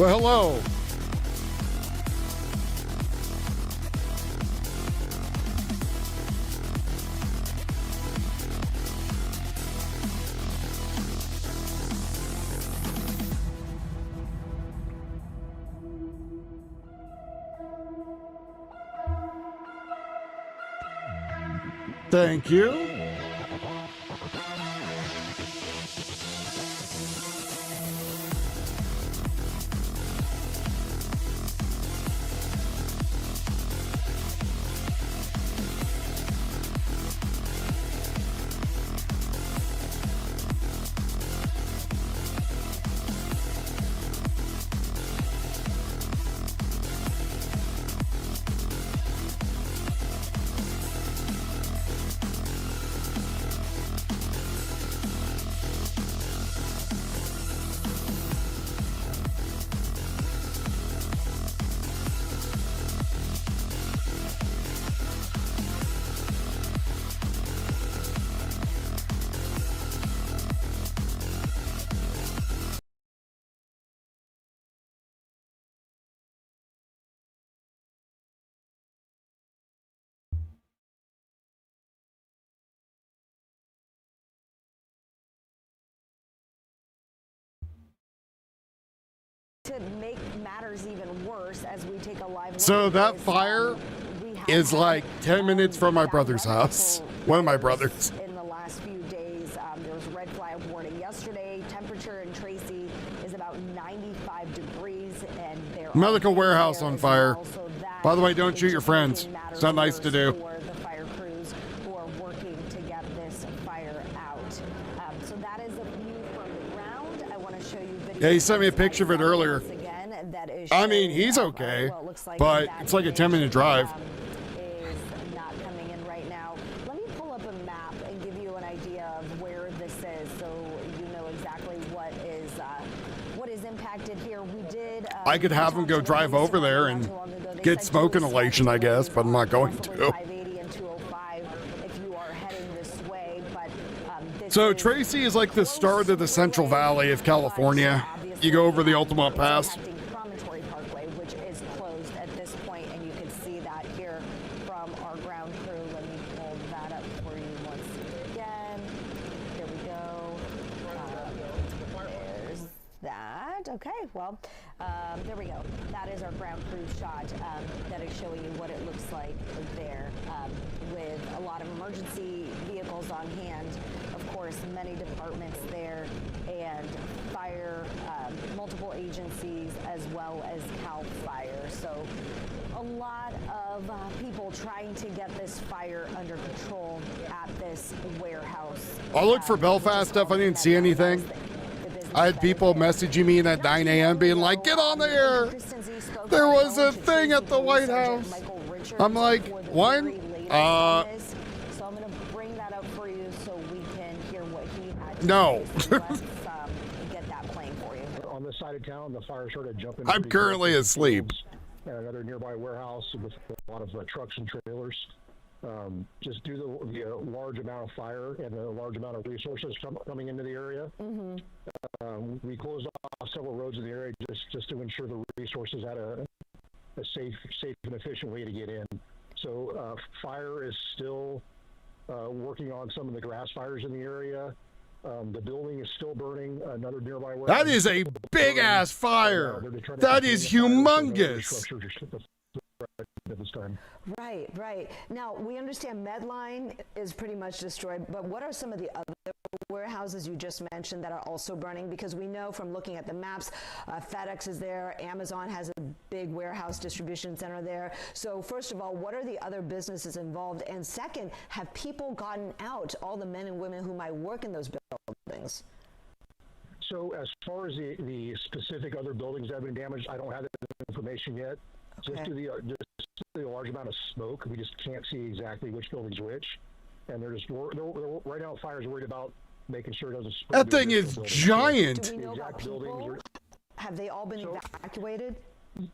Well, hello. Thank you. To make matters even worse, as we take a live look So at that this, fire we have is had, like 10 minutes from my that brother's house. multiple One of my fires brothers. in the last few days. There was a red flag warning yesterday. Temperature in Tracy is about 95 degrees, and there Medical are warehouse there on as fire. well, so that By the way, don't is shoot your just friends. making matters It's not nice to worse do. for the fire crews who are working to get this fire out. So that is a view from the ground. I want to show you video. Yeah, he sent me a picture of it earlier. Once again, that is I mean, showing, he's okay, well, it looks like but that it's like a image, 10-minute drive. Is not coming in right now. Let me pull up a map and give you an idea of where this is, so you know exactly what is impacted here. We did. I could have him go drive over there and get smoke inhalation, I guess, but I'm not going to. 580 and 205 if you are heading this way, but this So is Tracy is like the start of the Central Valley of California. You go over the Altamont Pass. Promontory Parkway, which is closed at this point, and you can see that here from our ground crew. Let me pull that up for you once again. Here we go. There's that. Okay, well, there we go. That is our ground crew shot that is showing you what it looks like there, with a lot of emergency vehicles on hand. Of course, many departments there, and fire, multiple agencies, as well as CAL FIRE. So a lot of people trying to get this fire under control at this warehouse. I looked for Belfast stuff. I didn't see anything. I had people messaging me at 9 a.m. being like, get on the air. There was a thing at the White House. I'm like, one? So I'm going to bring that up for you so we can hear what he had to No. say. So let's get that playing for you. On this side of town, the fire started jumping. I'm currently asleep. And another nearby warehouse with a lot of trucks and trailers. Just due to the large amount of fire and the large amount of resources coming into the area, we closed off several roads in the area just to ensure the resources had a safe and efficient way to get in. So fire is still working on some of the grass fires in the area. The building is still burning. Another nearby warehouse. That is a big ass fire. That is humongous. At this time. Right. Now, we understand Medline is pretty much destroyed, but what are some of the other warehouses you just mentioned that are also burning? Because we know from looking at the maps, FedEx is there, Amazon has a big warehouse distribution center there. So first of all, what are the other businesses involved? And second, have people gotten out, all the men and women who might work in those buildings? So as far as the specific other buildings that have been damaged, I don't have that information yet. Okay. Just the large amount of smoke, we just can't see exactly which building's which. And they're right now, fire's worried about making sure it doesn't spread. That thing is giant. Do we know about people? Have they all been evacuated?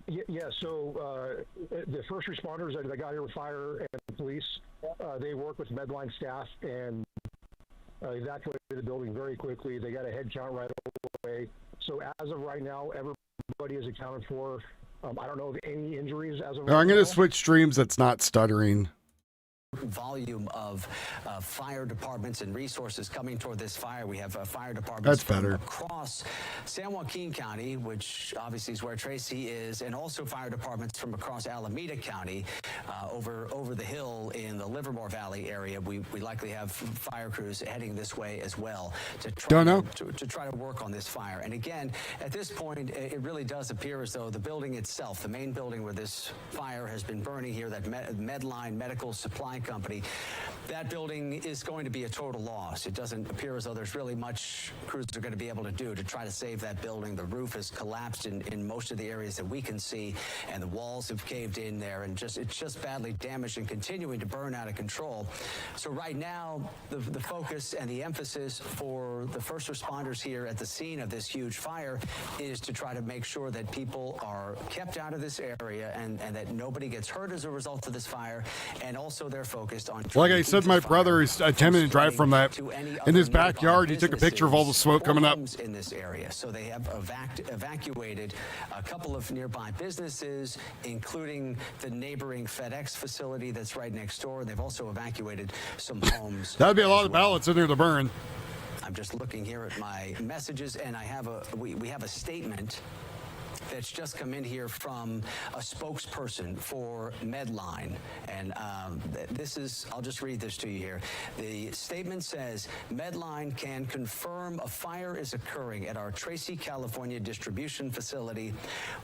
Yeah, so the first responders that got here with fire and police, they work with Medline staff and evacuated the building very quickly. They got a head count right away. So as of right now, everybody everybody is accounted for. I don't know of any injuries as of I'm going now. to switch streams that's not stuttering. Volume of fire departments and resources coming toward this fire. We have fire departments That's from better. across San Joaquin County, which obviously is where Tracy is, and also fire departments from across Alameda County, over the hill in the Livermore Valley area. We likely have fire crews heading this way as well to try to work on this fire. And again, at this point, it really does appear as though the building itself, the main building where this fire has been burning here, that Medline Medical Supply Company, that building is going to be a total loss. It doesn't appear as though there's really much crews are going to be able to do to try to save that building. The roof has collapsed in most of the areas that we can see, and the walls have caved in there, and it's just badly damaged and continuing to burn out of control. So right now, the focus and the emphasis for the first responders here at the scene of this huge fire is to try to make sure that people are kept out of this area and that nobody gets hurt as a result of this fire, and also they're focused on, like I said, my brother is attempting to drive from that in his backyard. He took a picture of all the smoke coming up in this area. So they have evacuated a couple of nearby businesses, including the neighboring FedEx facility that's right next door. They've also evacuated some homes. That'd be a lot of ballots in there to burn. I'm just looking here at my messages, and I have we have a statement that's just come in here from a spokesperson for Medline. And I'll just read this to you here. The statement says, Medline can confirm a fire is occurring at our Tracy, California distribution facility.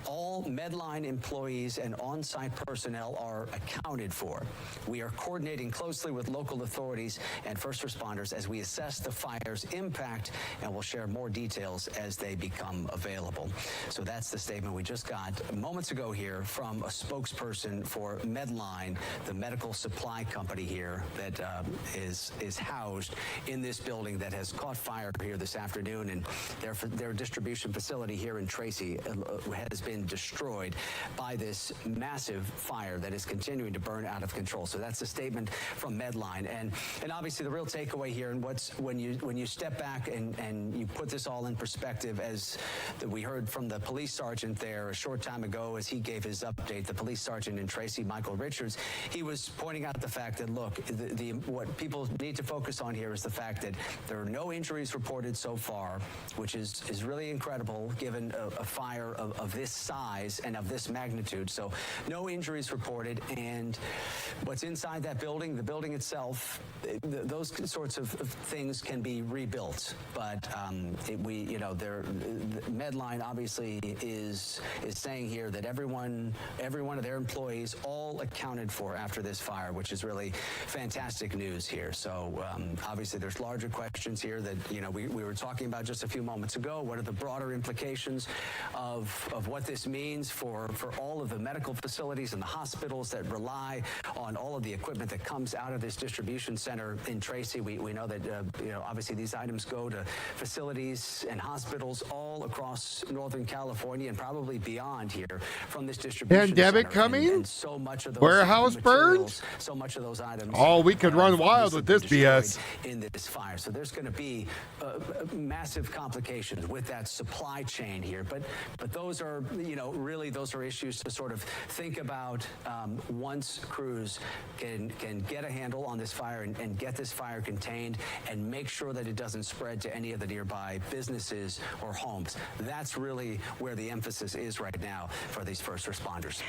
All Medline employees and on-site personnel are accounted for. We are coordinating closely with local authorities and first responders as we assess the fire's impact, and we'll share more details as they become available. So that's the statement we just got moments ago here from a spokesperson for Medline, the medical supply company here that is housed in this building that has caught fire here this afternoon, and their distribution facility here in Tracy has been destroyed by this massive fire that is continuing to burn out of control. So that's a statement from Medline, and obviously the real takeaway here, and when you step back and you put this all in perspective, as we heard from the police sergeant there a short time ago as he gave his update, the police sergeant in Tracy, Michael Richards, he was pointing out the fact that, look, what people need to focus on here is the fact that there are no injuries reported so far, which is really incredible given a fire of this size and of this magnitude. So no injuries reported, and what's inside that building, the building itself, those sorts of things can be rebuilt. But Medline obviously is saying here that every one of their employees all accounted for after this fire, which is really fantastic news here. So obviously there's larger questions here that we were talking about just a few moments ago. What are the broader implications of what this means for all of the medical facilities and the hospitals that rely on all of the equipment that comes out of this distribution center in Tracy? We know that obviously these items go to facilities and hospitals all across Northern California and probably beyond here from this distribution pandemic center. coming, and so much of those warehouse burned, so much of those items. Oh, we could run wild with this BS in this fire. So there's going to be massive complications with that supply chain here. But those are really those are issues to sort of think about once crews can get a handle on this fire and get this fire contained and make sure that it doesn't spread to any of the nearby businesses or homes. That's really where the emphasis is right now for these first responders.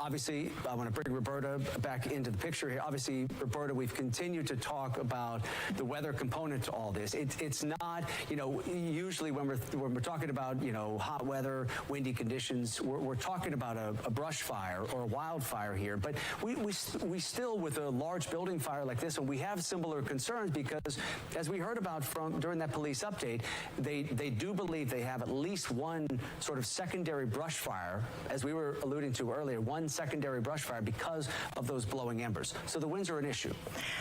Obviously, I want to bring Roberta back into the picture here. Obviously, Roberta, we've continued to talk about the weather component to all this. It's not, usually when we're talking about, hot weather, windy conditions, we're talking about a brush fire or a wildfire here. But we still, with a large building fire like this one, we have similar concerns because, as we heard about during that police update, they do believe they have at least one sort of secondary brush fire, as we were alluding to earlier, one secondary brush fire because of those blowing embers. So the winds are an issue.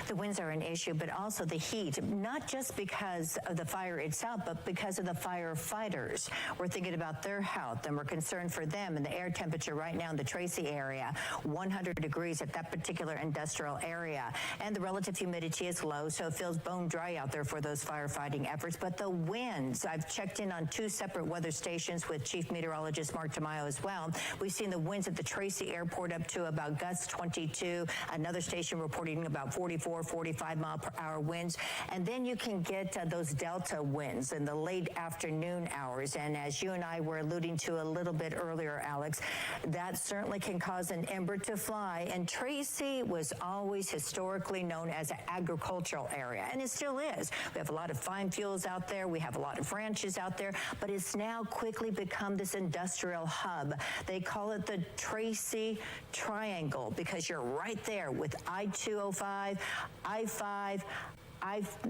The winds are an issue, but also the heat, not just because of the fire itself, but because of the firefighters. We're thinking about their health, and we're concerned for them. And the air temperature right now in the Tracy area, 100 degrees at that particular industrial area. And the relative humidity is low, so it feels bone dry out there for those firefighting efforts. But the winds, I've checked in on 2 separate weather stations with Chief Meteorologist meteorologist Mark Tamayo as well. We've seen the winds at the Tracy airport up to about gusts 22, another station reporting about 44, 45 mile per hour winds. And then you can get those delta winds in the late afternoon hours. And as you and I were alluding to a little bit earlier, Alex, that certainly can cause an ember to fly. And Tracy was always historically known as an agricultural area, and it still is. We have a lot of fine fuels out there. We have a lot of ranches out there, but it's now quickly become this industrial hub. They call it the Tracy Triangle because you're right there with I-205, I-5,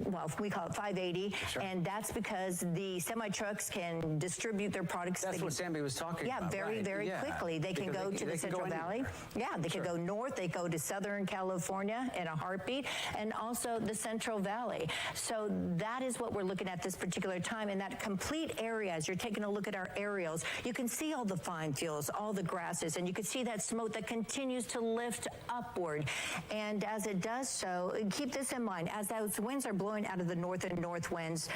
well, we call it 580, sure. And that's because the semi-trucks can distribute their products. That's what Sammy was talking about. Yeah, very quickly. They can go to the Central Valley. Yeah, they can go north. They go to Southern California in a heartbeat, and also the Central Valley. So that is what we're looking at this particular time. In that complete area, as you're taking a look at our aerials, you can see all the fine fuels, all the grasses, and you can see that smoke that continues to lift upward. And as it does so, keep this in mind, as those winds are blowing out of the north and north winds,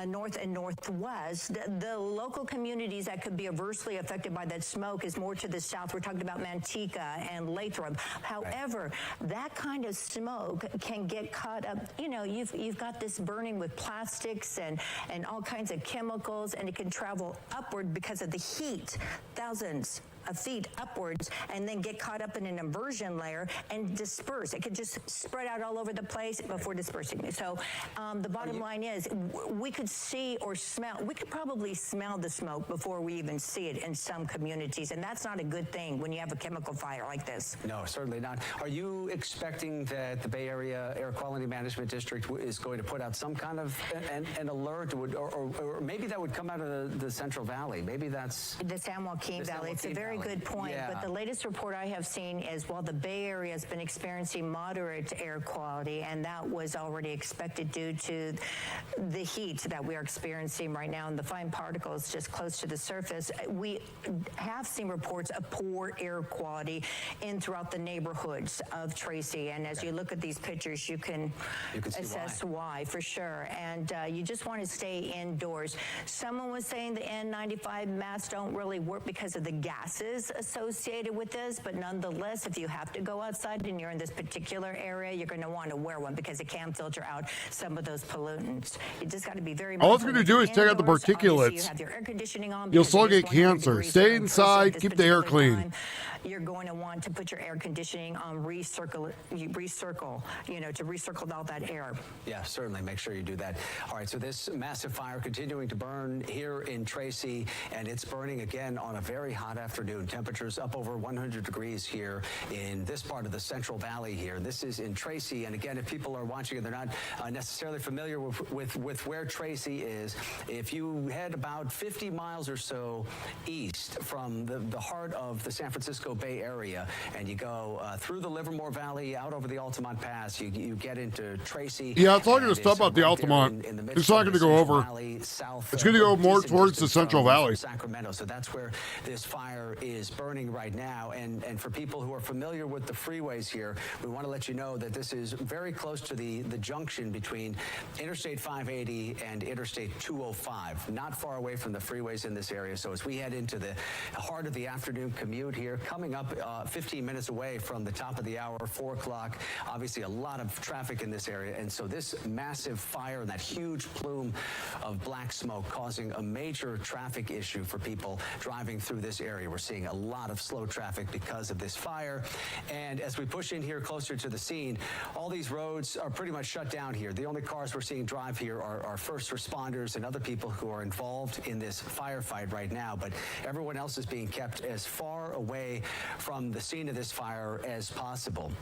north and northwest, the local communities that could be adversely affected by that smoke is more to the south. We're talking about Manteca and Lathrop. However, that kind of smoke can get caught up. You know, you've got this burning with plastics and all kinds of chemicals, and it can travel upward because of the heat, thousands of feet upwards, and then get caught up in an inversion layer and disperse. It could just spread out all over the place before dispersing. So the bottom line is we could see or smell, we could probably smell the smoke before we even see it in some communities, and that's not a good thing when you have a chemical fire like this. No, certainly not. Are you expecting that the Bay Area Air Quality Management District is going to put out some kind of an alert, or maybe that would come out of the Central Valley? Maybe that's the San Joaquin Valley. It's a very good point, yeah. But the latest report I have seen is while the Bay Area has been experiencing moderate air quality, and that was already expected due to the heat that we are experiencing right now and the fine particles just close to the surface, we have seen reports of poor air quality throughout the neighborhoods of Tracy. And as you look at these pictures, you can assess why for sure. And you just want to stay indoors. Someone was saying the N95 masks don't really work because of the gases associated with this, but nonetheless, if you have to go outside and you're in this particular area, you're going to want to wear one because it can filter out some of those pollutants. You just got to be very all it's going to do is take out the particulates. You have your air conditioning on. You'll still get cancer. Stay inside, keep the air clean. You're going to want to put your air conditioning on recircle, to recircle all that air. Yeah, certainly. Make sure you do that. All right, so this massive fire continuing to burn here in Tracy, and it's burning again on a very hot afternoon. Temperatures up over 100 degrees here in this part of the Central Valley here. This is in Tracy, and again, if people are watching and they're not necessarily familiar with where Tracy is, if you head about 50 miles or so east from the heart of the San Francisco Bay Area, and you go through the Livermore Valley, out over the Altamont Pass, you get into Tracy. Yeah, it's not going to stop at the Altamont. It's not going to go over. It's going to go more towards the Central Valley. Sacramento. So that's where this fire is burning right now. And for people who are familiar with the freeways here, we want to let you know that this is very close to the junction between Interstate 580 and Interstate 205, not far away from the freeways in this area. So as we head into the heart of the afternoon commute here, coming up 15 minutes away from the top of the hour, 4 o'clock, obviously a lot of traffic in this area. And so this massive fire and that huge plume of black smoke causing a major traffic issue for people driving through this area. We're seeing a lot of slow traffic because of this fire. And as we push in here closer to the scene, all these roads are pretty much shut down here. The only cars we're seeing drive here are first responders and other people who are involved in this firefight right now. But everyone else is being kept as far away from the scene of this fire as possible.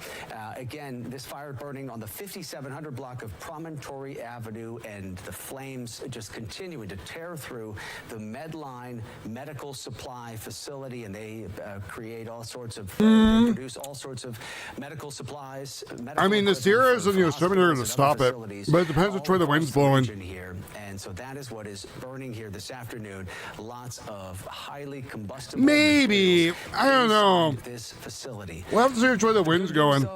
Again, this fire burning on the 5700 block of Promontory Avenue, and the flames just continuing to tear through the Medline medical supply facility, and they create all sorts of, they produce all sorts of medical supplies. I mean, the Sierras and the Yosemite are going to stop it, but it depends which way the wind's blowing. Here. And so that is what is burning here this afternoon. Lots of highly combustible. Maybe. I don't know. This facility. We'll have to see which way the wind's going.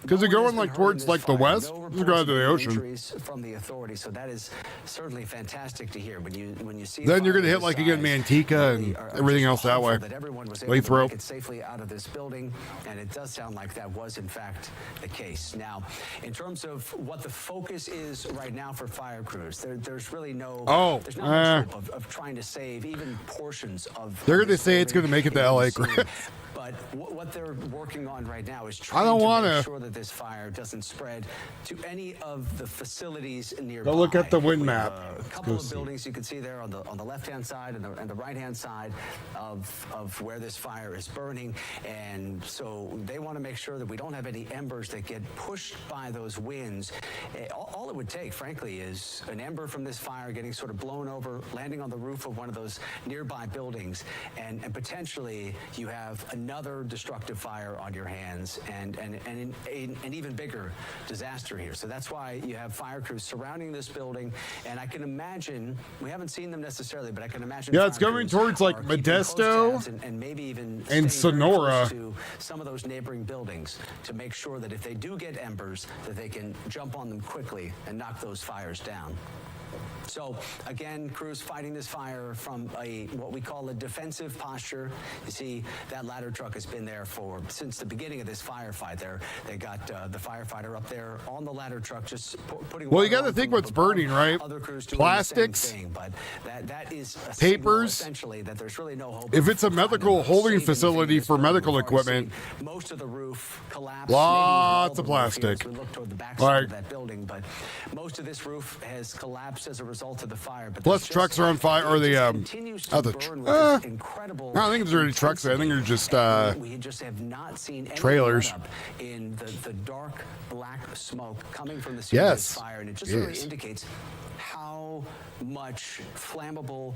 Because they're going like towards like the west. They're going to the ocean. From the authorities, so that is certainly fantastic to hear. When you see, Then you're going to hit like again Manteca and everything else that way. That everyone was able to make it safely out of this building, and it does sound like that was in fact the case. Now, in terms of what the focus is right now for fire crews, there's really no. There's not much hope of trying to save even portions of. They're going to say it's going to make it to LA, Chris. But what they're working on right now is trying to make sure that this fire doesn't spread to any of the facilities nearby. They'll look at the wind map. A couple of buildings you can see there on the left-hand side and the right-hand side of where this fire is burning, and so they want to make sure that we don't have any embers that get pushed by those winds. All it would take, frankly, is an ember from this fire getting sort of blown over, landing on the roof of one of those nearby buildings, and potentially you have another destructive fire on your hands and an even bigger disaster here. So that's why you have fire crews surrounding this building, and I can imagine, we haven't seen them necessarily, but I can imagine. Yeah, it's going towards like Modesto and maybe even and Sonora to some of those neighboring buildings to make sure that if they do get embers, that they can jump on them quickly and knock those fires down. So again, crews fighting this fire from what we call a defensive posture. You see that ladder truck has been there since the beginning of this firefight. They got the firefighter up there on the ladder truck, just putting. Well, you got to think what's burning, right? Other crews doing plastics, the same thing, but that is a papers. Essentially, that there's really no hope. If it's a medical holding facility for medical equipment, most of the roof collapsed. Lots of plastic. We look toward the backside of that building, but most of this roof has collapsed as a result of the fire. But plus trucks are on fire, or the I don't think there's any trucks there. I think they're just we just have not seen any trailers in the dark black smoke coming from the scene of this fire, and it just really indicates how much flammable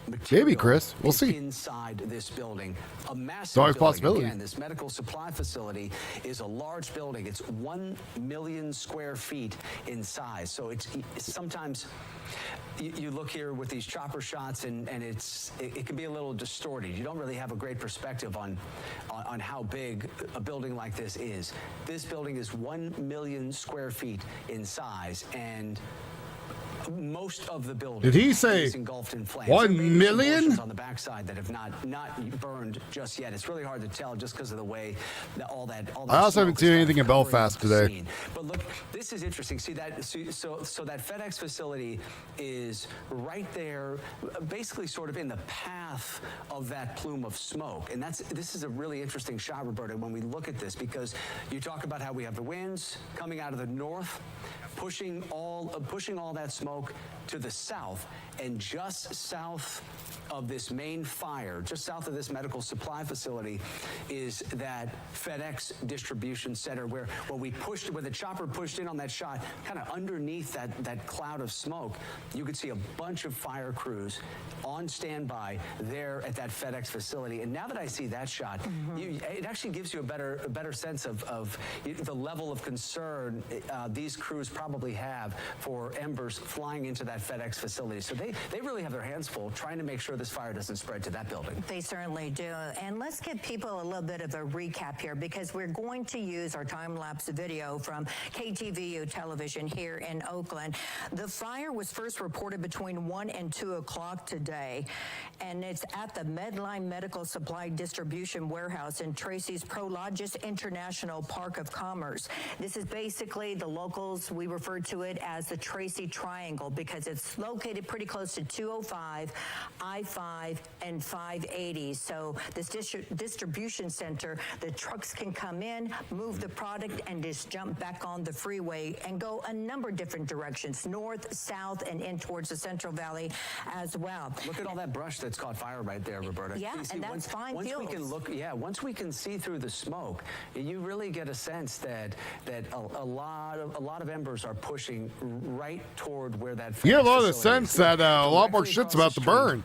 material maybe, Chris. We'll see. Inside this building, a massive always building. possibility. Again, this medical supply facility is a large building. It's 1 million square feet in size. So it's sometimes you look here with these chopper shots, and it can be a little distorted. You don't really have a great perspective on how big a building like this is. This building is 1 million square feet in size, and most of the building did he say is engulfed in flames. 1 million on the backside that have not burned just yet. It's really hard to tell just because of the way that all that I also haven't seen anything in Belfast today. But look, this is interesting. See that? So that FedEx facility is right there, basically sort of in the path of that plume of smoke. And this is a really interesting shot, Roberta, when we look at this, because you talk about how we have the winds coming out of the north, pushing all that smoke to the south, and just south of this main fire, just south of this medical supply facility, is that FedEx distribution center where the chopper pushed in on that shot, kind of underneath that cloud of smoke, you could see a bunch of fire crews on standby there at that FedEx facility. And now that I see that shot, it actually gives you a better sense of the level of concern these crews probably have for embers flying into that FedEx facility. So they really have their hands full trying to make sure this fire doesn't spread to that building. They certainly do. And let's give people a little bit of a recap here, because we're going to use our time-lapse video from KTVU television here in Oakland. The fire was first reported between 1 and 2 o'clock today, and it's at the Medline Medical Supply Distribution Warehouse in Tracy's Prologis International Park of Commerce. This is basically, the locals, we refer to it as the Tracy Triangle, because it's located pretty close to 205, I-5, and 580. So this distribution center, the trucks can come in, move the product, and just jump back on the freeway and go a number of different directions, north, south, and in towards the Central Valley as well. Look at all that brush that's caught fire right there, Roberta. Yeah, and that's fine fuels. Once we can see through the smoke, you really get a sense that a lot of embers are pushing right toward where that. You get a lot of the sense that a lot more shit's about to burn.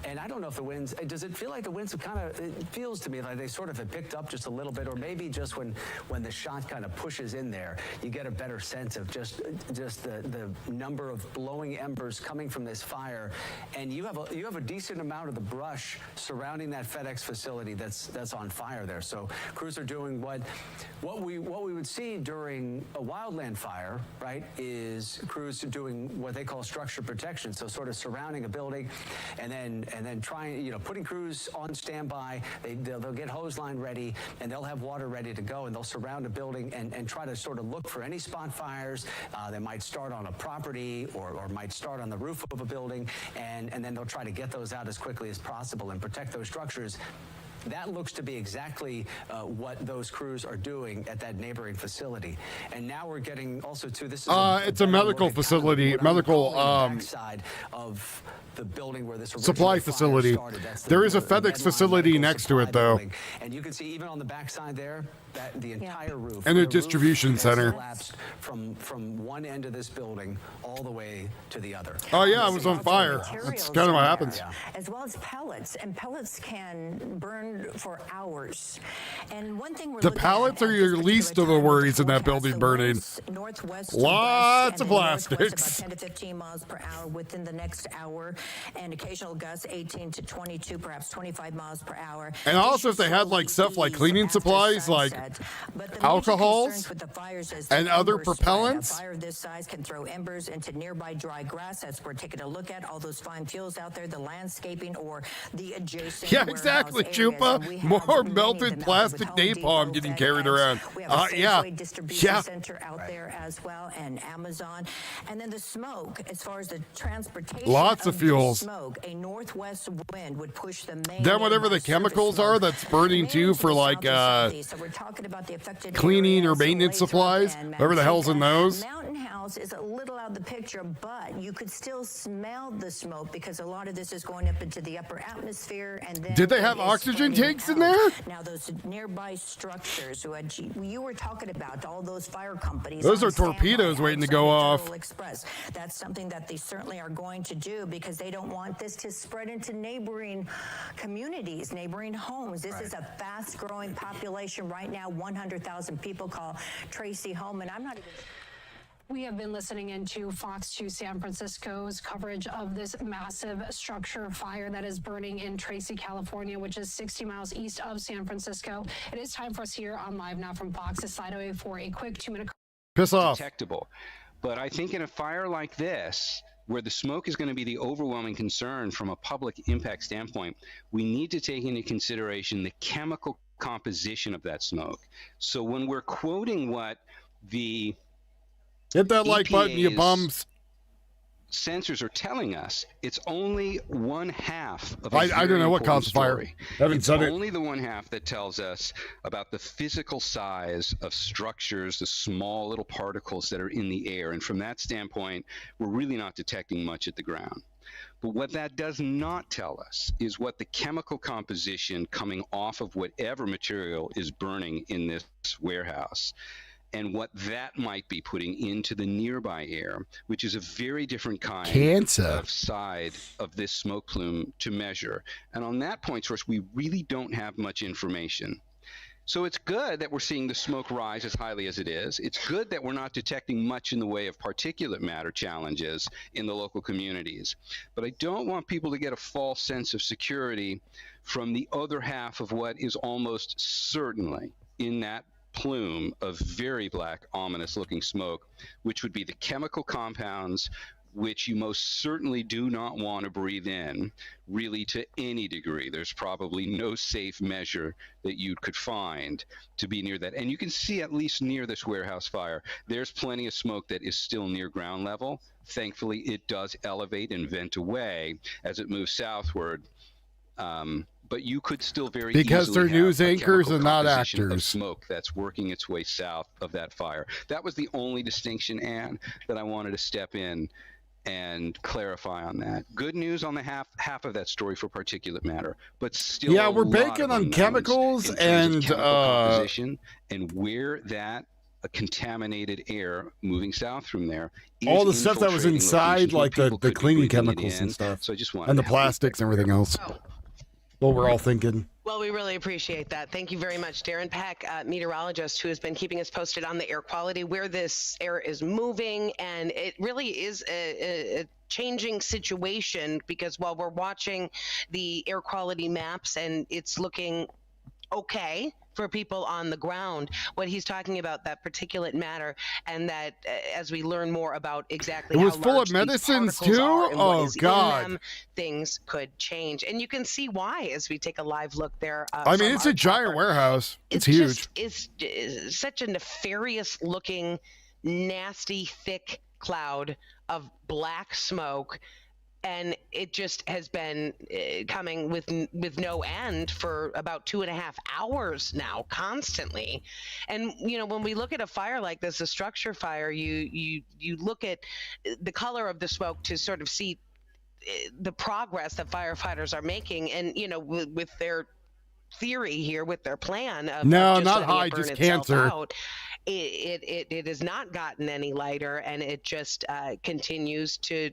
And I don't know if the winds, does it feel like the winds have kind of, it feels to me like they sort of have picked up just a little bit, or maybe just when the shot kind of pushes in there, you get a better sense of just the number of blowing embers coming from this fire. And you have a decent amount of the brush surrounding that FedEx facility that's on fire there. So crews are doing what we would see during a wildland fire, right, is crews doing what they call structure protection. So sort of surrounding a building and then trying, putting crews on standby. They'll get hose line ready, and they'll have water ready to go, and they'll surround a building and try to sort of look for any spot fires that might start on a property or might start on the roof of a building, and then they'll try to get those out as quickly as possible and protect those structures. That looks to be exactly what those crews are doing at that neighboring facility. And now we're getting also to this. It's a medical facility, medical side of the building where this supply facility. There is a FedEx facility next to it, though. And you can see even on the backside there that the entire roof and a distribution center collapsed from one end of this building all the way to the other. Oh yeah, it was on fire. That's kind of what happens. Yeah. As well as pellets, and pellets can burn for hours. And one thing we're the pallets are your least of the worries in that building burning. Lots of plastics. About 10 to 15 miles per hour within the next hour, and occasional gusts 18 to 22, perhaps 25 miles per hour. And also, if they had like stuff like cleaning supplies, like alcohols and other propellants. A fire of this size can throw embers into nearby dry grass. That's we're taking a look at all those fine fuels out there, the landscaping or the adjacent. Yeah, exactly, Chupa. More melted plastic napalm getting carried around. We have a distribution center out Right. there as well, and Amazon. And then the smoke, as far as the transportation. Lots of fuels. Smoke, a northwest wind would push the main. Then whatever the chemicals are that's burning too for like So we're talking about the affected cleaning or areas, maintenance Lathrop supplies, and whatever the hell's in those. Mountain House is a little out of the picture, but you could still smell the smoke because a lot of this is going up into the upper atmosphere. And then Did they have it is oxygen spreading tanks in out. there? Now those nearby structures, you were talking about all those fire companies. Those on are torpedoes standby waiting to outside go the off. Federal Express. That's something that they certainly are going to do because they don't want this to spread into neighboring communities, neighboring homes. This is a fast-growing population right now. 100,000 people call Tracy home, and I'm not even. We have been listening into Fox 2 San Francisco's coverage of this massive structure fire that is burning in Tracy, California, which is 60 miles east of San Francisco. It is time for us here on Live Now from Fox. It's slide away for a quick 2-minute. Piss off. Detectable. But I think in a fire like this, where the smoke is going to be the overwhelming concern from a public impact standpoint, we need to take into consideration the chemical composition of that smoke. So when we're quoting what the Hit that like button, you bums. Sensors are telling us, it's only one half of I don't know what caused the fire. Haven't said it. It's only the one half that tells us about the physical size of structures, the small little particles that are in the air. And from that standpoint, we're really not detecting much at the ground. But what that does not tell us is what the chemical composition coming off of whatever material is burning in this warehouse, and what that might be putting into the nearby air, which is a very different kind of side of this smoke plume to measure. And on that point, source, we really don't have much information. So it's good that we're seeing the smoke rise as highly as it is. It's good that we're not detecting much in the way of particulate matter challenges in the local communities. But I don't want people to get a false sense of security from the other half of what is almost certainly in that plume of very black, ominous-looking smoke, which would be the chemical compounds which you most certainly do not want to breathe in, really, to any degree. There's probably no safe measure that you could find to be near that. And you can see, at least near this warehouse fire, there's plenty of smoke that is still near ground level. Thankfully, it does elevate and vent away as it moves southward. But you could still very because easily they're news have a anchors chemical and not composition of actors. Smoke that's working its way south of that fire. That was the only distinction, Ann, that I wanted to step in and clarify on that. Good news on the half of that story for particulate matter, but still, yeah, we're banking on chemicals in terms and of chemical composition and where that contaminated air moving south from there. All the stuff that was inside, like the cleaning chemicals and stuff, so I just and the plastics and everything else. What we're all thinking. Well, we really appreciate that. Thank you very much, Darren Peck, meteorologist, who has been keeping us posted on the air quality, where this air is moving, and it really is a changing situation, because while we're watching the air quality maps and it's looking okay for people on the ground, what he's talking about, that particulate matter, and that as we learn more about exactly it was how full large of medicines these too. are and what Oh is in God, them, things could change, and you can see why as we take a live look there. I mean, it's a giant warehouse. It's huge. It's such a nefarious looking, nasty, thick cloud of black smoke. And it just has been coming with no end for about 2.5 hours now, constantly. And when we look at a fire like this, a structure fire, you look at the color of the smoke to sort of see the progress that firefighters are making, and with their theory here, with their plan of not letting high, it burn just itself cancer. out, it has not gotten any lighter, and it just continues to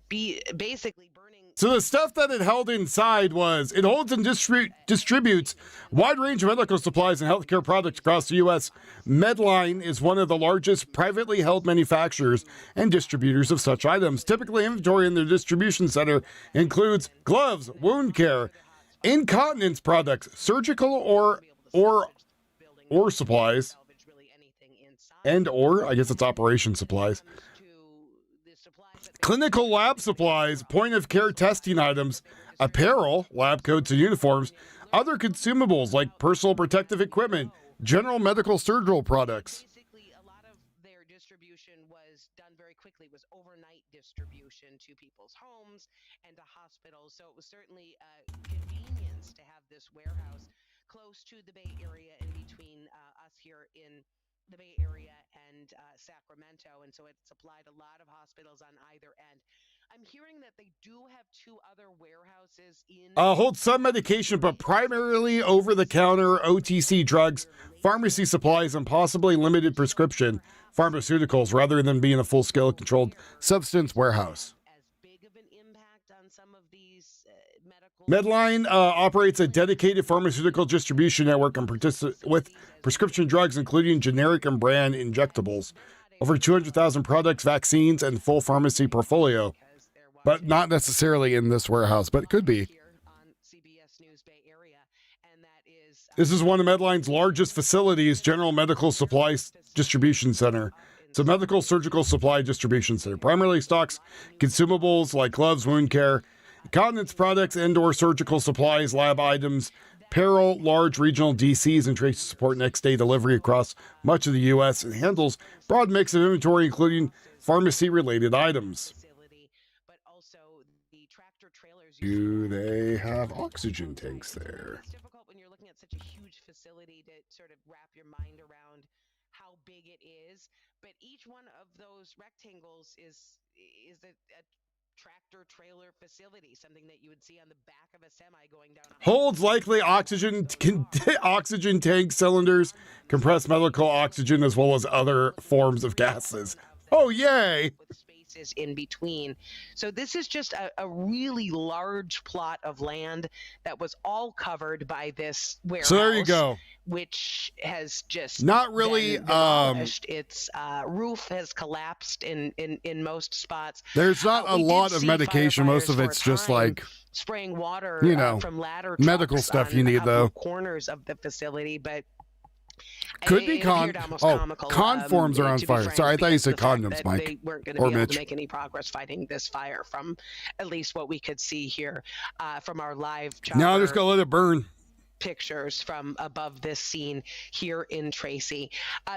be basically burning. So the stuff that it held inside it holds and distributes a wide range of medical supplies and healthcare products across the U.S. Medline is one of the largest privately held manufacturers and distributors of such items. Typically, inventory in their distribution center includes gloves, wound care, incontinence products, surgical or supplies, I guess it's operation supplies, clinical lab supplies, point-of-care testing items, apparel, lab coats and uniforms, other consumables like personal protective equipment, general medical surgical products. Basically, a lot of their distribution was done very quickly, was overnight distribution to people's homes and to hospitals. So it was certainly a convenience to have this warehouse close to the Bay Area, in between us here in the Bay Area and Sacramento, and so it supplied a lot of hospitals on either end. I'm hearing that they do have 2 other warehouses in Holds some medication, but primarily over-the-counter OTC drugs, pharmacy supplies, and possibly limited prescription pharmaceuticals, rather than being a full-scale controlled substance warehouse. as big of an impact on some of these medical. Medline operates a dedicated pharmaceutical distribution network and with prescription drugs, including generic and brand injectables. Over 200,000 products, vaccines, and full pharmacy portfolio. But not necessarily in this warehouse, but it could be. This is one of Medline's largest facilities, General Medical Supply Distribution Center. It's a medical surgical supply distribution center. Primarily stocks consumables like gloves, wound care, incontinence products, indoor surgical supplies, lab items, apparel, large regional DCs, and Tracy support next-day delivery across much of the U.S. and handles a broad mix of inventory, including pharmacy-related items. Do they have oxygen tanks there? It's difficult when you're looking at such a huge facility to sort of wrap your mind around how big it is. But each one of those rectangles is a tractor trailer facility, something that you would see on the back of a semi going down. Holds likely oxygen tank cylinders, compressed medical oxygen, as well as other forms of gases. Oh, yay! With spaces in between. So this is just a really large plot of land that was all covered by this warehouse. So there you go. Which has just not really been demolished. Its roof has collapsed in most spots. There's not a lot of medication. Most of it's just like spraying water, from ladder medical stuff you need, though. Corners of the facility, but could be conforms are on fire. Sorry, I thought you said condoms, Mike. They weren't going to be able to make any progress fighting this fire, from at least what we could see here from our live now just go let it burn pictures from above this scene here in Tracy.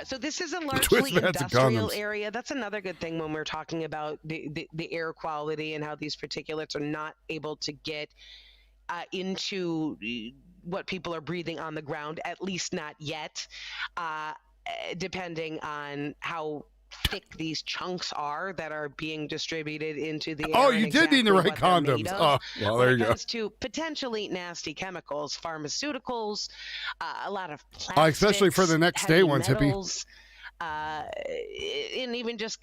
So this is a largely industrial area. That's another good thing when we're talking about the air quality and how these particulates are not able to get into what people are breathing on the ground, at least not yet, depending on how thick these chunks are that are being distributed into the air. Oh, you did need the right condoms. Oh, well, there you go. When it comes to potentially nasty chemicals, pharmaceuticals, a lot of plastics, especially for the next day ones, metals, hippie. and even just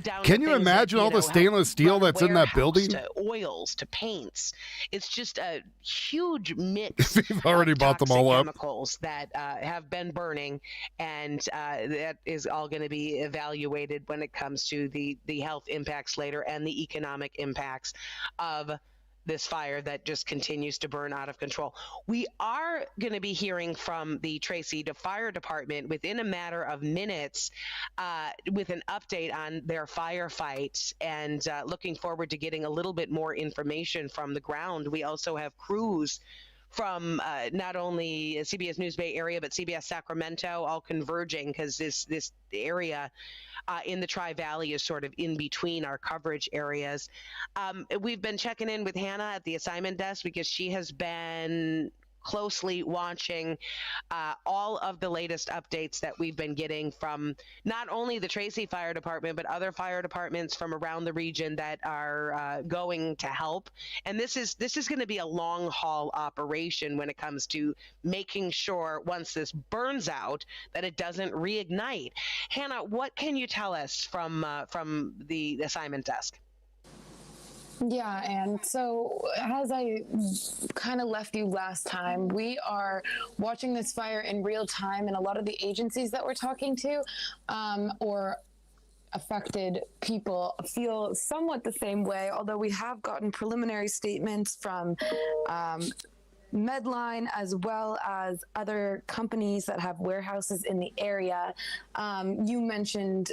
down. Can to you things imagine like, all the how stainless steel from that's in that warehouse building? To oils to paints, it's just a huge mix. We've already of bought them toxic all up. chemicals that have been burning, and that is all going to be evaluated when it comes to the health impacts later and the economic impacts of this fire that just continues to burn out of control. We are going to be hearing from the Tracy Fire Department within a matter of minutes with an update on their firefight, and looking forward to getting a little bit more information from the ground. We also have crews from not only CBS News Bay area, but CBS Sacramento, all converging, because this area in the Tri-Valley is sort of in between our coverage areas. We've been checking in with Hannah at the assignment desk because she has been closely watching all of the latest updates that we've been getting from not only the Tracy Fire Department, but other fire departments from around the region that are going to help. And this is going to be a long haul operation when it comes to making sure once this burns out that it doesn't reignite. Hannah, what can you tell us from the assignment desk? Yeah, and so as I kind of left you last time, we are watching this fire in real time, and a lot of the agencies that we're talking to or affected people feel somewhat the same way, although we have gotten preliminary statements from Medline as well as other companies that have warehouses in the area. You mentioned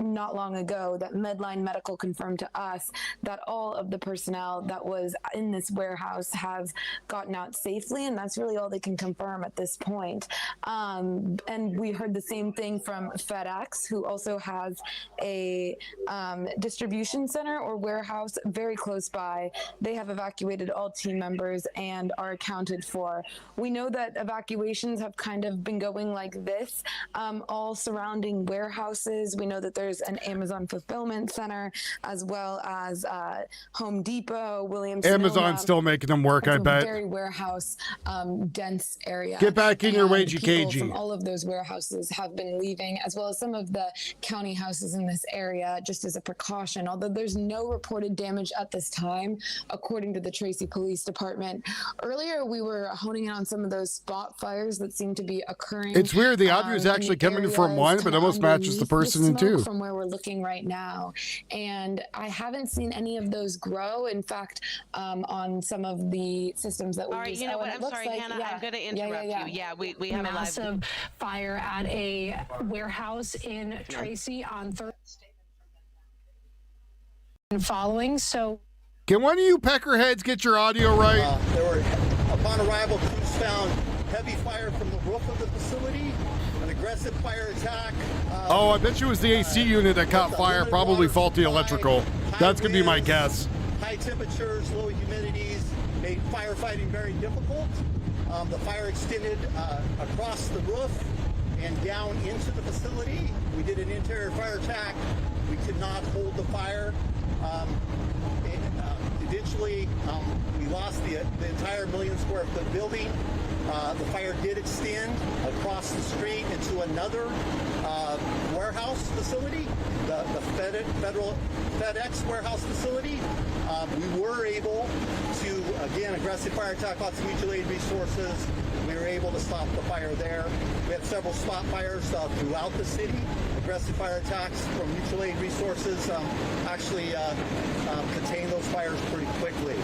not long ago that Medline Medical confirmed to us that all of the personnel that was in this warehouse have gotten out safely, and that's really all they can confirm at this point. And we heard the same thing from FedEx, who also has a distribution center or warehouse very close by. They have evacuated all team members and are accounted for. We know that evacuations have kind of been going like this, all surrounding warehouses. We know that there's an Amazon fulfillment center, as well as Home Depot, Williams. Amazon's still making them work, I bet. Very warehouse dense area. Get back in your wagey cagey. From all of those warehouses have been leaving, as well as some of the county houses in this area, just as a precaution. Although there's no reported damage at this time, according to the Tracy Police Department. Earlier, we were honing in on some of those spot fires that seem to be occurring. It's weird. The audio is actually coming from one, but almost matches the person in two. From where we're looking right now, and I haven't seen any of those grow. In fact, on some of the systems that we use. All right, you know what? I'm sorry, Hannah. I'm going to interrupt you. Yeah, we have massive a live fire at a warehouse in Tracy on Thursday. And following, so can one of you peckerheads get your audio right? There were, upon arrival, crews found heavy fire from the roof of the facility. Aggressive fire attack. I bet you it was the AC unit that caught fire, probably faulty electrical. That's going to be my guess. High temperatures, low humidities made firefighting very difficult. The fire extended across the roof and down into the facility. We did an interior fire attack. We could not hold the fire. Eventually, we lost the entire 1 million square foot building. The fire did extend across the street into another warehouse facility, the federal FedEx warehouse facility. We were able to, again, aggressive fire attack, lots of mutual aid resources. We were able to stop the fire there. We had several spot fires throughout the city. Aggressive fire attacks from mutual aid resources actually contained those fires pretty quickly.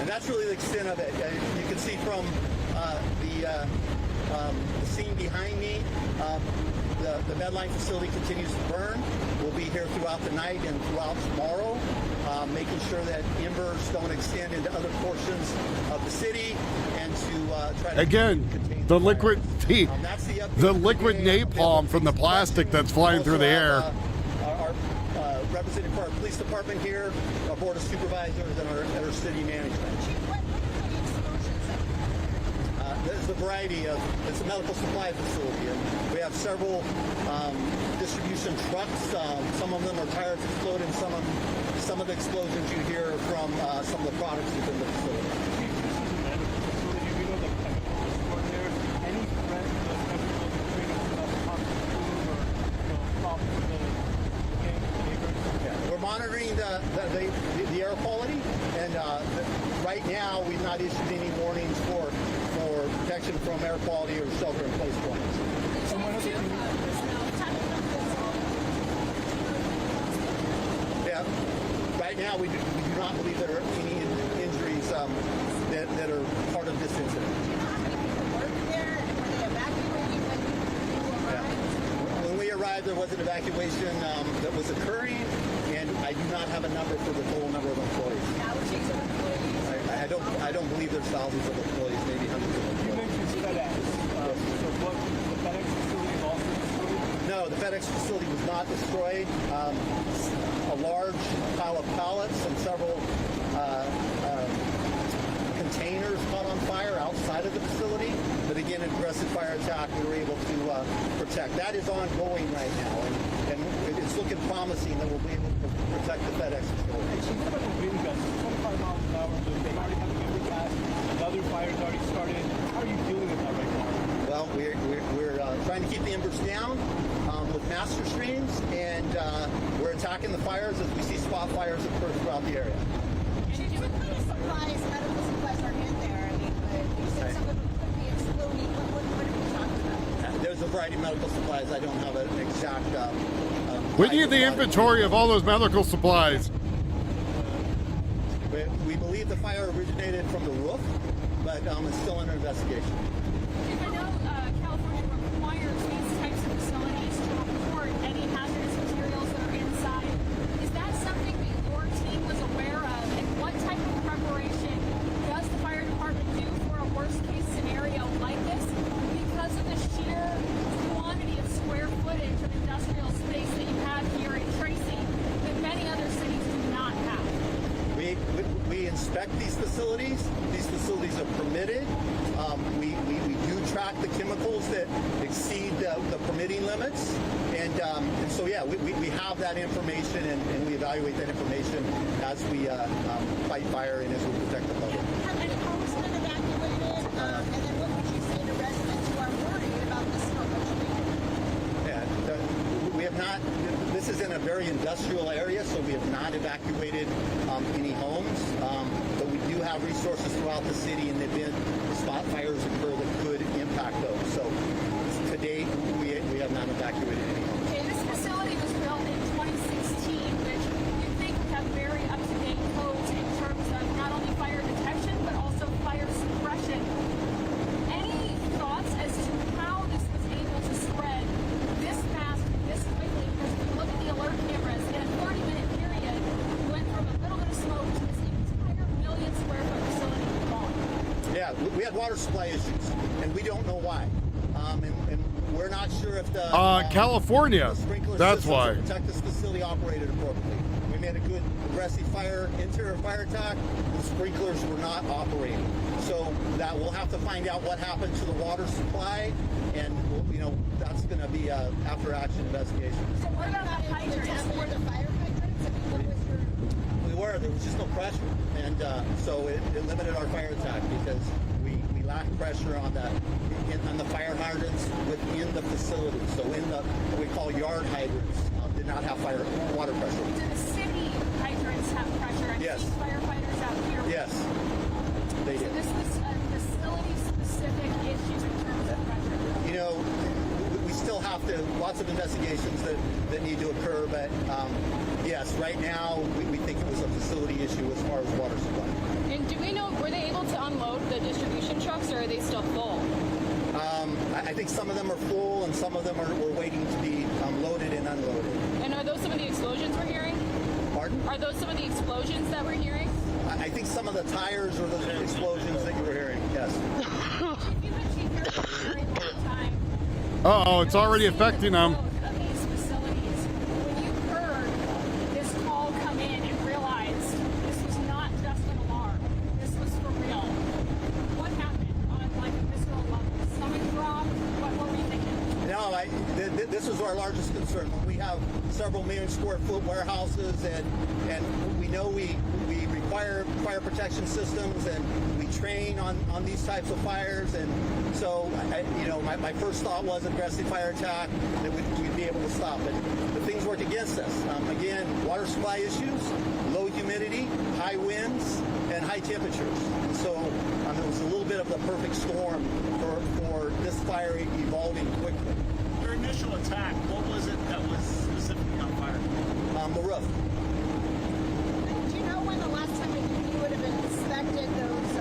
And that's really the extent of it. You can see from the scene behind me, the Medline facility continues to burn. We'll be here throughout the night and throughout tomorrow, making sure that embers don't extend into other portions of the city, and to try to again the liquid the liquid napalm from the plastic that's flying through the air. Our representative for our police department here, our board of supervisors, and our city management. There's a variety of, it's a medical supply facility, and we have several distribution trucks. Some of them are tires exploding. Some of the explosions you hear from some of the products within the facility. the air quality, and right now we've not issued any warnings for protection from air quality or shelter-in-place plans. Yeah, right now we do not believe there are any injuries that are part of this incident. When we arrived, there was an evacuation that was occurring, and I do not have a number for the total number of employees. I don't believe there's thousands of employees, maybe hundreds of employees. You mentioned FedEx. So what, the FedEx facility is also destroyed? No, the FedEx facility was not destroyed. A large pile of pallets and several containers caught on fire outside of the facility. But again, an aggressive fire attack, we were able to protect. That is ongoing right now, and it's looking promising that we'll be able to protect the FedEx facility. And so what about the wind gusts? 25 miles an hour, they already have a good gas. Another fire's already started. How are you dealing with that right now? Well, we're trying to keep the embers down with master streams, and we're attacking the fires as we see spot fires occur throughout the area. What kind of supplies, medical supplies are in there? I mean, you said some of them could be exploding. What are we talking about? There's a variety of medical supplies. I don't have an exact. We need the inventory of all those medical supplies. We believe the fire originated from the roof, but it's still under investigation. I know California requires these types of facilities to report any hazardous materials that are inside. Is that something that your team was aware of? And what type of preparation does the fire department do for a worst case scenario like this? Because of the sheer quantity of square footage of industrial space that you have here in Tracy that many other cities do not have. We inspect these facilities. These facilities are permitted. We do track the chemicals that exceed the permitting limits. And so, yeah, we have that information, and we evaluate that information as we fight fire and as we protect the public. Have any homes been evacuated? And then what would you say to residents who are worried about the smoke? Yeah, we have not. This is in a very industrial area, so we have not evacuated any homes. But we do have resources throughout the city in the event spot fires occur that could impact those. So to date, we have not evacuated any homes. Okay, this facility was built in 2016, which you think would have very up-to-date codes in terms of not only fire detection, but also fire suppression. Any thoughts as to how this was able to spread this fast, this quickly? Because if you look at the alert cameras, in a 30-minute period, we went from a little bit of smoke to this entire million-square-foot facility gone. Yeah, we had water supply issues, and we don't know why. And we're not sure if the California. the sprinkler That's systems why. to protect this facility operated appropriately. We made a good aggressive interior fire attack. The sprinklers were not operating, so that we'll have to find out what happened to the water supply, and that's going to be a after-action investigation. So what about the hydrants? Were the fire hydrants? I mean, what was your... There was just no pressure, and so it limited our fire attack because we lacked pressure on the fire hydrants within the facility. So in what we call yard hydrants did not have water pressure. Do the city hydrants have pressure? And Yes. these firefighters out here? Yes, they So did. this was a facility-specific issue in terms of pressure. We still have lots of investigations that need to occur, but yes, right now we think it was a facility issue as far as water supply. And do we know, were they able to unload the distribution trucks, or are they still full? I think some of them are full and some of them were waiting to be loaded and unloaded. And are those some of the explosions we're hearing? Pardon? Are those some of the explosions that we're hearing? I think some of the tires are the explosions that you were hearing, yes. Uh-oh, it's already affecting them. Of these facilities, when you heard this call come in and realized this was not just an alarm, this was for real, what happened on like a visceral level? Stomach drop? What were you thinking? No, this is our largest concern. We have several million square foot warehouses, and we know we require fire protection systems, and we train on these types of fires. And so, my first thought was aggressive fire attack, that we'd be able to stop it. But things work against us. Again, water supply issues, low humidity, high winds, and high temperatures. And so it was a little bit of the perfect storm for this fire evolving quickly. Your initial attack, what was it that was specifically on fire? The roof. Do you know when the last time you would have inspected those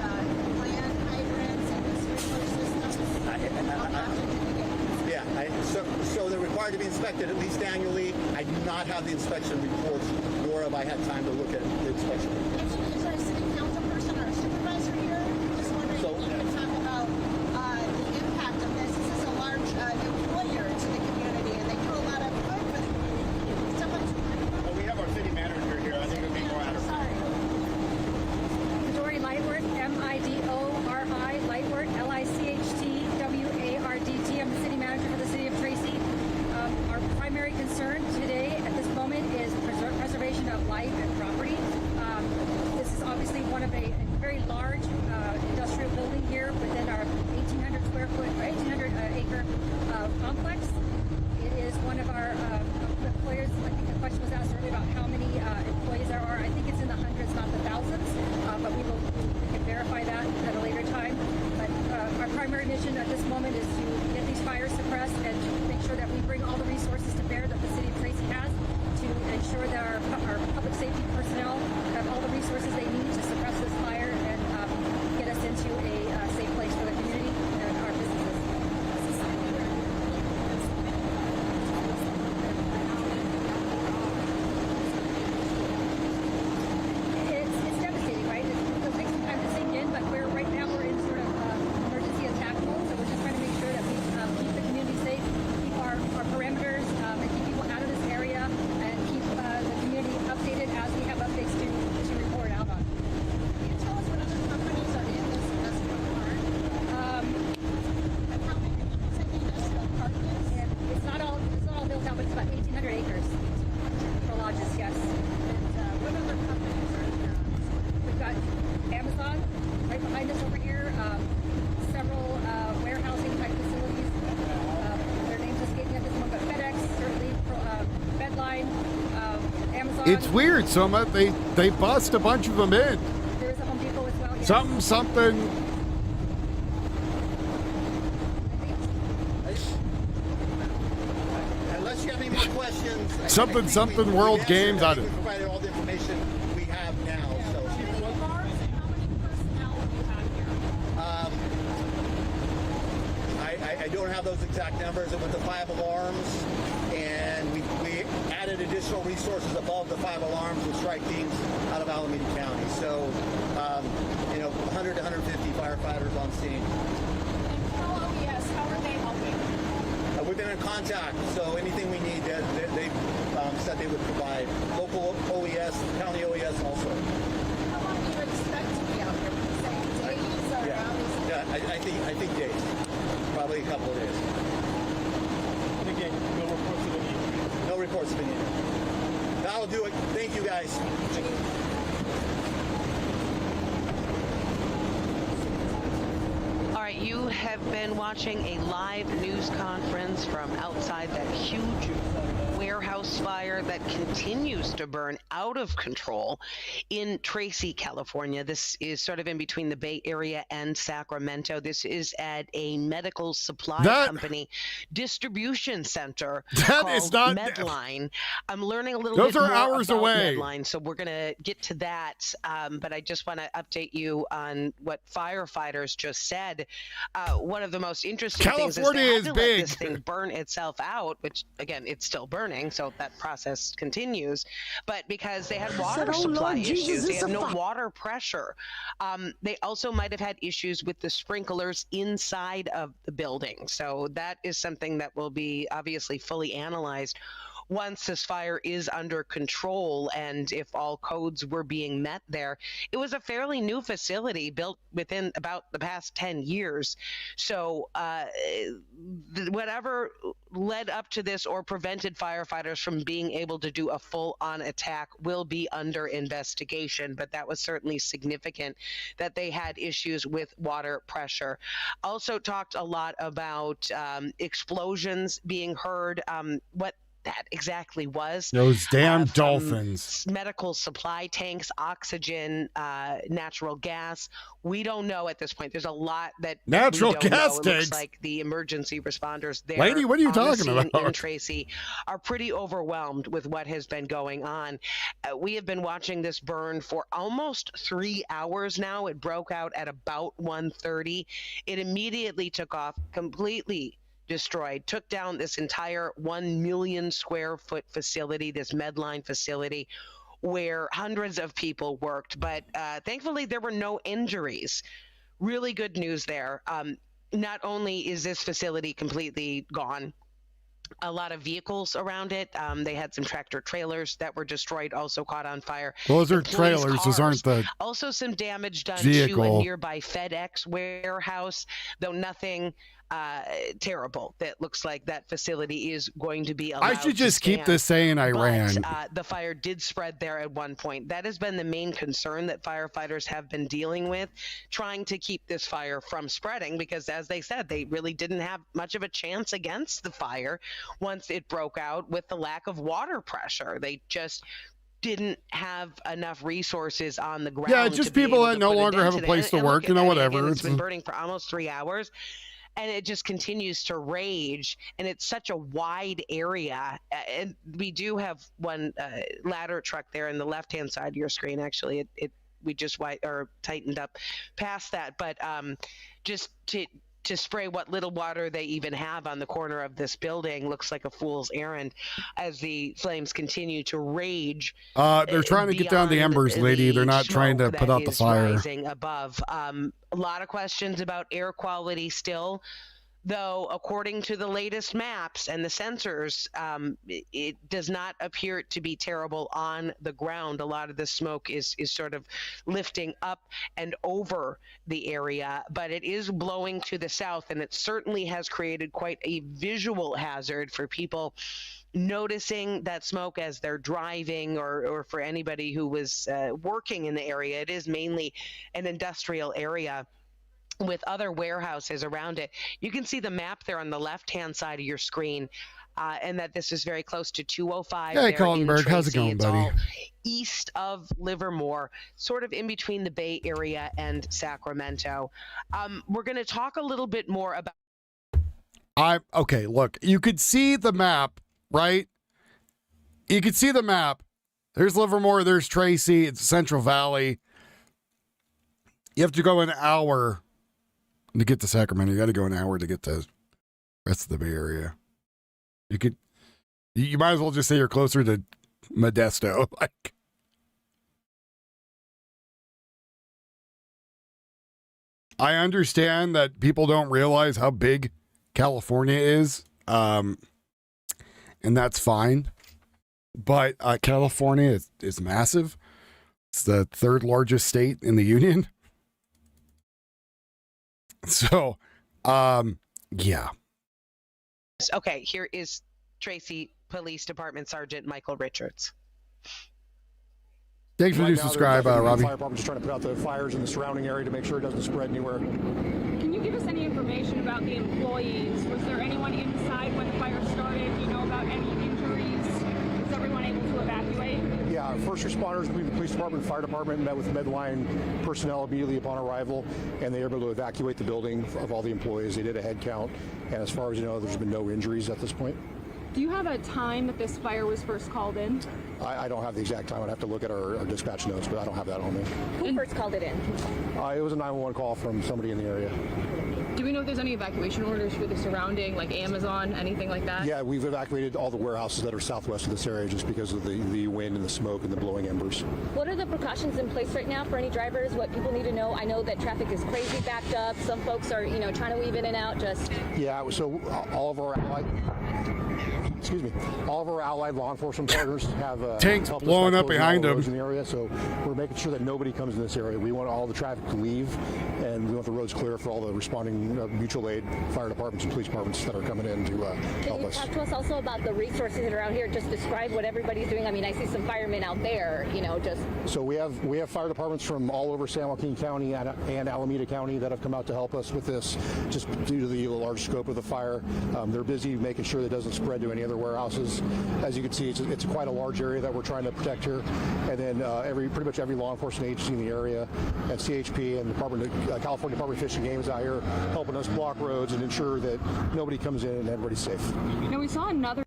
land hydrants and the sprinkler systems? So they're required to be inspected at least annually. I do not have the inspection reports, nor have I had time to look at the inspection reports. Is there a city council person or a supervisor here? Just wondering if you could talk about the impact of this. This is a large employer to the community, and they do a lot of good for the community. Well, we have our city manager here. I think it would be more adequate. Sorry. Midori Lightward, M-I-D-O-R-I, Lightward, L-I-C-H-T-W-A-R-D-T. I'm the city manager for the city of Tracy. Our primary concern today at this moment is preservation of life and property. This is obviously one of a very large industrial building here within our 1,800 acre complex. It is one of our employers. I think the question was asked earlier about how many employees there are. I think it's in the hundreds, not the thousands, but we can verify that at a later time. But our primary mission at this moment is to get these fires suppressed and to make sure that we bring all the resources to bear that the city of Tracy has to ensure that our public safety personnel have all the resources they need to suppress this fire and get us into a safe place for the community and our businesses. It's devastating, right? It'll take some time to sink in, but right now we're in sort of emergency attack mode, so we're just trying to make sure that we keep the community safe, keep our parameters, and keep people out of this area, and keep the community updated as we have updates to report out on. Can you tell us what other companies are in this industrial park? And how big did you say the industrial park is? It's not all built out, but it's about 1,800 acres for lodges, yes. And what other companies are in there? We've got Amazon right behind us over here, several warehousing type facilities. Their names escape me at this moment, but FedEx, certainly, Medline, Amazon. It's weird, Soma. They bust a bunch of them in. There is a Home Depot as well. Yes. Something. Unless you have any more questions. Something World Games. I think we provided all the information we have now. So. How many cars and how many personnel do you have here? I don't have those exact numbers. It was the 5 alarms, and we added additional resources above the 5 alarms with strike teams out of Alameda County. So, 100 to 150 firefighters on scene. And Cal OES, how are they helping? We've been in contact, so anything we need, they said they would provide. Local OES, county OES also. How long do you expect to be out here? Would you say days or hours? Yeah, I think days. Probably a couple of days. And again, no reports of any injuries. No reports of any injuries. That'll do it. Thank you, guys. All right, you have been watching a live news conference from outside that huge warehouse fire that continues to burn out of control in Tracy, California. This is sort of in between the Bay Area and Sacramento. This is at a medical supply company distribution center called Medline. I'm learning a little bit more hours about away. Medline, so we're going to get to that. But I just want to update you on what firefighters just said. One of the most interesting things is they had to let this thing burn itself out, which again, it's still burning, so that process continues. But because they had water supply issues, they had no water pressure. They also might have had issues with the sprinklers inside of the building. So that is something that will be obviously fully analyzed once this fire is under control and if all codes were being met there. It was a fairly new facility built within about the past 10 years. So whatever led up to this or prevented firefighters from being able to do a full-on attack will be under investigation, but that was certainly significant that they had issues with water pressure. Also talked a lot about explosions being heard. What that exactly was. Those damn dolphins. Medical supply tanks, oxygen, natural gas. We don't know at this point. There's a lot that natural we don't gas know. It tanks. looks like the emergency responders there, lady, what are you talking about? In Tracy, are pretty overwhelmed with what has been going on. We have been watching this burn for almost 3 hours now. It broke out at about 1:30. It immediately took off, completely destroyed, took down this entire 1 million square foot facility, this Medline facility, where hundreds of people worked. But thankfully, there were no injuries. Really good news there. Not only is this facility completely gone, a lot of vehicles around it. They had some tractor trailers that were destroyed, also caught on fire. Those are trailers. Those aren't the also some damage done vehicle. to a nearby FedEx warehouse, though nothing terrible. That looks like that facility is going to be allowed. I should just keep this saying Iran. But, the fire did spread there at one point. That has been the main concern that firefighters have been dealing with, trying to keep this fire from spreading, because as they said, they really didn't have much of a chance against the fire once it broke out with the lack of water pressure. They just didn't have enough resources on the ground. Yeah, just people that no longer have a place to work, whatever. Again, it's been burning for almost 3 hours. And it just continues to rage, and it's such a wide area. And we do have one ladder truck there in the left-hand side of your screen. Actually, we just tightened up past that, but just to spray what little water they even have on the corner of this building looks like a fool's errand as the flames continue to rage. They're trying to get down the embers, lady. They're not trying to put out the fire. Rising above. A lot of questions about air quality still, though, according to the latest maps and the sensors, it does not appear to be terrible on the ground. A lot of the smoke is sort of lifting up and over the area, but it is blowing to the south, and it certainly has created quite a visual hazard for people noticing that smoke as they're driving, or for anybody who was working in the area. It is mainly an industrial area with other warehouses around it. You can see the map there on the left-hand side of your screen, and that this is very close to 205. Hey, Kaltenberg, how's it going, buddy? All east of Livermore, sort of in between the Bay Area and Sacramento. We're going to talk a little bit more about... Okay, look, you could see the map, right? You could see the map. There's Livermore, there's Tracy, it's Central Valley. You have to go an hour to get to Sacramento. You got to go an hour to get to the rest of the Bay Area. You might as well just say you're closer to Modesto. Like, I understand that people don't realize how big California is, and that's fine. But California is massive. It's the third largest state in the union. So, yeah. Okay, here is Tracy Police Department Sergeant Michael Richards. Thanks for subscribe, Robbie. Fire department just trying to put out the fires in the surrounding area to make sure it doesn't spread anywhere. Can you give us any information about the employees? Was there anyone inside when the fire started? Do you know about any injuries? Was everyone able to evacuate? Yeah, first responders, the police department, fire department met with Medline personnel immediately upon arrival, and they were able to evacuate the building of all the employees. They did a head count, and as far as you know, there's been no injuries at this point. Do you have a time that this fire was first called in? I don't have the exact time. I'd have to look at our dispatch notes, but I don't have that on me. Who first called it in? It was a 911 call from somebody in the area. Do we know if there's any evacuation orders for the surrounding, like Amazon, anything like that? Yeah, we've evacuated all the warehouses that are southwest of this area just because of the wind and the smoke and the blowing embers. What are the precautions in place right now for any drivers? What people need to know? I know that traffic is crazy backed up. Some folks are, trying to weave in and out. Yeah, so all of our allied law enforcement partners have tanks helped us blowing by up closing behind all the them roads in the area. So we're making sure that nobody comes in this area. We want all the traffic to leave, and we want the roads clear for all the responding mutual aid fire departments and police departments that are coming in to help us. Talk to us also about the resources that are out here. Just describe what everybody's doing. I mean, I see some firemen out there. So we have fire departments from all over San Joaquin County and Alameda County that have come out to help us with this, just due to the large scope of the fire. They're busy making sure that it doesn't spread to any other warehouses. As you can see, it's quite a large area that we're trying to protect here. And then pretty much every law enforcement agency in the area, and CHP and California Department of Fish and Game is out here helping us block roads and ensure that nobody comes in and everybody's safe. Now, we saw another.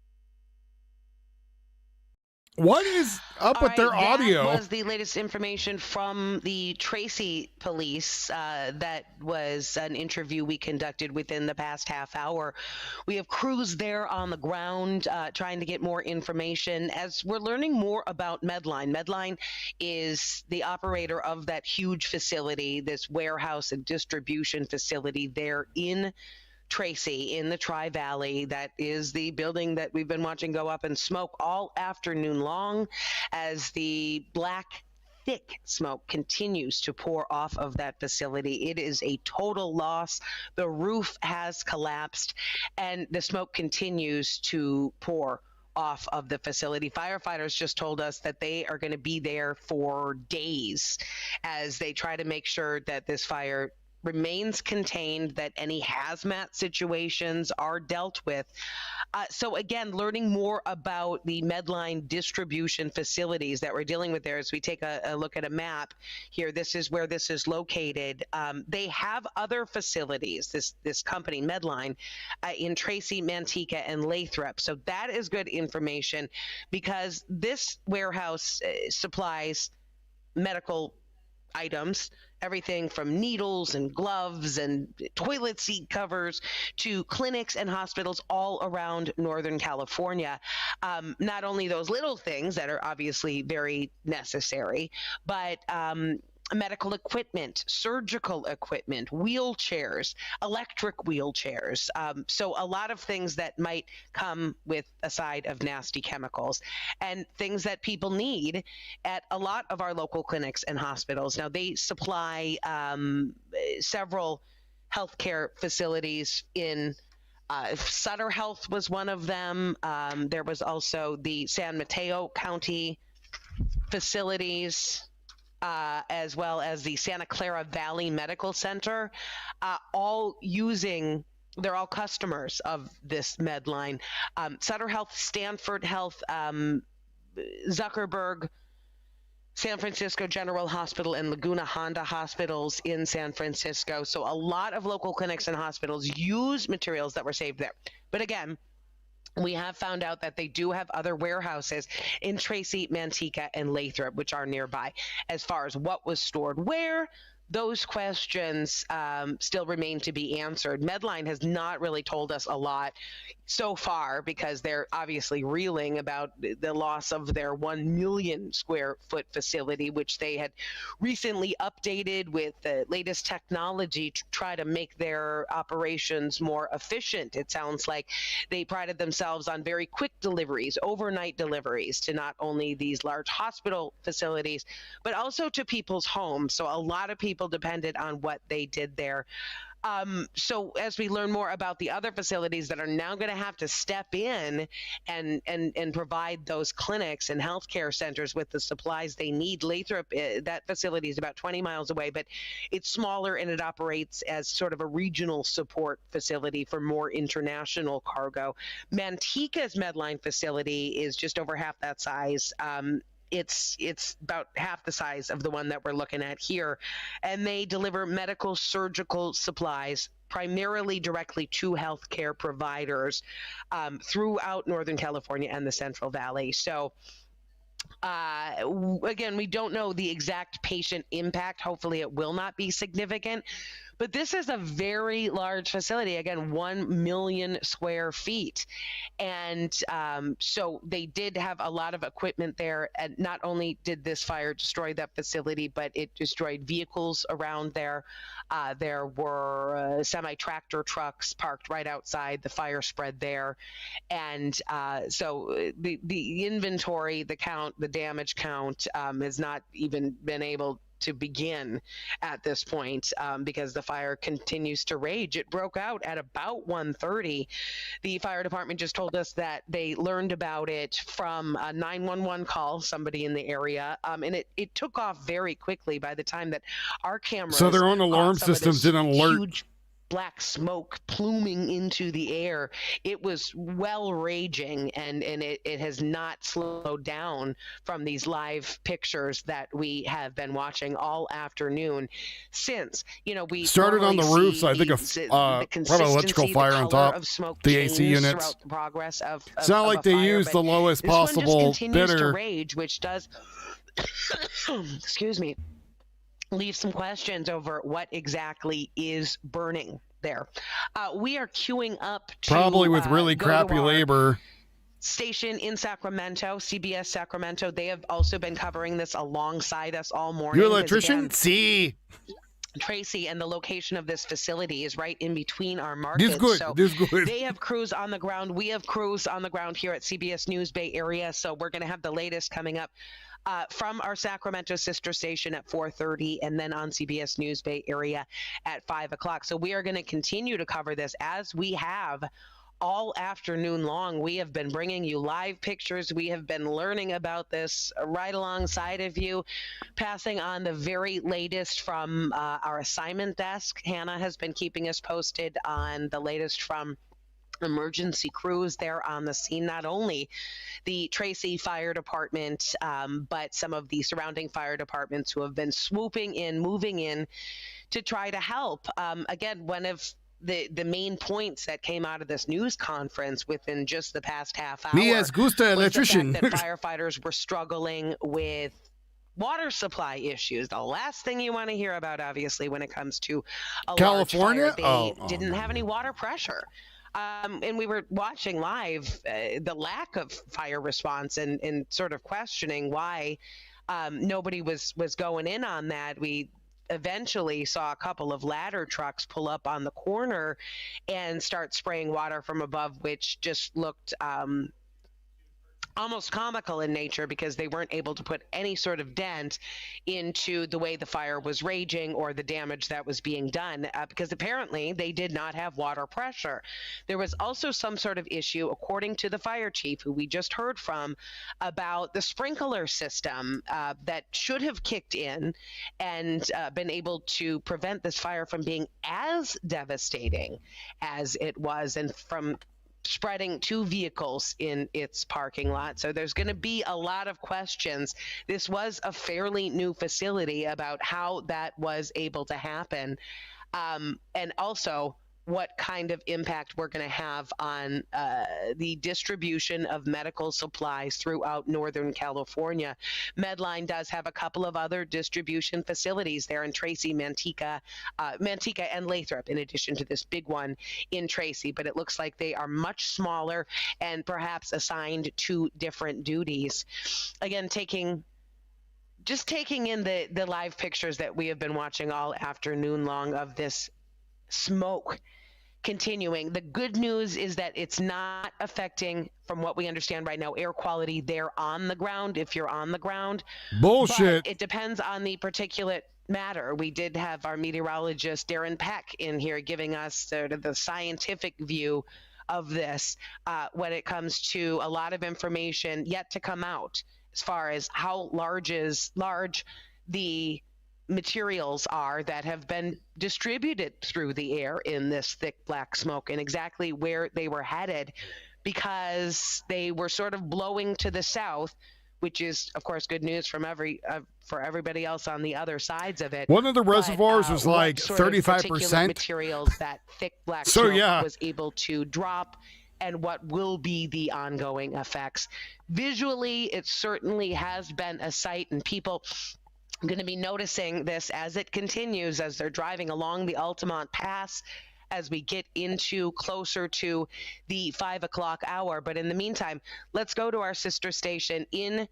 What is up with their audio? That was the latest information from the Tracy police. That was an interview we conducted within the past half hour. We have crews there on the ground trying to get more information as we're learning more about Medline. Medline is the operator of that huge facility, this warehouse and distribution facility there in Tracy in the Tri-Valley. That is the building that we've been watching go up in smoke all afternoon long as the black thick smoke continues to pour off of that facility. It is a total loss. The roof has collapsed and the smoke continues to pour off of the facility. Firefighters just told us that they are going to be there for days as they try to make sure that this fire remains contained, that any hazmat situations are dealt with. So again, learning more about the Medline distribution facilities that we're dealing with there as we take a look at a map here. This is where this is located. They have other facilities, this company, Medline, in Tracy, Manteca, and Lathrop. So that is good information because this warehouse supplies medical items, everything from needles and gloves and toilet seat covers to clinics and hospitals all around Northern California. Not only those little things that are obviously very necessary, but medical equipment, surgical equipment, wheelchairs, electric wheelchairs. So a lot of things that might come with a side of nasty chemicals and things that people need at a lot of our local clinics and hospitals. Now, they supply several healthcare facilities in Sutter Health was one of them. There was also the San Mateo County facilities, as well as the Santa Clara Valley Medical Center, they're all customers of this Medline. Sutter Health, Stanford Health, Zuckerberg, San Francisco General Hospital, and Laguna Honda hospitals in San Francisco. So a lot of local clinics and hospitals use materials that were saved there. But again, we have found out that they do have other warehouses in Tracy, Manteca, and Lathrop, which are nearby. As far as what was stored where, those questions still remain to be answered. Medline has not really told us a lot so far because they're obviously reeling about the loss of their 1 million square foot facility, which they had recently updated with the latest technology to try to make their operations more efficient. It sounds like they prided themselves on very quick deliveries, overnight deliveries to not only these large hospital facilities, but also to people's homes. So a lot of people depended on what they did there. So as we learn more about the other facilities that are now going to have to step in and provide those clinics and healthcare centers with the supplies they need, Lathrop, that facility is about 20 miles away, but it's smaller and it operates as sort of a regional support facility for more international cargo. Manteca's Medline facility is just over half that size. It's about half the size of the one that we're looking at here, and they deliver medical surgical supplies primarily directly to healthcare providers throughout Northern California and the Central Valley. So again, we don't know the exact patient impact. Hopefully it will not be significant, But this is a very large facility, again, 1 million square feet. And so they did have a lot of equipment there. And not only did this fire destroy that facility, but it destroyed vehicles around there. There were semi-tractor trucks parked right outside. The fire spread there. And so the inventory, the count, the damage count has not even been able to begin at this point because the fire continues to rage. It broke out at about 1:30. The fire department just told us that they learned about it from a 911 call, somebody in the area, and it took off very quickly by the time that our cameras. So their own alarm systems didn't alert. Huge black smoke pluming into the air. It was well raging, and it has not slowed down from these live pictures that we have been watching all afternoon since. We started on the roofs. I think probably electrical fire on top. The AC units. The progress of it's not like they used the lowest possible this one just continues bidder. to rage, which does excuse me, leave some questions over what exactly is burning there. We are queuing up to probably with really crappy labor. Station in Sacramento, CBS Sacramento. They have also been covering this alongside us all morning. You electrician? See. Tracy, and the location of this facility is right in between our markets. This good. They have crews on the ground. We have crews on the ground here at CBS News Bay Area. So we're going to have the latest coming up from our Sacramento sister station at 4:30, and then on CBS News Bay Area at 5 o'clock. So we are going to continue to cover this as we have all afternoon long. We have been bringing you live pictures. We have been learning about this right alongside of you, passing on the very latest from our assignment desk. Hannah has been keeping us posted on the latest from emergency crews there on the scene, not only the Tracy Fire Department, but some of the surrounding fire departments who have been swooping in, moving in to try to help. Again, one of the main points that came out of this news conference within just the past half hour was electrician. The fact that firefighters were struggling with water supply issues. The last thing you want to hear about, obviously, when it comes to a California, large fire, they didn't have any water pressure. And we were watching live the lack of fire response and sort of questioning why nobody was going in on that. We eventually saw a couple of ladder trucks pull up on the corner and start spraying water from above, which just looked almost comical in nature because they weren't able to put any sort of dent into the way the fire was raging or the damage that was being done because apparently they did not have water pressure. There was also some sort of issue, according to the fire chief, who we just heard from, about the sprinkler system that should have kicked in and been able to prevent this fire from being as devastating as it was and from spreading two vehicles in its parking lot. So there's going to be a lot of questions. This was a fairly new facility about how that was able to happen. And also what kind of impact we're going to have on the distribution of medical supplies throughout Northern California. Medline does have a couple of other distribution facilities there in Tracy, Manteca, and Lathrop, in addition to this big one in Tracy, but it looks like they are much smaller and perhaps assigned to different duties. Again, taking in the live pictures that we have been watching all afternoon long of this smoke continuing. The good news is that it's not affecting, from what we understand right now, air quality there on the ground, if you're on the ground. Bullshit. But it depends on the particulate matter. We did have our meteorologist, Darren Peck, in here giving us sort of the scientific view of this when it comes to a lot of information yet to come out as far as how large the materials are that have been distributed through the air in this thick black smoke and exactly where they were headed, because they were sort of blowing to the south, which is of course good news from for everybody else on the other sides of it. One of the reservoirs was like 35% materials that thick black smoke was able to drop, and what will be the ongoing effects. Visually, it certainly has been a sight, and people going to be noticing this as it continues, as they're driving along the Altamont Pass, as we get into closer to the 5 o'clock hour. But in the meantime, let's go to our sister station in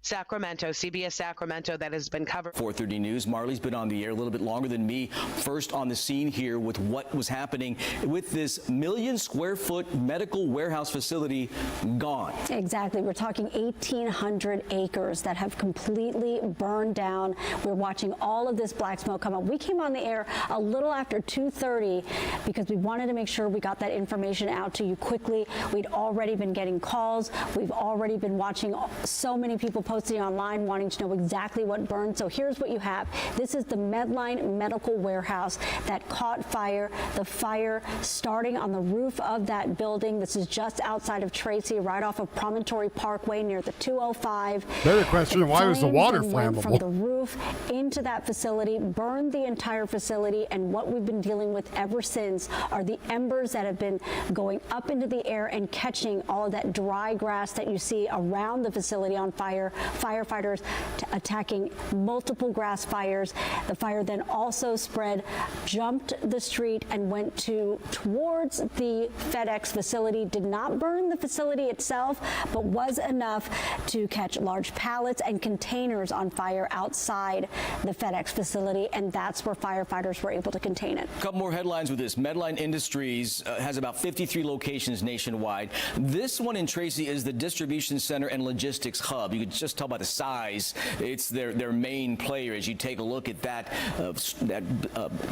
Sacramento, CBS Sacramento, that has been covered. 4:30 News. Marley's been on the air a little bit longer than me. First on the scene here with what was happening with this 1 million square foot medical warehouse facility gone. Exactly. We're talking 1,800 acres that have completely burned down. We're watching all of this black smoke come up. We came on the air a little after 2:30 because we wanted to make sure we got that information out to you quickly. We'd already been getting calls. We've already been watching so many people posting online wanting to know exactly what burned. So here's what you have. This is the Medline medical warehouse that caught fire. The fire starting on the roof of that building. This is just outside of Tracy, right off of Promontory Parkway near the 205. Better question, why was the water went flammable? From the roof into that facility, burned the entire facility, and what we've been dealing with ever since are the embers that have been going up into the air and catching all of that dry grass that you see around the facility on fire. Firefighters attacking multiple grass fires. The fire then also spread, jumped the street, and went towards the FedEx facility. Did not burn the facility itself, but was enough to catch large pallets and containers on fire outside the FedEx facility, and that's where firefighters were able to contain it. A couple more headlines with this. Medline Industries has about 53 locations nationwide. This one in Tracy is the distribution center and logistics hub. You could just tell by the size, it's their main player. As you take a look at that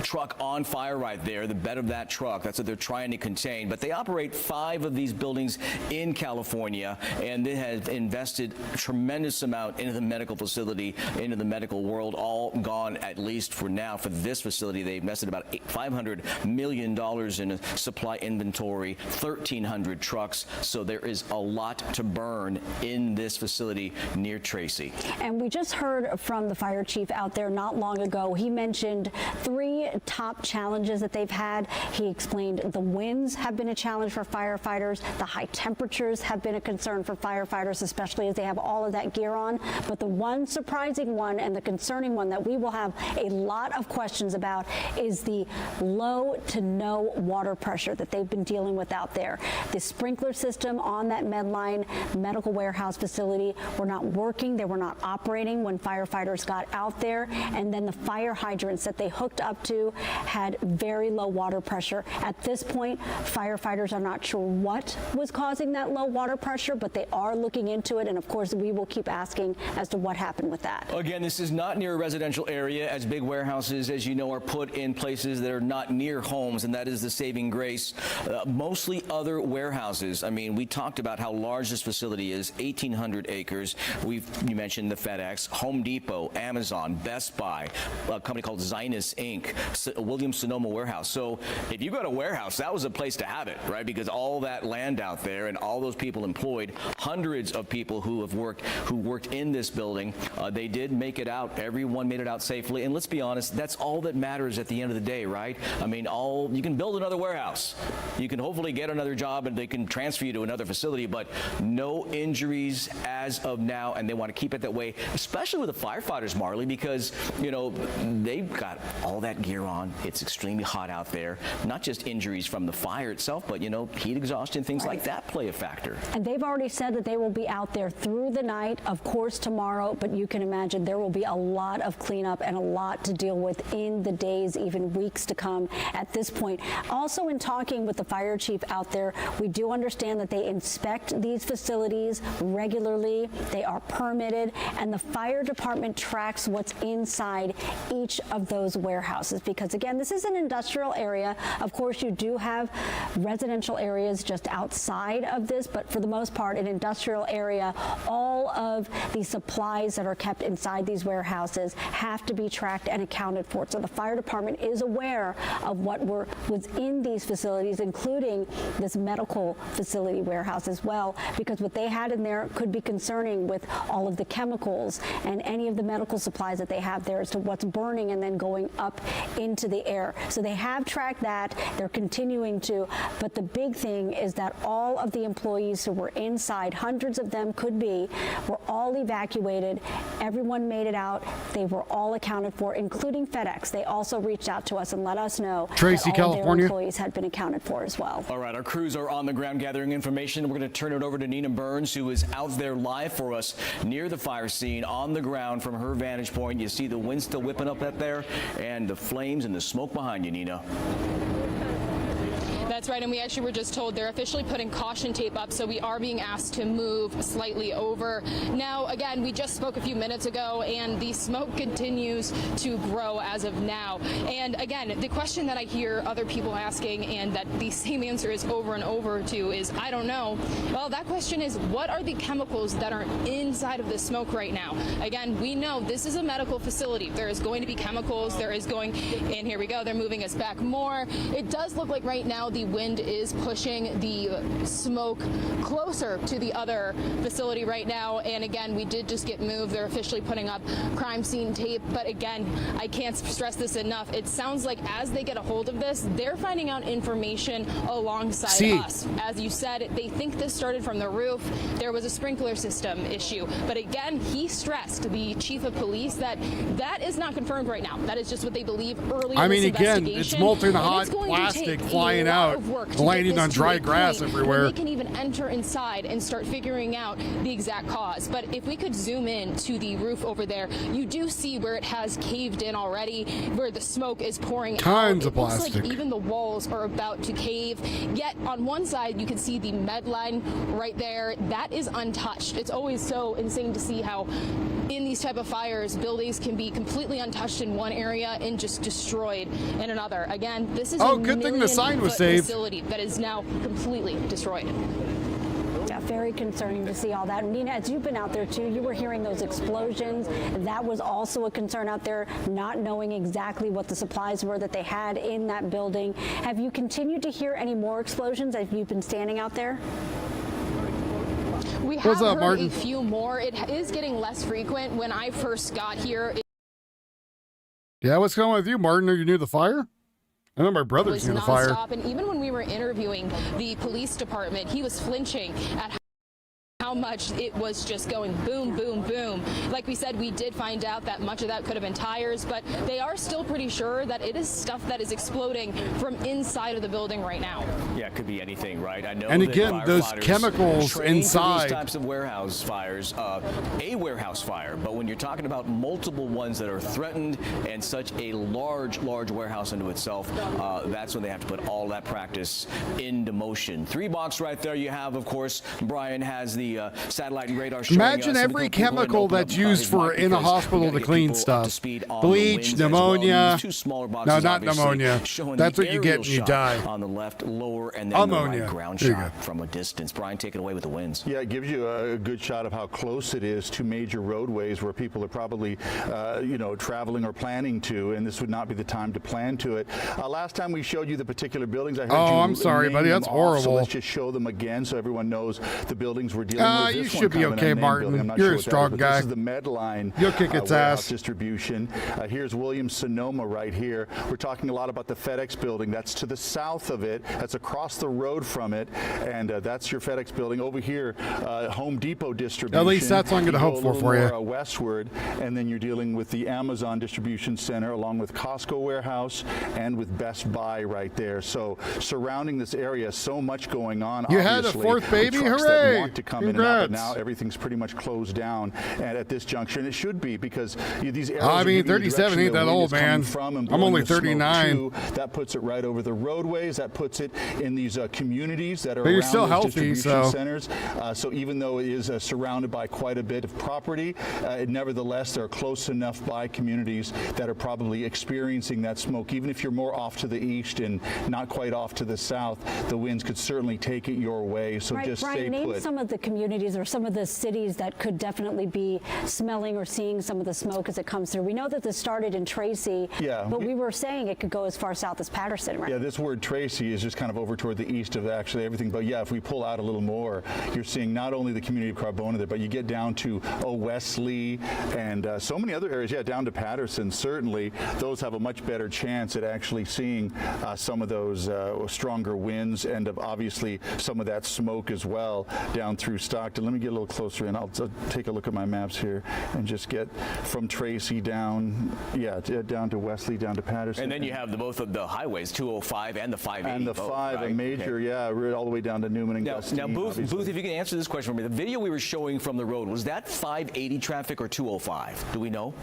truck on fire right there, the bed of that truck, that's what they're trying to contain. But they operate 5 of these buildings in California, and they have invested a tremendous amount into the medical facility, into the medical world, all gone, at least for now. For this facility, they invested about $500 million in a supply inventory, 1,300 trucks. So there is a lot to burn in this facility near Tracy. And we just heard from the fire chief out there not long ago. He mentioned 3 top challenges that they've had. He explained the winds have been a challenge for firefighters. The high temperatures have been a concern for firefighters, especially as they have all of that gear on. But the one surprising one and the concerning one that we will have a lot of questions about is the low to no water pressure that they've been dealing with out there. The sprinkler system on that Medline medical warehouse facility were not working. They were not operating when firefighters got out there. And then the fire hydrants that they hooked up to had very low water pressure. At this point, firefighters are not sure what was causing that low water pressure, but they are looking into it. And of course, we will keep asking as to what happened with that. Again, this is not near a residential area, as big warehouses, as you know, are put in places that are not near homes, and that is the saving grace. Mostly other warehouses. I mean, we talked about how large this facility is, 1,800 acres. You mentioned the FedEx, Home Depot, Amazon, Best Buy, a company called Zinus Inc., Williams-Sonoma Warehouse. So if you got a warehouse, that was a place to have it, right? Because all that land out there and all those people employed, hundreds of people who worked in this building, they did make it out. Everyone made it out safely. And let's be honest, that's all that matters at the end of the day, right? I mean, you can build another warehouse. You can hopefully get another job and they can transfer you to another facility, but no injuries as of now, and they want to keep it that way, especially with the firefighters, Marley, because, you know, they've got all that gear on. It's extremely hot out there. Not just injuries from the fire itself, but, you know, heat exhaustion, things like that play a factor. And they've already said that they will be out there through the night, of course, tomorrow, but you can imagine there will be a lot of cleanup and a lot to deal with in the days, even weeks to come at this point. Also, in talking with the fire chief out there, we do understand that they inspect these facilities regularly. They are permitted, and the fire department tracks what's inside each of those warehouses, because again, this is an industrial area. Of course, you do have residential areas just outside of this, but for the most part, an industrial area, all of the supplies that are kept inside these warehouses have to be tracked and accounted for. So the fire department is aware of what was in these facilities, including this medical facility warehouse as well, because what they had in there could be concerning with all of the chemicals and any of the medical supplies that they have there as to what's burning and then going up into the air. So they have tracked that. They're continuing to. But the big thing is that all of the employees who were inside, hundreds of them could be, were all evacuated. Everyone made it out. They were all accounted for, including FedEx. They also reached out to us and let us know Tracy, that all California. of their employees had been accounted for as well. All right, our crews are on the ground gathering information. We're going to turn it over to Nina Burns, who is out there live for us near the fire scene on the ground from her vantage point. You see the wind still whipping up there and the flames and the smoke behind you, Nina. That's right, and we actually were just told they're officially putting caution tape up, so we are being asked to move slightly over. Now, again, we just spoke a few minutes ago, and the smoke continues to grow as of now. And again, the question that I hear other people asking, and that the same answer is over and over to, is, I don't know. Well, that question is, what are the chemicals that are inside of the smoke right now? Again, we know this is a medical facility. There is going to be chemicals. There is going, and here we go, they're moving us back more. It does look like right now the wind is pushing the smoke closer to the other facility right now. And again, we did just get moved. They're officially putting up crime scene tape. But again, I can't stress this enough. It sounds like as they get a hold of this, they're finding out information alongside us. As you said, they think this started from the roof. There was a sprinkler system issue. But again, he stressed, the chief of police, that that is not confirmed right now. That is just what they believe early in this again, it's molten hot plastic flying out, landing on dry grass everywhere. We can even enter inside and start figuring out the exact cause. But if we could zoom in to the roof over there, you do see where it has caved in already, where the smoke is pouring out. Tons of plastic. Looks like even the walls are about to cave. Yet on one side, you can see the med line right there. That is untouched. It's always so insane to see how in these type of fires, buildings can be completely untouched in one area and just destroyed in another. Again, this is a good thing the sign was saved. Facility that is now completely destroyed. Yeah, very concerning to see all that. Nina, as you've been out there too, you were hearing those explosions. That was also a concern out there, not knowing exactly what the supplies were that they had in that building. Have you continued to hear any more explosions as you've been standing out there? We have heard a few more. It is getting less frequent. When I first got here, Yeah, what's going on with you, Martin? Are you near the fire? I know my brother's near the fire. And even when we were interviewing the police department, he was flinching at how much it was just going boom, boom, boom. Like we said, we did find out that much of that could have been tires, but they are still pretty sure that it is stuff that is exploding from inside of the building right now. Yeah, it could be anything, right? I know. And again, those chemicals inside. These types of warehouse fires, a warehouse fire, but when you're talking about multiple ones that are threatened and such a large warehouse into itself, that's when they have to put all that practice into motion. 3 box right there. You have, of course, Brian has the satellite and radar showing Imagine us every chemical that's used for in a hospital to clean stuff. Bleach, pneumonia. No, not pneumonia. That's what you get when you die. On the left, lower, and then ammonia. The right ground shot from a distance. Brian, take it away with the winds. Yeah, it gives you a good shot of how close it is to major roadways where people are probably, traveling or planning to, and this would not be the time to plan to it. Last time we showed you the particular buildings, I heard you I'm sorry, buddy. That's horrible. So let's just show them again so everyone knows the buildings we're dealing with. You should be okay, Martin. You're a strong guy. This is the med line. You'll kick its ass. Distribution. Here's Williams-Sonoma right here. We're talking a lot about the FedEx building. That's to the south of it. That's across the road from it, and that's your FedEx building. Over here, Home Depot distribution. At least that's what I'm going to hope for you. Westward, and then you're dealing with the Amazon distribution center, along with Costco warehouse, and with Best Buy right there. So surrounding this area, so much going on. You had a 4th baby, hooray! Want to come in and out, but now everything's pretty much closed down. And at this juncture, and it should be, because these areas. I mean, 37 ain't that old, man. I'm only 39. That puts it right over the roadways. That puts it in these communities that are but you're around still those healthy, distribution centers. So even though it is surrounded by quite a bit of property, nevertheless, they're close enough by communities that are probably experiencing that smoke. Even if you're more off to the east and not quite off to the south, the winds could certainly take it your way. So just Brian, stay name put. some of the communities communities or some of the cities that could definitely be smelling or seeing some of the smoke as it comes through? We know that this started in Tracy, but we were saying it could go as far south as Patterson, right? Yeah, this word Tracy is just kind of over toward the east of actually everything. But yeah, if we pull out a little more, you're seeing not only the community of Carbona there, but you get down to Wesley and so many other areas. Yeah, down to Patterson. Certainly, those have a much better chance at actually seeing some of those stronger winds and obviously some of that smoke as well down through Stockton. Let me get a little closer and I'll take a look at my maps here and just get from Tracy down, down to Wesley, down to Patterson. And then you have both of the highways, 205 and the 580. And the 5, right? A major, all the way down to Newman and Gustine. Now, Booth, if you can answer this question for me, the video we were showing from the road, was that 580 traffic or 205? Do we know?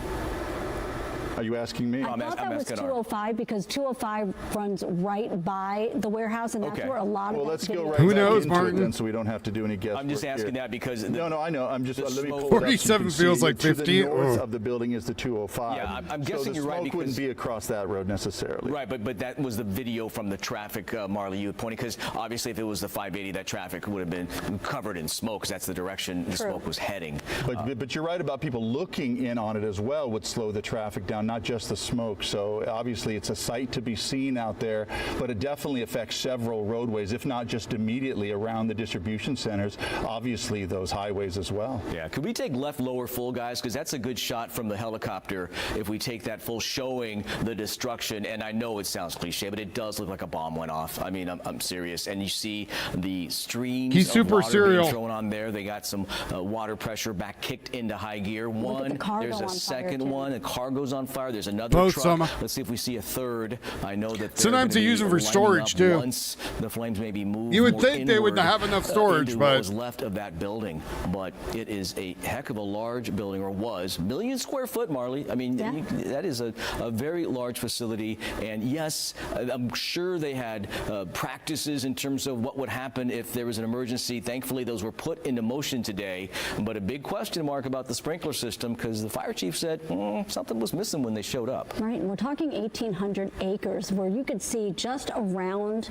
Are you asking me? I thought that was 205 because 205 runs right by the warehouse, and that's where a lot of let's go right Who knows, into it Martin? then, so we don't have to do any guesswork. I'm just asking that because no, I know. I'm just let me pull 47 feels like 50. To the north of the building is the 205. Yeah, I'm guessing you're right. So the smoke wouldn't be across that road necessarily. Right, but that was the video from the traffic, Marley, you pointing, because obviously if it was the 580, that traffic would have been covered in smoke, because that's the direction the smoke was heading. But you're right about people looking in on it as well would slow the traffic down, not just the smoke. So obviously it's a sight to be seen out there, but it definitely affects several roadways, if not just immediately around the distribution centers, obviously those highways as well. Yeah, could we take left lower full, guys? Because that's a good shot from the helicopter if we take that full, showing the destruction. And I know it sounds cliche, but it does look like a bomb went off. I mean, I'm serious. And you see the streams of water being thrown on there. They got some water pressure back kicked into high gear. There's a second one. The cargo's on fire. There's another truck. Let's see if we see a third. I know that sometimes they use them for storage too. Once the flames maybe move. You would think they would have enough storage, but what was left of that building. But it is a heck of a large building, or was. 1 million square foot, Marley. I mean, that is a very large facility. And yes, I'm sure they had practices in terms of what would happen if there was an emergency. Thankfully, those were put into motion today. But a big question mark about the sprinkler system, because the fire chief said something was missing when they showed up. Right, and we're talking 1,800 acres where you could see just around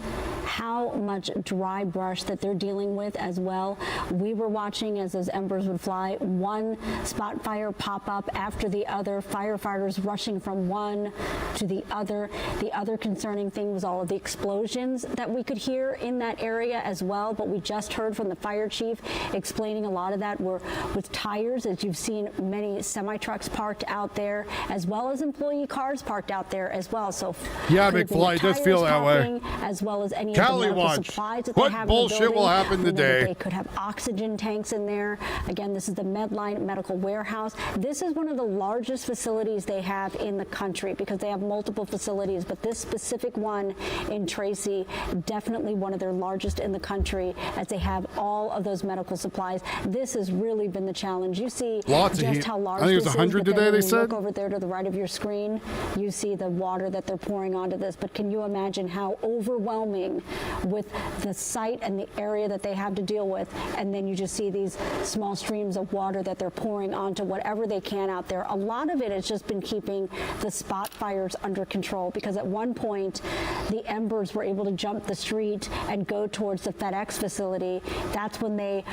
how much dry brush that they're dealing with as well. We were watching as those embers would fly, one spot fire pop up after the other, firefighters rushing from one to the other. The other concerning thing was all of the explosions that we could hear in that area as well, but we just heard from the fire chief explaining a lot of that were with tires, as you've seen many semi-trucks parked out there, as well as employee cars parked out there as well. So yeah, McFly, it does feel that way. As well as any of the medical supplies that they have in the building. What bullshit will happen today? They could have oxygen tanks in there. Again, this is the Medline Medical Warehouse. This is one of the largest facilities they have in the country because they have multiple facilities, but this specific one in Tracy, definitely one of their largest in the country, as they have all of those medical supplies. This has really been the challenge. You see just how large I think it was 100 today, they said. Look over there to the right of your screen, you see the water that they're pouring onto this, but can you imagine how overwhelming with the site and the area that they have to deal with, and then you just see these small streams of water that they're pouring onto whatever they can out there. A lot of it has just been keeping the spot fires under control, because at one point the embers were able to jump the street and go towards the FedEx facility. That's when they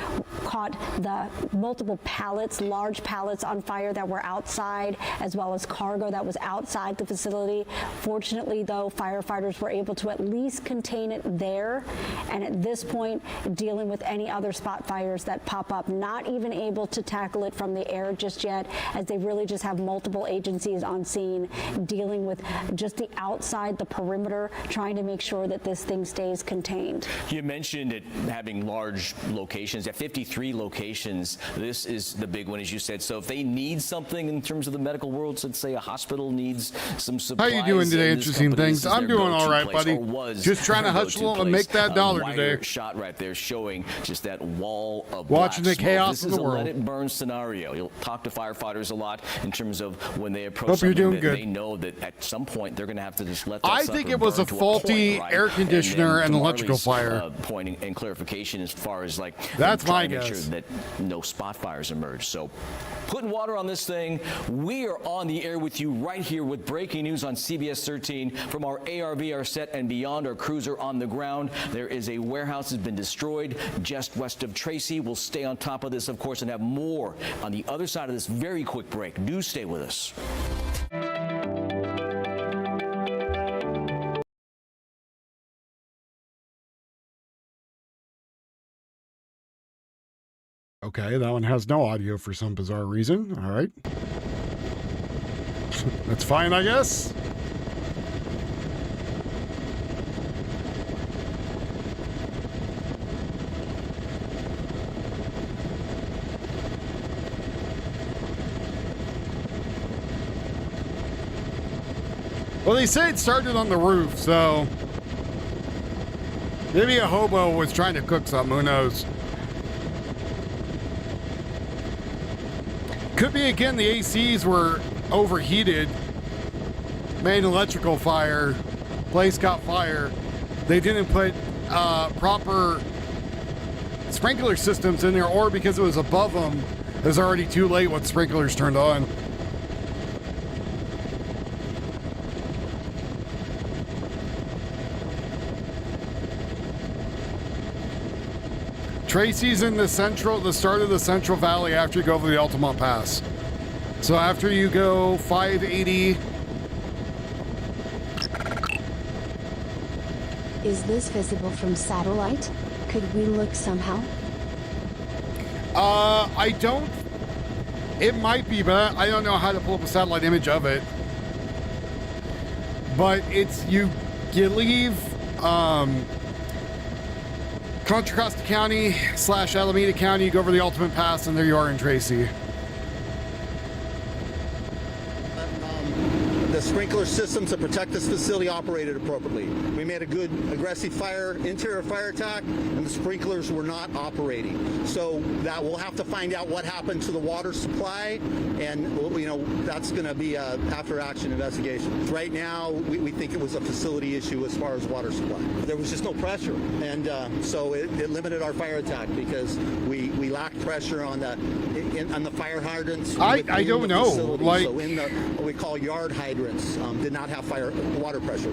caught the multiple pallets, large pallets on fire that were outside, as well as cargo that was outside the facility. Fortunately, though, firefighters were able to at least contain it there, and at this point dealing with any other spot fires that pop up, not even able to tackle it from the air just yet, as they really just have multiple agencies on scene dealing with just the outside, the perimeter, trying to make sure that this thing stays contained. You mentioned it having large locations, at 53 locations. This is the big one, as you said. So if they need something in terms of the medical world, so say a hospital needs some supplies. How you doing today? Interesting things. I'm doing all right, buddy. Just trying to hustle and make that dollar today. Shot right there showing just that wall of watching the black chaos smoke. in the world. This is a let it burn scenario. You'll talk to firefighters a lot in terms of when they approach Hope you're something doing that good. they know that at some point they're going to have to just let that I think it was a faulty air conditioner and electrical fire. Pointing and clarification as far as like that's my guess. Make sure that no spot fires emerge. So putting water on this thing. We are on the air with with you right here with breaking news on CBS 13 from our ARVR set and beyond. Our crews are on the ground. There is a warehouse has been destroyed just west of Tracy. We'll stay on top of this, of course, and have more on the other side of this very quick break. Do stay with us. Okay, that one has no audio for some bizarre reason. All right. That's fine, I guess. Well, they say it started on the roof, so maybe a hobo was trying to cook something. Who knows? Could be, again, the ACs were overheated, made an electrical fire, place caught fire. They didn't put proper sprinkler systems in there, or because it was above them, it was already too late when sprinklers turned on. Tracy's in the start of the Central Valley after you go over the Altamont Pass. So after you go 580. Is this visible from satellite? Could we look somehow? I don't. It might be, but I don't know how to pull up a satellite image of it. But it's you leave Contra Costa County / Alameda County, you go over the Ultimate Pass, and there you are in Tracy. The sprinkler systems to protect this facility operated appropriately. We made a good aggressive interior fire attack, and the sprinklers were not operating. So that we'll have to find out what happened to the water supply, and that's going to be a after action investigation. Right now, we think it was a facility issue as far as water supply. There was just no pressure, and so it limited our fire attack because we lacked pressure on the fire hydrants. I don't know. Like, so in the what we call yard hydrants did not have water pressure.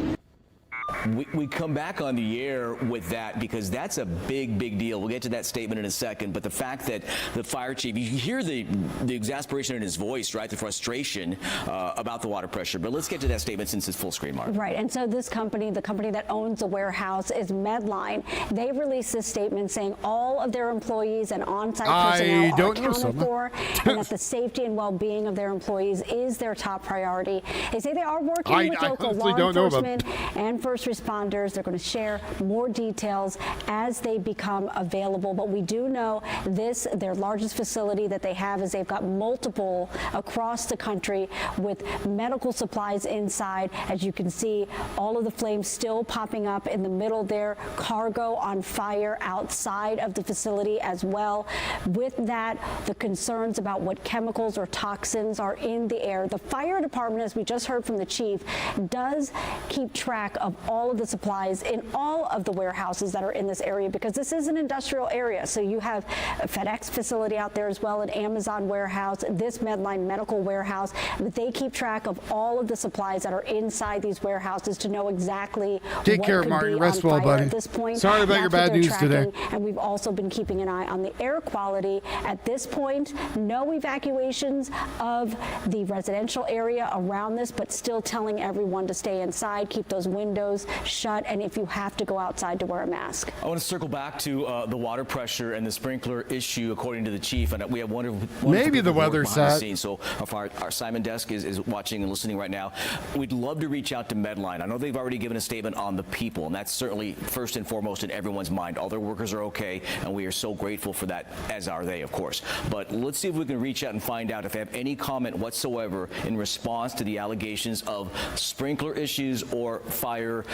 We come back on the air with that because that's a big deal. We'll get to that statement in a second, but the fact that the fire chief, you hear the exasperation in his voice, right? The frustration about the water pressure. But let's get to that statement since it's full screen, Mark. Right, and so this company, the company that owns the warehouse, is Medline. They released this statement saying all of their employees and on-site personnel are accounted for, and that the safety and well-being of their employees is their top priority. They say they are working with local law enforcement and first responders. They're going to share more details as they become available. But we do know their largest facility that they have is they've got multiple across the country with medical supplies inside. As you can see, all of the flames still popping up in the middle there, cargo on fire outside of the facility as well. With that, the concerns about what chemicals or toxins are in the air. The fire department, as we just heard from the chief, does keep track of all of the supplies in all of the warehouses that are in this area, because this is an industrial area. So you have a FedEx facility out there as well, an Amazon warehouse, this Medline medical warehouse. But they keep track of all of the supplies that are inside these warehouses to know exactly Take what care, could Marty. be Rest on well, fire buddy. at this point. Sorry about your bad news today. And we've also been keeping an eye on the air quality. At this point, no evacuations of the residential area around this, but still telling everyone to stay inside, keep those windows shut, and if you have to go outside, to wear a mask. I want to circle back to the water pressure and the sprinkler issue, according to the chief, and we have one maybe the weather's set. So our Simon Desk is watching and listening right now. We'd love to reach out to Medline. I know they've already given a statement on the people, and that's certainly first and foremost in everyone's mind. All their workers are okay, and we are so grateful for that, as are they, of course. But let's see if we can reach out and find out if they have any comment whatsoever in response to the allegations of sprinkler issues or fire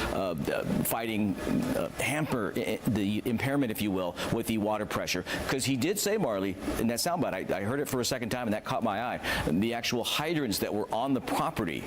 hamper the impairment, if you will, with the water pressure. Because he did say, Marley, in that soundbite, I heard it for a second time, and that caught my eye, the actual hydrants that were on the property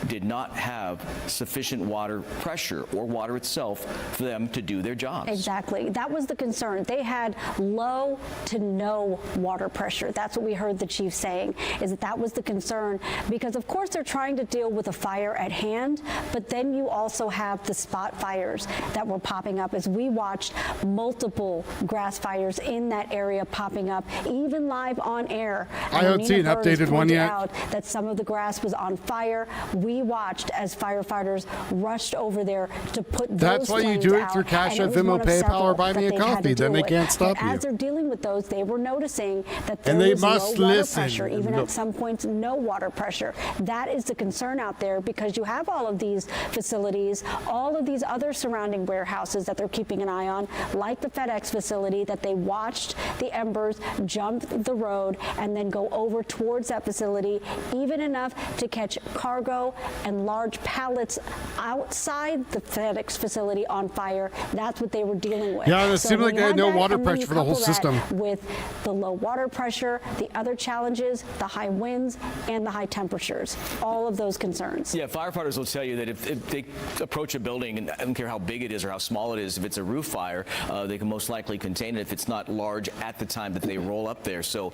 did not have sufficient water pressure or water itself for them to do their jobs. Exactly. That was the concern. They had low to no water pressure. That's what we heard the chief saying, is that that was the concern, because of course they're trying to deal with a fire at hand, but then you also have the spot fires that were popping up as we watched multiple grass fires in that area popping up, even live on air. I haven't seen an updated one yet. Out that some of the grass was on fire. We watched as firefighters rushed over there to put those That's why you do it through Cash App, Venmo, PayPal, or Buy Me a Coffee. Then they can't stop you. As they're dealing with those, they were noticing that there and they was must low water listen. pressure, even at some points no water pressure. That is the concern out there, because you have all of these facilities, all of these other surrounding warehouses that they're keeping an eye on, like the FedEx facility that they watched the embers jump the road and then go over towards that facility, even enough to catch cargo and large pallets outside the FedEx facility on fire. That's what they were dealing with. Yeah, it seemed like they had no water pressure for the whole system. With the low water pressure, the other challenges, the high winds, and the high temperatures, all of those concerns. Yeah, firefighters will tell you that if they approach a building, and I don't care how big it is or how small it is, if it's a roof fire, they can most likely contain it if it's not large at the time that they roll up there. So,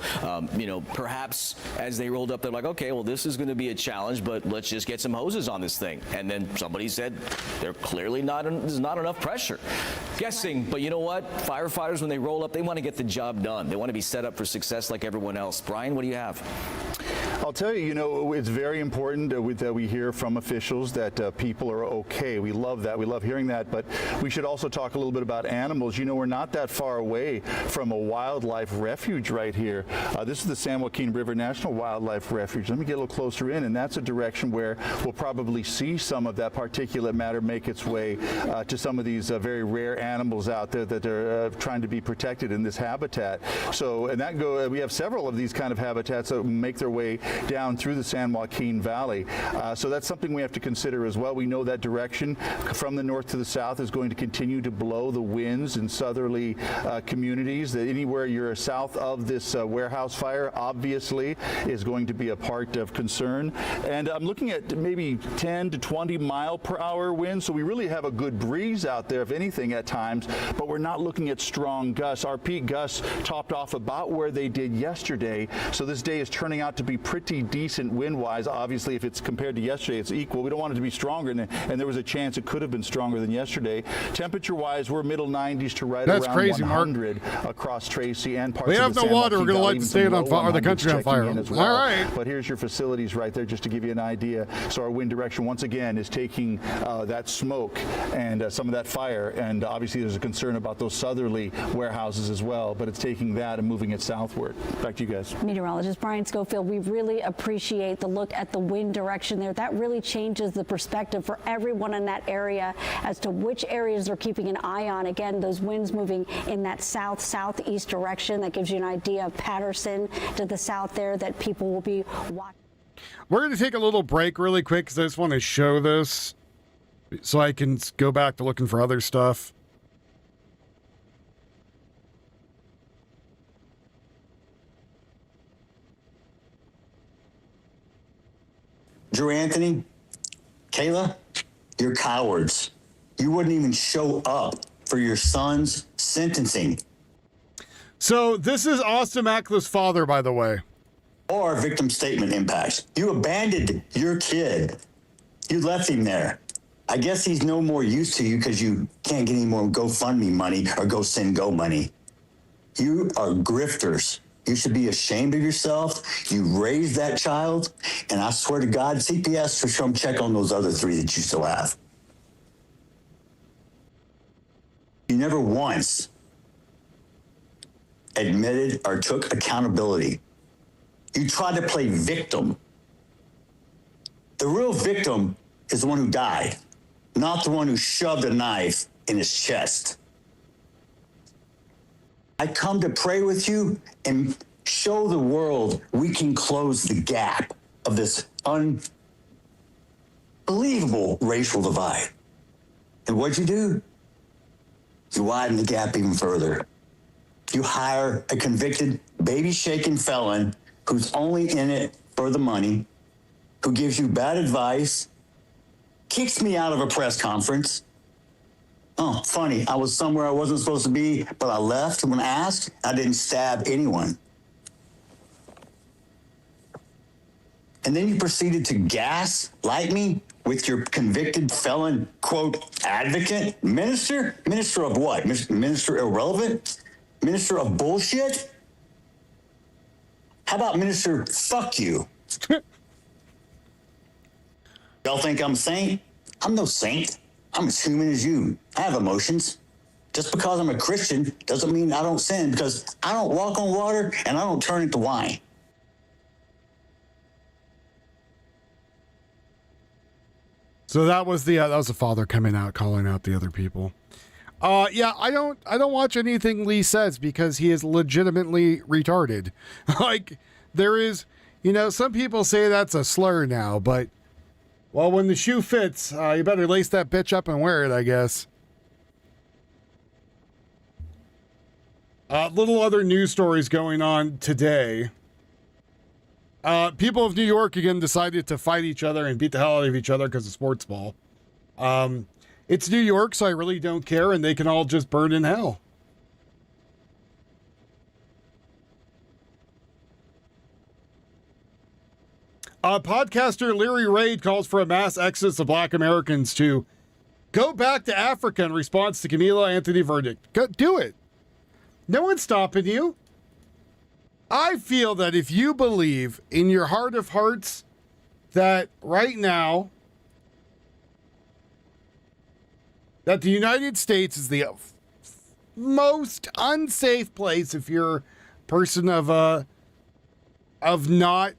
perhaps as they rolled up, they're like, okay, well, this is going to be a challenge, but let's just get some hoses on this thing. And then somebody said there's not enough pressure. Guessing, but you know what? Firefighters, when they roll up, they want to get the job done. They want to be set up for success like everyone else. Brian, what do you have? I'll tell you, it's very important that we hear from officials that people are okay. We love that. We love hearing that. But we should also talk a little bit about animals. We're not that far away from a wildlife refuge right here. This is the San Joaquin River National Wildlife Refuge. Let me get a little closer in, and that's a direction where we'll probably see some of that particulate matter make its way to some of these very rare animals out there that are trying to be protected in this habitat. So, and we have several of these kind of habitats that make their way down through the San Joaquin Valley. So that's something we have to consider as well. We know that direction from the north to the south is going to continue to blow the winds in southerly communities. That anywhere you're south of this warehouse fire, obviously, is going to be a part of concern. And I'm looking at maybe 10 to 20 mile per hour winds. So we really have a good breeze out there, if anything, at times, but we're not looking at strong gusts. Our peak gusts topped off about where they did yesterday. So this day is turning out to be pretty decent wind-wise. Obviously, if it's compared to yesterday, it's equal. We don't want it to be stronger, and there was a chance it could have been stronger than yesterday. Temperature-wise, we're middle 90s to right around crazy, 100 across Tracy and parts we of have the no San water. Joaquin We're going to Valley, light the state on fire, or the country on fire. Well. All right. But here's your facilities right there, just to give you an idea. So our wind direction, once again, is taking that smoke and some of that fire, and obviously there's a concern about those southerly warehouses as well, but it's taking that and moving it southward. Back to you guys. Meteorologist Brian Schofield, we really appreciate the look at the wind direction there. That really changes the perspective for everyone in that area as to which areas they're keeping an eye on. Again, those winds moving in that southeast direction. That gives you an idea of Patterson to the south there that people will be watching. We're going to take a little break really quick because I just want to show this so I can go back to looking for other stuff. Drew Anthony, Kayla, you're cowards. You wouldn't even show up for your son's sentencing. So this is Austin Mackler's father, by the way. Or victim statement impacts. You abandoned your kid. You left him there. I guess he's no more use to you because you can't get any more GoFundMe money or GoSendGo money. You are grifters. You should be ashamed of yourself. You raised that child, and I swear to God, CPS should come check on those other 3 that you still have. You never once admitted or took accountability. You tried to play victim. The real victim is the one who died, not the one who shoved a knife in his chest. I come to pray with you and show the world we can close the gap of this unbelievable racial divide. And what'd you do? You widen the gap even further. You hire a convicted, baby-shaking felon who's only in it for the money, who gives you bad advice, kicks me out of a press conference. Oh, funny, I was somewhere I wasn't supposed to be, but I left when asked. I didn't stab anyone. And then you proceeded to gaslight me with your convicted felon, quote, advocate? Minister? Minister of what? Minister irrelevant? Minister of bullshit? How about Minister fuck you? Y'all think I'm a saint? I'm no saint. I'm as human as you. I have emotions. Just because I'm a Christian doesn't mean I don't sin, because I don't walk on water and I don't turn into wine. So that was the father coming out, calling out the other people. Yeah, I don't watch anything Lee says because he is legitimately retarded. Like, there is, some people say that's a slur now, but, well, when the shoe fits, you better lace that bitch up and wear it, I guess. Little other news stories going on today. People of New York again decided to fight each other and beat the hell out of each other because of sports ball. It's New York, so I really don't care, and they can all just burn in hell. Podcaster Larry Reid calls for a mass exodus of Black Americans to go back to Africa in response to Camila Anthony verdict. Go do it. No one's stopping you. I feel that if you believe in your heart of hearts that right now that the United States is the most unsafe place if you're a person of not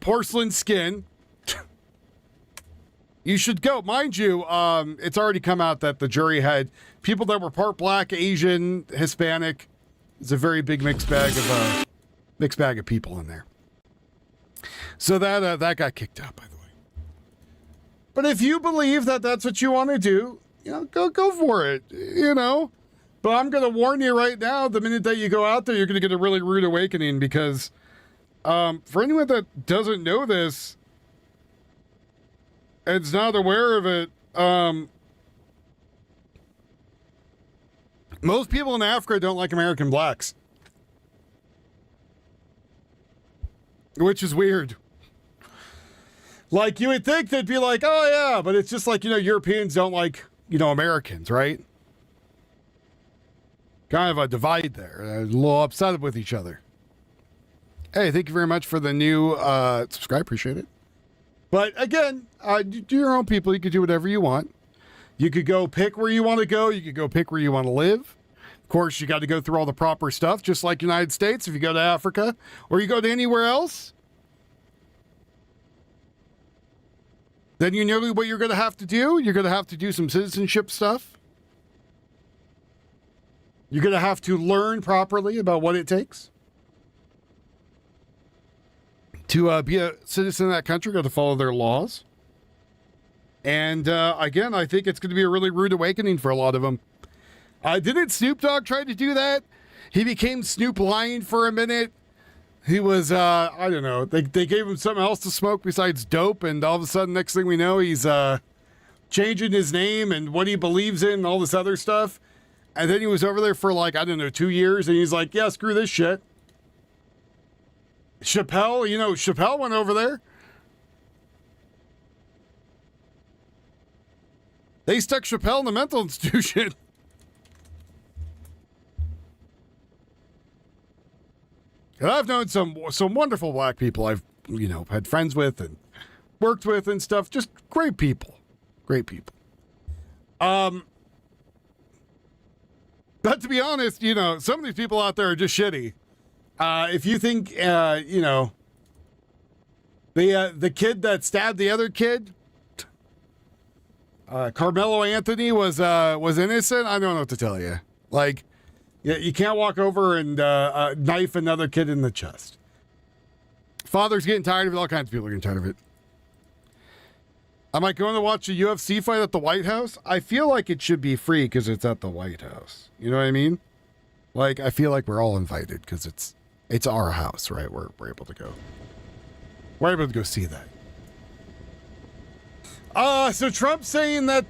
porcelain skin, you should go. Mind you, it's already come out that the jury had people that were part Black, Asian, Hispanic. It's a very big mixed bag of people in there. So that got kicked out, by the way. But if you believe that that's what you want to do, go for it, But I'm going to warn you right now, the minute that you go out there, you're going to get a really rude awakening because for anyone that doesn't know this, and's not aware of it, most people in Africa don't like American blacks. Which is weird. Like, you would think they'd be like, oh yeah, but it's just like, Europeans don't like, Americans, right? Kind of a divide there. A little upset with each other. Hey, thank you very much for the new subscribe. Appreciate it. But again, do your own people. You can do whatever you want. You could go pick where you want to go. You could go pick where you want to live. Of course, you got to go through all the proper stuff, just like United States. If you go to Africa or you go to anywhere else, then you know what you're going to have to do. You're going to have to do some citizenship stuff. You're going to have to learn properly about what it takes to be a citizen of that country. Got to follow their laws. And again, I think it's going to be a really rude awakening for a lot of them. Didn't Snoop Dogg try to do that? He became Snoop Lion for a minute. He was, I don't know, they gave him something else to smoke besides dope, and all of a sudden, next thing we know, he's changing his name and what he believes in and all this other stuff. And then he was over there for 2 years, and he's like, yeah, screw this shit. Chappelle, Chappelle went over there. They stuck Chappelle in the mental institution. And I've known some wonderful Black people I've, had friends with and worked with and stuff. Just great people. Great people. But to be honest, some of these people out there are just shitty. If you think, the kid that stabbed the other kid, Carmelo Anthony was innocent, I don't know what to tell you. You can't walk over and knife another kid in the chest. Father's getting tired of it. All kinds of people are getting tired of it. Am I going to watch a UFC fight at the White House? I feel like it should be free because it's at the White House. You know what I mean? Like, I feel like we're all invited because it's our house, right? We're able to go. We're able to go see that. So Trump's saying that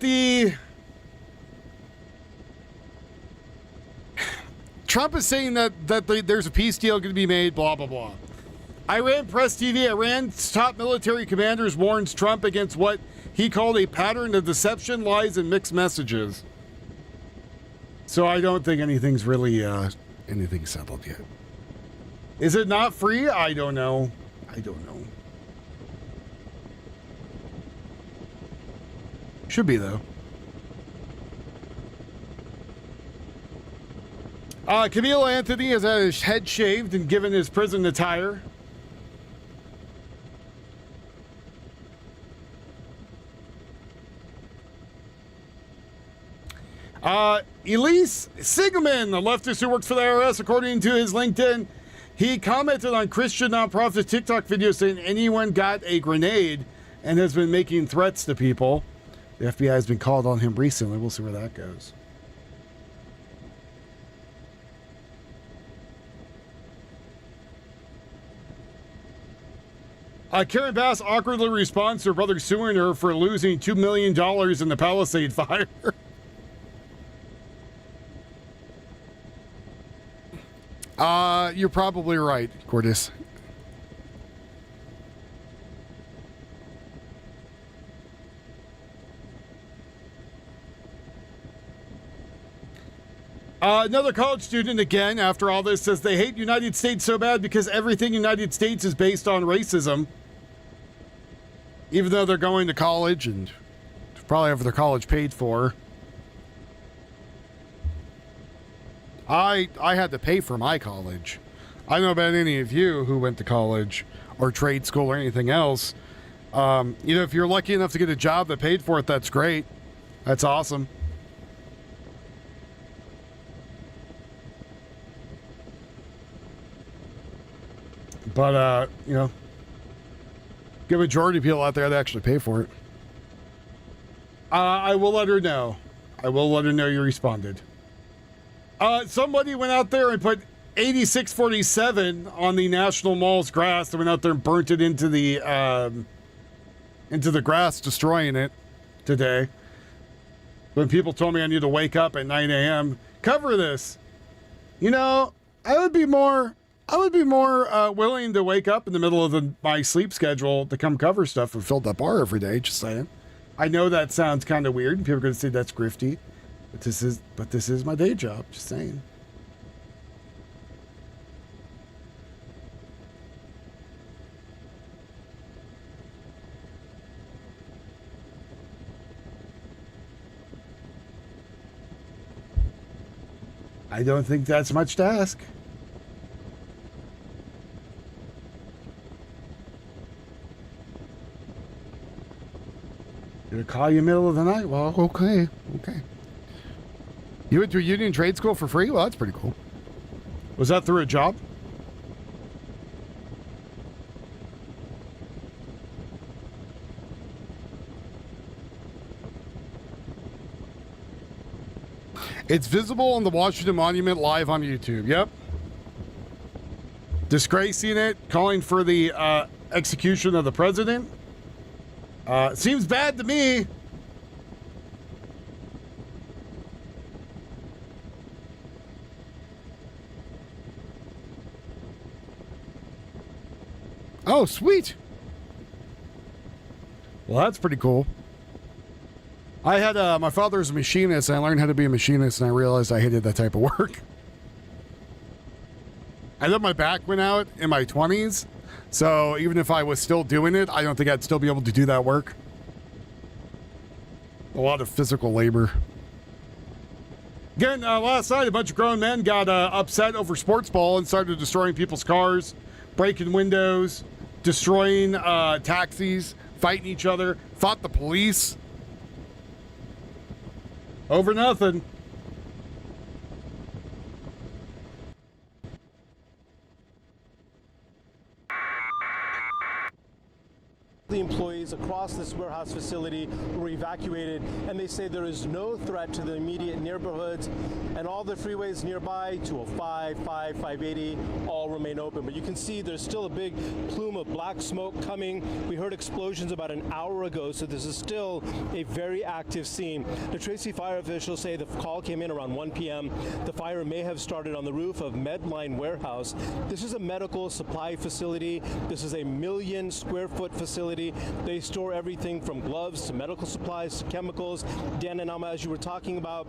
Trump is saying that there's a peace deal going to be made, blah, blah, blah. Iran Press TV, Iran's top military commanders warns Trump against what he called a pattern of deception, lies, and mixed messages. So I don't think anything's really, anything settled yet. Is it not free? I don't know. I don't know. Should be, though. Camille Anthony has had his head shaved and given his prison attire. Elise Sigelman, the leftist who works for the IRS, according to his LinkedIn, he commented on Christian nonprofit TikTok video saying anyone got a grenade and has been making threats to people. The FBI has been called on him recently. We'll see where that goes. Karen Bass awkwardly responds to her brother suing her for losing $2 million in the Palisade fire. You're probably right, Cordis. Another college student, again, after all this, says they hate United States so bad because everything United States is based on racism. Even though they're going to college and probably have their college paid for. I had to pay for my college. I don't know about any of you who went to college or trade school or anything else. If you're lucky enough to get a job that paid for it, that's great. That's awesome. But, good majority of people out there that actually pay for it. I will let her know. I will let her know you responded. Somebody went out there and put 8647 on the National Mall's grass. They went out there and burnt it into the grass, destroying it today. When people told me I need to wake up at 9 a.m., cover this. I would be more willing to wake up in the middle of my sleep schedule to come cover stuff and fill that bar every day. Just saying. I know that sounds kind of weird. People are going to say that's grifty, but this is my day job. Just saying. I don't think that's much to ask. Gonna call you middle of the night? Well, okay. You went to union trade school for free? Well, that's pretty cool. Was that through a job? It's visible on the Washington Monument live on YouTube. Yep. Disgracing it, calling for the execution of the president. Seems bad to me. Oh, sweet. Well, that's pretty cool. I had, my father was a machinist, and I learned how to be a machinist, and I realized I hated that type of work. I thought my back went out in my 20s, so even if I was still doing it, I don't think I'd still be able to do that work. A lot of physical labor. Again, last night, a bunch of grown men got upset over sports ball and started destroying people's cars, breaking windows, destroying taxis, fighting each other, fought the police. Over nothing. the employees across this warehouse facility were evacuated, and they say there is no threat to the immediate neighborhoods, and all the freeways nearby, 205, 580, all remain open. But you can see there's still a big plume of black smoke coming. We heard explosions about an hour ago, so this is still a very active scene. The Tracy fire officials say the call came in around 1 p.m. The fire may have started on the roof of Medline Warehouse. This is a medical supply facility. This is a 1 million square foot facility. They store everything from gloves to medical supplies to chemicals. Dan and Alma, as you were talking about,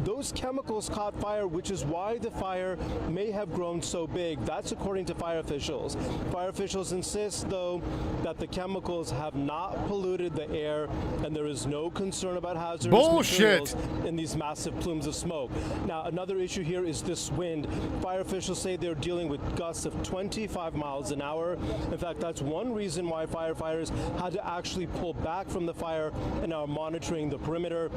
those chemicals caught fire, which is why the fire may have grown so big. That's according to fire officials. Fire officials insist, though, that the chemicals have not polluted the air, and there is no concern about hazardous materials in these massive plumes of smoke. Now, another issue here is this wind. Fire officials say they're dealing with gusts of 25 miles an hour. In fact, that's one reason why firefighters had to actually pull back from the fire and are monitoring the perimeter.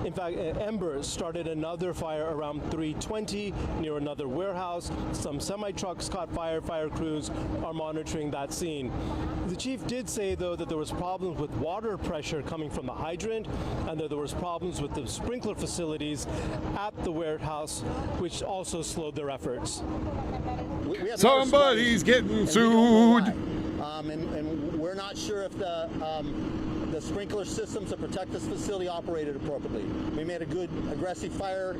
In fact, embers started another fire around 3:20 near another warehouse. Some semi-trucks caught fire. Fire crews are monitoring that scene. The chief did say, though, that there was problems with water pressure coming from the hydrant, and that there was problems with the sprinkler facilities at the warehouse, which also slowed their efforts. Somebody's getting sued. And we're not sure if the sprinkler systems to protect this facility operated appropriately. We made a good aggressive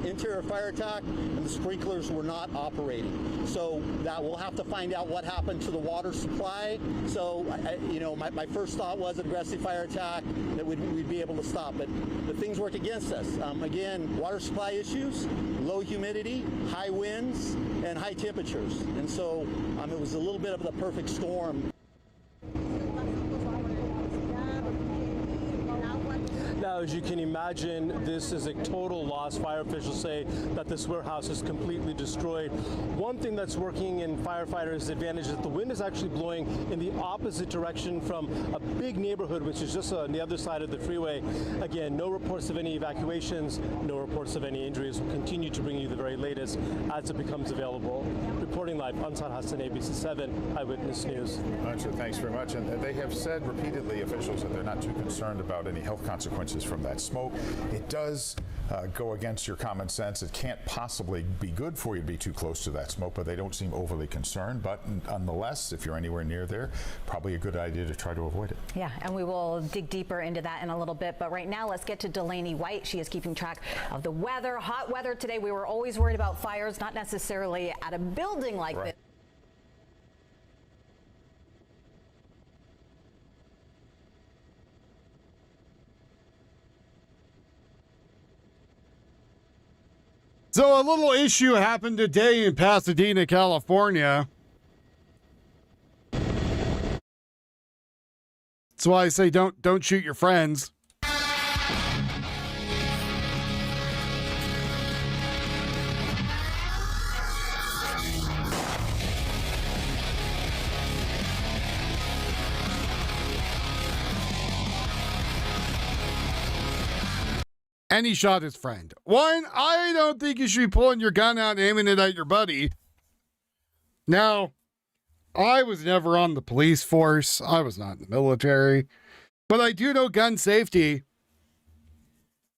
interior fire attack, and the sprinklers were not operating. So that we'll have to find out what happened to the water supply. So, my first thought was aggressive fire attack, that we'd be able to stop. But the things work against us. Again, water supply issues, low humidity, high winds, and high temperatures. And so it was a little bit of the perfect storm. Now, as you can imagine, this is a total loss. Fire officials say that this warehouse is completely destroyed. One thing that's working in firefighters' advantage is that the wind is actually blowing in the opposite direction from a big neighborhood, which is just on the other side of the freeway. Again, no reports of any evacuations, no reports of any injuries. We'll continue to bring you the very latest as it becomes available. Reporting live, Ansar Hassan, ABC 7 Eyewitness News. Ansar, thanks very much. And they have said repeatedly, officials, that they're not too concerned about any health consequences from that smoke. It does go against your common sense. It can't possibly be good for you to be too close to that smoke, but they don't seem overly concerned. But nonetheless, if you're anywhere near there, probably a good idea to try to avoid it. Yeah, and we will dig deeper into that in a little bit. But right now, let's get to Delaney White. She is keeping track of the weather, hot weather today. We were always worried about fires, not necessarily at a building like this. So a little issue happened today in Pasadena, California. That's why I say don't shoot your friends. And he shot his friend. One, I don't think you should be pulling your gun out and aiming it at your buddy. Now, I was never on the police force. I was not in the military. But I do know gun safety.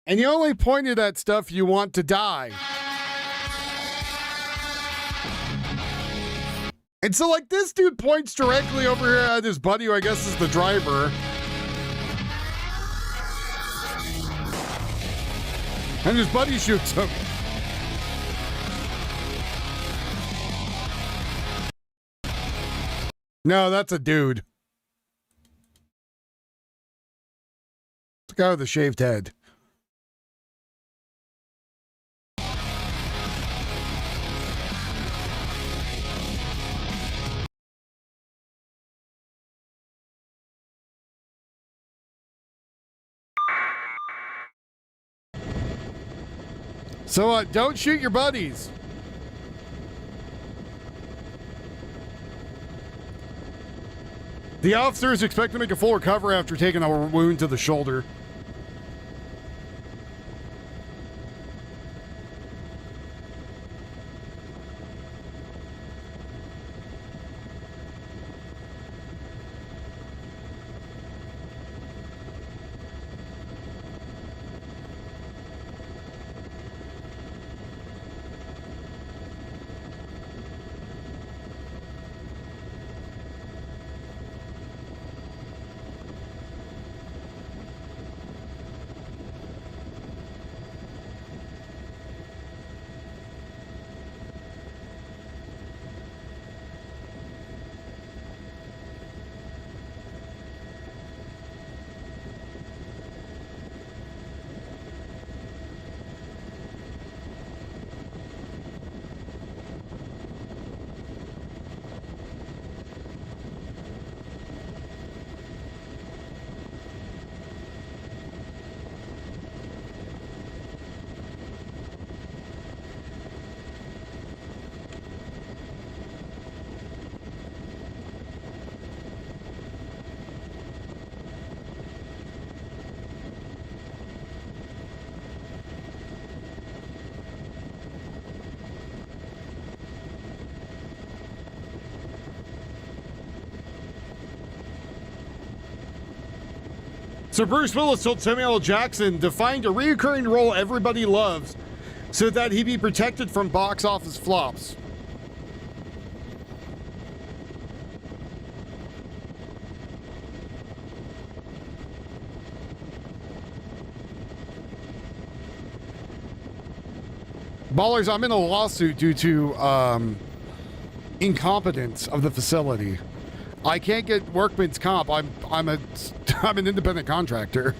And you only point it at stuff you want to die. And so, like, this dude points directly over here at his buddy, who I guess is the driver. And his buddy shoots him. No, that's a dude. The guy with the shaved head. So don't shoot your buddies. The officers expect to make a full recovery after taking a wound to the shoulder. So Bruce Willis told Samuel L. Jackson to find a reoccurring role everybody loves so that he be protected from box office flops. Ballers, I'm in a lawsuit due to incompetence of the facility. I can't get workman's comp. I'm an independent contractor.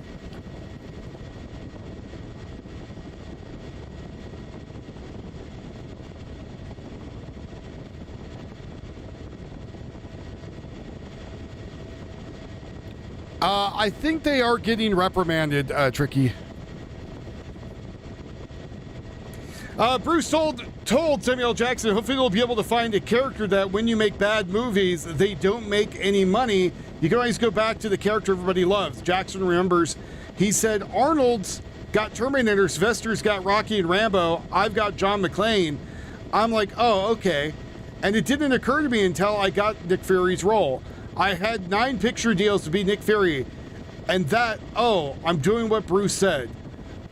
I think they are getting reprimanded, Tricky. Bruce told Samuel L. Jackson, hopefully they'll be able to find a character that when you make bad movies, they don't make any money. You can always go back to the character everybody loves. Jackson remembers, he said, Arnold's got Terminator, Sylvester's got Rocky and Rambo, I've got John McClane. I'm like, oh, okay. And it didn't occur to me until I got Nick Fury's role. I had 9 picture deals to be Nick Fury. And that, oh, I'm doing what Bruce said.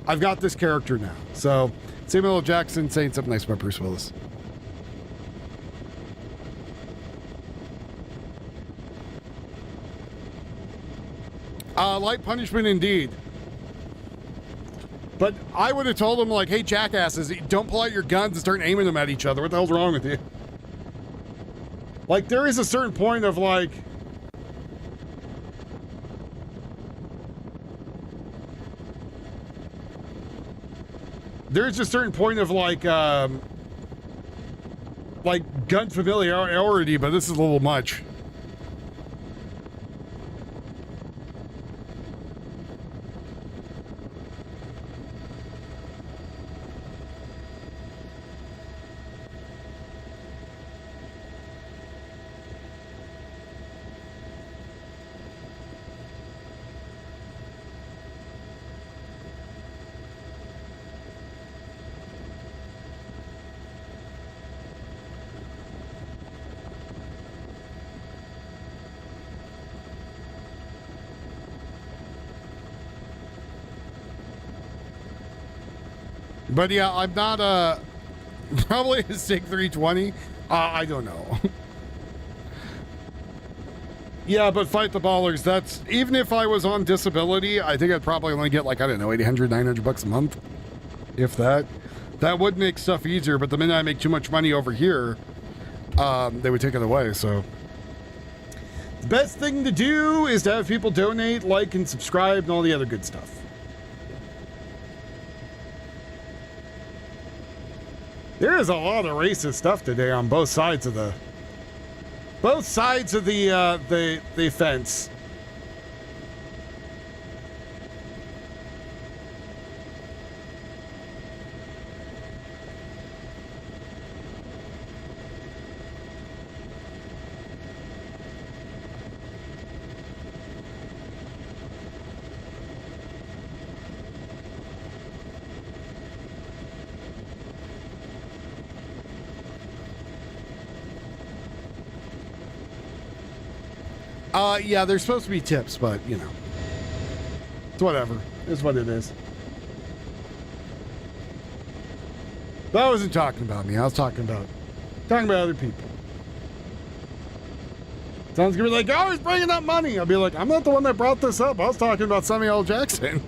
I've got this character now. So Samuel L. Jackson saying something nice about Bruce Willis. Light punishment indeed. But I would have told them, like, hey, jackasses, don't pull out your guns and start aiming them at each other. What the hell's wrong with you? Like, there is a certain point of, like, there's a certain point of like gun familiarity, but this is a little much. But yeah, I'm not probably a SIG 320. I don't know. Yeah, but fight the ballers. That's, even if I was on disability, I think I'd probably only get like, I don't know, 800, 900 bucks a month. If that. That would make stuff easier, but the minute I make too much money over here, they would take it away, so. The best thing to do is to have people donate, like, and subscribe, and all the other good stuff. There is a lot of racist stuff today on both sides of the fence. Yeah, there's supposed to be tips, but, you know. It's whatever. It's what it is. But I wasn't talking about me. I was talking about other people. Someone's gonna be like, oh, he's bringing up money. I'll be like, I'm not the one that brought this up. I was talking about Samuel L. Jackson.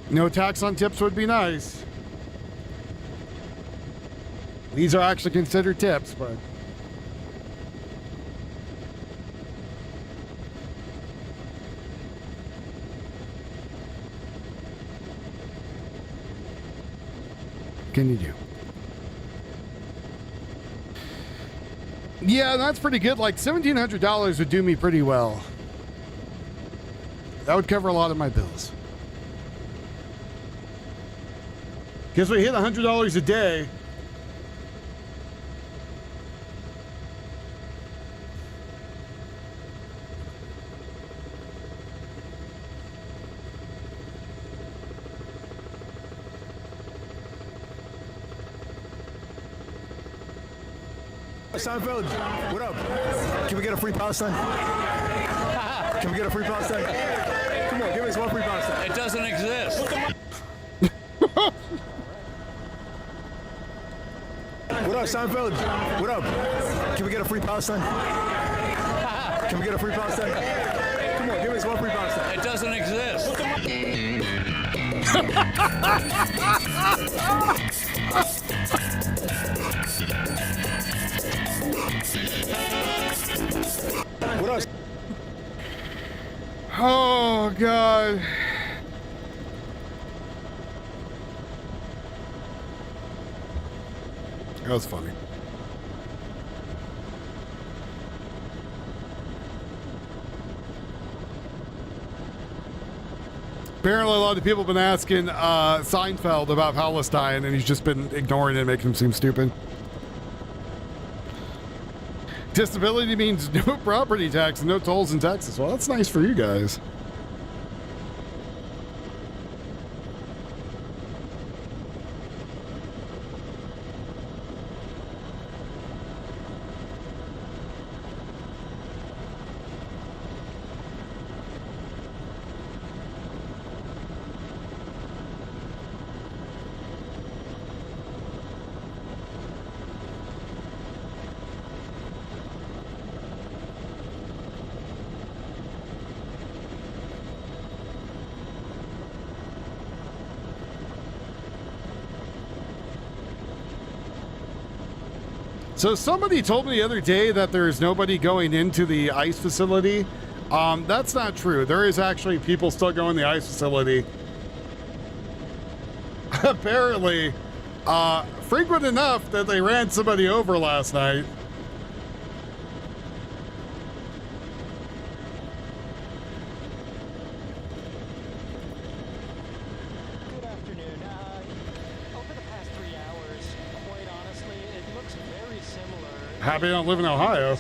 No tax on tips would be nice. These are actually considered tips, but... can you do? Yeah, that's pretty good. Like $1,700 would do me pretty well. That would cover a lot of my bills. Because we hit $100 a day. Seinfeld, what up? Can we get a free Palestine? Can we get a free Palestine? Come on, give us one free Palestine. It doesn't exist. What up, Seinfeld? What up? Can we get a free Palestine? Can we get a free Palestine? Come on, give us one free Palestine. It doesn't exist. What else? Oh, God. That was funny. Apparently, a lot of people have been asking Seinfeld about Palestine, and he's just been ignoring it and making him seem stupid. Disability means no property tax and no tolls in Texas. Well, that's nice for you guys. So somebody told me the other day that there's nobody going into the ICE facility. That's not true. There is actually people still going to the ICE facility. Apparently, frequent enough that they ran somebody over last night. Happy I don't live in Ohio.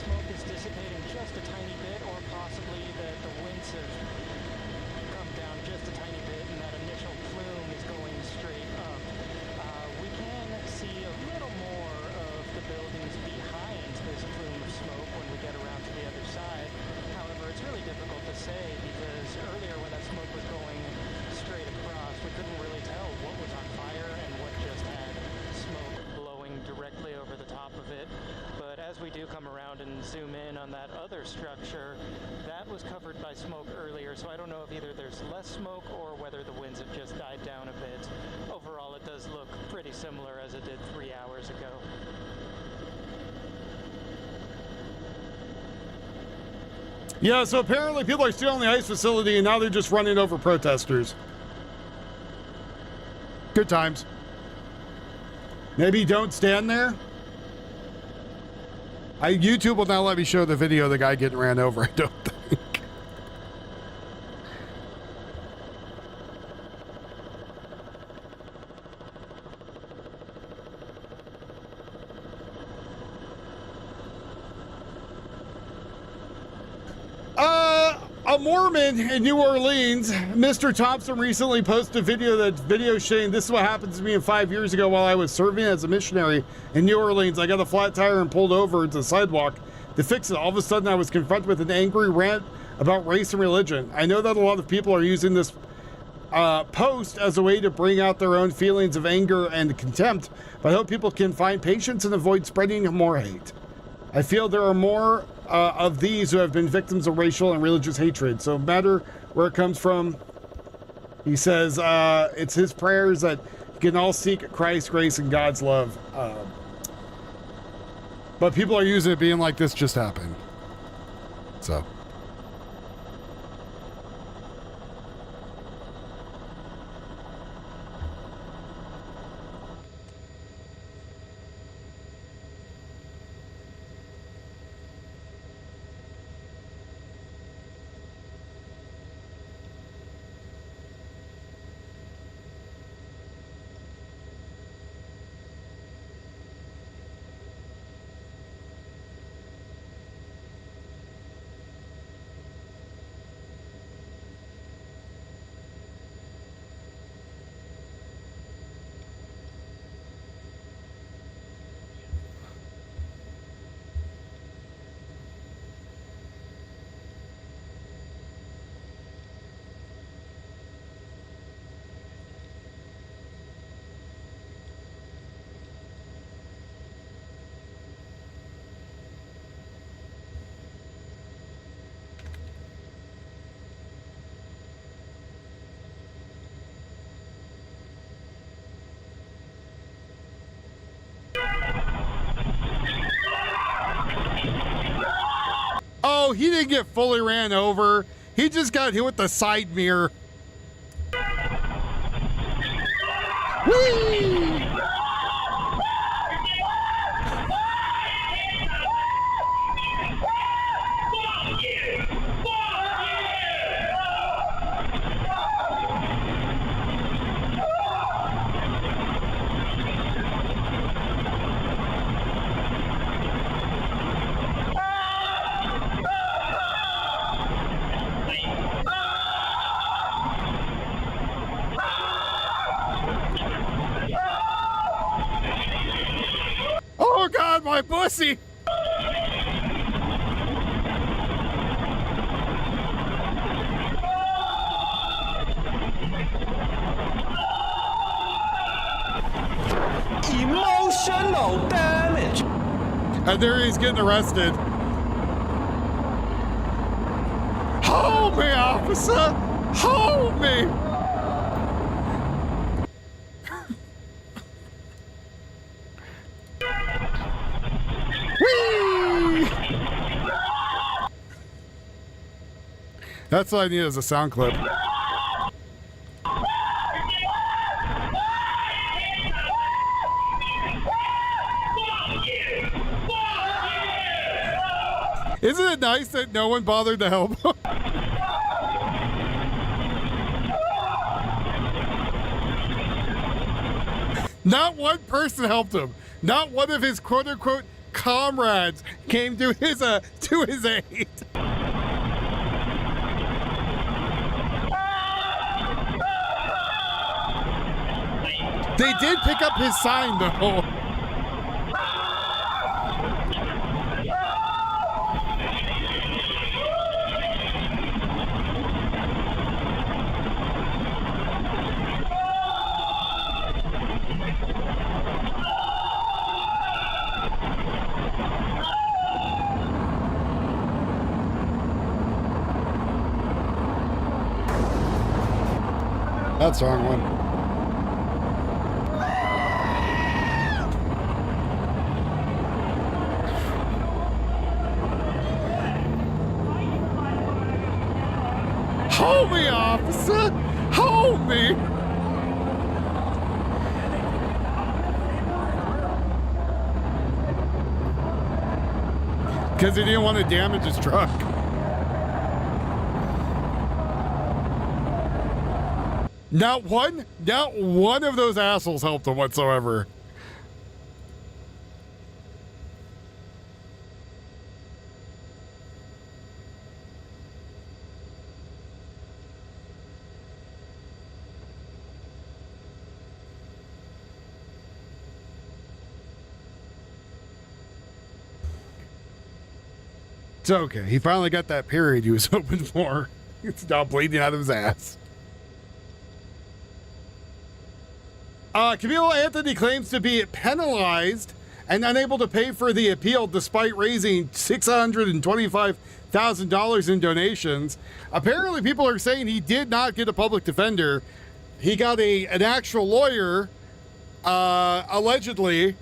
Yeah, so apparently people are still in the ICE facility and now they're just running over protesters. Good times. Maybe don't stand there. YouTube will not let me show the video of the guy getting ran over, I don't think. A Mormon in New Orleans, Mr. Thompson recently posted a video saying, "This is what happened to me 5 years ago while I was serving as a missionary in New Orleans. I got a flat tire and pulled over into the sidewalk to fix it. All of a sudden I was confronted with an angry rant about race and religion. I know that a lot of people are using this post as a way to bring out their own feelings of anger and contempt, but I hope people can find patience and avoid spreading more hate. I feel there are more of these who have been victims of racial and religious hatred. So no matter where it comes from," he says, it's his prayers that you can all seek Christ's grace and God's love. But people are using it being like this just happened. So. Oh, he didn't get fully ran over. He just got hit with the side mirror. Whee! Oh God, my pussy! Emotional damage. And there he's getting arrested. Hold me, officer! Hold me! Whee! That's all I need is a sound clip. Isn't it nice that no one bothered to help him? Not one person helped him. Not one of his quote-unquote comrades came to his aid. They did pick up his sign, though. That's the wrong one. Hold me, officer! Hold me! Because he didn't want to damage his truck. Not one of those assholes helped him whatsoever. It's okay. He finally got that period he was hoping for. It's now bleeding out of his ass. Camilo Anthony claims to be penalized and unable to pay for the appeal despite raising $625,000 in donations. Apparently, people are saying he did not get a public defender. He got an actual lawyer, allegedly,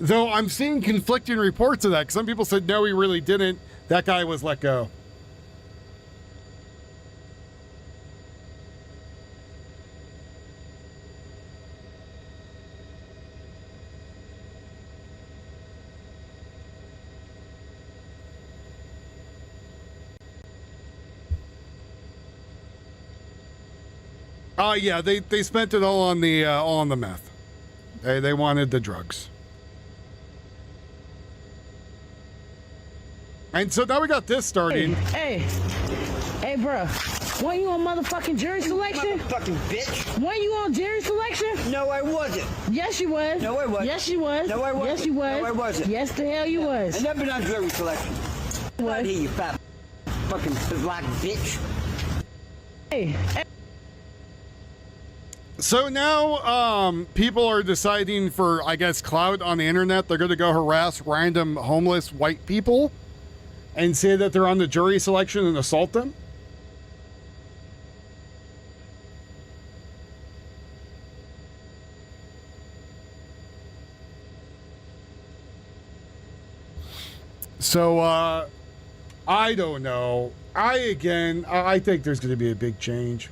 though I'm seeing conflicting reports of that. Some people said, no, he really didn't. That guy was let go. Yeah, they spent it all on the meth. They wanted the drugs. And so now we got this starting. Hey, bro. Weren't you on motherfucking jury selection? Motherfucking bitch. Weren't you on jury selection? No, I wasn't. Yes, you was. No, I wasn't. Yes, you was. No, I wasn't. Yes, you was. No, I wasn't. Yes, the hell you was. I never been on jury selection. Get out of here, you fat fucking black bitch. Hey. So now people are deciding for, I guess, clout on the internet. They're going to go harass random homeless white people and say that they're on the jury selection and assault them. So I don't know. I think there's going to be a big change.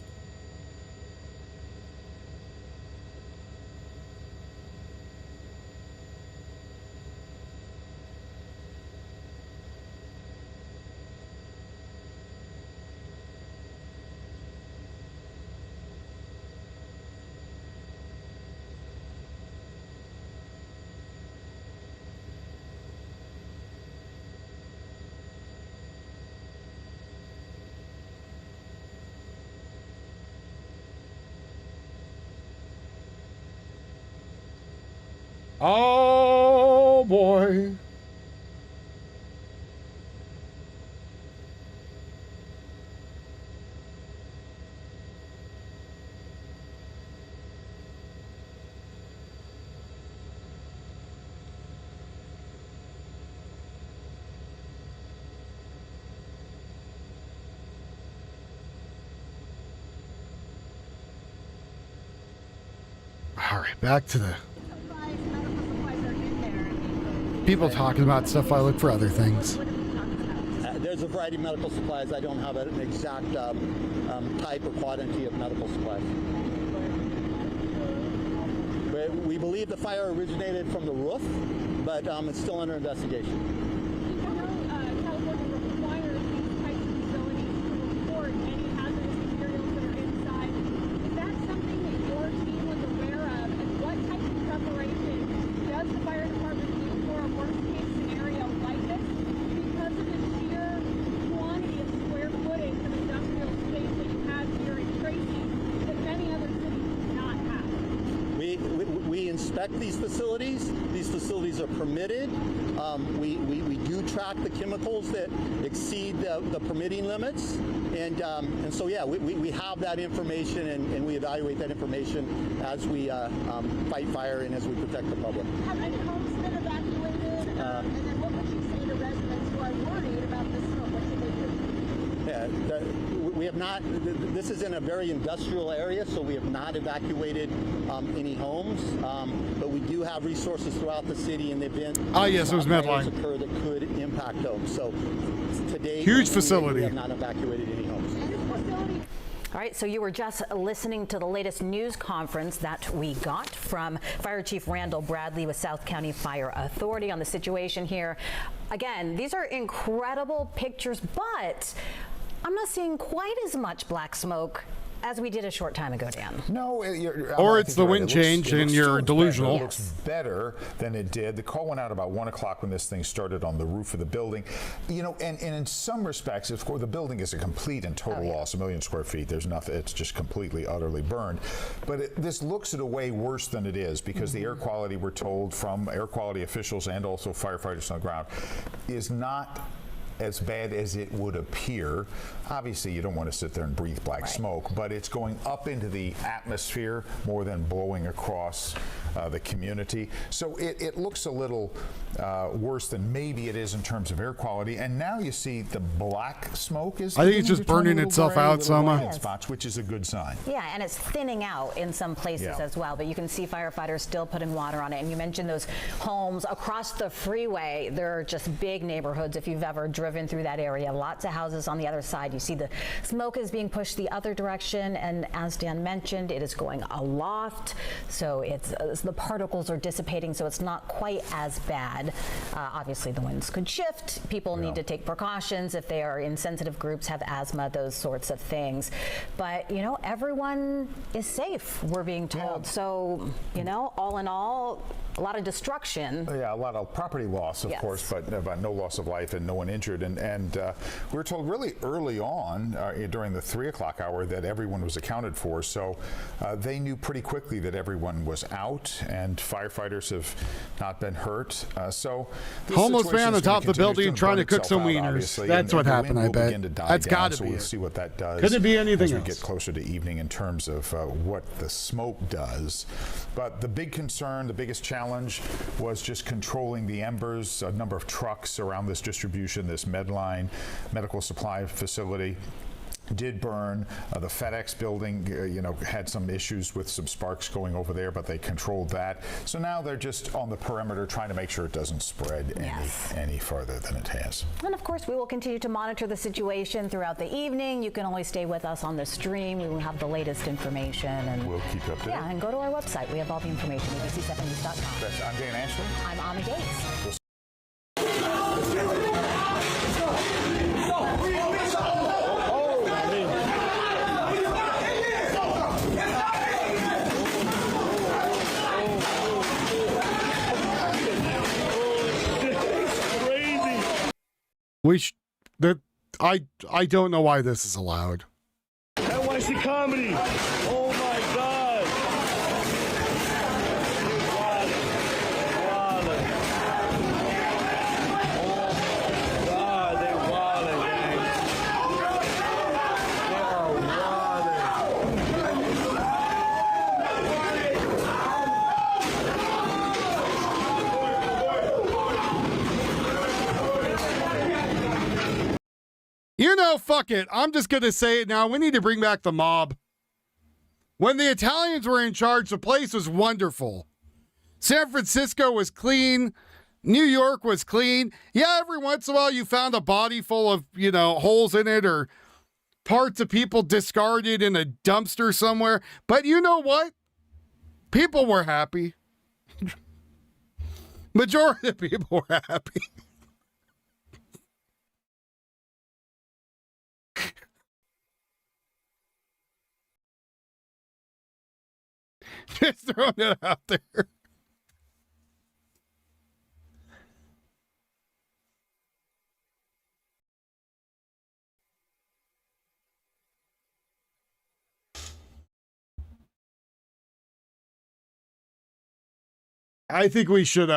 Oh boy. All right, back to the people talking about stuff. I look for other things. There's a variety of medical supplies. I don't have an exact type or quantity of medical supplies. But we believe the fire originated from the roof, but it's still under investigation. These facilities are permitted. We do track the chemicals that exceed the permitting limits, and so yeah, we have that information, and we evaluate that information as we fight fire and as we protect the public. Have any homes been evacuated? And then what would you say to residents who are worried about this smoke? What should they do? We have not. This is in a very industrial area, so we have not evacuated any homes. But we do have resources throughout the city in the event yes, it was Medline occur that could impact homes. So today, huge facility. We have not evacuated any homes. All right, so you were just listening to the latest news conference that we got from Fire Chief Randall Bradley with South County Fire Authority on the situation here. Again, these are incredible pictures, but I'm not seeing quite as much black smoke as we did a short time ago, Dan. No, or it's the wind change and you're delusional. It looks better than it did. The call went out about 1 o'clock when this thing started on the roof of the building. You know, and in some respects, of course, the building is a complete and total loss, 1 million square feet. There's nothing, it's just completely, utterly burned. But this looks at a way worse than it is, because the air quality, we're told from air quality officials and also firefighters on the ground, is not as bad as it would appear. Obviously, you don't want to sit there and breathe black smoke, but it's going up into the atmosphere more than blowing across the community. So it looks a little worse than maybe it is in terms of air quality. And now you see the black smoke is. I think it's just burning itself out, Selma. Spots, which is a good sign. Yeah, and it's thinning out in some places as well. But you can see firefighters still putting water on it. And you mentioned those homes across the freeway. They're just big neighborhoods. If you've ever driven through that area, lots of houses on the other side. You see the smoke is being pushed the other direction, and as Dan mentioned, it is going aloft. So it's the particles are dissipating, so it's not quite as bad. Obviously, the winds could shift. People need to take precautions if they are in sensitive groups, have asthma, those sorts of things. But you know, everyone is safe, we're being told. So you know, all in all, a lot of destruction. Yeah, a lot of property loss, of course, but no loss of life and no one injured. And we were told really early on during the 3 o'clock hour that everyone was accounted for. So they knew pretty quickly that everyone was out, and firefighters have not been hurt. So homeless man on the top of the building trying to cook some wieners. That's what happened, I bet. That's got to be. So we'll see what that does. Could it be anything as we get closer to evening in terms of what the smoke does. But the big concern, the biggest challenge was just controlling the embers. A number of trucks around this distribution, this Medline medical supply facility. did burn. The FedEx building, had some issues with some sparks going over there, but they controlled that. So now they're just on the perimeter trying to make sure it doesn't spread any further than it has. And of course, we will continue to monitor the situation throughout the evening. You can always stay with us on the stream. We will have the latest information. And we'll keep you up to date. Yeah, and go to our website. We have all the information, abc7news.com. I'm Dan Ashley. I'm Ami Gates. I don't know why this is allowed. NYC comedy. Oh my God. Fuck it. I'm just going to say it now. We need to bring back the mob. When the Italians were in charge, the place was wonderful. San Francisco was clean. New York was clean. Yeah, every once in a while you found a body full of, holes in it or parts of people discarded in a dumpster somewhere. But you know what? People were happy. Majority of people were happy. Just throwing it out there. I think we should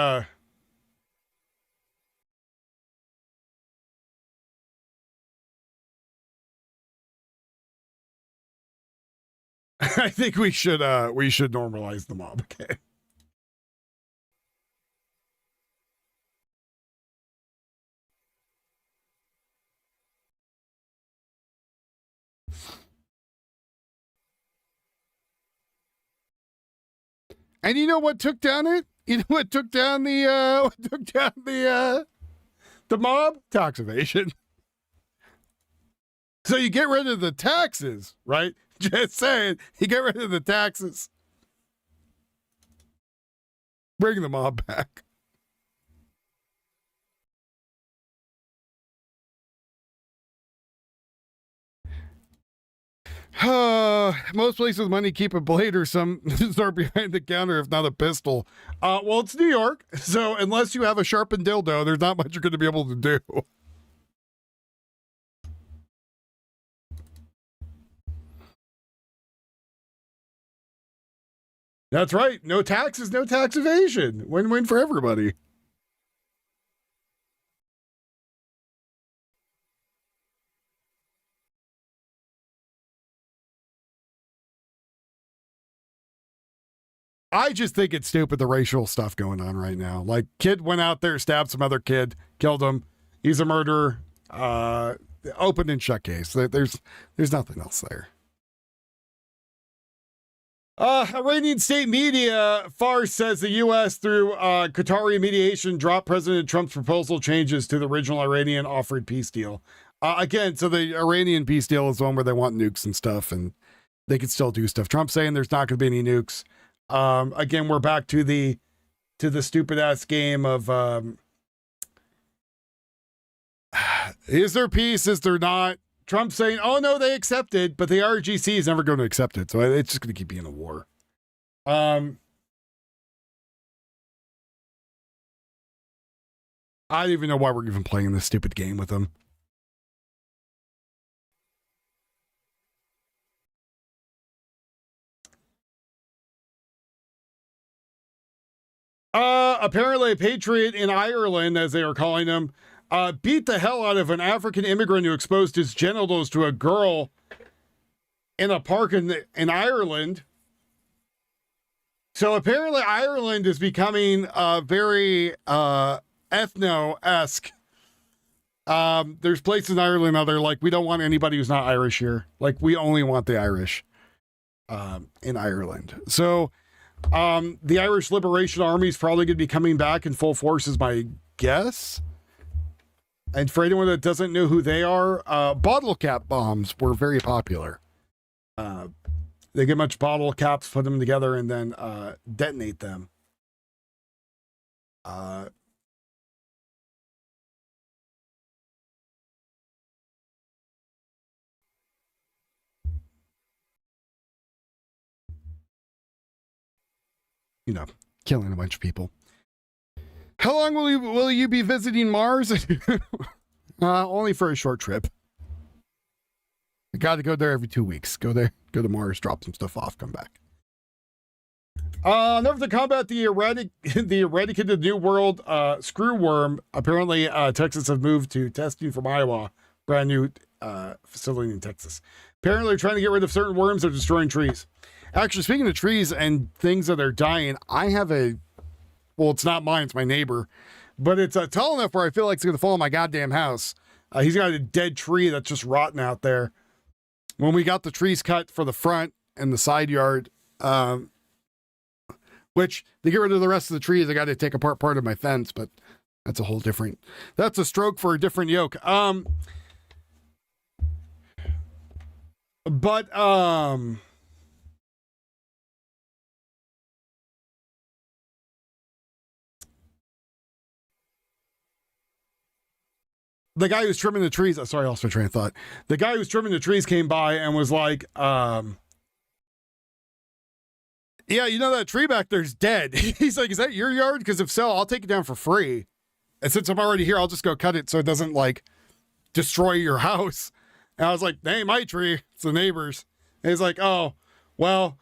I think we should normalize the mob, okay? And you know what took down it? You know what took down the mob? Tax evasion. So you get rid of the taxes, right? Just saying, you get rid of the taxes. Bring the mob back. Most places with money keep a blade or some start behind the counter, if not a pistol. Well, it's New York, so unless you have a sharpened dildo, there's not much you're going to be able to do. That's right. No taxes, no tax evasion. Win-win for everybody. I just think it's stupid, the racial stuff going on right now. Like, kid went out there, stabbed some other kid, killed him. He's a murderer. Open and shut case. There's nothing else there. Iranian state media, Fars says the U.S. through Qatari mediation dropped President Trump's proposal changes to the original Iranian offered peace deal. Again, so the Iranian peace deal is one where they want nukes and stuff, and they can still do stuff. Trump's saying there's not going to be any nukes. Again, we're back to the stupid ass game of is there peace? Is there not? Trump saying, oh no, they accepted, but the RGC is never going to accept it. So it's just going to keep being a war. I don't even know why we're even playing this stupid game with them. Apparently a patriot in Ireland, as they are calling him, beat the hell out of an African immigrant who exposed his genitals to a girl in a park in Ireland. So apparently Ireland is becoming very ethno-esque There's places in Ireland now they're like, we don't want anybody who's not Irish here. Like, we only want the Irish in Ireland. So the Irish Liberation Army is probably going to be coming back in full force is my guess. And for anyone that doesn't know who they are, bottle cap bombs were very popular. They get a bunch of bottle caps, put them together, and then detonate them. You know, killing a bunch of people. How long will you be visiting Mars? Only for a short trip. I got to go there every 2 weeks. Go there, go to Mars, drop some stuff off, come back. Never to combat the eradicated New World screwworm. Apparently, Texas have moved to testing from Iowa, brand new facility in Texas. Apparently, they're trying to get rid of certain worms that are destroying trees. Actually, speaking of trees and things that are dying, I have well, it's not mine, it's my neighbor, but it's tall enough where I feel like it's going to fall on my goddamn house. He's got a dead tree that's just rotting out there. When we got the trees cut for the front and the side yard, which to get rid of the rest of the trees, I got to take apart part of my fence, but that's a stroke for a different yoke. The guy who's trimming the trees, sorry, I lost my train of thought. The guy who's trimming the trees came by and was like, yeah, you know that tree back there's dead. He's like, is that your yard? Because if so, I'll take it down for free. And since I'm already here, I'll just go cut it so it doesn't like destroy your house. And I was like, hey, my tree, it's the neighbor's. And he's like, oh, well,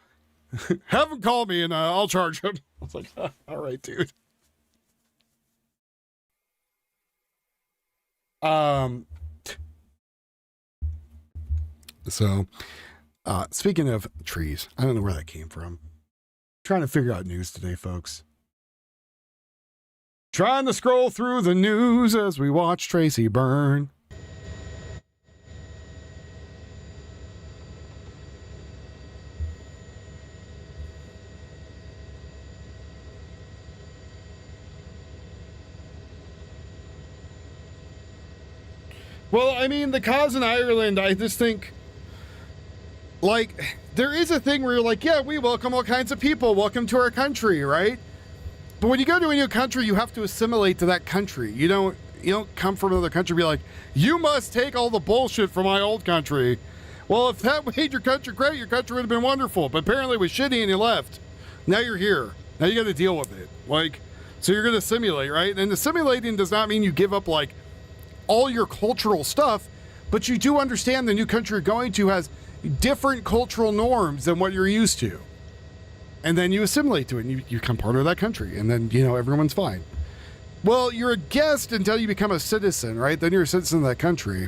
have him call me and I'll charge him. I was like, all right, dude. So, speaking of trees, I don't know where that came from. Trying to figure out news today, folks. Trying to scroll through the news as we watch Tracy burn. Well, I mean, the cause in Ireland, I just think, like, there is a thing where you're like, yeah, we welcome all kinds of people. Welcome to our country, right? But when you go to a new country, you have to assimilate to that country. You don't come from another country and be like, you must take all the bullshit from my old country. Well, if that made your country great, your country would have been wonderful. But apparently it was shitty and you left. Now you're here. Now you got to deal with it. Like, so you're going to assimilate, right? And assimilating does not mean you give up, like, all your cultural stuff, but you do understand the new country you're going to has different cultural norms than what you're used to. And then you assimilate to it and you become part of that country. And then, everyone's fine. Well, you're a guest until you become a citizen, right? Then you're a citizen of that country.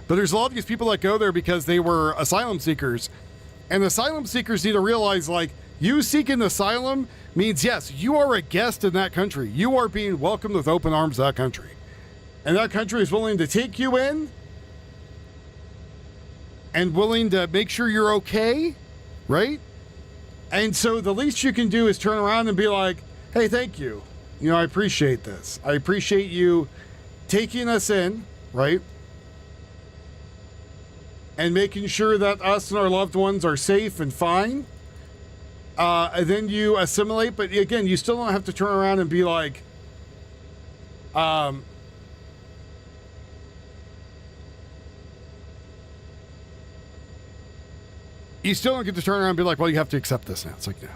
But there's a lot of these people that go there because they were asylum seekers. And asylum seekers need to realize, like, you seeking asylum means, yes, you are a guest in that country. You are being welcomed with open arms to that country. And that country is willing to take you in and willing to make sure you're okay, right? And so the least you can do is turn around and be like, hey, thank you. I appreciate this. I appreciate you taking us in, right? And making sure that us and our loved ones are safe and fine. And then you assimilate. But again, you still don't have to turn around and be like, you still don't get to turn around and be like, well, you have to accept this now. It's like, no.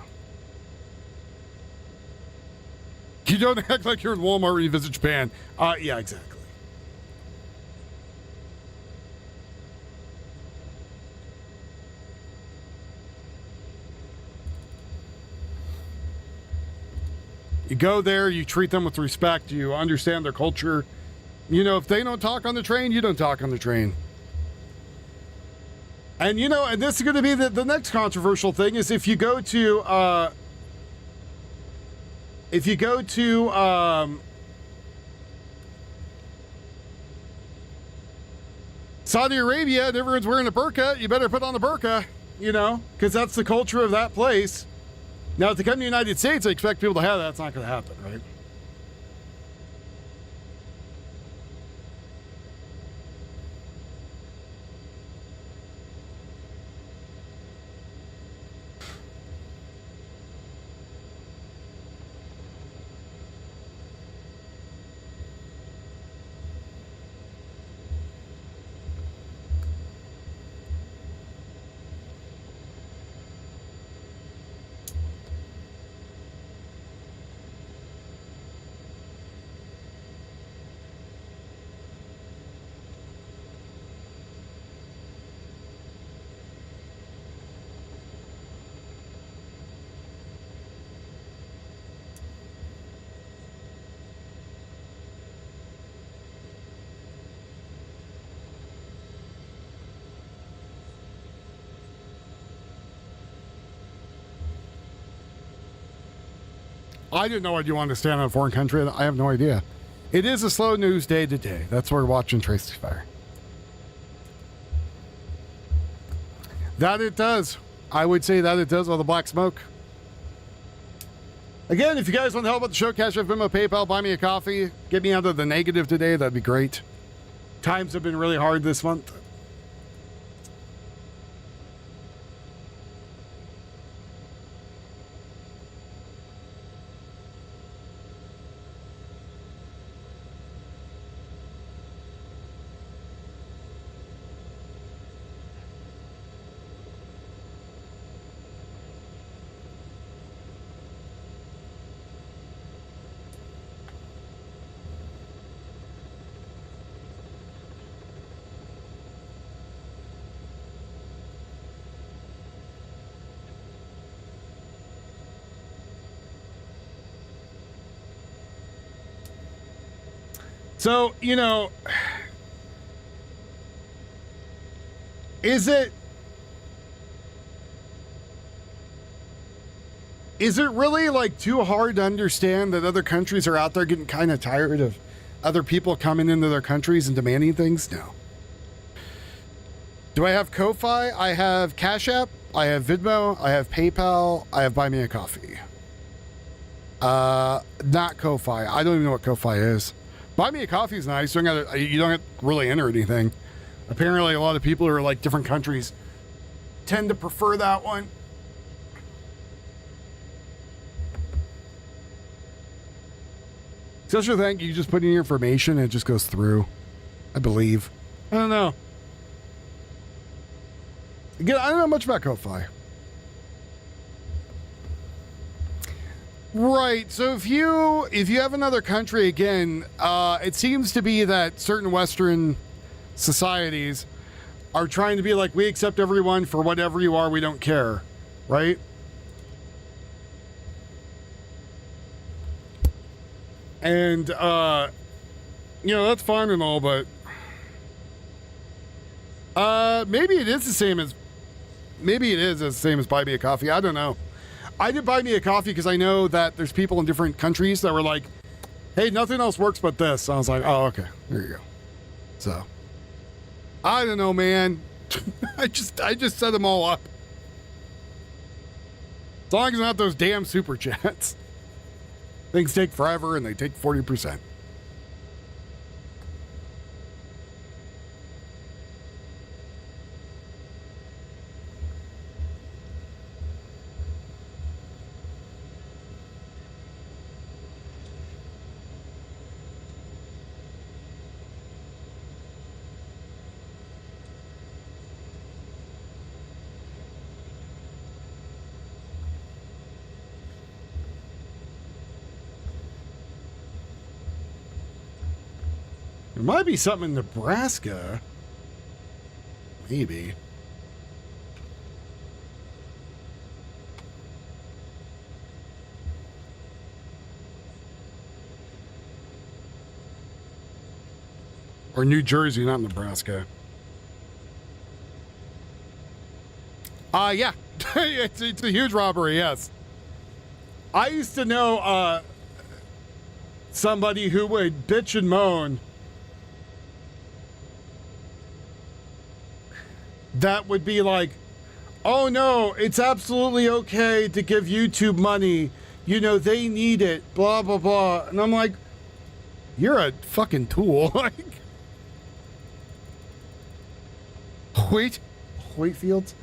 You don't act like you're in Walmart when you visit Japan. Yeah, exactly. You go there, you treat them with respect, you understand their culture. If they don't talk on the train, you don't talk on the train. And, and this is going to be the next controversial thing is if you go to Saudi Arabia and everyone's wearing a burqa, you better put on the burqa, you know, because that's the culture of that place. Now, to come to the United States, I expect people to have that. That's not going to happen, right? I didn't know why you wanted to stand in a foreign country. I have no idea. It is a slow news day today. That's why we're watching Tracy fire. That it does. I would say that it does all the black smoke. Again, if you guys want to help out the show, Cash App, Venmo, PayPal, buy me a coffee. Get me out of the negative today. That'd be great. Times have been really hard this month. So, you know, is it really like too hard to understand that other countries are out there getting kind of tired of other people coming into their countries and demanding things? No. Do I have Ko-Fi? I have Cash App. I have Venmo. I have PayPal. I have Buy Me a Coffee. Not Ko-Fi. I don't even know what Ko-Fi is. Buy Me a Coffee is nice. You don't have to really enter anything. Apparently, a lot of people who are like different countries tend to prefer that one. Social thank you. Just put in your information and it just goes through. I believe. I don't know. Again, I don't know much about Ko-Fi. Right. So if you have another country, again, it seems to be that certain Western societies are trying to be like, we accept everyone for whatever you are. We don't care. Right. And, you know, that's fine and all, but maybe it is the same as Buy Me a Coffee. I don't know. I did Buy Me a Coffee because I know that there's people in different countries that were like, hey, nothing else works but this. So I was like, oh, okay, there you go. So I don't know, man. I just set them all up. As long as it's not those damn super chats. Things take forever and they take 40%. There might be something in Nebraska. Maybe. Or New Jersey, not Nebraska. Yeah. it's a huge robbery, yes. I used to know somebody who would bitch and moan that would be like, oh no, it's absolutely okay to give YouTube money. You know, they need it, blah, blah, blah. And I'm like, you're a fucking tool. Like, Wheatfields.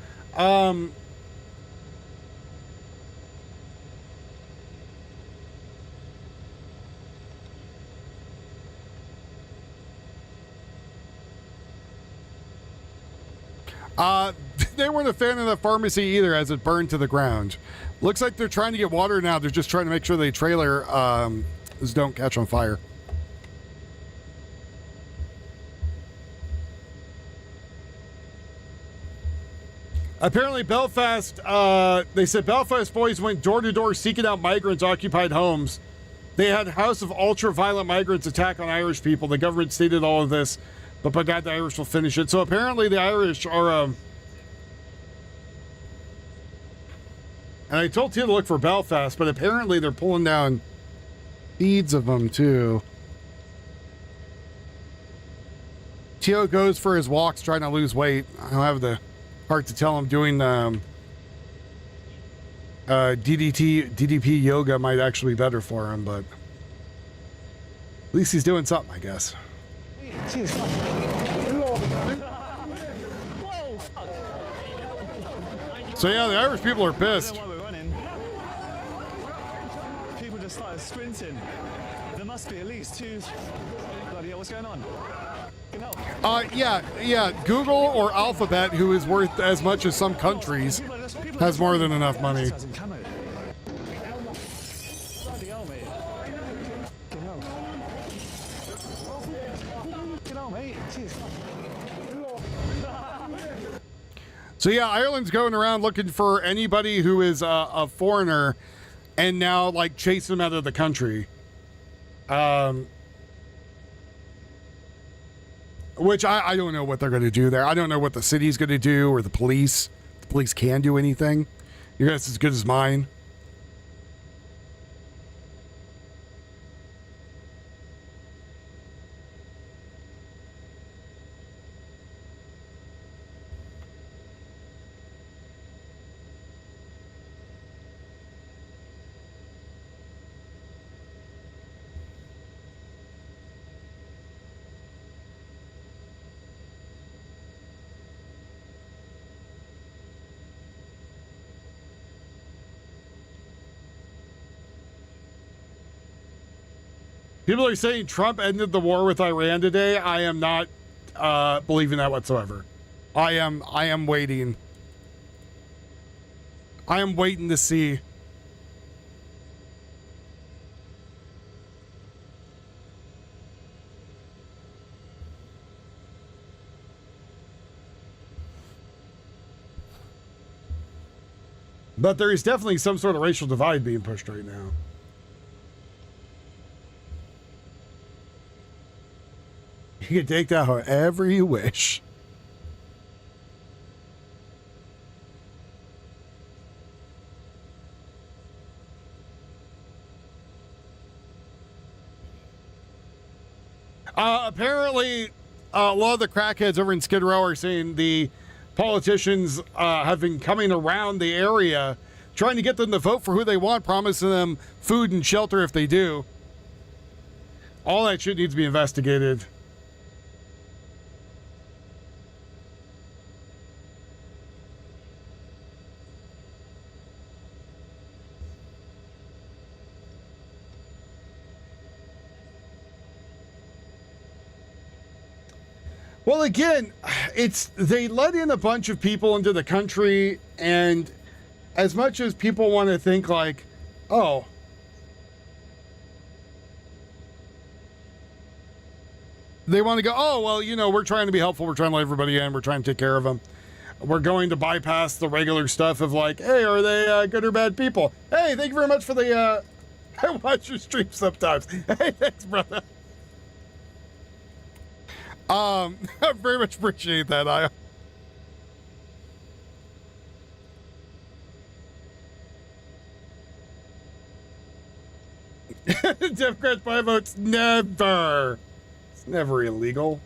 They weren't a fan of the pharmacy either, as it burned to the ground. Looks like they're trying to get water now. They're just trying to make sure the trailer don't catch on fire. Apparently Belfast, they said Belfast boys went door to door seeking out migrants occupied homes. They had House of ultra-violent migrants attack on Irish people. The government stated all of this, but by God, the Irish will finish it. So apparently the Irish are, and I told Tia to look for Belfast, but apparently they're pulling down feeds of them too. Tio goes for his walks trying to lose weight. I don't have the heart to tell him doing DDP yoga might actually be better for him, but at least he's doing something, I guess. So yeah, the Irish people are pissed. People just started sprinting. There must be at least two. Bloody hell, what's going on? Yeah. Google or Alphabet, who is worth as much as some countries, has more than enough money. So yeah, Ireland's going around looking for anybody who is a foreigner and now like chase them out of the country. Which I don't know what they're going to do there. I don't know what the city's going to do or the police. The police can do anything. Your guess is as good as mine. People are saying Trump ended the war with Iran today. I am not believing that whatsoever. I am waiting. I am waiting to see. But there is definitely some sort of racial divide being pushed right now. You can take that however you wish. Apparently, a lot of the crackheads over in Skid Row are saying the politicians have been coming around the area trying to get them to vote for who they want, promising them food and shelter if they do. All that shit needs to be investigated. Well, again, they let in a bunch of people into the country, and as much as people want to think like, oh, they want to go, oh, well, you know, we're trying to be helpful. We're trying to let everybody in. We're trying to take care of them. We're going to bypass the regular stuff of like, hey, are they good or bad people? Hey, thank you very much for the, I watch your stream sometimes. Hey, thanks, brother. I very much appreciate that. Democrats by votes, never. It's never illegal.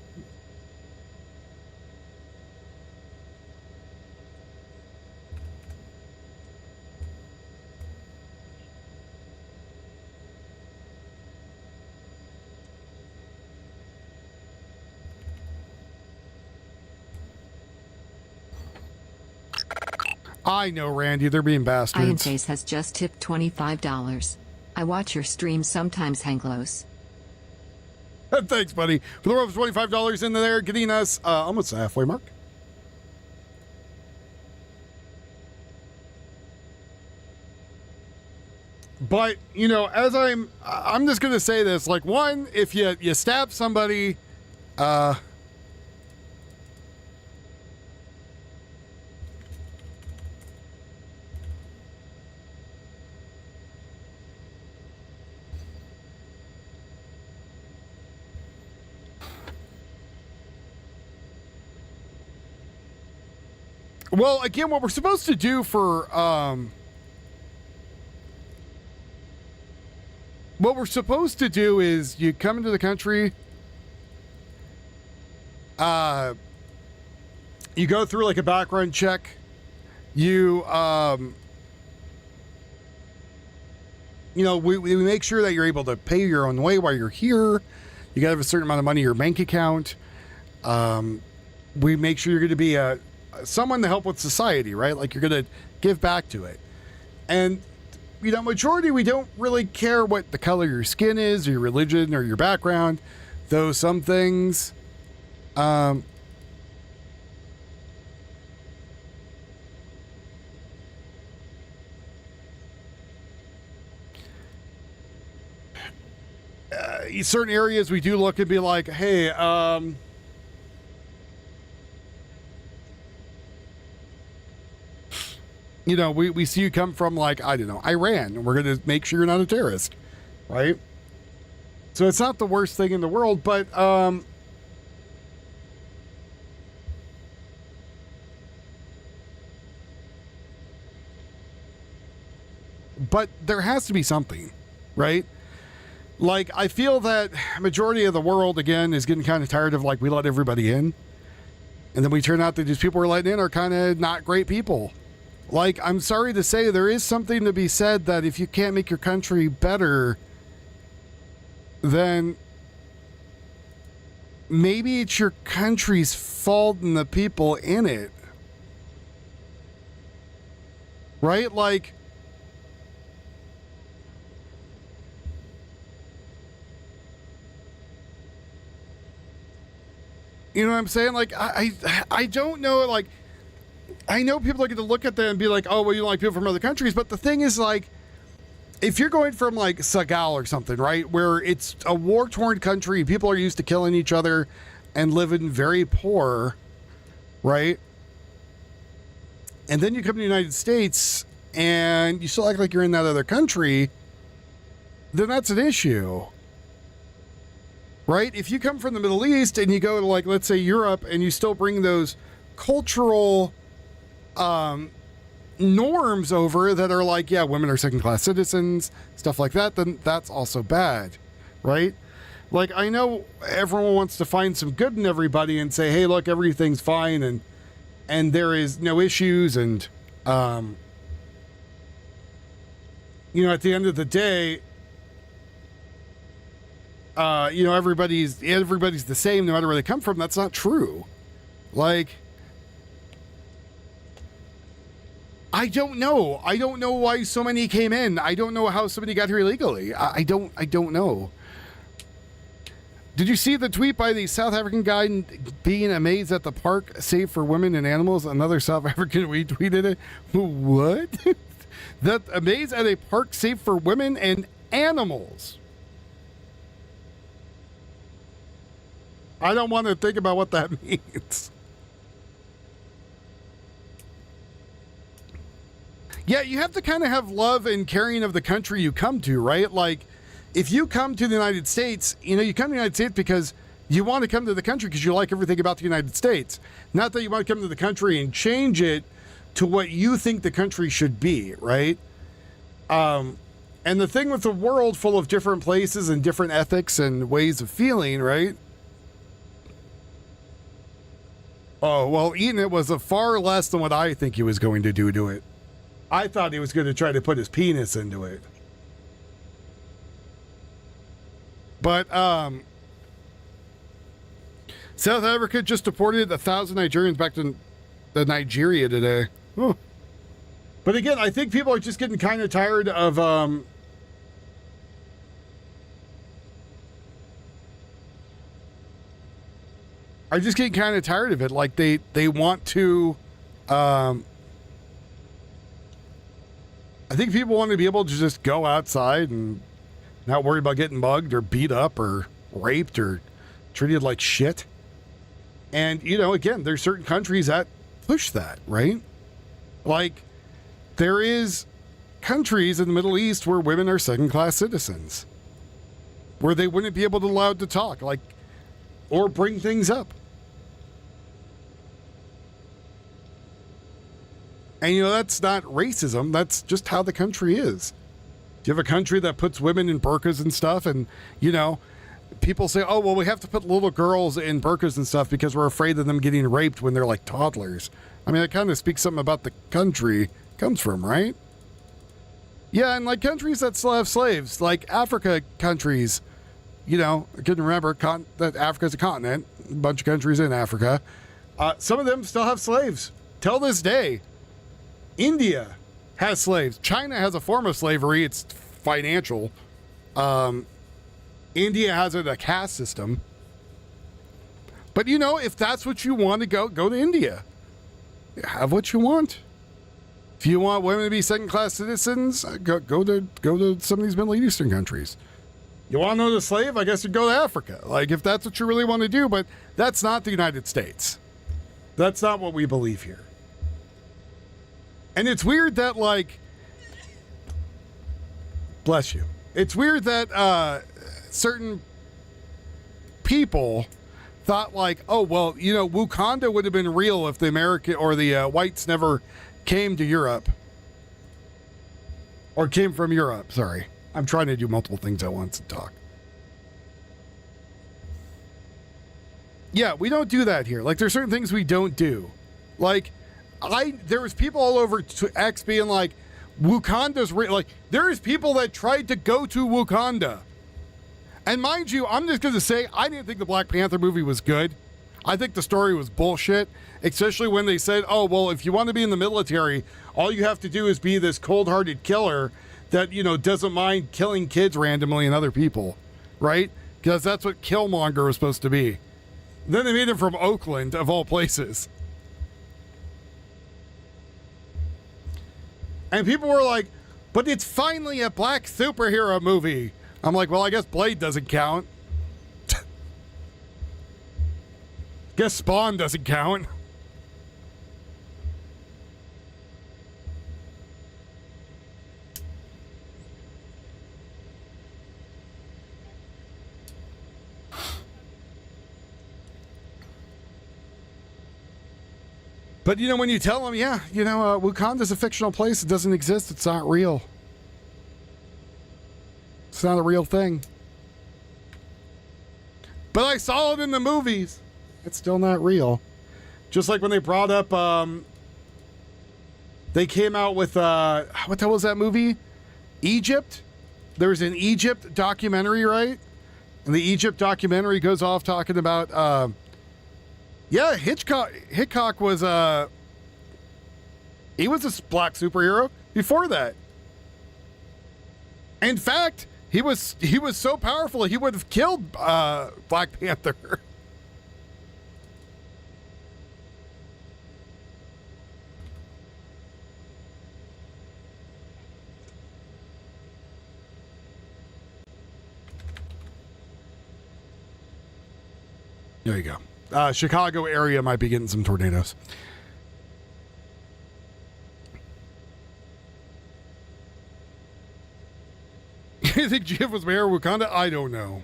I know, Randy. They're being bastards. Iron Face has just tipped $25. I watch your stream sometimes, Hanglos. Thanks, buddy. For the rope of $25 in there, getting us almost the halfway mark. But, you know, as I'm just going to say this, like, one, if you stab somebody, well, again, what we're supposed to do for, what we're supposed to do is you come into the country, you go through like a background check, you know, we make sure that you're able to pay your own way while you're here. You gotta have a certain amount of money in your bank account. We make sure you're going to be someone to help with society, right? Like you're going to give back to it. And, you know, majority, we don't really care what the color of your skin is or your religion or your background, though some things, certain areas we do look and be like, hey, you know, we see you come from, like, I don't know, Iran, and we're going to make sure you're not a terrorist, right? So it's not the worst thing in the world, but there has to be something, right? Like, I feel that majority of the world, again, is getting kind of tired of, like, we let everybody in, and then we turn out that these people we're letting in are kind of not great people. Like, I'm sorry to say, there is something to be said that if you can't make your country better, then maybe it's your country's fault and the people in it. Right? Like, you know what I'm saying? Like, I don't know, like, I know people are going to look at that and be like, oh, well, you don't like people from other countries. But the thing is, like, if you're going from, like, Senegal or something, right, where it's a war-torn country, people are used to killing each other and living very poor, right? And then you come to the United States and you still act like you're in that other country, then that's an issue, right? If you come from the Middle East and you go to, like, let's say Europe, and you still bring those cultural norms over that are like, yeah, women are second-class citizens, stuff like that, then that's also bad, right? Like, I know everyone wants to find some good in everybody and say, hey, look, everything's fine and there is no issues, and you know, at the end of the day, you know, everybody's the same no matter where they come from. That's not true. Like, I don't know. I don't know why so many came in. I don't know how somebody got here illegally. I don't know. Did you see the tweet by the South African guy being amazed at the park safe for women and animals? Another South African tweeted it. What? That amazed at a park safe for women and animals. I don't want to think about what that means. Yeah, you have to kind of have love and caring of the country you come to, right? Like, if you come to the United States, you know, you come to the United States because you want to come to the country because you like everything about the United States. Not that you want to come to the country and change it to what you think the country should be, right? And the thing with the world full of different places and different ethics and ways of feeling, right? Oh, well, eating it was a far less than what I think he was going to do to it. I thought he was going to try to put his penis into it. But, South Africa just deported 1,000 Nigerians back to Nigeria today. Oh. But again, I think people are just getting kind of tired of are just getting kind of tired of it. Like they want to I think people want to be able to just go outside and not worry about getting mugged or beat up or raped or treated like shit. And, you know, again, there's certain countries that push that, right? Like, there is countries in the Middle East where women are second-class citizens, where they wouldn't be able to allowed to talk, like, or bring things up. And, you know, that's not racism. That's just how the country is. You have a country that puts women in burqas and stuff, and, you know, people say, oh, well, we have to put little girls in burqas and stuff because we're afraid of them getting raped when they're like toddlers. I mean, that kind of speaks something about the country it comes from, right? Yeah, and like countries that still have slaves, like Africa countries, you know, I couldn't remember that Africa's a continent, a bunch of countries in Africa. Some of them still have slaves till this day. India has slaves. China has a form of slavery. It's financial. India has a caste system. But, you know, if that's what you want to go to India. Have what you want. If you want women to be second-class citizens, go to some of these Middle Eastern countries. You want to know the slave? I guess you'd go to Africa. Like, if that's what you really want to do. But that's not the United States. That's not what we believe here. And it's weird that, like, bless you. It's weird that certain people thought, like, oh, well, you know, Wakanda would have been real if the American or the whites never came to Europe. Or came from Europe, sorry. I'm trying to do multiple things at once and talk. Yeah, we don't do that here. Like, there's certain things we don't do. Like, there was people all over X being like, Wakanda's real. Like, there's people that tried to go to Wakanda. And mind you, I'm just going to say, I didn't think the Black Panther movie was good. I think the story was bullshit, especially when they said, oh, well, if you want to be in the military, all you have to do is be this cold-hearted killer that, you know, doesn't mind killing kids randomly and other people, right? Because that's what Killmonger was supposed to be. Then they made him from Oakland, of all places. And people were like, but it's finally a black superhero movie. I'm like, well, I guess Blade doesn't count. Guess Spawn doesn't count. But, you know, when you tell them, yeah, you know, Wakanda's a fictional place. It doesn't exist. It's not real. It's not a real thing. But I saw it in the movies. It's still not real. Just like when they brought up, they came out with, what the hell was that movie? Egypt? There was an Egypt documentary, right? And the Egypt documentary goes off talking about, yeah, Hitchcock was, he was a black superhero before that. In fact, he was so powerful, he would have killed, Black Panther. There you go. Chicago area might be getting some tornadoes. You think Jeff was mayor of Wakanda? I don't know.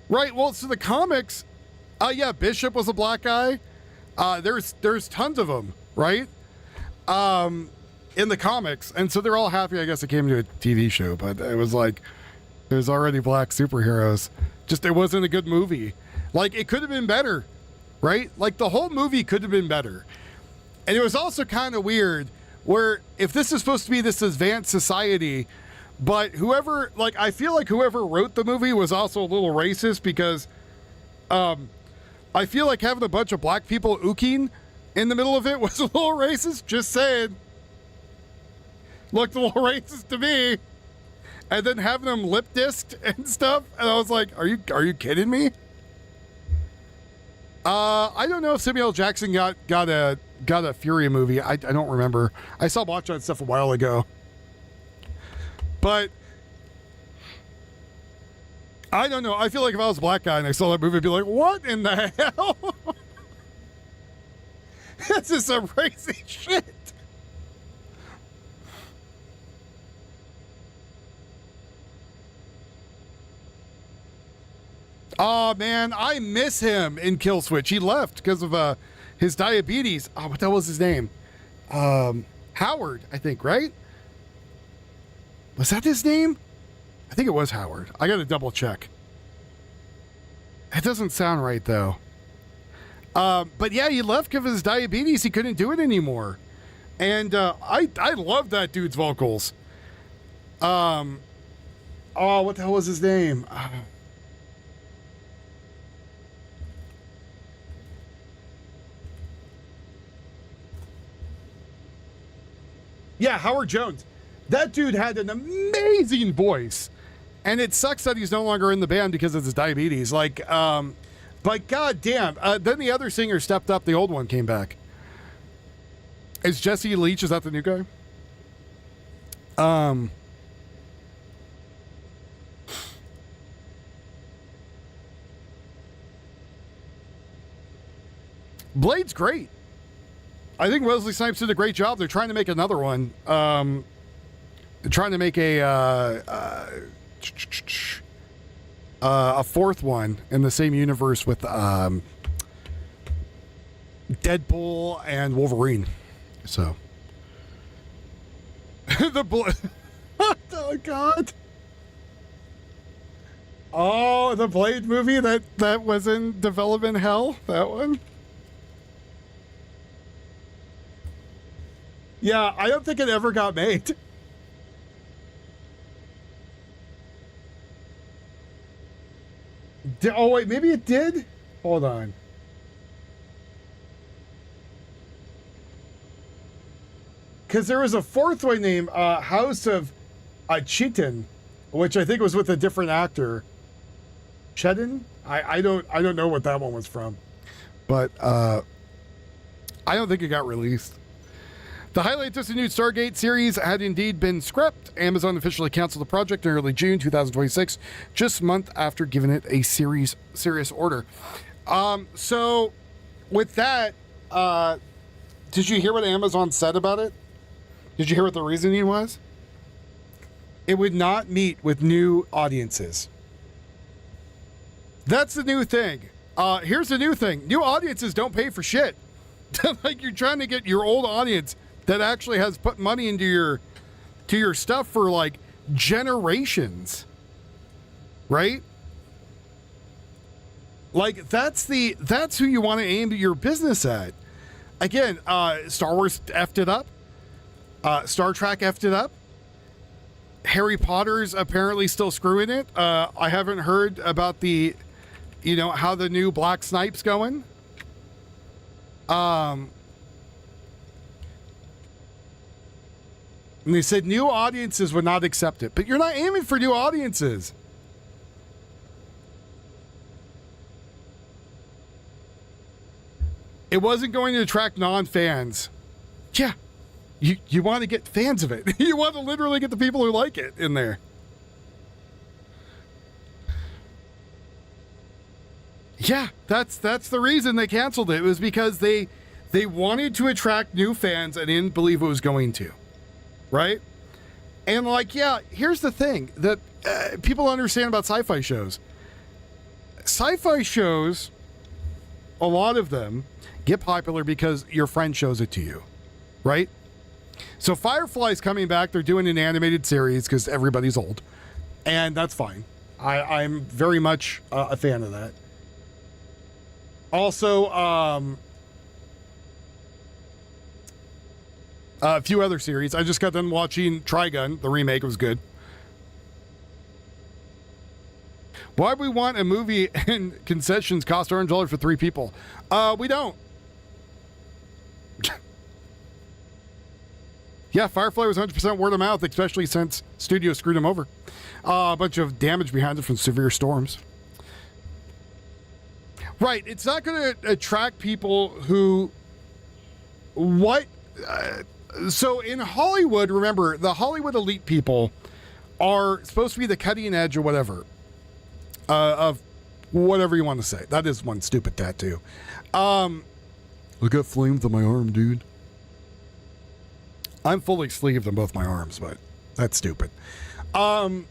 Right, well, so the comics, yeah, Bishop was a black guy. There's tons of them, right? In the comics. And so they're all happy, I guess it came to a TV show, but it was like, there's already black superheroes. Just, it wasn't a good movie. Like, it could have been better, right? Like, the whole movie could have been better. And it was also kind of weird where if this is supposed to be this advanced society, but whoever, like, I feel like whoever wrote the movie was also a little racist because a I feel like having a bunch of black people ooking in the middle of it was a little racist. Just saying. Looked a little racist to me. And then having them lip disked and stuff, and I was like, "Are you kidding me?" I don't know if Samuel L. Jackson got a Fury movie. I don't remember. I stopped watching that stuff a while ago. But I don't know. I feel like if I was a black guy and I saw that movie, I'd be like, "What in the hell?" This is some crazy shit. Oh, man, I miss him in Kill Switch. He left because of his diabetes. Oh, what the hell was his name? Howard, I think, right? Was that his name? I think it was Howard. I got to double check. It doesn't sound right, though. But yeah, he left because of his diabetes. He couldn't do it anymore. And I love that dude's vocals. Oh, what the hell was his name? Yeah, Howard Jones. That dude had an amazing voice. And it sucks that he's no longer in the band because of his diabetes. Like, but goddamn. Then the other singer stepped up. The old one came back. Is Jesse Leach, is that the new guy? Blade's great. I think Wesley Snipes did a great job. They're trying to make another one. They're trying to make a fourth one in the same universe with Deadpool and Wolverine. So oh God. Oh, the Blade movie that was in development hell. That one. Yeah, I don't think it ever got made. Oh, wait, maybe it did? Hold on. Because there was a fourth one named House of Chitin, which I think was with a different actor. Chetin? I don't know what that one was from. But I don't think it got released. The highly anticipated Stargate series had indeed been scrapped. Amazon officially canceled the project in early June 2026, just a month after giving it a serious order. So, with that, did you hear what Amazon said about it? Did you hear what the reasoning was? It would not meet with new audiences. That's the new thing. Here's the new thing. New audiences don't pay for shit. Like, you're trying to get your old audience that actually has put money into your stuff for like generations, right? Like that's who you want to aim your business at. Again, Star Wars effed it up. Star Trek effed it up. Harry Potter's apparently still screwing it. I haven't heard about how the new Black Snipe's going. And they said new audiences would not accept it. But you're not aiming for new audiences. It wasn't going to attract non-fans. Yeah. You want to get fans of it. You want to literally get the people who like it in there. Yeah, that's the reason they canceled it. It was because they wanted to attract new fans and didn't believe it was going to. Right? And like, yeah, here's the thing that people understand about sci-fi shows. Sci-fi shows, a lot of them get popular because your friend shows it to you, right? So Firefly's coming back. They're doing an animated series because everybody's old, and that's fine. I'm very much a fan of that. Also, a few other series. I just got done watching Trigun, the remake. It was good. Why do we want a movie and concessions cost $100 for 3 people? We don't. Yeah, Firefly was 100% word of mouth, especially since studios screwed him over. A bunch of damage behind it from severe storms. Right, it's not going to attract people who... So in Hollywood, remember, the Hollywood elite people are supposed to be the cutting edge or whatever. Of whatever you want to say. That is one stupid tattoo. I got flames on my arm, dude. I'm fully sleeved on both my arms, but that's stupid. I'm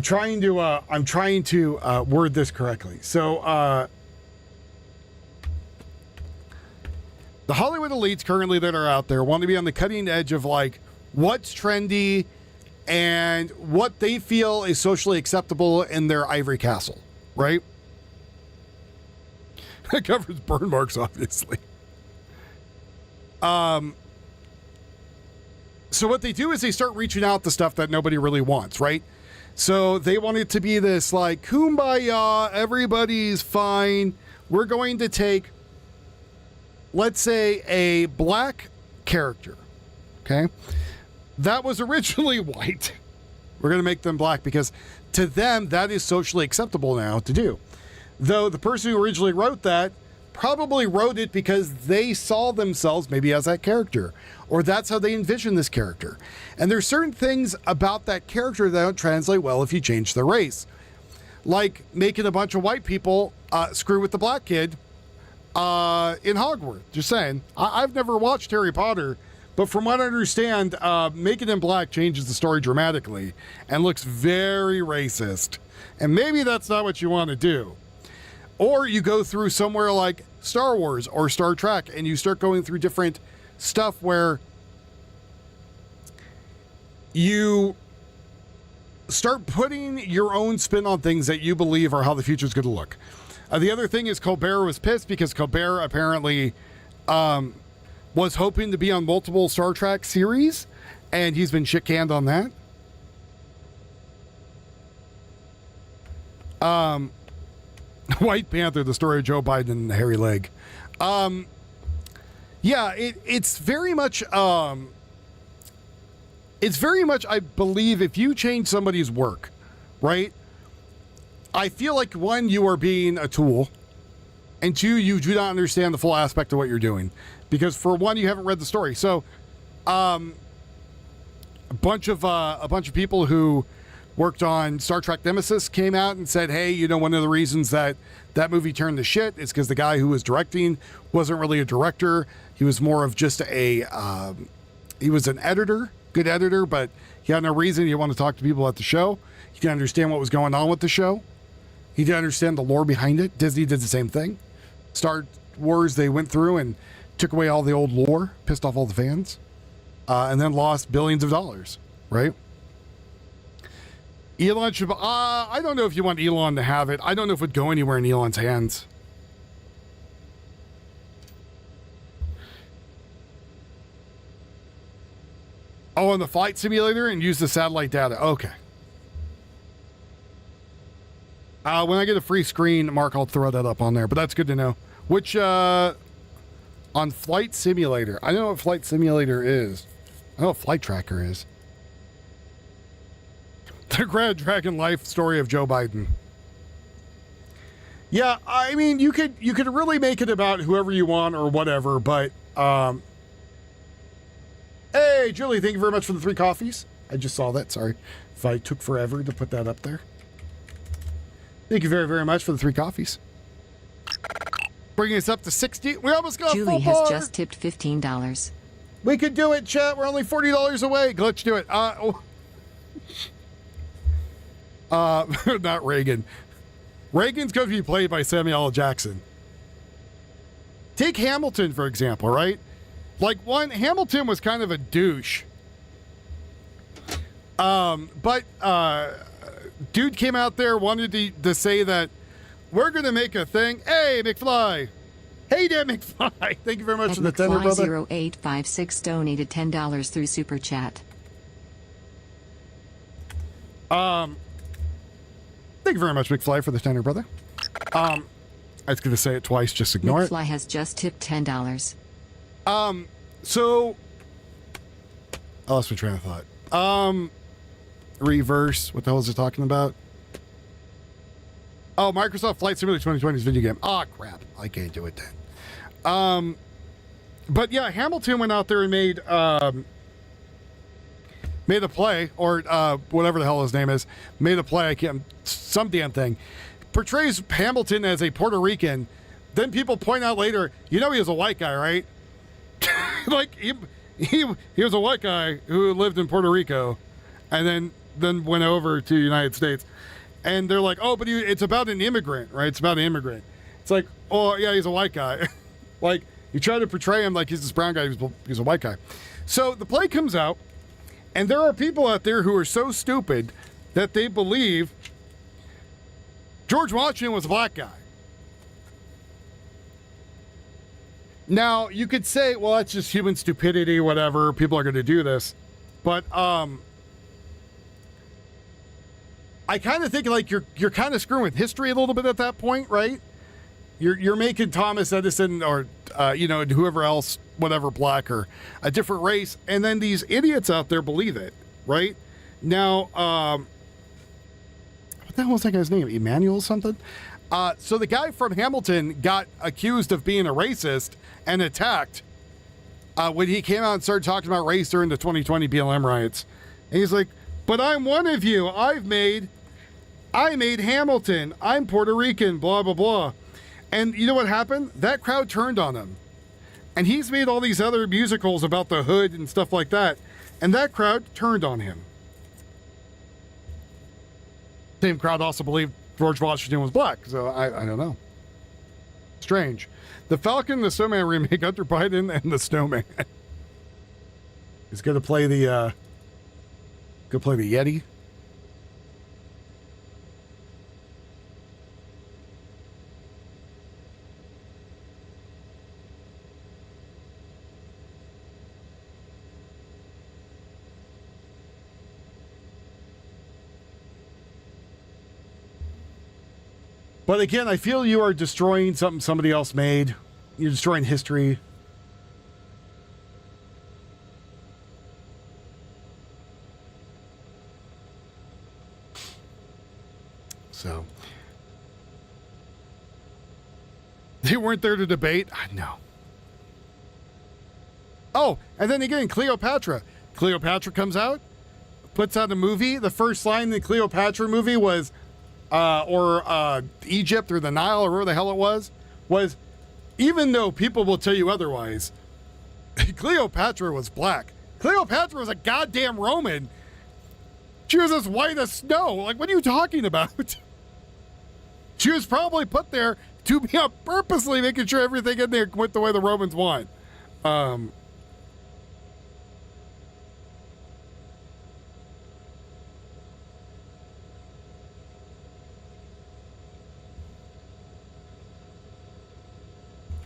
trying to word this correctly. So, the Hollywood elites currently that are out there want to be on the cutting edge of like what's trendy and what they feel is socially acceptable in their ivory castle, right? That covers burn marks, obviously. So what they do is they start reaching out to stuff that nobody really wants, right? So they want it to be this like kumbaya, everybody's fine. We're going to take, let's say, a black character, okay? That was originally white. We're going to make them black because to them, that is socially acceptable now to do. Though the person who originally wrote that probably wrote it because they saw themselves maybe as that character, or that's how they envision this character. And there's certain things about that character that don't translate well if you change the race. Like making a bunch of white people screw with the black kid in Hogwarts. Just saying. I've never watched Harry Potter, but from what I understand, making him black changes the story dramatically and looks very racist. And maybe that's not what you want to do. Or you go through somewhere like Star Wars or Star Trek and you start going through different stuff where you start putting your own spin on things that you believe are how the future is going to look. The other thing is Colbert was pissed because Colbert apparently was hoping to be on multiple Star Trek series, and he's been shit-canned on that. White Panther, the story of Joe Biden and the hairy leg. Yeah, it's very much, I believe, if you change somebody's work, right? I feel like, one, you are being a tool, and two, you do not understand the full aspect of what you're doing. Because for one, you haven't read the story. So, a bunch of people who worked on Star Trek Nemesis came out and said, hey, you know, one of the reasons that movie turned to shit is because the guy who was directing wasn't really a director. He was more of just he was an editor, good editor, but he had no reason. He wanted to talk to people at the show. He didn't understand what was going on with the show. He didn't understand the lore behind it. Disney did the same thing. Star Wars, they went through and took away all the old lore, pissed off all the fans, and then lost billions of dollars, right? Elon should, I don't know if you want Elon to have it. I don't know if it would go anywhere in Elon's hands. Oh, on the flight simulator and use the satellite data. Okay. When I get a free screen, Mark, I'll throw that up on there, but that's good to know. Which, on Flight Simulator, I don't know what Flight Simulator is. I know what Flight Tracker is. The Grand Dragon life story of Joe Biden. Yeah, I mean, you could really make it about whoever you want or whatever, but, hey, Julie, thank you very much for the 3 coffees. I just saw that, sorry. If I took forever to put that up there. Thank you very, very much for the 3 coffees. Bringing us up to 60. We almost got Julie has just tipped $15. We could do it, chat. We're only $40 away. Glitch, do it. Not Reagan. Reagan's going to be played by Samuel L. Jackson. Take Hamilton, for example, right? Like, one, Hamilton was kind of a douche. But dude came out there, wanted to say that we're going to make a thing. Hey, McFly. Hey there, McFly. Thank you very much for the tender, brother. 0856 donated $10 through Super Chat. Thank you very much, McFly, for the tender, brother. I was going to say it twice. Just ignore McFly has just tipped $10. So I lost my train of thought. Reverse. What the hell is it talking about? Oh, Microsoft Flight Simulator 2020's video game. Oh, crap. I can't do it then. But yeah, Hamilton went out there and made a play, or whatever the hell his name is, made a play. I can't, some damn thing. Portrays Hamilton as a Puerto Rican. Then people point out later, you know, he was a white guy, right? Like he was a white guy who lived in Puerto Rico, and then went over to the United States. And they're like, oh, but it's about an immigrant, right? It's about an immigrant. It's like, oh yeah, he's a white guy. Like you try to portray him like he's this brown guy. He's a white guy. So the play comes out, and there are people out there who are so stupid that they believe George Washington was a black guy. Now, you could say, well, that's just human stupidity, whatever. People are going to do this. But I kind of think like you're kind of screwing with history a little bit at that point, right? You're making Thomas Edison or whoever else, whatever, black or a different race, and then these idiots out there believe it, right? Now, what the hell was that guy's name? Emmanuel something? So the guy from Hamilton got accused of being a racist and attacked when he came out and started talking about race during the 2020 BLM riots. And he's like, but I'm one of you. I made Hamilton. I'm Puerto Rican, blah, blah, blah. And you know what happened? That crowd turned on him. And he's made all these other musicals about the hood and stuff like that. And that crowd turned on him. Same crowd also believed George Washington was black. So I don't know. Strange. The Falcon and the Snowman remake, Hunter Biden and the Snowman. He's going to play the Yeti. But again, I feel you are destroying something somebody else made. You're destroying history. So they weren't there to debate. I know. Oh, and then again, Cleopatra. Cleopatra comes out, puts out a movie. The first line in the Cleopatra movie was, Egypt or the Nile or where the hell it was, even though people will tell you otherwise, Cleopatra was black. Cleopatra was a goddamn Roman. She was as white as snow. Like, what are you talking about? She was probably put there to be purposely making sure everything in there went the way the Romans want.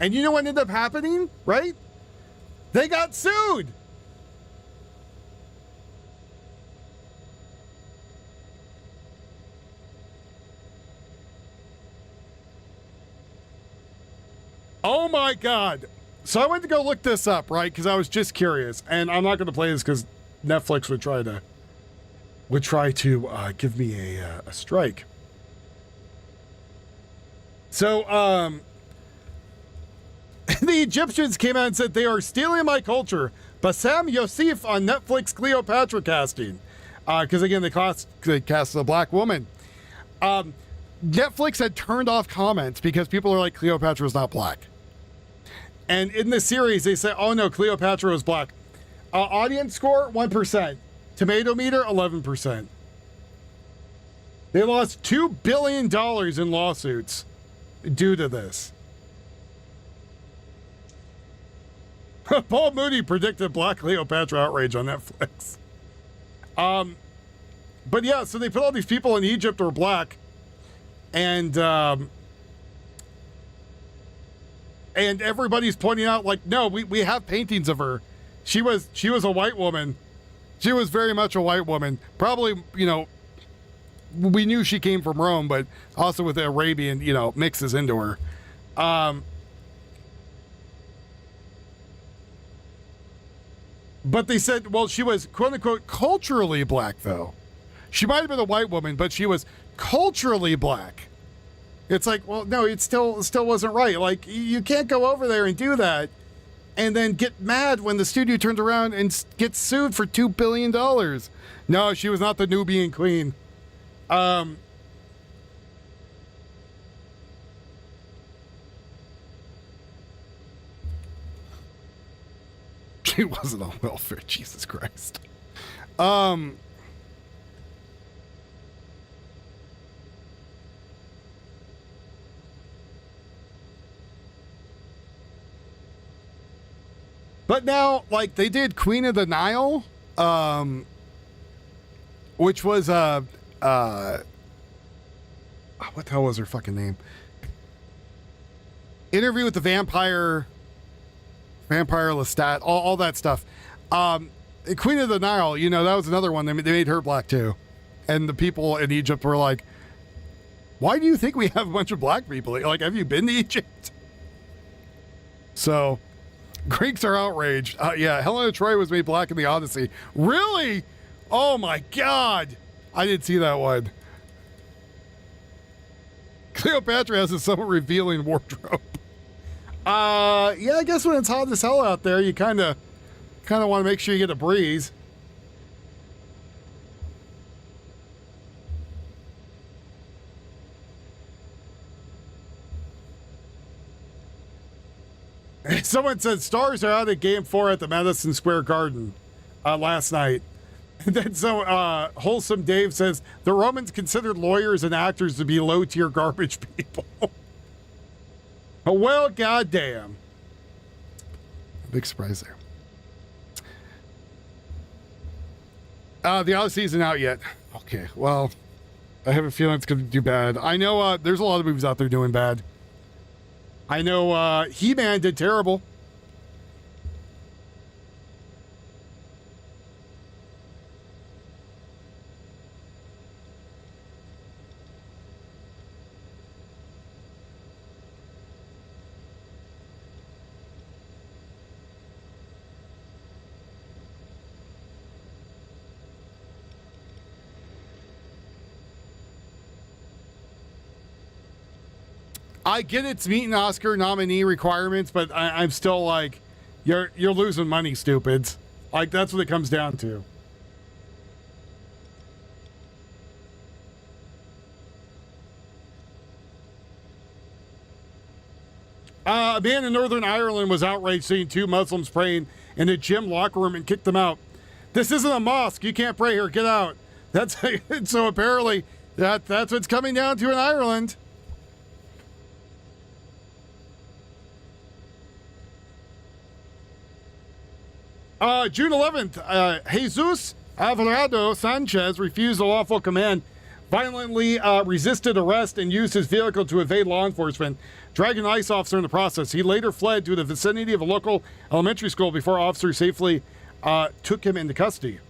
And you know what ended up happening, right? They got sued. Oh my God. So I went to go look this up, right? Because I was just curious. And I'm not going to play this because Netflix would try to give me a strike. So, the Egyptians came out and said they are stealing my culture. Bassam Youssef on Netflix Cleopatra casting. Because again, they cast a black woman. Netflix had turned off comments because people are like, Cleopatra was not black. And in the series, they say, oh no, Cleopatra was black. Audience score, 1%. Tomato meter, 11%. They lost $2 billion in lawsuits due to this. Paul Mooney predicted Black Cleopatra outrage on Netflix. But yeah, so they put all these people in Egypt who are black, and And everybody's pointing out, like, no, we have paintings of her. She was a white woman. She was very much a white woman. Probably, you know, we knew she came from Rome, but also with the Arabian, you know, mixes into her. But they said, well, she was, quote unquote, culturally black, though. She might have been a white woman, but she was culturally black. It's like, well, no, it still wasn't right. Like, you can't go over there and do that and then get mad when the studio turns around and gets sued for $2 billion. No, she was not the Nubian queen. She wasn't on welfare, Jesus Christ. But now, like, they did Queen of the Nile, which was, what the hell was her fucking name? Interview with the Vampire Lestat, all that stuff. Queen of the Nile, you know, that was another one. They made her black too. And the people in Egypt were like, why do you think we have a bunch of black people? Like, have you been to Egypt? So, Greeks are outraged. Yeah, Helena of Troy was made black in the Odyssey. Really? Oh my God. I didn't see that one. Cleopatra has a somewhat revealing wardrobe. Yeah, I guess when it's hot as hell out there, you kind of want to make sure you get a breeze. Someone said Stars are out at Game 4 at the Madison Square Garden last night. And then Wholesome Dave says the Romans considered lawyers and actors to be low-tier garbage people. Well, goddamn. Big surprise there. The Odyssey isn't out yet. Okay, well, I have a feeling it's going to do bad. I know there's a lot of movies out there doing bad. I know He-Man did terrible. I get it's meeting Oscar nominee requirements, but I'm still like, you're losing money, stupids. Like, that's what it comes down to. A man in Northern Ireland was outraged seeing two Muslims praying in a gym locker room and kicked them out. This isn't a mosque. You can't pray here. Get out. So apparently that's what's coming down to in Ireland. June 11th, Jesus Alvarado Sanchez refused a lawful command, violently resisted arrest, and used his vehicle to evade law enforcement, dragging an ICE officer in the process. He later fled to the vicinity of a local elementary school before officers safely took him into custody.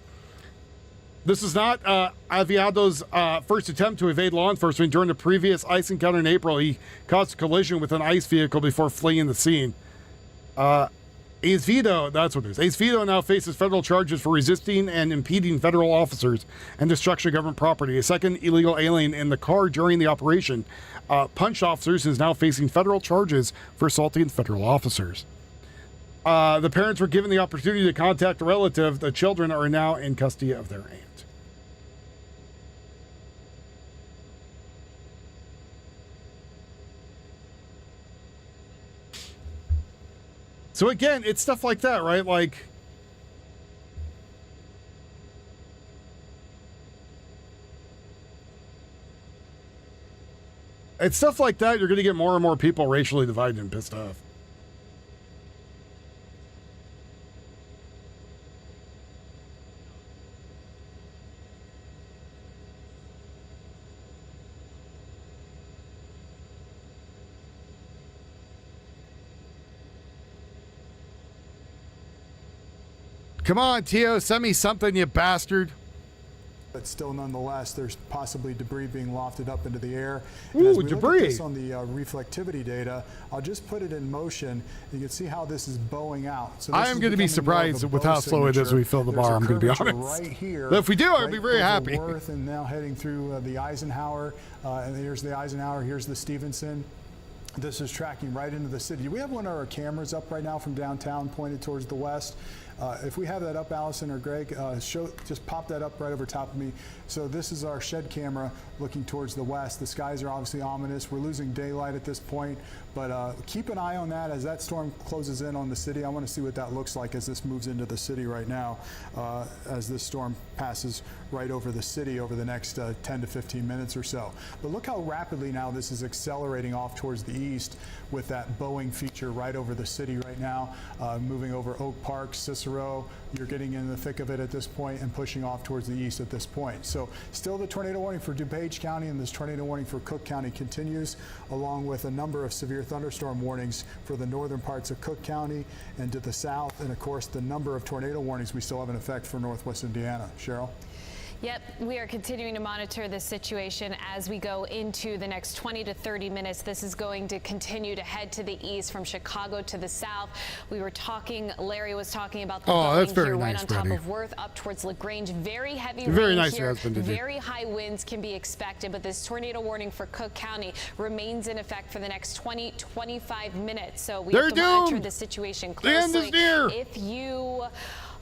This is not Alvarado's first attempt to evade law enforcement. During the previous ICE encounter in April, he caused a collision with an ICE vehicle before fleeing the scene. Acevedo, that's what it is. Acevedo now faces federal charges for resisting and impeding federal officers and destruction of government property. A second illegal alien in the car during the operation punched officers and is now facing federal charges for assaulting federal officers. The parents were given the opportunity to contact a relative. The children are now in custody of their aunt. So again, it's stuff like that, right? Like, it's stuff like that. You're going to get more and more people racially divided and pissed off. Come on, Tio, send me something, you bastard. But still, nonetheless, there's possibly debris being lofted up into the air. Ooh, and as we debris. look at this on the reflectivity data, I'll just put it in motion. You can see how this is bowing out. So I am going to be surprised with how slow it is when we fill the bar. I'm going to be honest. Right here, but if we do, I'll right be very happy. Worth and now heading through the Eisenhower. And here's the Eisenhower. Here's the Stevenson. This is tracking right into the city. We have one of our cameras up right now from downtown pointed towards the west. If we have that up, Allison or Greg, just pop that up right over top of me. So this is our shed camera looking towards the west. The skies are obviously ominous. We're losing daylight at this point, but keep an eye on that as that storm closes in on the city. I want to see what that looks like as this moves into the city right now, as this storm passes right over the city over the next 10 to 15 minutes or so. But look how rapidly now this is accelerating off towards the east with that bowing feature right over the city right now, moving over Oak Park, Cicero. You're getting in the thick of it at this point and pushing off towards the east at this point. So still the tornado warning for DuPage County and this tornado warning for Cook County continues, along with a number of severe thunderstorm warnings for the northern parts of Cook County and to the south. And of course, the number of tornado warnings we still have in effect for Northwest Indiana. Cheryl? Yep, we are continuing to monitor this situation as we go into the next 20 to 30 minutes. This is going to continue to head to the east from Chicago to the south. We were talking, Larry was talking about the that's very here nice, right on top buddy. of Worth up towards LaGrange. Very heavy Very rain nice here. husband to do. Very high winds can be expected, but this tornado warning for Cook County remains in effect for the next 20-25 minutes. So we have to monitor the situation closely. The end is near. If you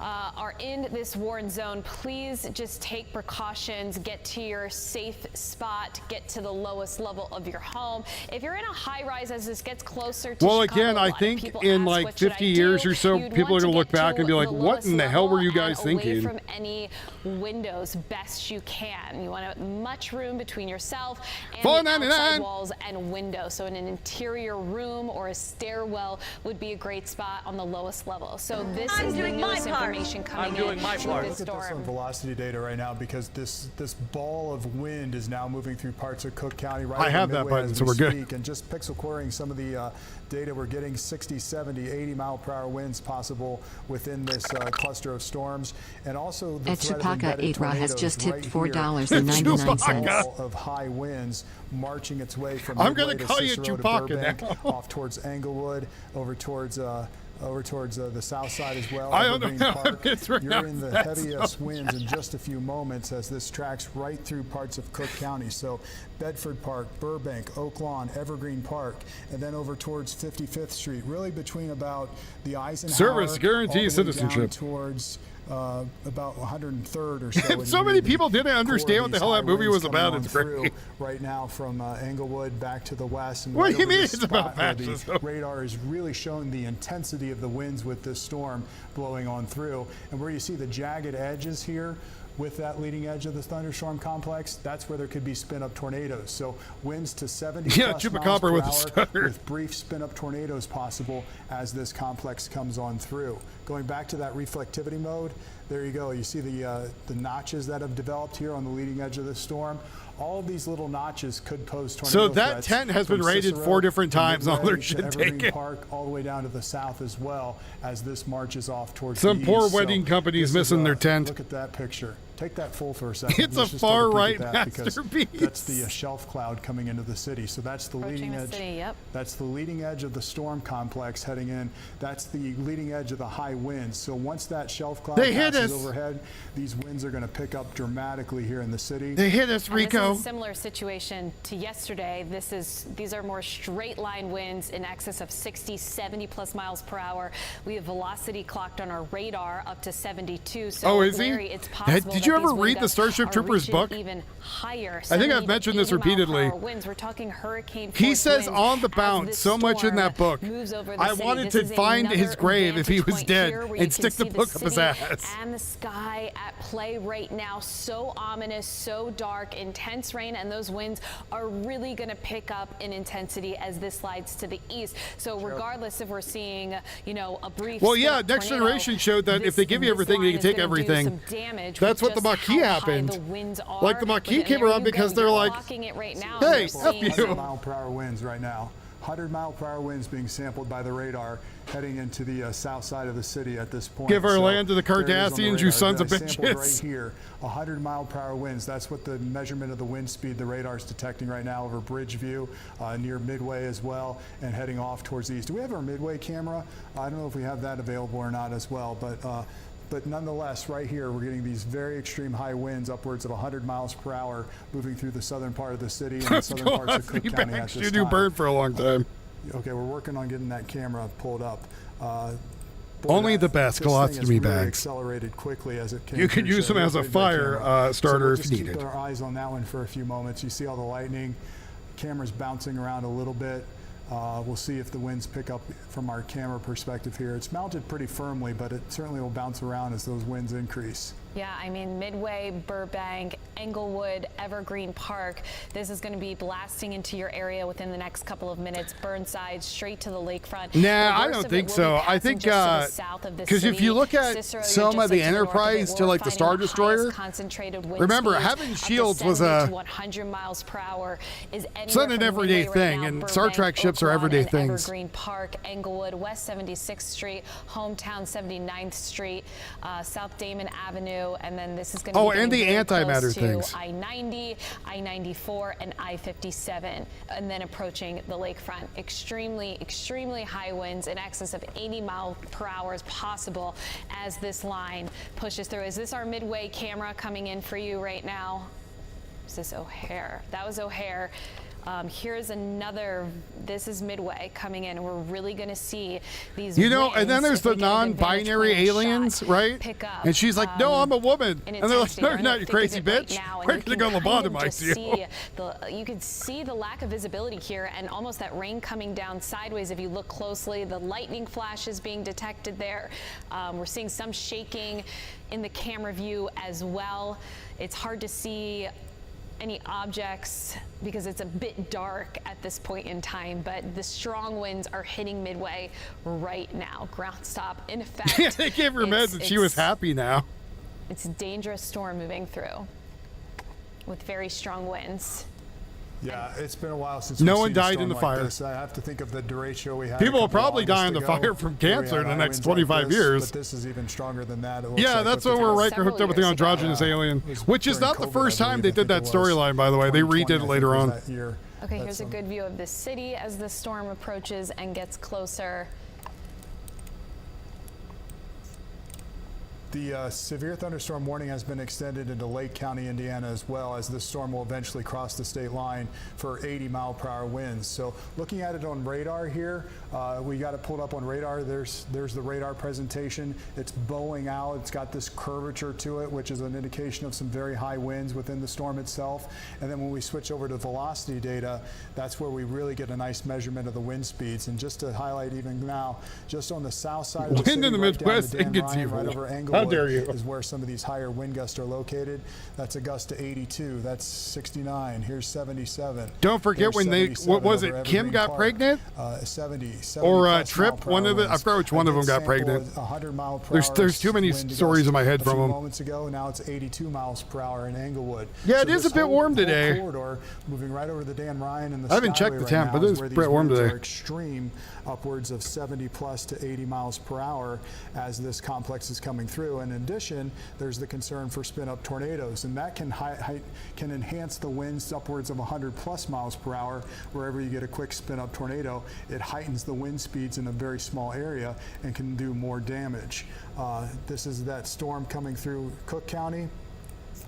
are in this warn zone, please just take precautions, get to your safe spot, get to the lowest level of your home. If you're in a high rise as this gets closer to Well, Chicago, again, I think in like 50 years or so, people are going to look back and be like, what in the hell were you guys thinking? Away from any windows best you can. You want much room between yourself and the outside walls and windows. So in an interior room or a stairwell would be a great spot on the lowest level. So this is the newest information coming in. Look at this on velocity data right now, because this ball of wind is now moving through parts of Cook County. Right, I have that button, so we're good. And just pixel querying some of the data, we're getting 60, 70, 80 mile per hour winds possible within this cluster of storms, and also the At threat of Chupacabra, embedded 8 Raw has tornadoes just tipped right $4.99. Ball of high winds marching its way from I'm going Midway to call you Cicero to Chewbacca Burbank, now. off towards Englewood, over towards the south side as well. I don't know Evergreen how Park. it's right You're now. in the That's heaviest so winds in just a few moments as this tracks right through parts of Cook County. So Bedford Park, Burbank, Oak Lawn, Evergreen Park, and then over towards 55th Street, really between about the Eisenhower. Service guarantees all the way citizenship. down towards about 103rd or so. So many people didn't understand what the hell that movie was about. It's great. Right now from Englewood back to the west. And What right do you over mean this it's about spot where the fascism? radar is really showing the intensity of the winds with this storm blowing on through. And where you see the jagged edges here with that leading edge of the thunderstorm complex, that's where there could be spin-up tornadoes. So winds to 70 plus miles per with a hour stutter. with brief spin-up tornadoes possible as this complex comes on through. Going back to that reflectivity mode, there you go. You see the notches that have developed here on the leading edge of the storm. All of these little notches could pose tornado So that threats tent has been from rated Cicero 4 different to times. All Midway their to shit Evergreen taken. Park, all the way down to the south as well as this marches off towards Some the poor east. wedding company's this is, missing their tent. Look at that picture. Take that full for a second. It's Let's a just take far peek at right that because masterpiece. That's the shelf cloud coming into the city. So that's the Approaching leading the edge. city, yep. That's the leading edge of the storm complex heading in. That's the leading edge of the high winds. So once that shelf cloud They hit passes us. overhead, these winds are going to pick up dramatically here in the city. They hit us, And Rico. this is a similar situation to yesterday. These are more straight line winds in excess of 60, 70 plus miles per hour. We have velocity clocked on our radar up to 72. So Oh, is he? Larry, it's possible Did you that ever these wind read the gusts Starship are Troopers reaching book? Even higher. I think I've mentioned this 70 to 80 repeatedly. mile per hour winds. We're talking hurricane He force says winds on the as bounce this so much in that storm book. moves over the I city. wanted This to is find his another grave if he vantage was point dead here where you and can stick the see book up his city ass. and the sky at play right now. So ominous, so dark, intense rain, and those winds are really going to pick up in intensity as this slides to the east. So regardless if we're seeing, a brief Well, yeah, spin-up Next tornado, Generation showed that if they give you this everything, line you can is take gonna do everything. some damage That's with what the just Maquis how high happened. the winds Like the are. Maquis And came there around you because go. they're You're like, clocking it right now. hey, You're seeing F you. 100 mile per hour winds right now. 100-mile-per-hour winds being sampled by the radar heading into the south side of the city at this point. Give our land to the Cardassians, you sons of bitches. Right here, 100-mile-per-hour winds. That's what the measurement of the wind speed the radar is detecting right now over Bridgeview, near Midway as well, and heading off towards the east. Do we have our Midway camera? I don't know if we have that available or not as well, but nonetheless, right here, we're getting these very extreme high winds, upwards of 100 miles per hour, moving through the southern part of the city and the southern parts of Cook County at this time. You burned for a long time. Okay, we're working on getting that camera pulled up. Only the best colostomy bags. Accelerated quickly as it came. You could use them as a fire starter if needed. Keep our eyes on that one for a few moments. You see all the lightning. Camera's bouncing around a little bit. We'll see if the winds pick up from our camera perspective here. It's mounted pretty firmly, but it certainly will bounce around as those winds increase. Yeah, I mean, Midway, Burbank, Englewood, Evergreen Park. This is going to be blasting into your area within the next couple of minutes. Burnside, straight to the lakefront. Nah, I don't think so. I think because if you look at some of the Enterprise to like the Star Destroyer, remember having shields was a 100 miles per hour is not an everyday thing, and Star Trek ships are everyday things. Evergreen Park, Englewood, West 76th Street, Hometown 79th Street, South Damon Avenue. And then this is going to be and the antimatter things. I-90, I-94, and I-57, and then approaching the lakefront. Extremely, extremely high winds in excess of 80 miles per hour is possible as this line pushes through. Is this our Midway camera coming in for you right now? Is this O'Hare? That was O'Hare. Here's another, this is Midway coming in. We're really going to see these and then there's the non-binary aliens, right? And she's like, no, I'm a woman. And they're like, no, you're not, you crazy bitch. We're going to go lobotomize you. You can see the lack of visibility here and almost that rain coming down sideways. If you look closely, the lightning flashes being detected there. We're seeing some shaking in the camera view as well. It's hard to see any objects because it's a bit dark at this point in time, but the strong winds are hitting Midway right now. Ground stop in effect. Yeah, they gave her meds and she was happy now. It's a dangerous storm moving through with very strong winds. Yeah, it's been a while since no one died in the fire. I have to think of the derecho we had. People will probably die in the fire from cancer in the next 25 years. But this is even stronger than that. Yeah, that's what we're hooked up with the androgynous alien, which is not the first time they did that storyline, by the way. They redid it later on. Okay, here's a good view of the city as the storm approaches and gets closer. The severe thunderstorm warning has been extended into Lake County, Indiana, as well, as this storm will eventually cross the state line for 80-mile-per-hour winds. So looking at it on radar here, we got it pulled up on radar. There's the radar presentation. It's bowing out. It's got this curvature to it, which is an indication of some very high winds within the storm itself. And then when we switch over to velocity data, that's where we really get a nice measurement of the wind speeds. And just to highlight even now, just on the south side of the city, in the Midwest, right over Englewood, how dare you? Is where some of these higher wind gusts are located. That's a gust to 82. That's 69. Here's 77. Don't forget when they, what was it, Kim got pregnant? 70. Or Trip, one of the, I forgot which one of them got pregnant. There's too many stories in my head from them. Moments ago, now it's 82 miles per hour in Englewood. Yeah, it is a bit warm today. Corridor, moving right over the Dan Ryan and the I haven't checked the temp, but it is a bit warm today. Extreme, upwards of 70 plus to 80 miles per hour as this complex is coming through. And in addition, there's the concern for spin-up tornadoes, and that can enhance the winds upwards of 100 plus miles per hour. Wherever you get a quick spin-up tornado, it heightens the wind speeds in a very small area and can do more damage. This is that storm coming through Cook County.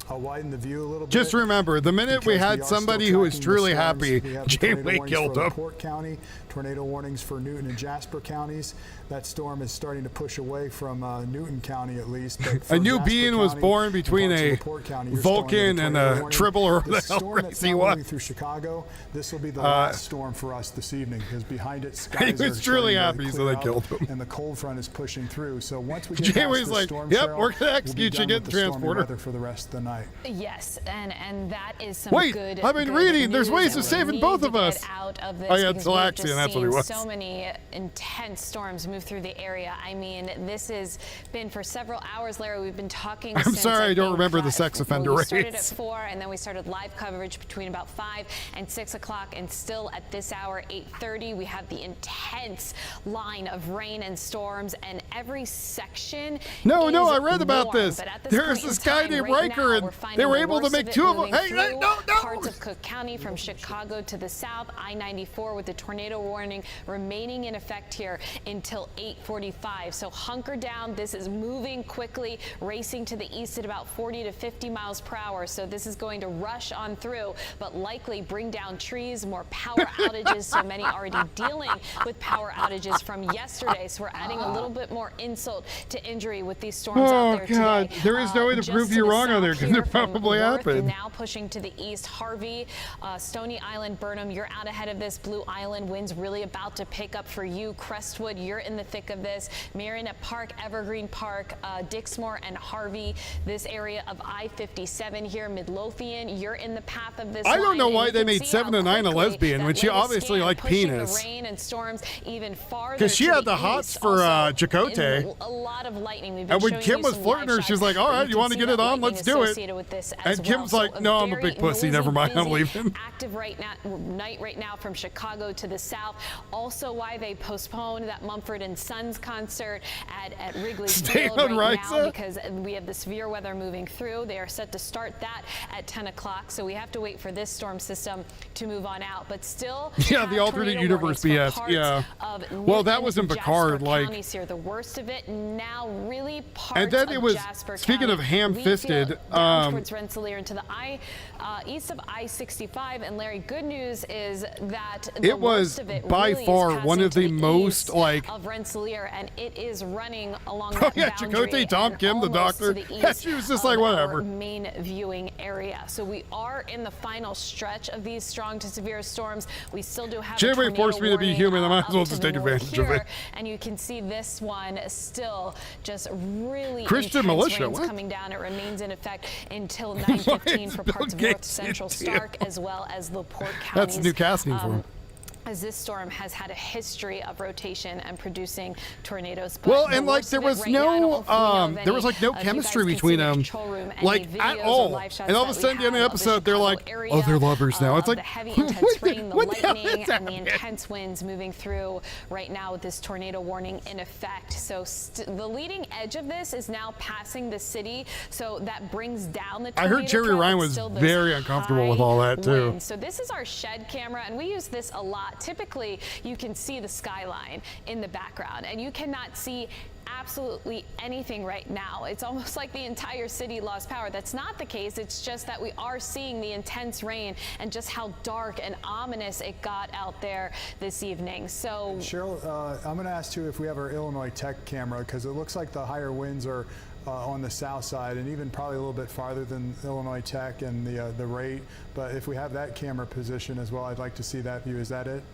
I'll widen the view a little bit. Just remember, the minute we had somebody who was truly happy, Janeway killed him. Port County, tornado warnings for Newton and Jasper counties. That storm is starting to push away from Newton County, at least. A new being was born between a Vulcan and a Tribble, or the hell crazy one. Through Chicago, this will be the last storm for us this evening, because behind it, skies he was truly happy, so they killed him. And the cold front is pushing through. So once we get Janeway's past like, storm yep, trail, we're gonna execute you, get the transporter for the rest of the night. tonight. Yes, and that is some Wait, good. I've been good reading. There's news, ways and of saving we both need of to us. get out of this Oh, yeah, because we've Talaxian, just that's what he seen was. so many intense storms move through the area. I mean, this has been for several hours, Larry. We've been talking. I'm sorry, I don't remember the sex offender We started at rates. 4, and then we started live coverage between about 5 and 6 o'clock, and still at this hour, 8:30, we have the intense line of rain and storms, and every section. No, I is read about warm, this. but at There's point in this guy time, named right Riker, now, and we're finding they were the able to worst make of it two of them. moving Hey, through no. Parts of Cook County from Chicago to the south, I-94 with the tornado warning remaining in effect here until 8:45. So hunker down. This is moving quickly, racing to the east at about 40 to 50 miles per hour. So this is going to rush on through, but likely bring down trees, more power outages. So many already dealing with power outages from yesterday. So we're adding a little bit more insult to injury with these storms out there God, today. there is no way to prove you wrong on there because it probably happened. Now pushing to the east, Harvey, Stony Island, Burnham, you're out ahead of this. Blue Island winds really about to pick up for you. Crestwood, you're in the thick of this. Marionette Park, Evergreen Park, Dixmoor, and Harvey. This area of I-57 here, Midlothian, you're in the path of this. I don't know line, why and they you can made see 7 how to 9 a quickly lesbian when that she latest obviously scan liked pushing penis. The rain and storms even farther Because she to had the hots east. for Also, Chakotay. a lot of lightning. We've been And when showing Kim you was some flirting live her, she's shots, like, all but right, you can want to see get that it on? lightning Let's do it. associated with this as And Kim's well. like, So no, I'm a very big pussy. noisy, Never mind, I'm busy, leaving. Active night right now from Chicago to the south. Also why they postponed that Mumford & Sons concert at Wrigley Field right now, because we have the severe weather moving through. They are set to start that at 10 o'clock. So we have to wait for this storm system to move on out. But still, yeah, the alternate universe BS. Yeah. Well, that was in Picard. Like, here, the worst of it now, really parts and then it was Jasper speaking County, of ham-fisted. down towards Rensselaer into the east of I-65. And Larry, good news is that the it was worst of it by really far is one of the passing to most east like. of Rensselaer, and it is running along Oh that yeah, boundary Chakotay, Tom and Kim, the almost doctor. to the Yeah, east she was just of like, whatever. our main viewing area. So we are in the final stretch of these strong to severe storms. We still do have Jerry a tornado forced me to be warning, human. I might as up well to just the take north advantage of here, it. And you can see this one still just really Christian intense militia, rains what? coming down. It remains in effect until 9:15 for parts of North Central Stark as well as LaPorte counties. That's new casting for him. As this storm has had a history of rotation and producing tornadoes. Well, and like there was no chemistry between them, like at all. And all of a sudden, at the end of the episode, they're like, oh, they're lovers now. It's like, the heavy intense rain, the what the hell lightning, is and the happening? intense winds moving through right now with this tornado warning in effect. So the leading edge of this is now passing the city, so that brings down the I tornado heard Jerry threat, Ryan but was still those very uncomfortable with all that too. winds. So this is our shed camera, and we use this a lot. Typically, you can see the skyline in the background, and you cannot see absolutely anything right now. It's almost like the entire city lost power. That's not the case. It's just that we are seeing the intense rain and just how dark and ominous it got out there this evening. So, Cheryl, I'm going to ask you if we have our Illinois Tech camera, because it looks like the higher winds are on the south side, and even probably a little bit farther than Illinois Tech and the rate. But if we have that camera position as well, I'd like to see that view. Is that it?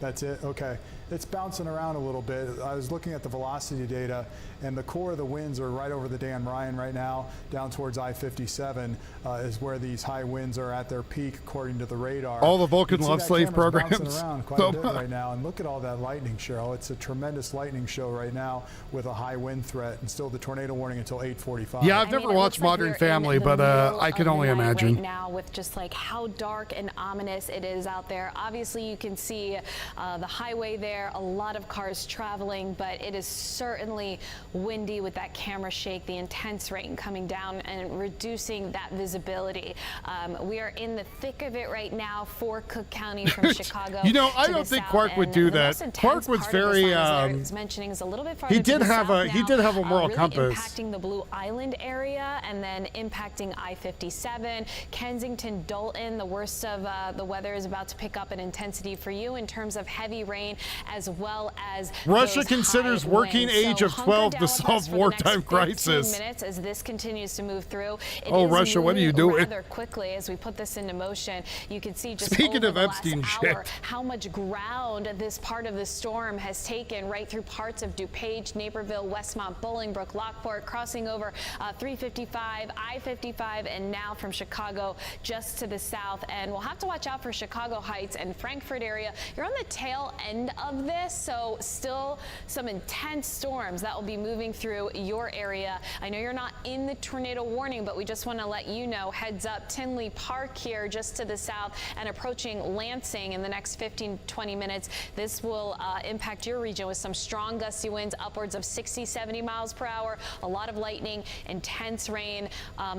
That's it? Okay. It's bouncing around a little bit. I was looking at the velocity data, and the core of the winds are right over the Dan Ryan right now, down towards I-57 is where these high winds are at their peak, according to the radar. All the Vulcan You can see love that slave camera's programs. bouncing around quite a bit right now, and look at all that lightning, Cheryl. It's a tremendous lightning show right now with a high wind threat, and still the tornado warning until 8:45. Yeah, I've never watched Modern Family, but I can only imagine. Right now, with just like how dark and ominous it is out there. Obviously, you can see the highway there, a lot of cars traveling, but it is certainly windy with that camera shake, the intense rain coming down and reducing that visibility. We are in the thick of it right now for Cook County from Chicago. You know, I don't think Quark would do that. Quark was very. Mentioning is a little bit farther He did to the have south a he now, did have a moral really compass. Impacting the Blue Island area and then impacting I-57, Kensington, Dalton. The worst of the weather is about to pick up in intensity for you in terms of storms of heavy rain as well as Russia those considers high working winds. age So of hunker 12 down to with us solve for the wartime next 15 crisis. minutes as this continues to move through. It Oh, is Russia, what are you moving doing? rather quickly as we put this into motion. You can see just Speaking over of the Epstein last shit. hour how much ground this part of the storm has taken right through parts of DuPage, Naperville, Westmont, Bolingbrook, Lockport, crossing over 355, I-55, and now from Chicago just to the south. And we'll have to watch out for Chicago Heights and Frankfurt area. You're on the tail end of this, so still some intense storms that will be moving through your area. I know you're not in the tornado warning, but we just want to let you know, heads up, Tinley Park here just to the south and approaching Lansing in the next 15-20 minutes. This will impact your region with some strong gusty winds upwards of 60-70 miles per hour, a lot of lightning, intense rain.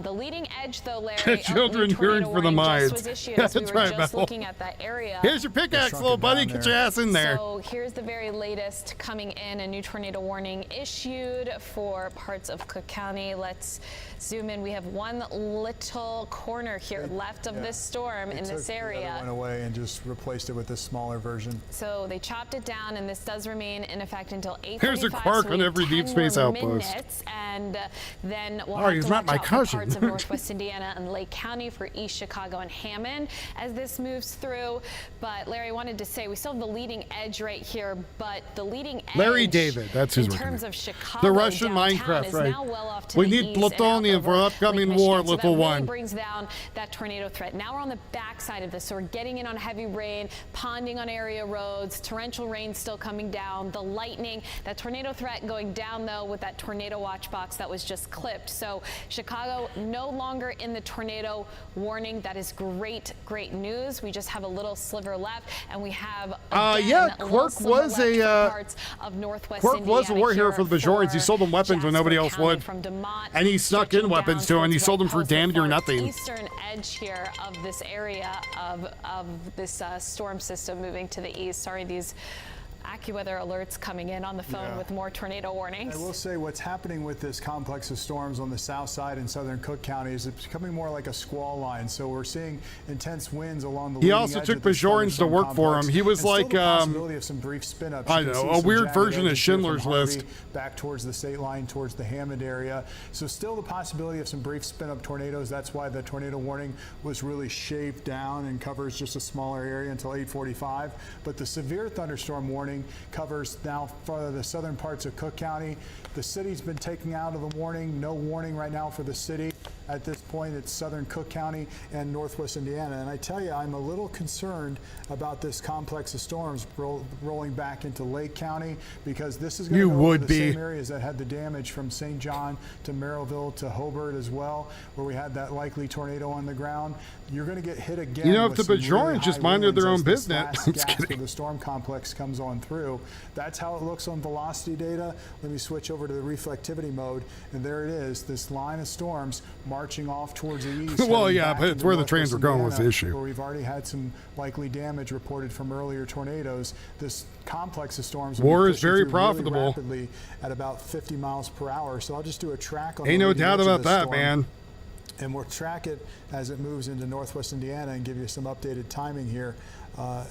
The leading edge, though, Larry, Children yearn for the mines. That's right, Mel. looking at that area. Here's your pickaxe, little buddy. Get your ass in there. So here's the very latest coming in. A new tornado warning issued for parts of Cook County. Let's zoom in. We have one little corner here left of this storm in this area. The other one away and just replaced it with this smaller version. So they chopped it down, and this does remain in effect until 8:45. Here's a quark on every deep space outpost. And then we'll Oh, have he's to not watch my out for cousin. parts of Northwest Indiana and Lake County for East Chicago and Hammond as this moves through. But Larry, wanted to say we still have the leading edge right here, but the leading edge Larry David, that's his in real terms name. of Chicago, The Russian downtown Minecraft, is right? now well off to We the need east and out plutonium for over upcoming Lake war, Michigan. So little that really one. brings down that tornado threat. Now we're on the backside of this, so we're getting in on heavy rain, ponding on area roads, torrential rain still coming down, the lightning, that tornado threat going down though with that tornado watch box that was just clipped. So Chicago no longer in the tornado warning. That is great news. We just have a little sliver left, and we have yeah, Quirk was a parts of Northwest Quirk was a war hero for the Bajorans. He sold them weapons when nobody else would, and he snuck in weapons to him, and he sold them for damn near nothing. Eastern edge here of this area of this storm system moving to the east. Sorry, these AccuWeather alerts coming in on the phone with more tornado warnings. I will say what's happening with this complex of storms on the south side in southern Cook County is it's becoming more like a squall line. So we're seeing intense winds along the He also took Bajorans to work for him. He was like, possibility of some brief spin-ups. I know, a weird version of Schindler's List. Back towards the state line, towards the Hammond area. So still the possibility of some brief spin-up tornadoes. That's why the tornado warning was really shaved down and covers just a smaller area until 8:45. But the severe thunderstorm warning covers now for the southern parts of Cook County. The city's been taken out of the warning. No warning right now for the city. At this point, it's southern Cook County and northwest Indiana. And I tell you, I'm a little concerned about this complex of storms rolling back into Lake County, because this is going to go over the same areas that had the damage from St. John to Merrillville to Hobart as well, where we had that likely tornado on the ground. You're going to get hit again. You know, if the Bajorans just minded their own business. I'm just kidding. The storm complex comes on through. That's how it looks on velocity data. Let me switch over to the reflectivity mode, and there it is. This line of storms marching off towards the east. Well, yeah, but it's where the trains are going was the issue. Where we've already had some likely damage reported from earlier tornadoes. This complex of storms. War is very really profitable. Rapidly at about 50 miles per hour. So I'll just do a track on. Ain't no doubt about that, storm, man. and we'll track it as it moves into northwest Indiana and give you some updated timing here.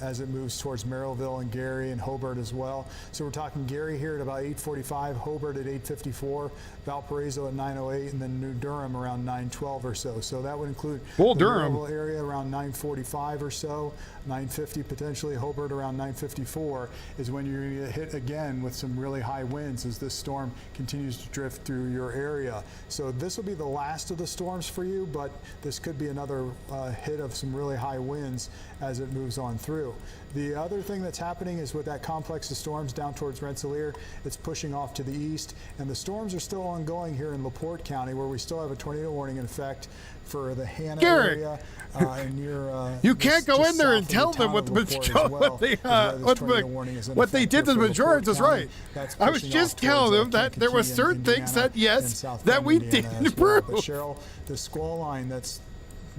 As it moves towards Merrillville and Gary and Hobart as well. So we're talking Gary here at about 8:45, Hobart at 8:54, Valparaiso at 9:08, and then New Durham around 9:12 or so. So that would include the Merrillville area around 9:45 or so, 9:50 potentially, Hobart around 9:54 is when you're going to get hit again with some really high winds as this storm continues to drift through your area. So this will be the last of the storms for you, but this could be another hit of some really high winds as it moves on through. The other thing that's happening is with that complex of storms down towards Rensselaer, it's pushing off to the east, and the storms are still ongoing here in LaPorte County, where we still have a tornado warning in effect for the Hannah area and near. You can't go in there and tell them what they did to the Bajorans is right. I was just telling them that there were certain things that that we didn't approve. But Cheryl, the squall line that's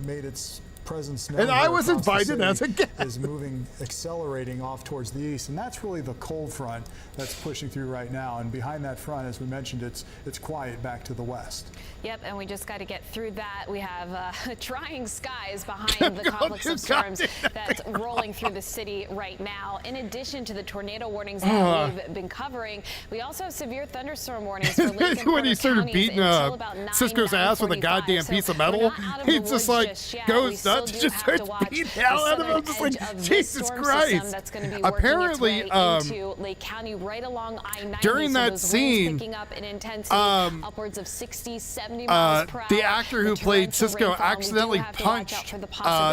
made its presence And I was across the invited city as a guest. is moving, accelerating off towards the east, and that's really the cold front that's pushing through right now. And behind that front, as we mentioned, it's quiet back to the west. Yep, and we just got to get through that. We have trying skies behind the complex of storms that's rolling through the city right now. In addition to the tornado warnings that we've been covering, we also have severe thunderstorm warnings for Lake and When he started beating Cisco's ass with a goddamn piece of metal, he just like goes nuts, just starts beating the hell out of him. I'm just like, Jesus Christ. That's going to be Apparently, into Lake County right along I-90. during that scene, picking up in intensity, upwards of 60, 70 miles per hour. The actor who played Cisco accidentally punched the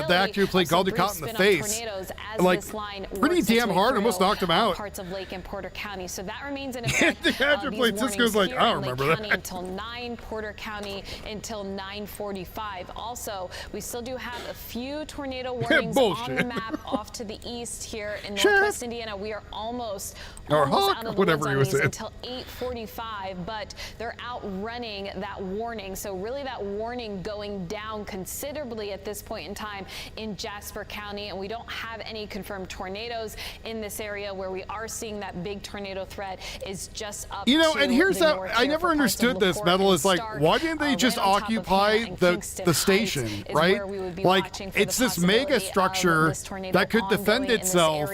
actor who played Caldecott in the face, like pretty damn hard, almost knocked him out. Parts of Lake and Porter County, so that remains in effect. The actor who played Cisco's like, I don't remember that. Until 9, Porter County until 9:45. Also, we still do have a few tornado warnings on the map off to the east here in northwest Indiana. We are almost out of the woods on these until 8:45, but they're outrunning that warning. So really that warning going down considerably at this point in time in Jasper County, and we don't have any confirmed tornadoes in this area. Where we are seeing that big tornado threat is just up and here's that I never understood this, Metal, is like, why didn't they just occupy the station, right? Like, it's this mega structure that could defend itself,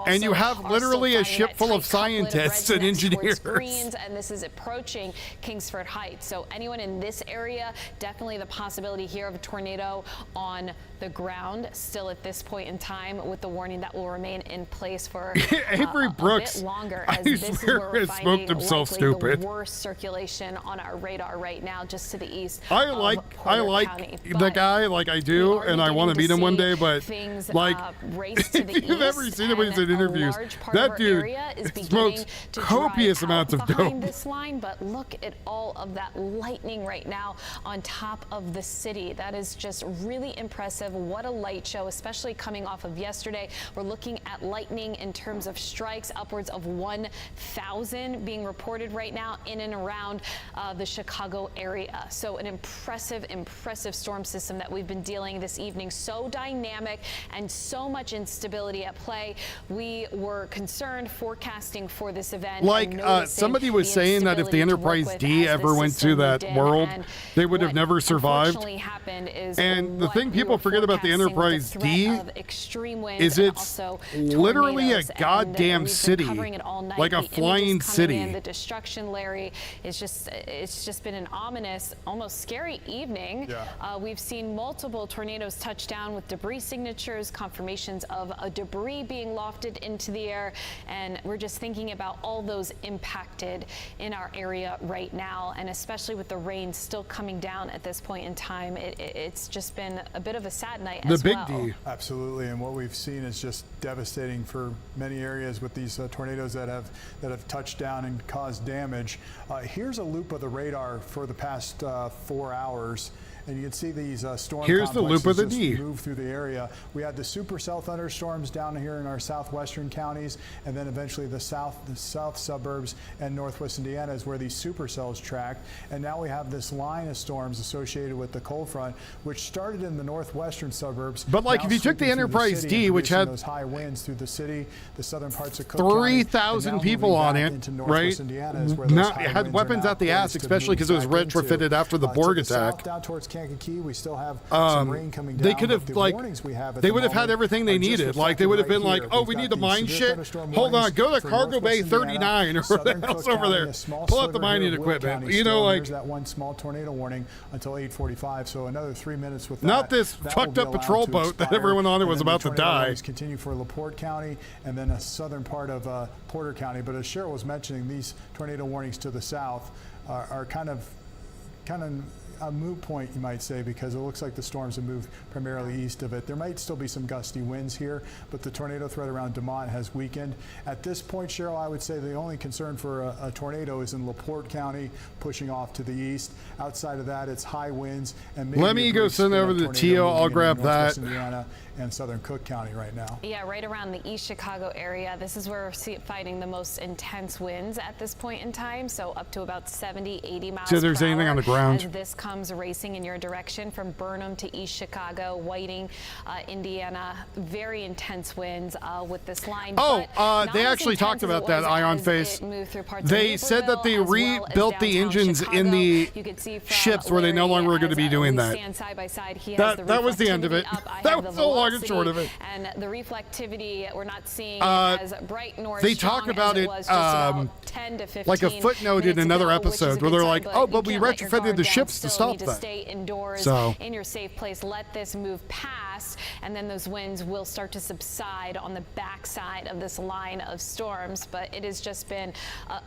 and you have literally a ship full of scientists and engineers. And this is approaching Kingsford Heights. So anyone in this area, definitely the possibility here of a tornado on the ground still at this point in time, with the warning that will remain in place for Avery Brooks, a bit longer, I as this is swear, where we're has finding smoked himself likely stupid. the worst circulation on our radar right now, just to the east. I like the guy, like I do, and I want to meet him one day, but like, if you've ever seen him in interviews, that dude smokes copious amounts of dope. This line, but look at all of that lightning right now on top of the city. That is just really impressive. What a light show, especially coming off of yesterday. We're looking at lightning in terms of strikes, upwards of 1,000 being reported right now in and around the Chicago area. So an impressive storm system that we've been dealing this evening. So dynamic and so much instability at play. We were concerned forecasting for this event. Like somebody was saying that if the Enterprise D ever went to that world, they would have never survived. And the thing people forget about the Enterprise D is it's literally a goddamn city, like a flying city. The destruction, Larry, is it's just been an ominous, almost scary evening. We've seen multiple tornadoes touch down with debris signatures, confirmations of a debris being lofted into the air, and we're just thinking about all those impacted in our area right now, and especially with the rain still coming down at this point in time, it's just been a bit of a sad night as well. The Big D. Absolutely, and what we've seen is just devastating for many areas with these tornadoes that have touched down and caused damage. Here's a loop of the radar for the past 4 hours. And you can see these storm Here's the loop of the D. move through the area. We had the supercell thunderstorms down here in our southwestern counties, and then eventually the south suburbs and northwest Indiana is where these supercells tracked. And now we have this line of storms associated with the cold front, which started in the northwestern suburbs. But like, if you took the Enterprise D, which had those high winds through the city, the southern parts of Cook 3,000 people on it, right? Had weapons out the ass, especially because it was retrofitted after the Borg attack. Down towards Kankakee, we still have some rain coming down. They could have, like, they would have had everything they needed. Like, they would have been like, oh, we need to mine shit. Hold on, go to Cargo Bay 39 or whatever else over there. Pull out the mining equipment. You know, like, there's that one small tornado warning until 8:45. So another 3 minutes with that. Not this fucked up patrol boat that everyone on it was about to die. Continue for LaPorte County and then a southern part of Porter County. But as Cheryl was mentioning, these tornado warnings to the south are kind of a moot point, you might say, because it looks like the storms have moved primarily east of it. There might still be some gusty winds here, but the tornado threat around DeMont has weakened. At this point, Cheryl, I would say the only concern for a tornado is in LaPorte County, pushing off to the east. Outside of that, it's high winds. And maybe let me go send over the TO. I'll grab that. Indiana and southern Cook County right now. Yeah, right around the East Chicago area. This is where we're fighting the most intense winds at this point in time, so up to about 70, 80 miles So there's per anything hour on the ground? as this comes racing in your direction from Burnham to East Chicago, Whiting, Indiana. Very intense winds with this line. They actually talked about that, Ion Face. They said that they rebuilt the engines in the ships where they no longer were going to be doing that. That was the end of it. That was the long and short of it. And the reflectivity, we're not seeing as bright nor They strong talk about as it was just about 10 to 15 like a footnote in another episode where they're like, oh, but we retrofitted the ships to stop that. Stay indoors So in your safe place. Let this move past, and then those winds will start to subside on the backside of this line of storms. But it has just been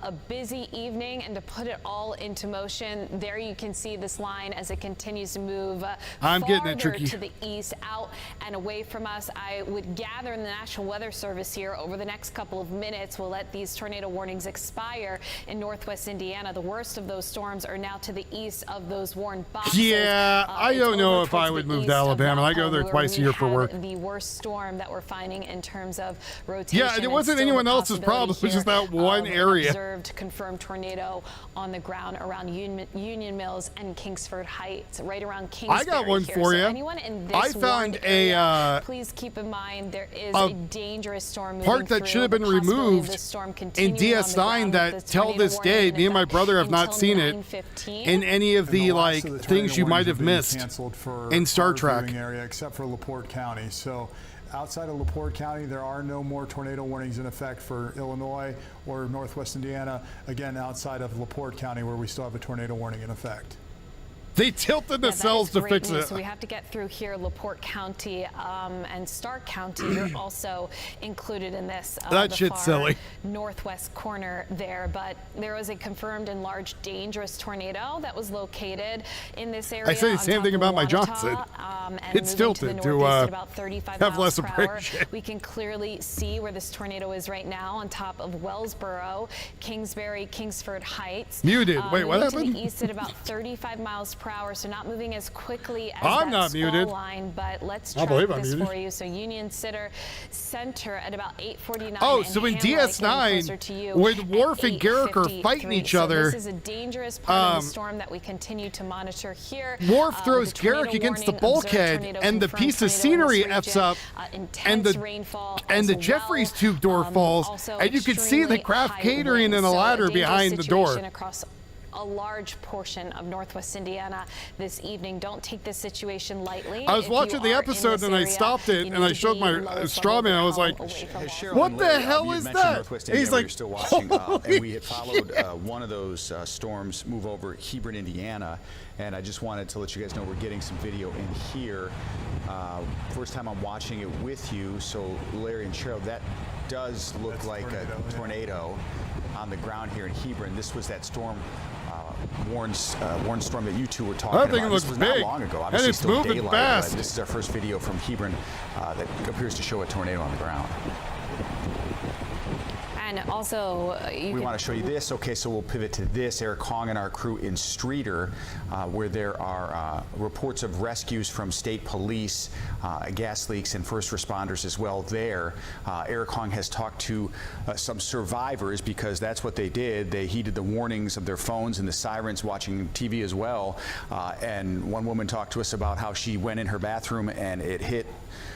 a busy evening, and to put it all into motion, there you can see this line as it continues to move farther to the east, out and away from us. I would gather in the National Weather Service here over the next couple of minutes will let these tornado warnings expire in northwest Indiana. The worst of those storms are now to the east of those warned boxes. Yeah, I don't know if I would move to Alabama. I go there twice a year for work. The worst storm that we're finding in terms of rotation. Yeah, and it wasn't anyone else's problem. It was just that one area. Observed confirmed tornado on the ground around Union Mills and Kingsford Heights, right around Kingsbury. I got one here. for So you. anyone in this I found area, please keep in mind there is a dangerous storm moving part that through. should have been The possibility of removed this storm in continuing DS9 on the ground that with this till tornado this day, warning me and my brother have not until seen it 9:15. in any of the last of the things you tornado might warnings have been missed canceled for in Star our Trek. viewing area, except for LaPorte County. So outside of LaPorte County, there are no more tornado warnings in effect for Illinois or Northwest Indiana. Again, outside of LaPorte County, where we still have a tornado warning in effect. They tilted the cells to fix news. it. So we have to get through here. LaPorte County and Stark County are also included in this. That the shit's far silly. Northwest corner there, but there was a confirmed and large dangerous tornado that was located in this area. I say the same thing about my Johnson. It's tilted to about 35 have less miles per hour. abrasion. We can clearly see where this tornado is right now on top of Wellsboro, Kingsbury, Kingsford Heights. Muted. Wait, what moving happened? to the east at about 35 miles per hour, so not moving as quickly as I'm that not squall muted. line, but let's I track believe I'm this muted. for you. So Union Center at about 8:49. Oh, so in DS9, when Worf and Garrick are fighting each other, this is a dangerous part of the storm that we continue to monitor here. Worf throws Garrick against the bulkhead, and the piece of scenery F's up, and the Jeffries tube door falls, and you can see the craft catering and a ladder behind the door. Across a large portion of northwest Indiana this evening. Don't take this situation lightly. I was watching the episode and I stopped it and I showed my straw man. I was like, what the hell is that? And he's like, you're still watching, and we had followed one of those storms move over Hebron, Indiana, and I just wanted to let you guys know we're getting some video in here. First time I'm watching it with you, so Larry and Cheryl, that does look like a tornado on the ground here in Hebron. This was that storm, warned storm that you two were talking That thing about. looks This was big, not long ago. and Obviously it's still moving daylight, fast. but this is our first video from Hebron that appears to show a tornado on the ground. And also, we want to show you this. Okay, so we'll pivot to this. Eric Hong and our crew in Streeter, where there are reports of rescues from state police, gas leaks, and first responders as well there. Eric Hong has talked to some survivors because that's what they did. They heeded the warnings of their phones and the sirens watching TV as well. And one woman talked to us about how she went in her bathroom and it hit,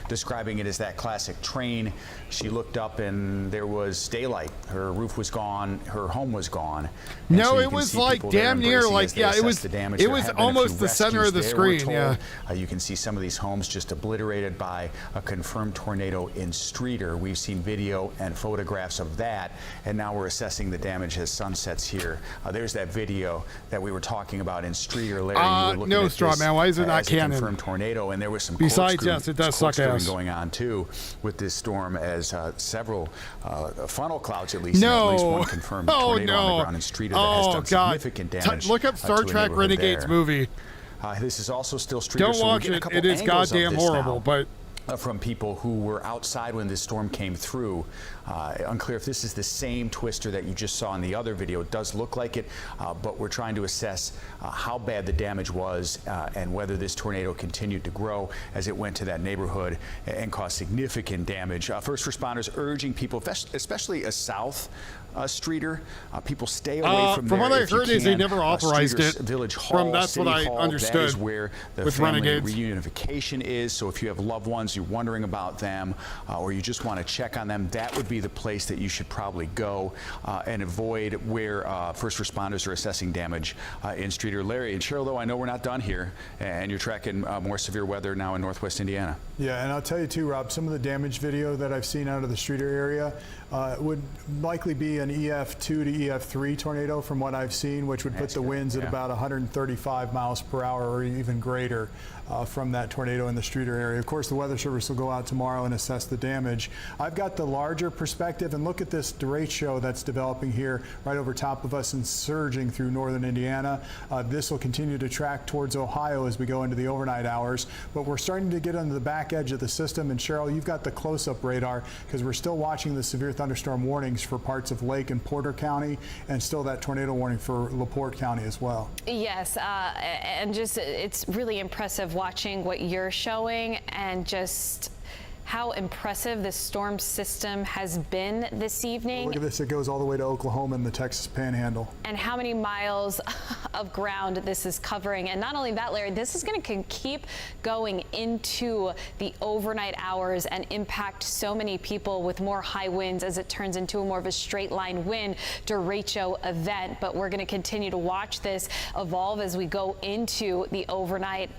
describing it as that classic train. She looked up and there was daylight. Her roof was gone. Her home was gone. And no, so you it can was see like people there damn near embracing like, as they yeah, it assess was the damage. it There was have been a almost few the center of the rescues there, we're screen. Yeah. told. You can see some of these homes just obliterated by a confirmed tornado in Streeter. We've seen video and photographs of that, and now we're assessing the damage as sun sets here. There's that video that we were talking about in Streeter. Larry, you were looking no, at straw this man. Why is it not as a canon? confirmed tornado, and there was some Besides, yes, it does suck corkscrewing ass. going on too with this storm, as several funnel clouds at least. No. At least one confirmed Oh, tornado on no. the ground in Streeter that has Oh, done God. significant damage. Look up Star to a Trek neighborhood Renegades there. movie. This is also still Streeter. Don't so we're watch getting a it. couple It is angles of goddamn this horrible, now. but from people who were outside when this storm came through. Unclear if this is the same twister that you just saw in the other video. It does look like it, but we're trying to assess how bad the damage was and whether this tornado continued to grow as it went to that neighborhood and caused significant damage. First responders urging people, especially a South Streeter, people stay away from there. From what I heard is they never authorized Streeter's it. Village Hall, That's City what I Hall, understood. That is where the with family Renegades. reunification is. So if you have loved ones, you're wondering about them, or you just want to check on them, that would be the place that you should probably go and avoid where first responders are assessing damage in Streeter. Larry and Cheryl, though, I know we're not done here, and you're tracking more severe weather now in Northwest Indiana. Yeah, and I'll tell you too, Rob, some of the damage video that I've seen out of the Streeter area would likely be an EF2 to EF3 tornado from what I've seen, which would put the winds at about 135 miles per hour or even greater from that tornado in the Streeter area. Of course, the Weather Service will go out tomorrow and assess the damage. I've got the larger perspective, and look at this derecho that's developing here right over top of us and surging through northern Indiana. This will continue to track towards Ohio as we go into the overnight hours, but we're starting to get on the back edge of the system. And Cheryl, you've got the close-up radar because we're still watching the severe thunderstorm warnings for parts of Lake and Porter County, and still that tornado warning for LaPorte County as well. Yes, and just it's really impressive watching what you're showing and just how impressive this storm system has been this evening. Look at this, it goes all the way to Oklahoma and the Texas Panhandle. And how many miles of ground this is covering. And not only that, Larry, this is going to keep going into the overnight hours and impact so many people with more high winds as it turns into more of a straight line wind derecho event. But we're going to continue to watch this evolve as we go into the overnight.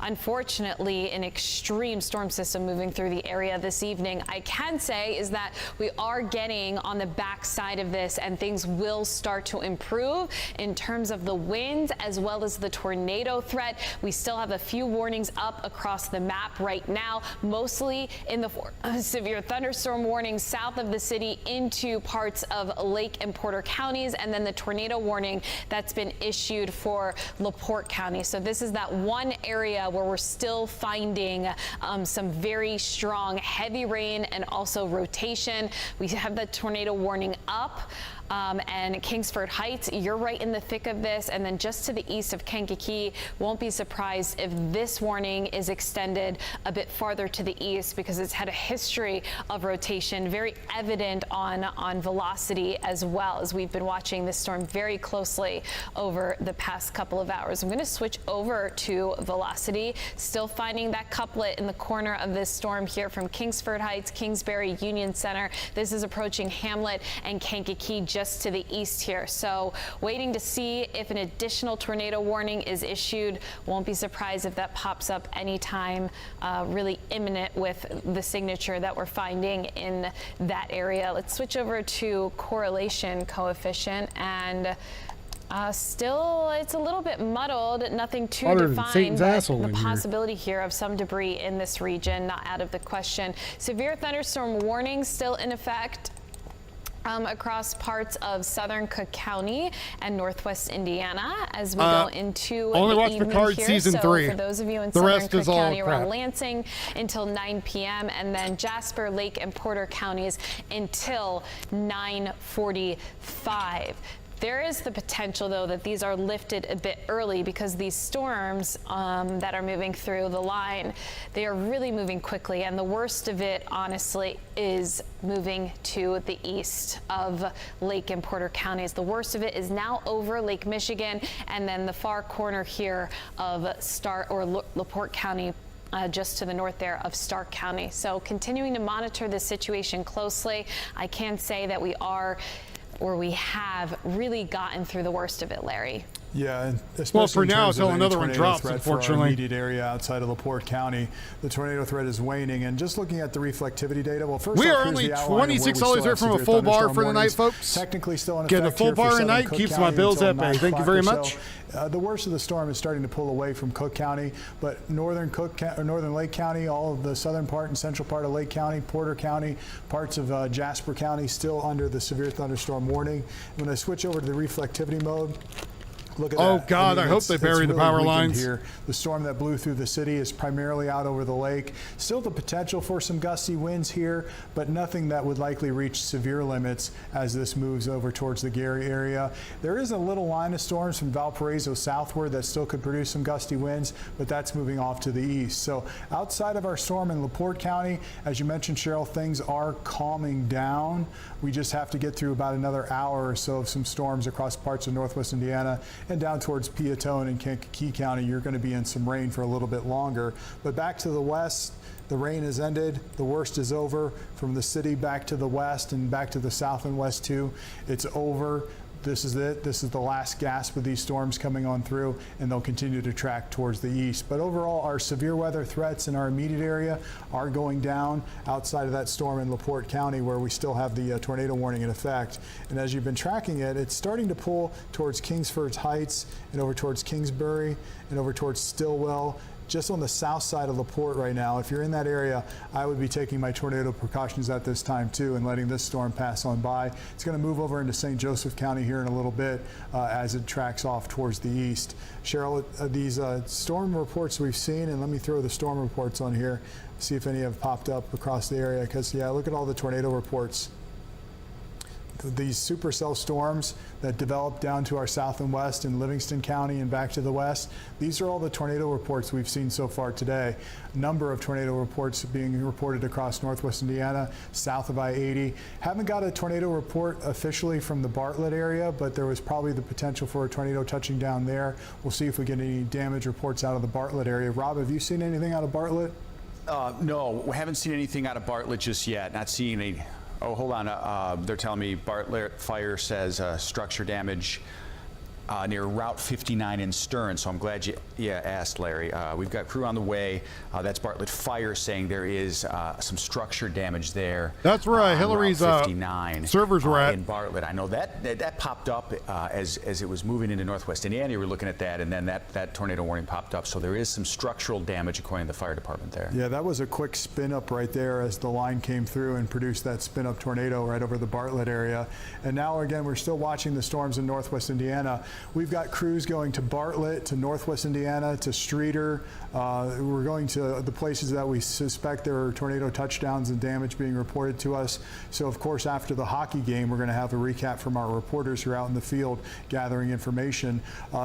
Unfortunately, an extreme storm system moving through the area this evening. I can say is that we are getting on the backside of this, and things will start to improve in terms of the winds as well as the tornado threat. We still have a few warnings up across the map right now, mostly in the severe thunderstorm warning south of the city into parts of Lake and Porter counties, and then the tornado warning that's been issued for LaPorte County. So this is that one area where we're still finding some very strong heavy rain and also rotation. We have the tornado warning up. And Kingsford Heights, you're right in the thick of this. And then just to the east of Kankakee, won't be surprised if this warning is extended a bit farther to the east because it's had a history of rotation, very evident on velocity as well, as we've been watching this storm very closely over the past couple of hours. I'm going to switch over to velocity, still finding that couplet in the corner of this storm here from Kingsford Heights, Kingsbury, Union Center. This is approaching Hamlet and Kankakee just to the east here. So waiting to see if an additional tornado warning is issued. Won't be surprised if that pops up anytime really imminent with the signature that we're finding in that area. Let's switch over to correlation coefficient, and still it's a little bit muddled, nothing too defined, but the possibility here of some debris in this region not out of the question. Severe thunderstorm warning still in effect across parts of southern Cook County and northwest Indiana as we go into only the watch evening Picard here. season so 3. For those of you in the southern rest Cook is all County crap. around Lansing until 9 p.m. and then Jasper, Lake, and Porter counties until 9:45. There is the potential, though, that these are lifted a bit early because these storms that are moving through the line, they are really moving quickly. And the worst of it, honestly, is moving to the east of Lake and Porter counties. The worst of it is now over Lake Michigan, and then the far corner here of LaPorte County, just to the north there of Stark County. So continuing to monitor the situation closely. I can say that we have really gotten through the worst of it, Larry. Yeah, and especially well, for now until another one drops, unfortunately. For our immediate area outside of LaPorte County, the tornado threat is waning. And just looking at the reflectivity data, well, first we off, are here's only the outline of where we 26 still dollars have here from a severe full bar thunderstorm for the night, warnings. folks. Technically still in effect. Getting a full here for bar a southern night Cook keeps County my bills until at bay. 9 Thank you o'clock very or so. much. The worst of the storm is starting to pull away from Cook County, but northern Lake County, all of the southern part and central part of Lake County, Porter County, parts of Jasper County still under the severe thunderstorm warning. When I switch over to the reflectivity mode, Look at Oh, that. God, I hope it's- they it's bury the really power weakened lines. Here. The storm that blew through the city is primarily out over the lake. Still the potential for some gusty winds here, but nothing that would likely reach severe limits as this moves over towards the Gary area. There is a little line of storms from Valparaiso southward that still could produce some gusty winds, but that's moving off to the east. So outside of our storm in LaPorte County, as you mentioned, Cheryl, things are calming down. We just have to get through about another hour or so of some storms across parts of northwest Indiana and down towards Piatone and Kankakee County. You're going to be in some rain for a little bit longer. But back to the west, the rain has ended. The worst is over. From the city back to the west and back to the south and west too, it's over. This is it. This is the last gasp of these storms coming on through, and they'll continue to track towards the east. But overall, our severe weather threats in our immediate area are going down outside of that storm in LaPorte County, where we still have the tornado warning in effect. And as you've been tracking it, it's starting to pull towards Kingsford Heights and over towards Kingsbury and over towards Stillwell. Just on the south side of LaPorte right now. If you're in that area, I would be taking my tornado precautions at this time too and letting this storm pass on by. It's going to move over into St. Joseph County here in a little bit as it tracks off towards the east. Cheryl, these storm reports we've seen, and let me throw the storm reports on here, see if any have popped up across the area, because yeah, look at all the tornado reports. These supercell storms that develop down to our south and west in Livingston County and back to the west, these are all the tornado reports we've seen so far today. A number of tornado reports being reported across northwest Indiana, south of I-80. Haven't got a tornado report officially from the Bartlett area, but there was probably the potential for a tornado touching down there. We'll see if we get any damage reports out of the Bartlett area. Rob, have you seen anything out of Bartlett? No, we haven't seen anything out of Bartlett just yet. Not seeing any. Oh, hold on. They're telling me Bartlett Fire says structure damage near Route 59 in Stern. So I'm glad you asked, Larry. We've got crew on the way. That's Bartlett Fire saying there is some structure damage there. That's right. Hillary's 59 servers were at in Bartlett. I know that popped up as it was moving into northwest Indiana. We were looking at that, and then that tornado warning popped up. So there is some structural damage according to the fire department there. Yeah, that was a quick spin up right there as the line came through and produced that spin up tornado right over the Bartlett area. And now again, we're still watching the storms in northwest Indiana. We've got crews going to Bartlett, to northwest Indiana, to Streeter. We're going to the places that we suspect there are tornado touchdowns and damage being reported to us. So of course, after the hockey game, we're going to have a recap from our reporters who are out in the field gathering information.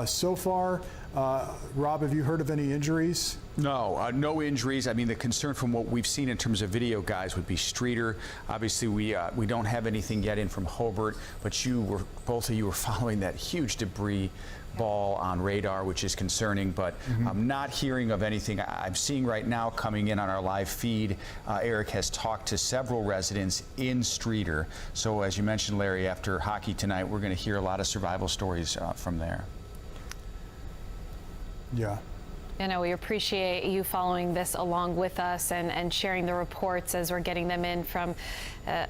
So far, Rob, have you heard of any injuries? No, no injuries. I mean, the concern from what we've seen in terms of video, guys, would be Streeter. Obviously, we don't have anything yet in from Hobart, but both of you were following that huge debris ball on radar, which is concerning, but I'm not hearing of anything. I'm seeing right now coming in on our live feed, Eric has talked to several residents in Streeter. So as you mentioned, Larry, after hockey tonight, we're going to hear a lot of survival stories from there. Yeah. You know, we appreciate you following this along with us and sharing the reports as we're getting them in from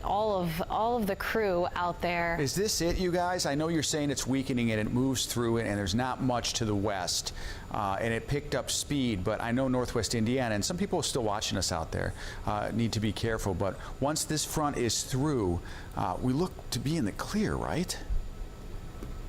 all of the crew out there. Is this it, you guys? I know you're saying it's weakening and it moves through it and there's not much to the west and it picked up speed, but I know northwest Indiana and some people are still watching us out there need to be careful. But once this front is through, we look to be in the clear, right?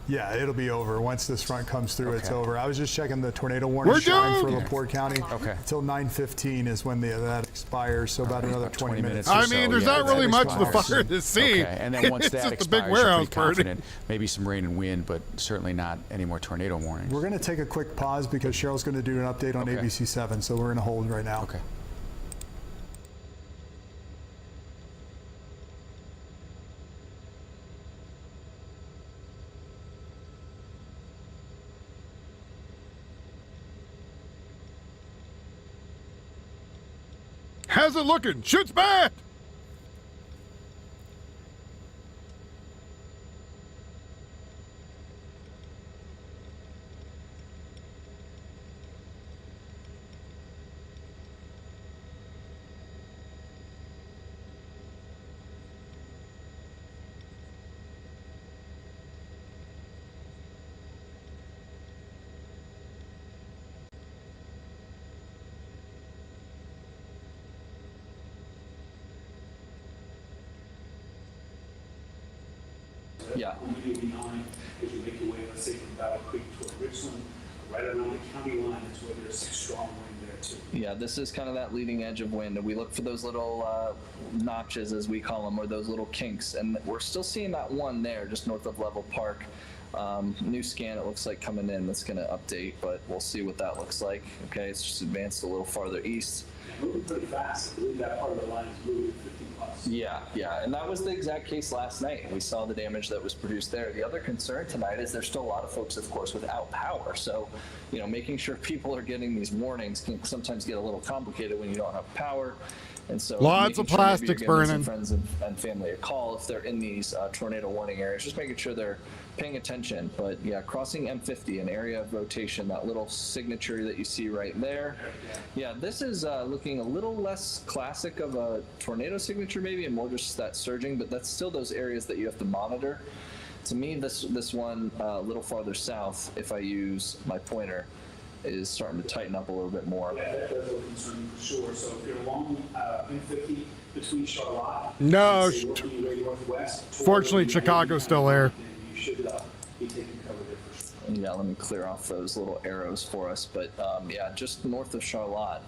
Yeah, it'll be over. Once this front comes through, it's over. I was just checking the tornado warning shine for LaPorte County. Okay. Until 9:15 is when that expires, so about another 20 minutes. I mean, there's not really much of the fire to see. Okay. And then once that just expires, a big warehouse you're pretty confident. Maybe some rain and wind, but certainly not any more tornado warnings. We're going to take a quick pause because Cheryl's going to do an update on ABC 7, so we're going to hold right now. Okay. How's it looking? Shoots bad! Yeah. Immediately behind, as you make your way, let's say from Battle Creek toward Richland, right around the county line, that's where there's a strong wind there too. Yeah, this is kind of that leading edge of wind, and we look for those little notches, as we call them, or those little kinks, and we're still seeing that one there just north of Level Park. New scan, it looks like, coming in that's going to update, but we'll see what that looks like. Okay, it's just advanced a little farther east. Yeah, moving pretty fast. I believe that part of the line is moving 50 plus. Yeah, and that was the exact case last night. We saw the damage that was produced there. The other concern tonight is there's still a lot of folks, of course, without power. So, you know, making sure people are getting these warnings can sometimes get a little complicated when you don't have power. And so lots of plastics burning. Friends and family a call if they're in these tornado warning areas, just making sure they're paying attention. But yeah, crossing M50, an area of rotation, that little signature that you see right there. Yeah, this is looking a little less classic of a tornado signature maybe, and more just that surging, but that's still those areas that you have to monitor. To me, this one a little farther south, if I use my pointer, is starting to tighten up a little bit more. Yeah, that does look concerning for sure. So if you're along M50 between Charlotte no, and working your way northwest, fortunately Chicago's still there. You should be taking cover there for sure. Yeah, let me clear off those little arrows for us. But yeah, just north of Charlotte.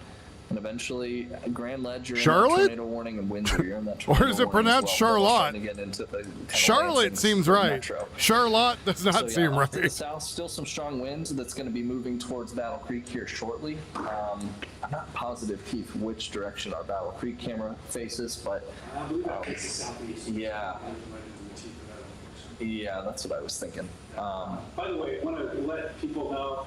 And eventually, Grand Ledge, you're in that tornado warning, and Windsor, you're in that tornado or is it pronounced Charlotte? Charlotte seems right. Metro. Charlotte does not seem right. To the south, still some strong winds that's going to be moving towards Battle Creek here shortly. I'm not positive, Keith, which direction our Battle Creek camera faces, but I believe that faces southeast. Yeah, that's what I was thinking. By the way, I want to let people know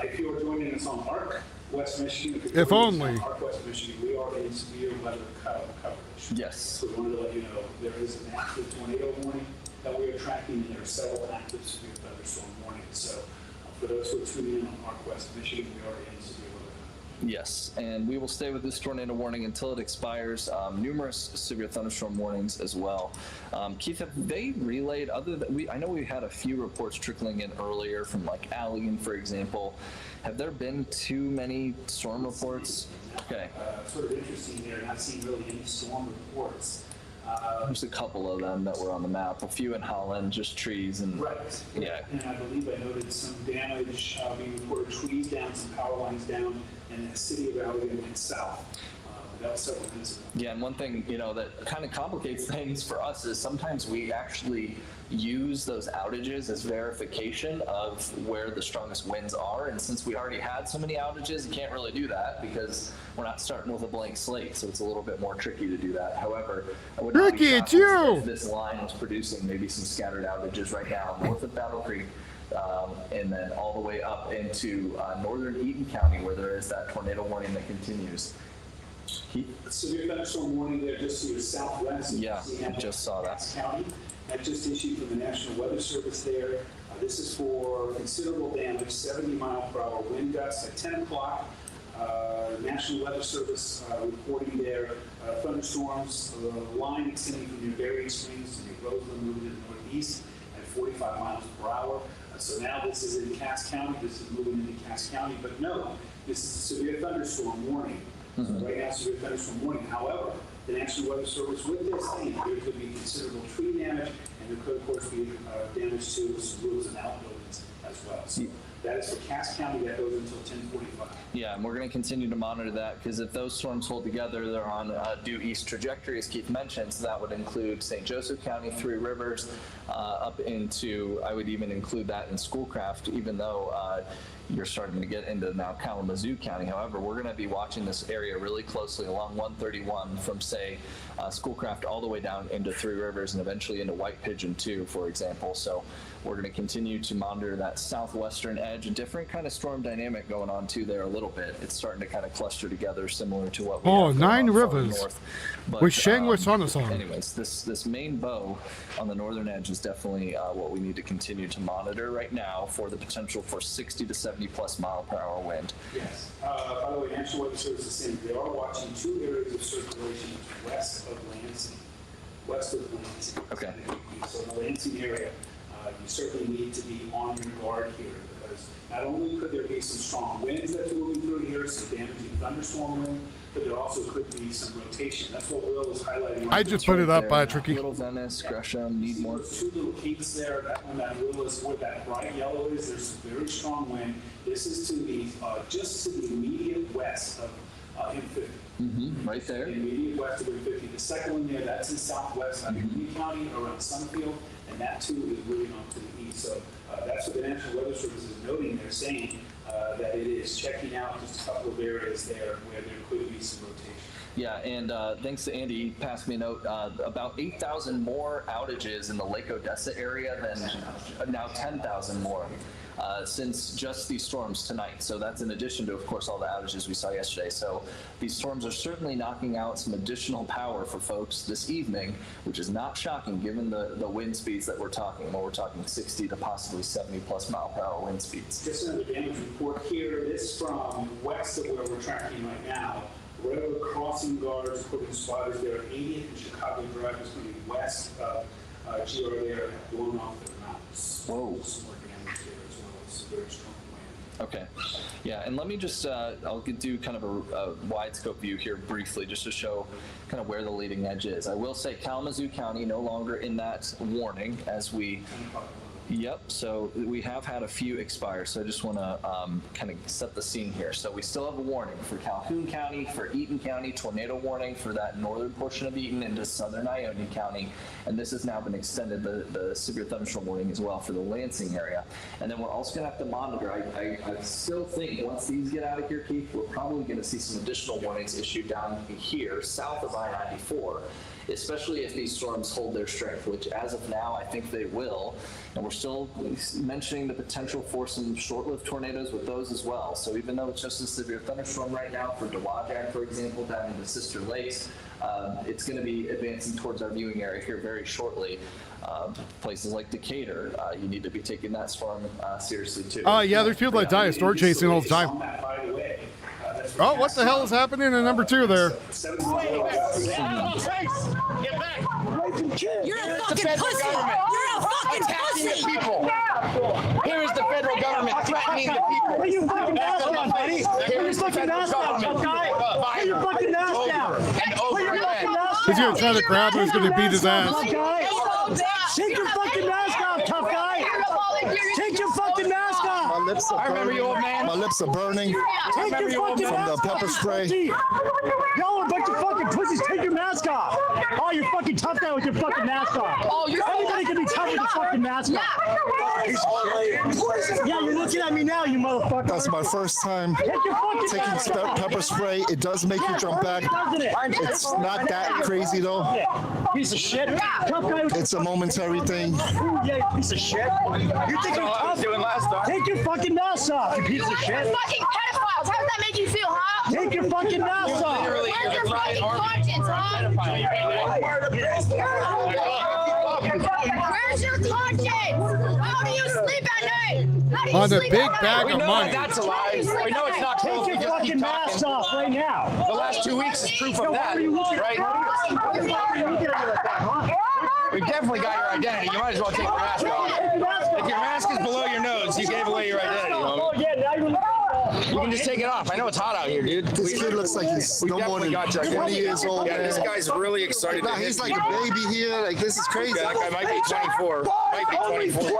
if you are joining us on ARC West Michigan, if only. ARC West Michigan, we are in severe weather coverage. Yes. So we wanted to let you know there is an active tornado warning that we are tracking, and there are several active severe thunderstorm warnings. So for those who are tuning in on ARC West Michigan, we are in severe weather. Yes, and we will stay with this tornado warning until it expires. Numerous severe thunderstorm warnings as well. Keith, have they relayed, other than I know we had a few reports trickling in earlier from like Allegan, for example. Have there been too many storm reports? Okay. Sort of interesting there, not seeing really any storm reports. There's a couple of them that were on the map. A few in Holland, just trees and yeah. And I believe I noted some damage being reported, trees down, some power lines down, in the city of Allegan and south. That was several minutes ago. Yeah, and one thing, you know, that kind of complicates things for us is sometimes we actually use those outages as verification of where the strongest winds are. And since we already had so many outages, you can't really do that because we're not starting with a blank slate. So it's a little bit more tricky to do that. However, I would not be shocked if this line was producing maybe some scattered outages right now north of Battle Creek. And then all the way up into northern Eaton County, where there is that tornado warning that continues. Severe thunderstorm warning there just to your southwest. Yeah, I just saw that. County. That just issued from the National Weather Service there. This is for considerable damage, 70-mile-per-hour wind gusts at 10 o'clock. National Weather Service reporting there thunderstorms, line extending from your Berrien Springs to your Roseland, moving to the northeast at 45 miles per hour. So now this is in Cass County. This is moving into Cass County. But no, this is a severe thunderstorm warning. So right now, severe thunderstorm warning. However, the National Weather Service, with this thing, there could be considerable tree damage, and there could, of course, be damage to some roofs and outbuildings as well. So that is for Cass County. That goes until 10:45. Yeah, and we're going to continue to monitor that because if those storms hold together, they're on due east trajectory, as Keith mentioned. So that would include St. Joseph County, Three Rivers, up into, I would even include that in Schoolcraft, even though you're starting to get into now Kalamazoo County. However, we're going to be watching this area really closely along 131 from, say, Schoolcraft all the way down into Three Rivers and eventually into White Pigeon too, for example. So we're going to continue to monitor that southwestern edge. A different kind of storm dynamic going on too there a little bit. It's starting to kind of cluster together, similar to what we have Nine Rivers with Shangwa-Sonasan. Anyways, this main bow on the northern edge is definitely what we need to continue to monitor right now for the potential for 60 to 70+ mile-per-hour wind. Yes. By the way, National Weather Service is saying they are watching two areas of circulation west of Lansing. Okay. So in the Lansing area, you certainly need to be on your guard here because not only could there be some strong winds that's moving through here, some damaging thunderstorm wind, but there also could be some rotation. That's what Will is highlighting. I just put it up, Tricky. Little Venice, Gresham, need more. There's two little peaks there. That one, that Will is where that bright yellow is. There's some very strong wind. This is to the just to the immediate west of M50. Right there. The immediate west of M50. The second one there, that's in southwest under Union County around Sunfield, and that too is moving on to the east. So that's what the National Weather Service is noting. They're saying that it is checking out just a couple of areas there where there could be some rotation. Yeah, and thanks to Andy, he passed me a note, about 8,000 more outages in the Lake Odessa area than now 10,000 more since just these storms tonight. So that's in addition to, of course, all the outages we saw yesterday. So these storms are certainly knocking out some additional power for folks this evening, which is not shocking given the wind speeds that we're talking. Well, we're talking 60 to possibly 70 plus mile per hour wind speeds. Just another damage report here. This from west of where we're tracking right now. Wherever crossing guards, putting spotters there, 80th and Chicago Drive is going to be west of GR there, have blown off their mountains. Whoa. Some more damage there as well. It's a very strong wind. Okay. Yeah, and let me just, I'll do kind of a wide scope view here briefly just to show kind of where the leading edge is. I will say Kalamazoo County no longer in that warning as we... Yep, so we have had a few expire, so I just want to kind of set the scene here. So we still have a warning for Calhoun County, for Eaton County, tornado warning for that northern portion of Eaton into southern Ionia County, and this has now been extended, the severe thunderstorm warning as well for the Lansing area. And then we're also going to have to monitor. I still think once these get out of here, Keith, we're probably going to see some additional warnings issued down here south of I-94. Especially if these storms hold their strength, which as of now, I think they will. And we're still mentioning the potential for some short-lived tornadoes with those as well. So even though it's just a severe thunderstorm right now for Dowagiac, for example, down in the Sister Lakes, it's going to be advancing towards our viewing area here very shortly. Places like Decatur, you need to be taking that storm seriously too. Yeah, there's people that die of storm chasing all the time. Oh, what the hell is happening in number 2 there? Get back! You're a fucking pussy! You're a fucking pussy! People. Here is the federal government threatening the people. Put your fucking mask down, buddy! Put your fucking mask down, tough guy! Put your fucking mask down! Put your fucking mask down! He's gonna try to grab him, he's gonna beat his ass. Take your fucking mask off, tough guy! Take your fucking mask off! My lips are burning. You, old man. My lips are burning. Take your fucking from mask the pepper off, spray. Y'all are a bunch of fucking pussies. Take your mask off. Oh, you're fucking tough guy with your fucking mask off. Oh, everybody can be tough with your fucking mask off. Yeah, you're looking at me now, you motherfucker. That's my first time taking pepper spray. It does make you jump back. It's not that crazy though. Piece of shit. Tough guy. It's a momentary thing. Yeah, piece of shit. You think you're tough? Take your fucking mask off, you piece of shit. You're fucking pedophiles. How does that make you feel, huh? Take your fucking mask off. Where's your fucking conscience, huh? Where's your conscience? How do you sleep at night? How do you On a sleep big at night? bag of money. That's a lie. We know it's not true. Take your fucking mask off right now. The last 2 weeks is proof of that, right? We've definitely got your identity. You might as well take your mask off. If your mask is below your nose, you gave away your identity. Oh, yeah, now you're You can just take it off. I know it's hot out here, dude. This kid looks like he's no more than 20 years old. Yeah, this guy's really excited. Nah, he's like a baby here. Like, this is crazy. Yeah, that guy might be 24. Might be 24.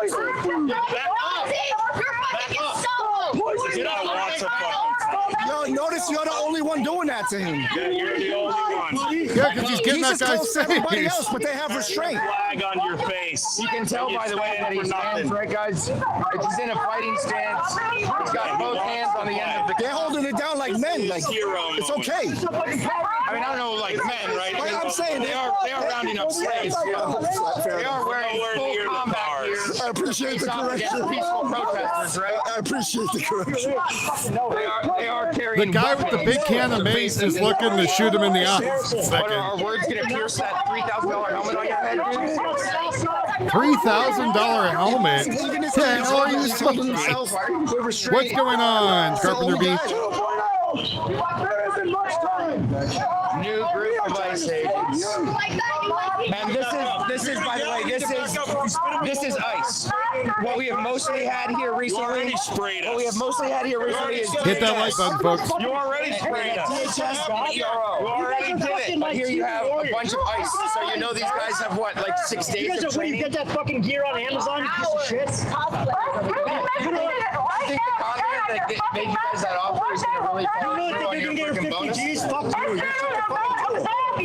Yo, notice you're the only one doing that to him. Yeah, you're the only one. Yeah, because he's getting that guy's face. Everybody else, but they have restraint. Flag on your face. You can tell by the way that he stands, right, guys? He's in a fighting stance. He's got both hands on the end of the. They're holding it down like men. Like, it's okay. I mean, I don't know, like men, right? Like I'm saying, they are rounding up slaves. They are wearing full combat gear. I appreciate the correction. Peaceful protesters, right? I appreciate the correction. They are carrying. The guy with the big can of mace is looking to shoot him in the eye. What are our words going to pierce that $3,000 helmet on your head, dude? $3,000 helmet? What the hell are you talking about? What's going on, Carpenter Beach? New group of ICE agents. And this is by the way, this is ice. What we have mostly had here recently. What we have mostly had here recently is hit that like button, folks. You already sprayed us. You already did it. But here you have a bunch of ice. So you know these guys have what, like 6 days of training? You get that fucking gear on Amazon, you piece of shit. I think the comment that made you guys that offer is going to really fall through on your freaking bonus. G's? Fuck you.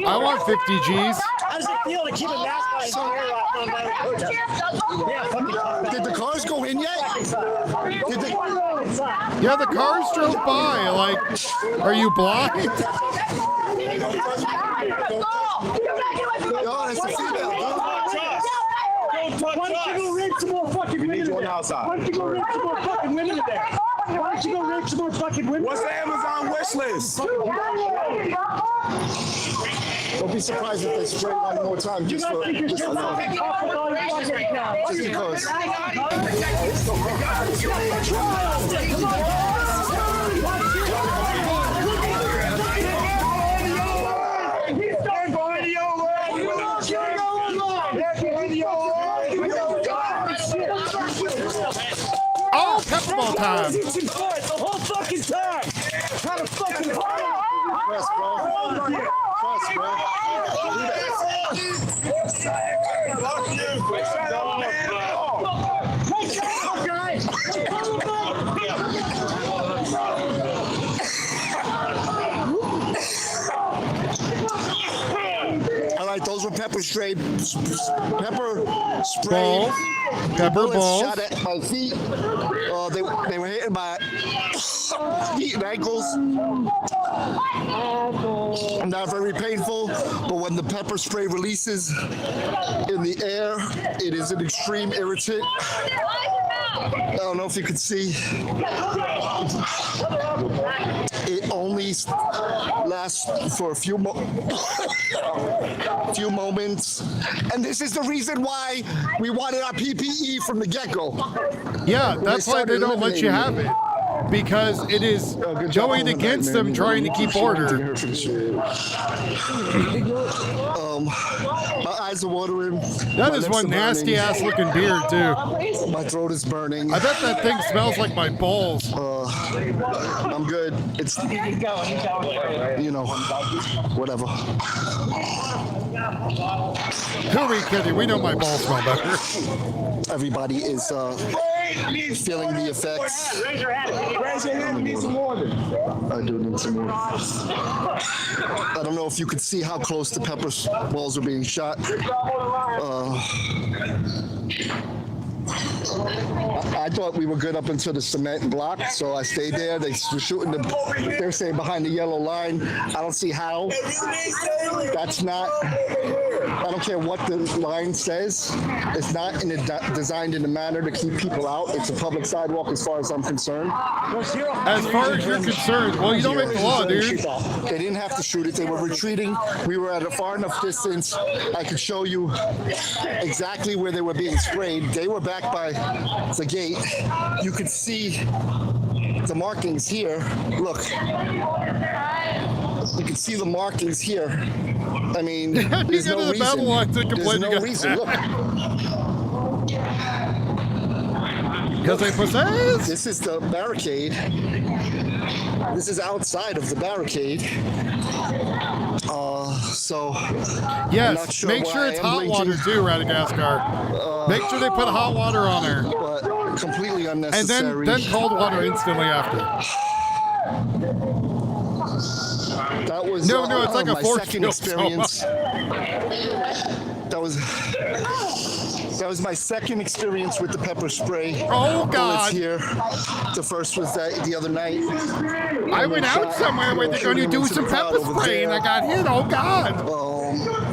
I want 50 G's. How does it feel to keep a mask on? Did the cars go in yet? Yeah, the cars drove by. Like, are you blind? Why don't you go rape some more fucking women in there? Why don't you go rape some more fucking women in there? Why don't you go rape some more fucking women? What's the Amazon wish list? Don't be surprised if they spray one more time just for just because. Oh, pepperball time! The whole fucking time! How to fucking Press, bro. Press, bro. All right, those were pepper spray. Pepper balls. Shot at my feet. They were hitting my feet and ankles. Not very painful, but when the pepper spray releases in the air, it is an extreme irritant. I don't know if you could see. It only lasts for a few moments, and this is the reason why we wanted our PPE from the get-go. Yeah, that's why they don't let you have it. Because it is going against them trying to keep order. My eyes are watering. That is one nasty ass looking beard too. My throat is burning. I bet that thing smells like my balls. I'm good. It's, you know, whatever. Who are we kidding? We know my balls smell better. Everybody is feeling the effects. Raise your hand. Need some water. I do need some water. I don't know if you could see how close the pepper balls are being shot. I thought we were good up until the cement block, so I stayed there. They were shooting they're saying behind the yellow line. I don't see how. That's not, I don't care what the line says. It's not designed in a manner to keep people out. It's a public sidewalk as far as I'm concerned. As far as you're concerned, well, you don't make the law, dude. They didn't have to shoot it. They were retreating. We were at a far enough distance. I could show you exactly where they were being sprayed. They were back by the gate. You could see the markings here. Look. You can see the markings here. I mean, there's no reason. There's no reason. Look. Because they possess? This is the barricade. This is outside of the barricade. So yes, sure make sure it's hot water too, Radagaskar. Make sure they put hot water on her. But completely unnecessary. And then cold water instantly after. That was no, it's like a my force second experience. That was my second experience with the pepper spray. Oh God! Here. The first was the other night. I went out somewhere where they're going to do some pepper spray, and I got hit. Oh God!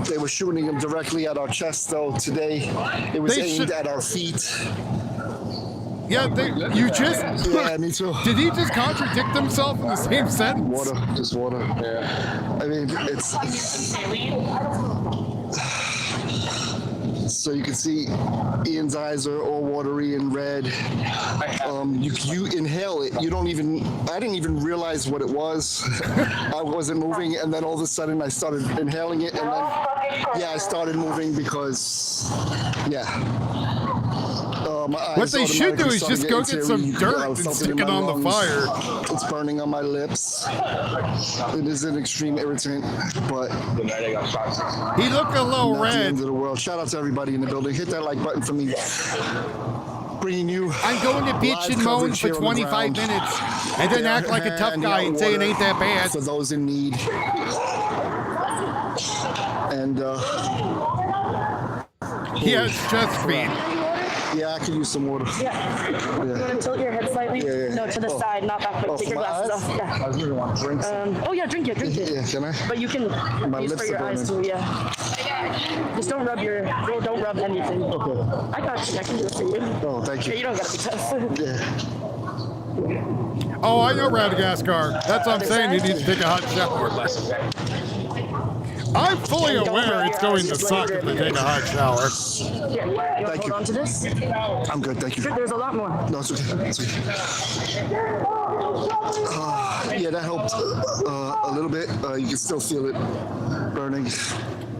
They were shooting them directly at our chest, though. Today, it was aimed at our feet. Yeah, you just. Yeah, me too. Did he just contradict himself in the same sentence? Water, just water. Yeah. I mean, it's So you can see Ian's eyes are all watery and red. You inhale it. You don't even. I didn't even realize what it was. I wasn't moving, and then all of a sudden I started inhaling it, and then I started moving because what they should do is just go get some dirt and stick it on the fire. It's burning on my lips. It is an extreme irritant, but he looked a little not red. the end of the world. Shout out to everybody in the building. Hit that like button for me. Bringing you. I'm going to bitch and moan for 25 minutes and then act like a tough guy and say it ain't that bad. For those in need. And he has chest feet. Yeah, I could use some water. Yeah. You want to tilt your head slightly? Yeah. No, to the side, not back. Take your glasses off. Yeah. I really want to drink some. Drink it. Yeah, can I? But you can My use lips for your are eyes burning. too, yeah. Just don't rub anything. Okay. I got you. I can do it for you. Oh, thank you. Yeah, you don't gotta be tough. Yeah. Oh, I know Madagascar. That's what I'm saying. He needs to take a hot shower. I'm fully aware it's going to suck if they take a hot shower. Yeah. You want to hold on to this? I'm good, thank you. There's a lot more. No, it's okay. It's okay. Yeah, that helped a little bit. You can still feel it burning.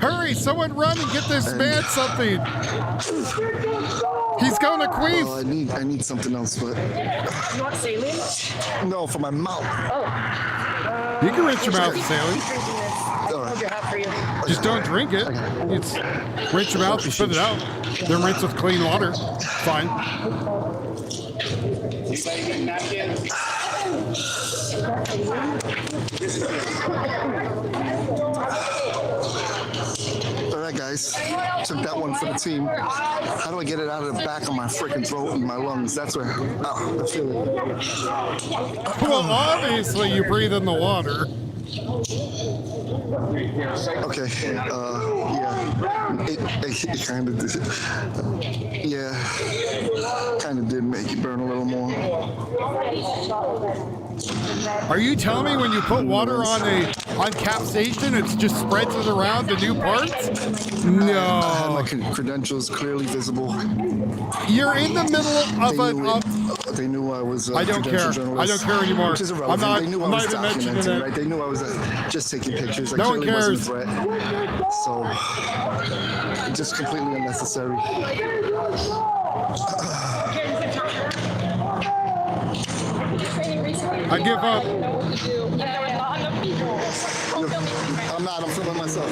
Hurry, someone run and get this man something. He's going to queef. I need something else, but. You want saline? No, for my mouth. Oh. You can rinse your mouth with saline. Hold your hat for you. Just don't drink it. It's rinse your mouth and spit it out. Then rinse with clean water. Fine. All right, guys. Took that one for the team. How do I get it out of the back of my freaking throat and my lungs? That's where. I feel it. Well, obviously you breathe in the water. Okay. It kind of did. Yeah. Kind of did make it burn a little more. Are you telling me when you put water on capsation, it just spreads it around the new parts? No. I had my credentials clearly visible. You're in the middle of They knew I was. I don't care. Journalist, I don't care anymore. Which is irrelevant. I'm they knew I not was even mentioning documenting, it. right? They knew I was just taking pictures. No one cares. Wasn't a threat. So, just completely unnecessary. I give up. I'm not. I'm filming myself.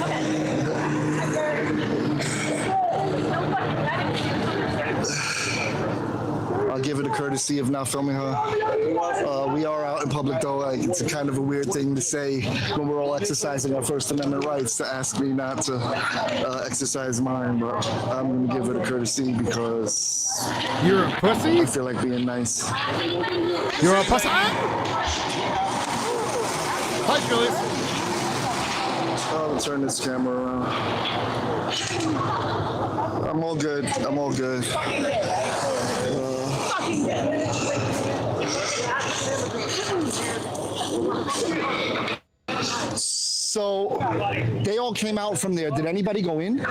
I'll give it a courtesy of not filming her. We are out in public, though. Like, it's a kind of a weird thing to say when we're all exercising our First Amendment rights to ask me not to exercise mine, but I'm going to give it a courtesy because... You're a pussy? I feel like being nice. You're a pussy? Hi, Julius. I'll turn this camera around. I'm all good. I'm all good. So they all came out from there. Did anybody go in?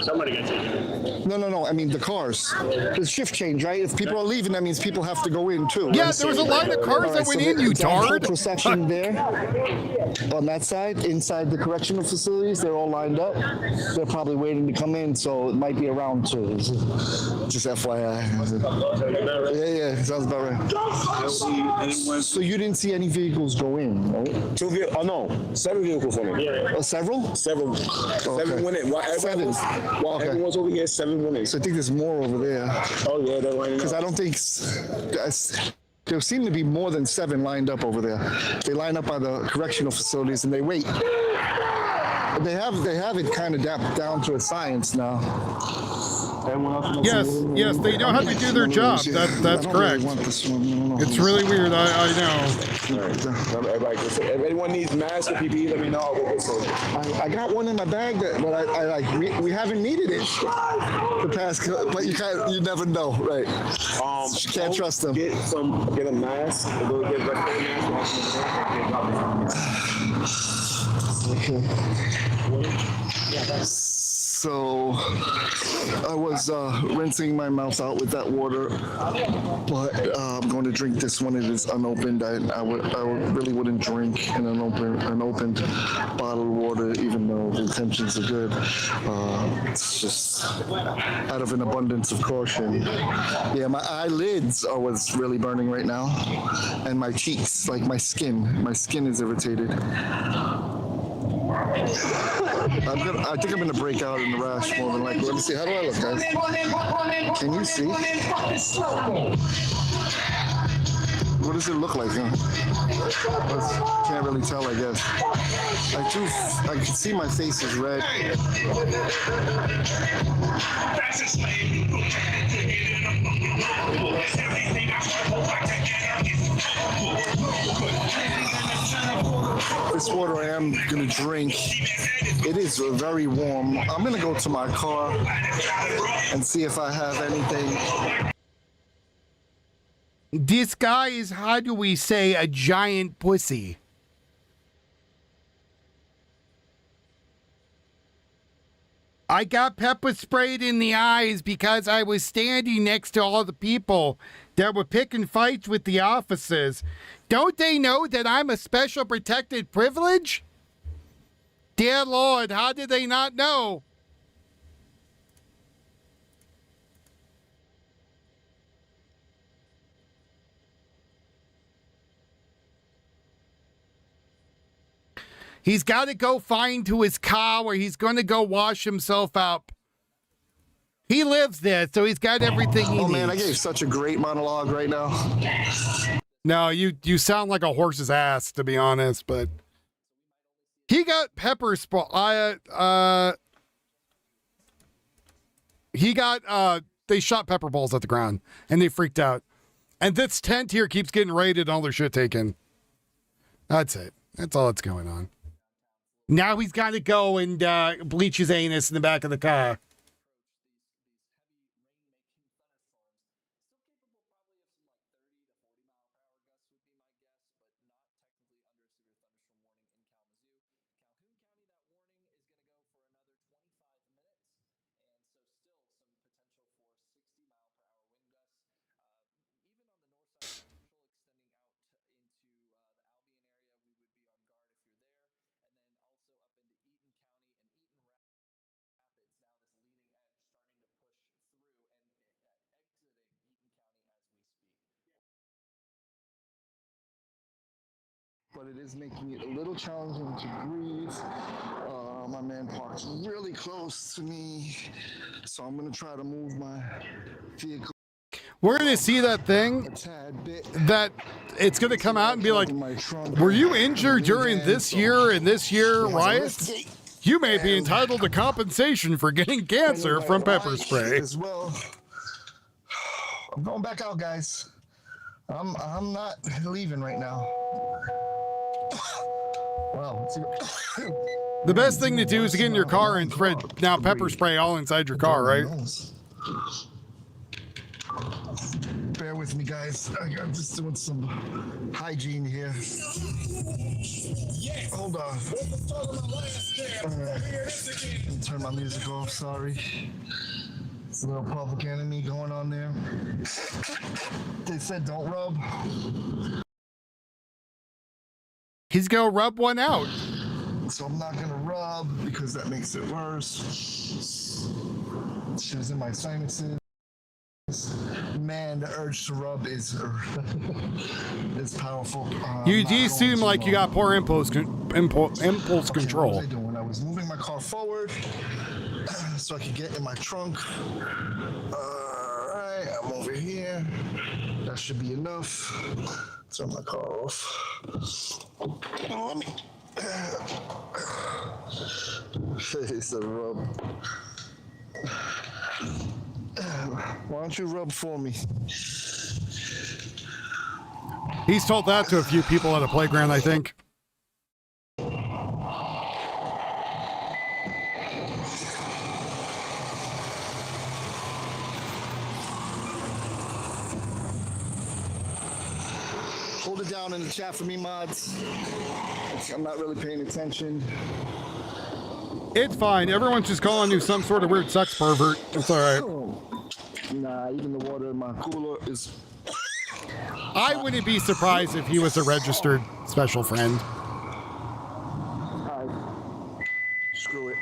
Somebody got taken. No. I mean the cars. There's shift change, right? If people are leaving, that means people have to go in too. Yeah, right? there was a line of cars that went in, you that whole tard. procession there on that side, inside the correctional facilities, they're all lined up. They're probably waiting to come in, so it might be around two. Just FYI. Yeah, sounds about right. So you didn't see any vehicles go in, right? Two vehicles. Oh no, 7 vehicles on it. Oh, several? Several. Okay. 7 went in. While everyone's over here, 7 went in. So I think there's more over there. Oh yeah, they're lining up. Because I don't think there seem to be more than 7 lined up over there. They line up by the correctional facilities and they wait. They have it kind of down to a science now. Yes, they know how to do their job. That's correct. It's really weird. I know. Everybody, if anyone needs masks or PPE, let me know. I got one in my bag, but I like we haven't needed it the past. But you never know, right? You can't trust them. Get a mask. Go get a mask. So I was rinsing my mouth out with that water, but I'm going to drink this one. It is unopened. I really wouldn't drink an unopened bottle of water, even though the intentions are good. It's just out of an abundance of caution. Yeah, my eyelids are what's really burning right now, and my cheeks, like my skin. My skin is irritated. I think I'm gonna break out in the rash more than likely. Let me see. How do I look, guys? Can you see? What does it look like? Huh? Can't really tell, I guess. I can see my face is red. This water I am gonna drink, it is very warm. I'm gonna go to my car and see if I have anything. This guy is, how do we say, a giant pussy. I got pepper sprayed in the eyes because I was standing next to all the people that were picking fights with the officers. Don't they know that I'm a special protected privilege? Dear Lord, how did they not know? He's got to go find to his car where he's going to go wash himself up. He lives there, so he's got everything he needs. Oh man, I gave such a great monologue right now. No, you sound like a horse's ass, to be honest, but he got pepper spray. They shot pepper balls at the ground, and they freaked out. And this tent here keeps getting raided and all their shit taken. That's it. That's all that's going on. Now he's got to go and bleach his anus in the back of the car. But it is making it a little challenging to breathe. My man parks really close to me, so I'm gonna try to move my vehicle. We're going to see that thing that it's going to come out and be like, were you injured during this year and this year riots? You may be entitled to compensation for getting cancer from pepper spray. As well. I'm going back out, guys. I'm not leaving right now. Wow. The best thing to do is to get in your car and spread now pepper spray all inside your car, right? Bear with me, guys. I'm just doing some hygiene here. Hold on. Let me turn my music off. Sorry. It's a little Public Enemy going on there. They said don't rub. He's gonna rub one out. So I'm not gonna rub because that makes it worse. Shit's in my sinuses. Man, the urge to rub is powerful. You do seem like you got poor impulse control. What was I doing? I was moving my car forward so I could get in my trunk. All right, I'm over here. That should be enough. Turn my car off. Oh, let me. It's a rub. Why don't you rub for me? He's told that to a few people at a playground, I think. Hold it down in the chat for me, mods. I'm not really paying attention. It's fine. Everyone's just calling you some sort of weird sex pervert. It's all right. Nah, even the water in my cooler is... I wouldn't be surprised if he was a registered special friend. Alright. Screw it.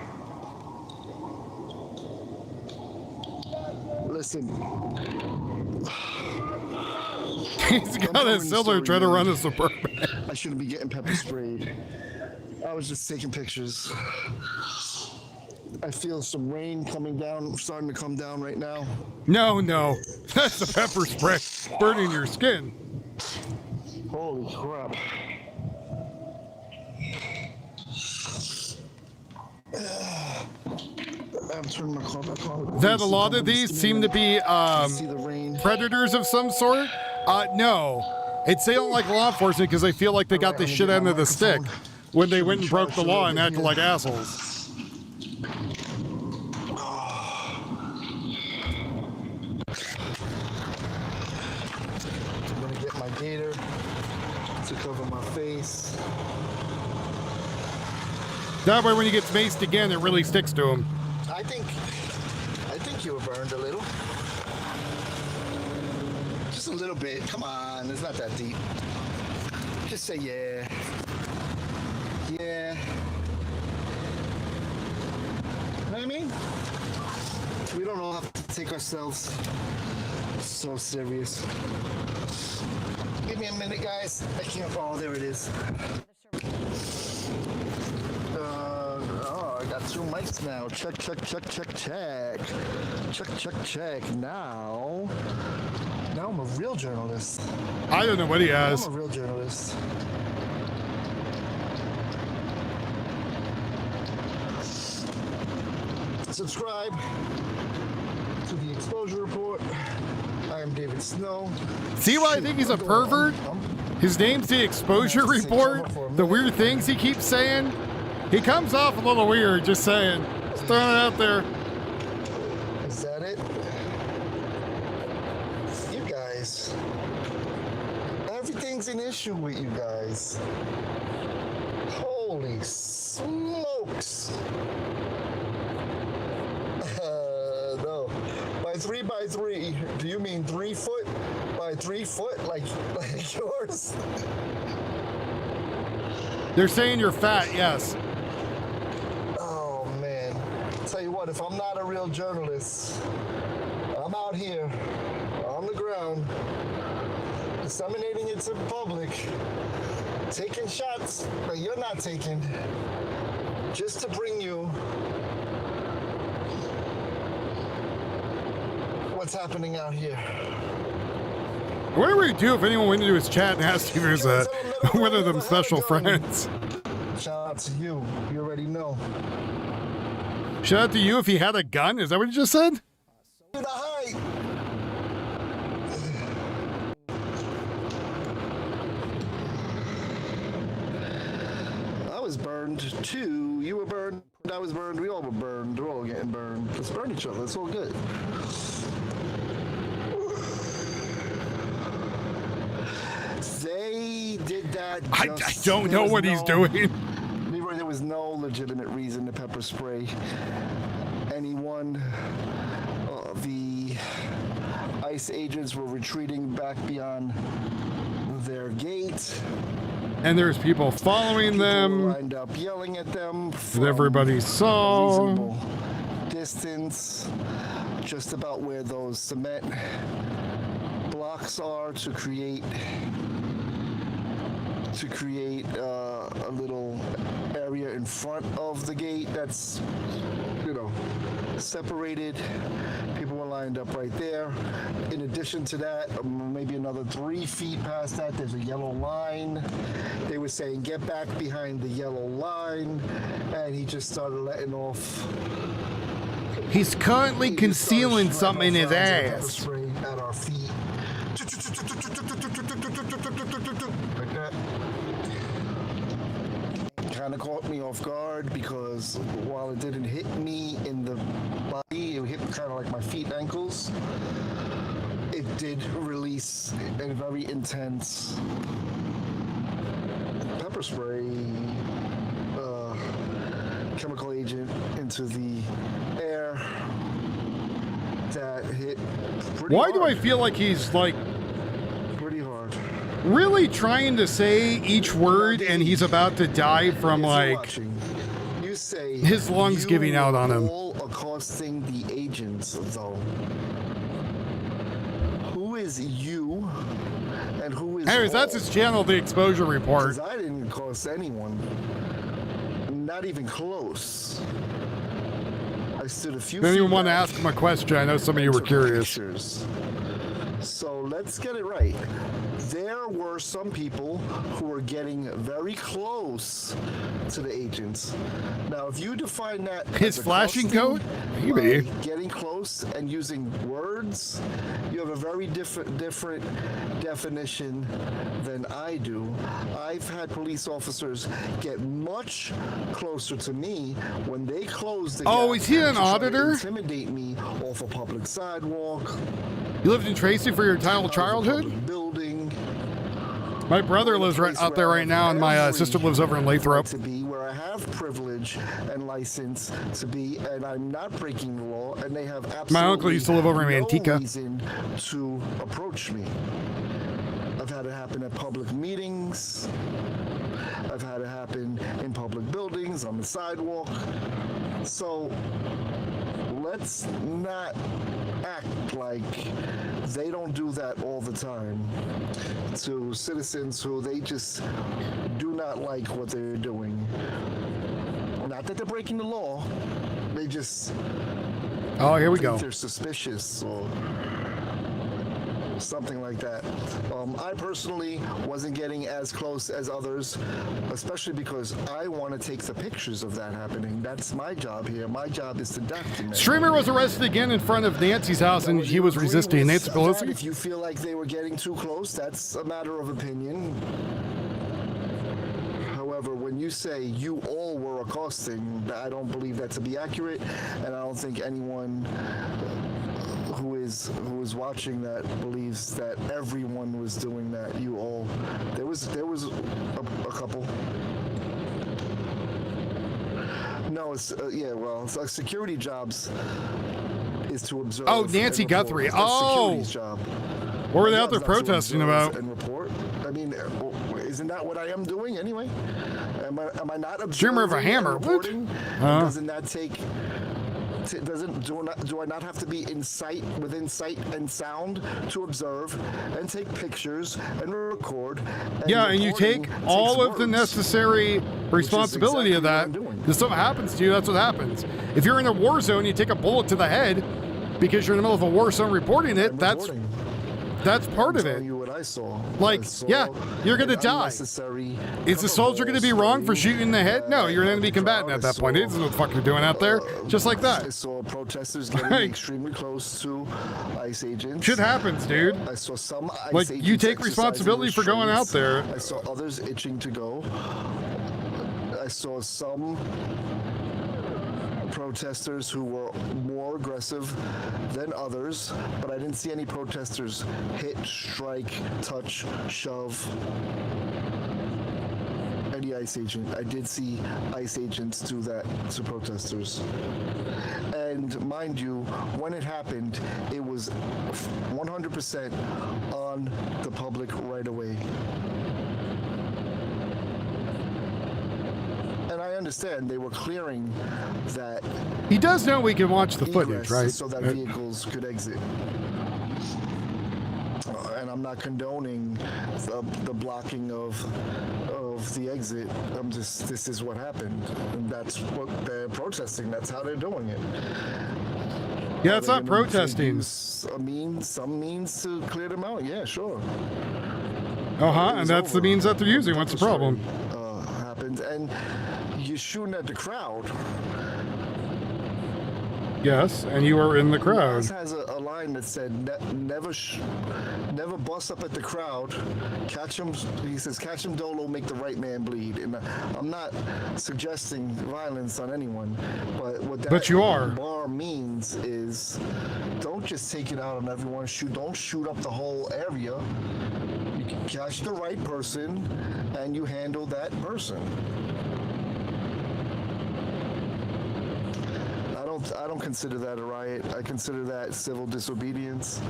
Listen. He's got a Silver trying to run a Suburban. I shouldn't be getting pepper sprayed. I was just taking pictures. I feel some rain coming down, starting to come down right now. No, that's the pepper spray burning your skin. Holy crap. I'm turning my car back on. That a lot of these seem to be predators of some sort? No. It's they don't like law enforcement because they feel like they got the shit end of the stick when they went and broke the law and acted like assholes. I'm gonna get my gator to cover my face. That way when he gets maced again, it really sticks to him. I think you were burned a little. Just a little bit. Come on, it's not that deep. Just say yeah. Yeah. You know what I mean? We don't all have to take ourselves so serious. Give me a minute, guys. I can't. Oh, there it is. I got 2 mics now. Check. Check. Now I'm a real journalist. I don't know what he has. I'm a real journalist. Subscribe to the Exposure Report. I am David Snow. See why I think he's a pervert? His name's the Exposure Report. The weird things he keeps saying. He comes off a little weird, just saying. Just throwing it out there. Is that it? You guys. Everything's an issue with you guys. Holy smokes. No. By 3x3, do you mean 3 foot by 3 foot like yours? They're saying you're fat, yes. Oh man. Tell you what, if I'm not a real journalist, I'm out here on the ground, disseminating it to the public, taking shots that you're not taking, just to bring you what's happening out here. What do we do if anyone went into his chat and asked if there's one of them special friends? Shout out to you. You already know. Shout out to you if he had a gun? Is that what you just said? To the height. I was burned too. You were burned. I was burned. We all were burned. We're all getting burned. Let's burn each other. It's all good. They did that. I don't know what he's doing. There was no legitimate reason to pepper spray anyone. The ICE agents were retreating back beyond their gate. And there's people following them. Lined up yelling at them. That everybody saw. Distance, just about where those cement blocks are to create a little area in front of the gate that's, separated. People were lined up right there. In addition to that, maybe another 3 feet past that, there's a yellow line. They were saying, get back behind the yellow line. And he just started letting off. He's currently concealing something in his ass. At our feet. Like that. Kind of caught me off guard because while it didn't hit me in the body, it hit kind of like my feet, ankles. It did release a very intense pepper spray chemical agent into the air that hit pretty Why hard. do I feel like he's like Pretty hard. really trying to say each word and he's about to die from like You say his lungs giving out on him? all accosting the agents, though. Who is you and who is Anyways, that's his channel, The Exposure Report. Because I didn't accost anyone. Not even close. I stood a few Didn't even feet want to back ask him a question. I know some of you were and took curious. pictures. So let's get it right. There were some people who were getting very close to the agents. Now, if you define that His as flashing accosting coat? Maybe. by getting close and using words, you have a very different definition than I do. I've had police officers get much closer to me when they close the Oh, gap is he an to try to auditor? intimidate me off a public sidewalk. You lived in Tracy for your entire childhood? Building. My brother lives right out there right now, and my sister lives over in Lathrop. To be where I have privilege and license to be, and I'm not breaking the law, and they have absolutely My uncle used to live over in Manteca. no reason to approach me. I've had it happen at public meetings. I've had it happen in public buildings, on the sidewalk. So let's not act like they don't do that all the time to citizens who they just do not like what they're doing. Not that they're breaking the law, they just Oh, here we think go. they're suspicious or something like that. I personally wasn't getting as close as others, especially because I want to take the pictures of that happening. That's my job here. My job is to document. Streamer was arrested again in front of Nancy's house, and he was resisting. Nancy Pelosi? If you feel like they were getting too close, that's a matter of opinion. However, when you say you all were accosting, I don't believe that to be accurate, and I don't think anyone who is watching that believes that everyone was doing that. You all, there was a couple. No, it's it's security jobs is to observe. Oh, Nancy and report. Guthrie. That's Oh. security's job. What were they My out there job's not to protesting observe about? And report. I mean, isn't that what I am doing anyway? Am I not observing? Streamer of a hammer. and What? reporting? Huh? Doesn't that take? Do I not have to be within sight and sound to observe and take pictures and record? And Yeah, and you recording take takes all of the words, necessary responsibility of that. If something happens to you, that's what happens. If you're in a war zone, you take a bullet to the head because you're in the middle of a war zone reporting it. That's part of it. You what I saw. Like, I saw yeah, you're gonna an die. unnecessary Is the soldier going to be wrong for shooting in the head? No, you're an enemy combatant at that point. He doesn't know what the fuck you're doing out there. Just like I that. saw protesters getting Like- extremely close to ICE agents. Shit happens, dude. I saw some ICE Like, you agents take responsibility for going out there. I saw others itching to go. I saw some protesters who were more aggressive than others, but I didn't see any protesters hit, strike, touch, shove any ICE agent. I did see ICE agents do that to protesters. And mind you, when it happened, it was 100% on the public right away. And I understand they were clearing that. He does know we can watch the footage, egress right? So that vehicles could exit. And I'm not condoning the blocking of the exit. This is what happened. And that's what they're protesting. That's how they're doing it. Yeah, it's not protesting. Some means to clear them out. Yeah, sure. And that's the means that they're using. What's the problem? Happened, and you're shooting at the crowd. Yes, and you were in the crowd. This has a line that said, never bust up at the crowd. Catch him, he says, catch him dolo, make the right man bleed. And I'm not suggesting violence on anyone, but what that you are. bar means is don't just take it out on everyone. Don't shoot up the whole area. You can catch the right person and you handle that person. don't consider that a riot. I consider that civil disobedience.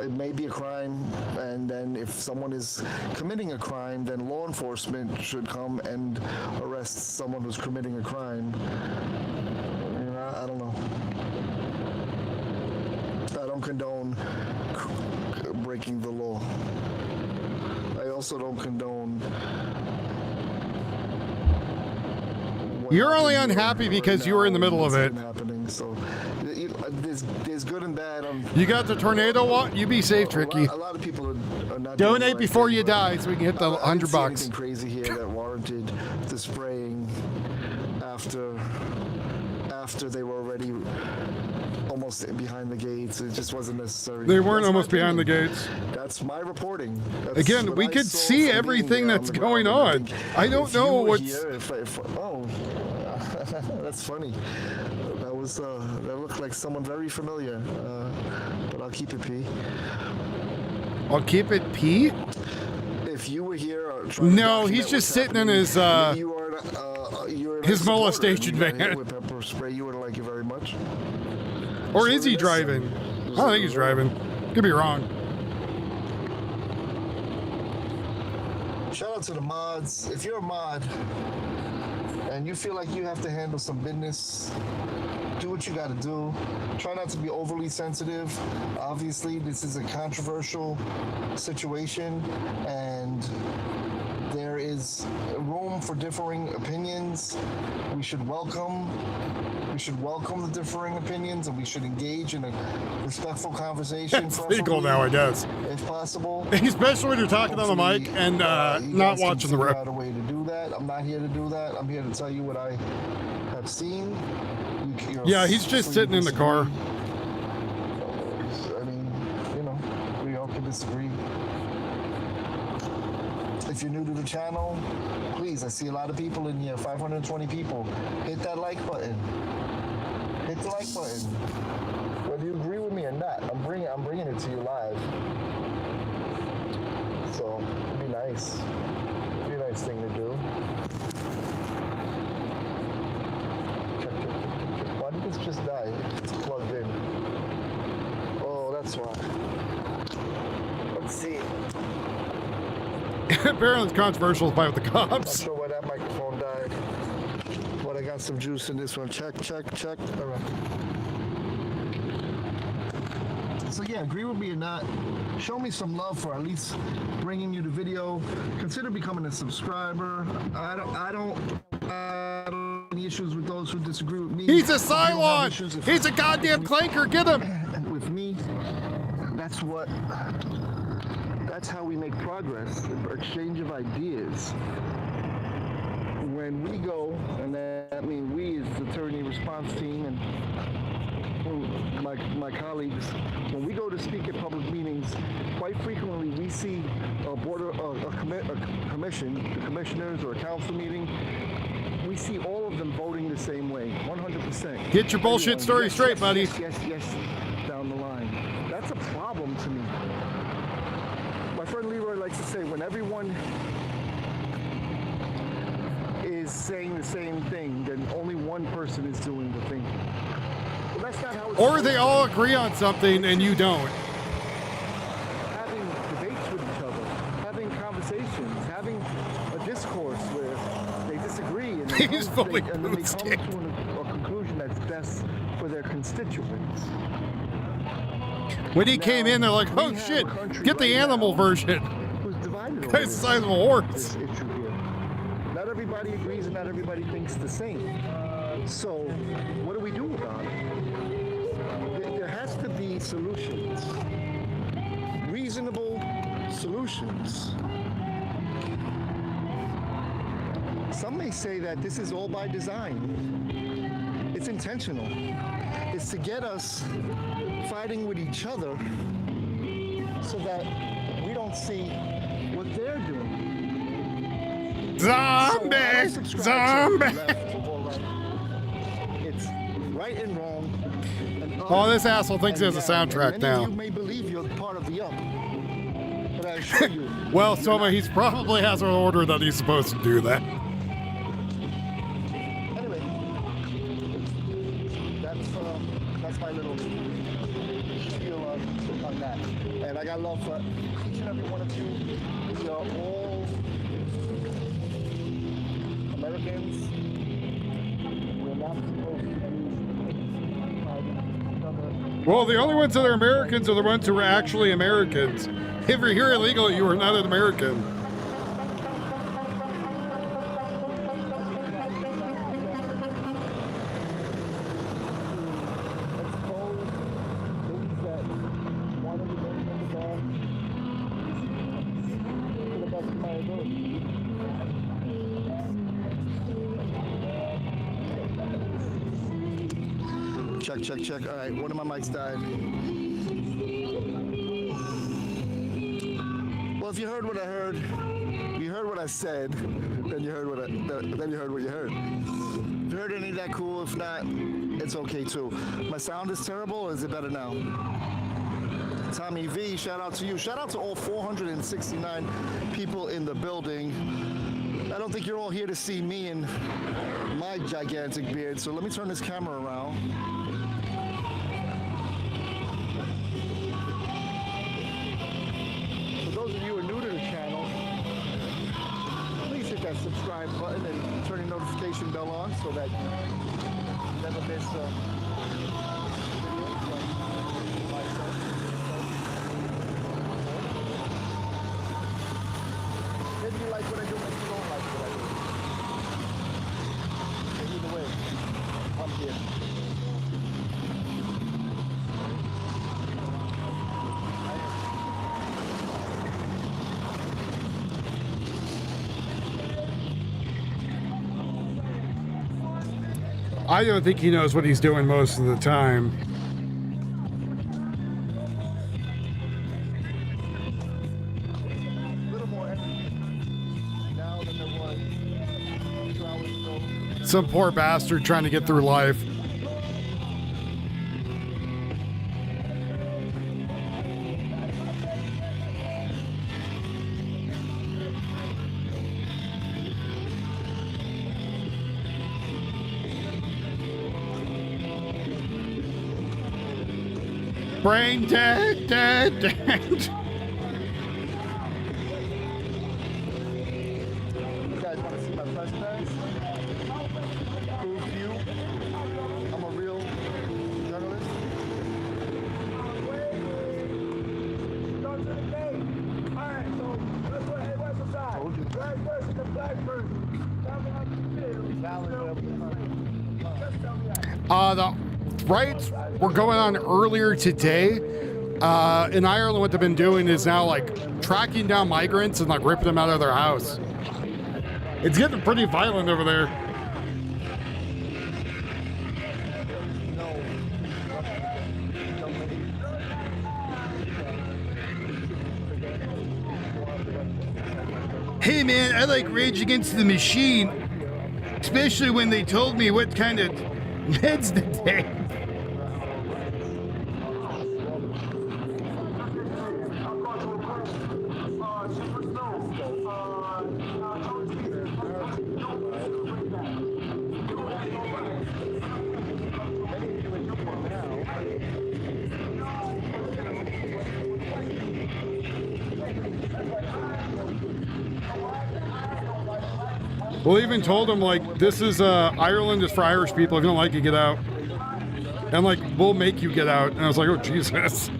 It may be a crime, and then if someone is committing a crime, then law enforcement should come and arrest someone who's committing a crime. You know, I don't know. I don't condone breaking the law. I also don't condone. You're only unhappy because you were in the middle of it. Happening, so there's good and bad. You got the tornado watch? You be safe, Tricky. A lot of people are not donate before you die so we can hit the $100 I didn't see anything crazy here that warranted the spraying after they were already almost behind the gates. It just wasn't necessary. They weren't almost behind the gates. That's my reporting. Again, we could see everything that's going on. I don't know what's. Oh, that's funny. That looked like someone very familiar. But I'll keep it P. I'll keep it P? If you were here, no, he's just sitting in his molestation van. With pepper spray, you wouldn't like it very much. Or is he driving? I don't think he's driving. Could be wrong. Shout out to the mods. If you're a mod and you feel like you have to handle some business, do what you got to do. Try not to be overly sensitive. Obviously, this is a controversial situation, and there is room for differing opinions. We should welcome the differing opinions, and we should engage in a respectful conversation. It's legal now, I guess. If possible. Especially when you're talking on the mic and not watching the rep. Out a way to do that. I'm not here to do that. I'm here to tell you what I have seen. Yeah, he's just sitting in the car. I mean, you know, we all can disagree. If you're new to the channel, please, I see a lot of people in here, 520 people. Hit that like button. Hit the like button. Whether you agree with me or not, I'm bringing it to you live. So it'd be nice. It'd be a nice thing to do. Check. Why did this just die? It's plugged in. Oh, that's why. Let's see. Apparently it's controversial to fight with the cops. I'm not sure why that microphone died. But I got some juice in this one. Check. All right. So yeah, agree with me or not, show me some love for at least bringing you the video. Consider becoming a subscriber. I don't have any issues with those who disagree with me. He's a Cylon! He's a goddamn clanker! Get him! With me, that's how we make progress, exchange of ideas. When we go, and that means we as the attorney response team and my colleagues, when we go to speak at public meetings, quite frequently we see a commission, the commissioners or a council meeting, we see all of them voting the same way, 100%. Get your bullshit story straight, buddy. Yes, down the line. That's a problem to me. My friend Leroy likes to say, when everyone is saying the same thing, then only one person is doing the thing. Well, that's not how it's or they all agree on something and you don't. Having debates with each other, having conversations, having a discourse where they disagree and they come to a conclusion that's best for their constituents. When he came in, they're like, oh shit, get the animal version. It's the size of a horse. Not everybody agrees and not everybody thinks the same. So, what do we do about it? There has to be solutions. Reasonable solutions. Some may say that this is all by design. It's intentional. It's to get us fighting with each other so that we don't see what they're doing. Zombie! It's right and wrong. Oh, this asshole thinks he has a soundtrack now. You may believe you're part of the up, but I assure you. Well, Soma, he probably has an order that he's supposed to do that. Anyway, that's And I got love for each and every one of you. We are all Americans. We're not supposed to be fighting each other. Well, the only ones that are Americans are the ones who are actually Americans. If you're here illegally, you are not an American. Check. All right, one of my mics died. Well, if you heard what I heard, you heard what I said, then you heard what you heard. If you heard any of that, cool. If not, it's okay too. My sound is terrible, or is it better now? Tommy V, shout out to you. Shout out to all 469 people in the building. I don't think you're all here to see me and my gigantic beard, so let me turn this camera around. Those of you who are new to the channel, please hit that subscribe button and turn your notification bell on so that you never miss videos like myself. Maybe you like what I do, maybe you don't like what I do. But either way, I'm here. I don't think he knows what he's doing most of the time. Some poor bastard trying to get through life. Brain dead. You guys want to see my press pass? Prove to you I'm a real journalist. Go to the gate. Alright, so let's go ahead right beside. Black person to black person. The riots were going on earlier today. In Ireland, what they've been doing is now like tracking down migrants and like ripping them out of their house. It's getting pretty violent over there. Hey man, I like Rage Against the Machine, especially when they told me what kind of meds to take. Well, even told him, like, this is, Ireland is for Irish people. If you don't like it, get out. And, like, we'll make you get out. And I was like, oh, Jesus.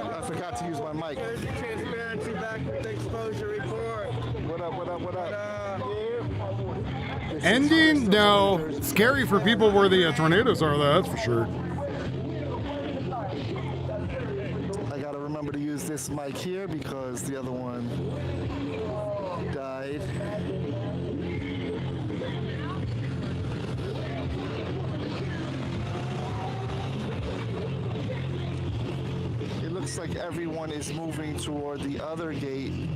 I forgot to use my mic. There's the Transparency Back with the Exposure Report. What up? Ending? No. Scary for people where the tornadoes are, though, that's for sure. I gotta remember to use this mic here because the other one died. It looks like everyone is moving toward the other gate.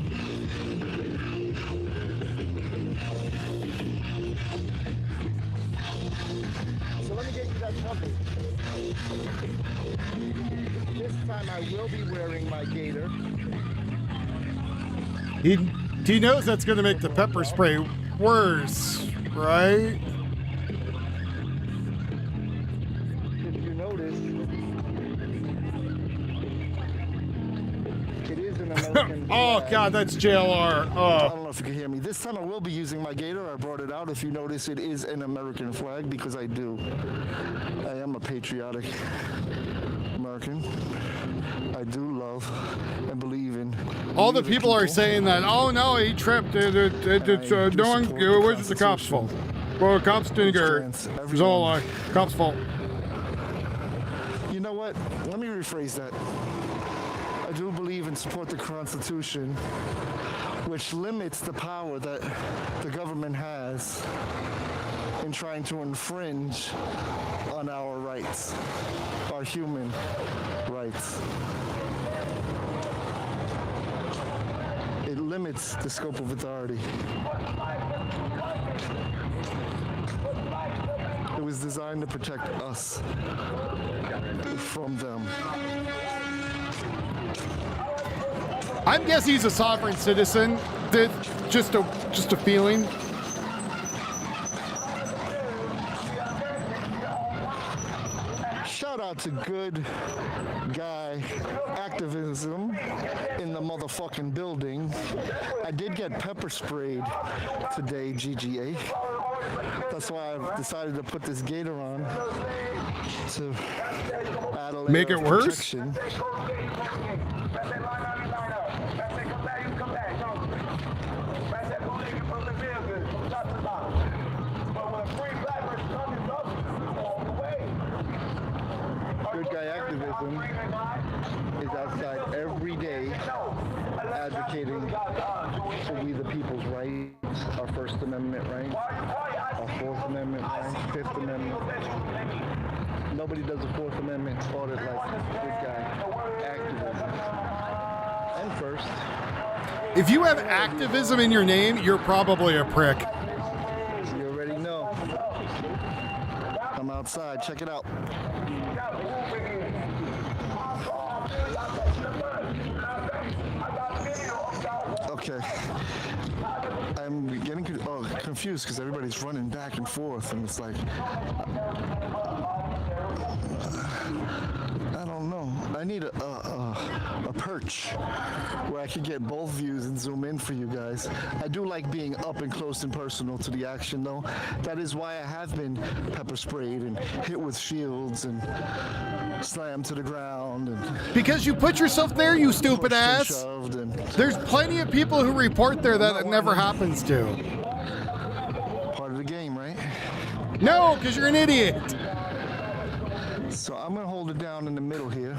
So let me get you that cover. This time I will be wearing my gaiter. He knows that's going to make the pepper spray worse, right? If you notice, it is an American Oh, flag. God, that's JLR. I Oh. don't know if you can hear me. This time I will be using my gaiter. I brought it out. If you notice, it is an American flag because I am a patriotic American. I do love and believe in. All the people are saying that, oh, no, he tripped. It's no one, it wasn't the cops' fault. Well, the cops didn't get hurt. It was all cops' fault. You know what? Let me rephrase that. I do believe and support the Constitution, which limits the power that the government has in trying to infringe on our rights, our human rights. It limits the scope of authority. It was designed to protect us from them. I'm guessing he's a sovereign citizen. Just a feeling. Shout out to good guy activism in the motherfucking building. I did get pepper sprayed today, GGA. That's why I decided to put this gaiter on to add a layer Make it of worse? protection. Good guy activism is outside every day advocating for we the people's rights, our First Amendment rights, our Fourth Amendment rights, Fifth Amendment. Nobody does a Fourth Amendment audit like good guy activism. And first. If you have activism in your name, you're probably a prick. You already know. I'm outside. Check it out. Okay. I'm getting confused because everybody's running back and forth, and it's like, I don't know. I need a perch where I can get both views and zoom in for you guys. I do like being up and close and personal to the action, though. That is why I have been pepper sprayed and hit with shields and slammed to the ground. And because you put yourself there, you stupid ass. There's plenty of people who report there that it never happens to. Part of the game, right? No, because you're an idiot. So I'm gonna hold it down in the middle here.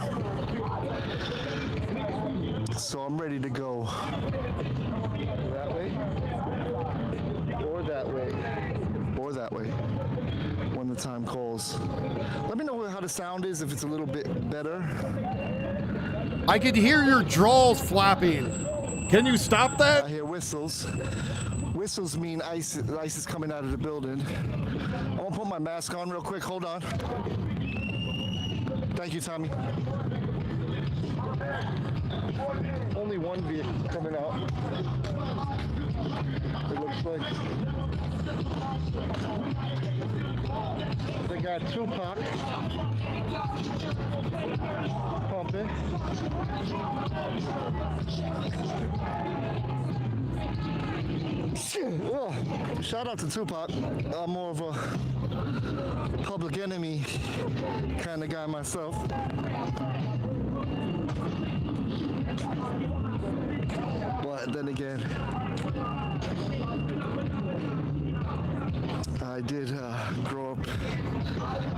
So I'm ready to go that way, or that way, or that way when the time calls. Let me know how the sound is, if it's a little bit better. I could hear your drawers flapping. Can you stop that? I hear whistles. Whistles mean ice is coming out of the building. I want to put my mask on real quick. Hold on. Thank you, Tommy. Only one vehicle coming out. It looks like they got Tupac pumping. Shout out to Tupac. I'm more of a Public Enemy kind of guy myself. But then again, I did grow up.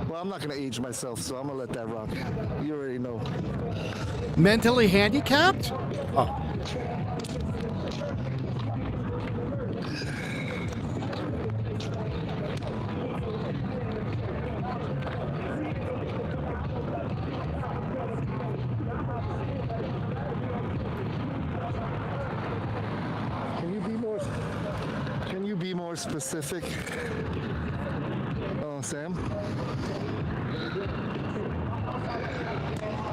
Well, I'm not going to age myself, so I'm going to let that rock. You already know. Mentally handicapped? Oh. Can you be more specific? Oh, Sam?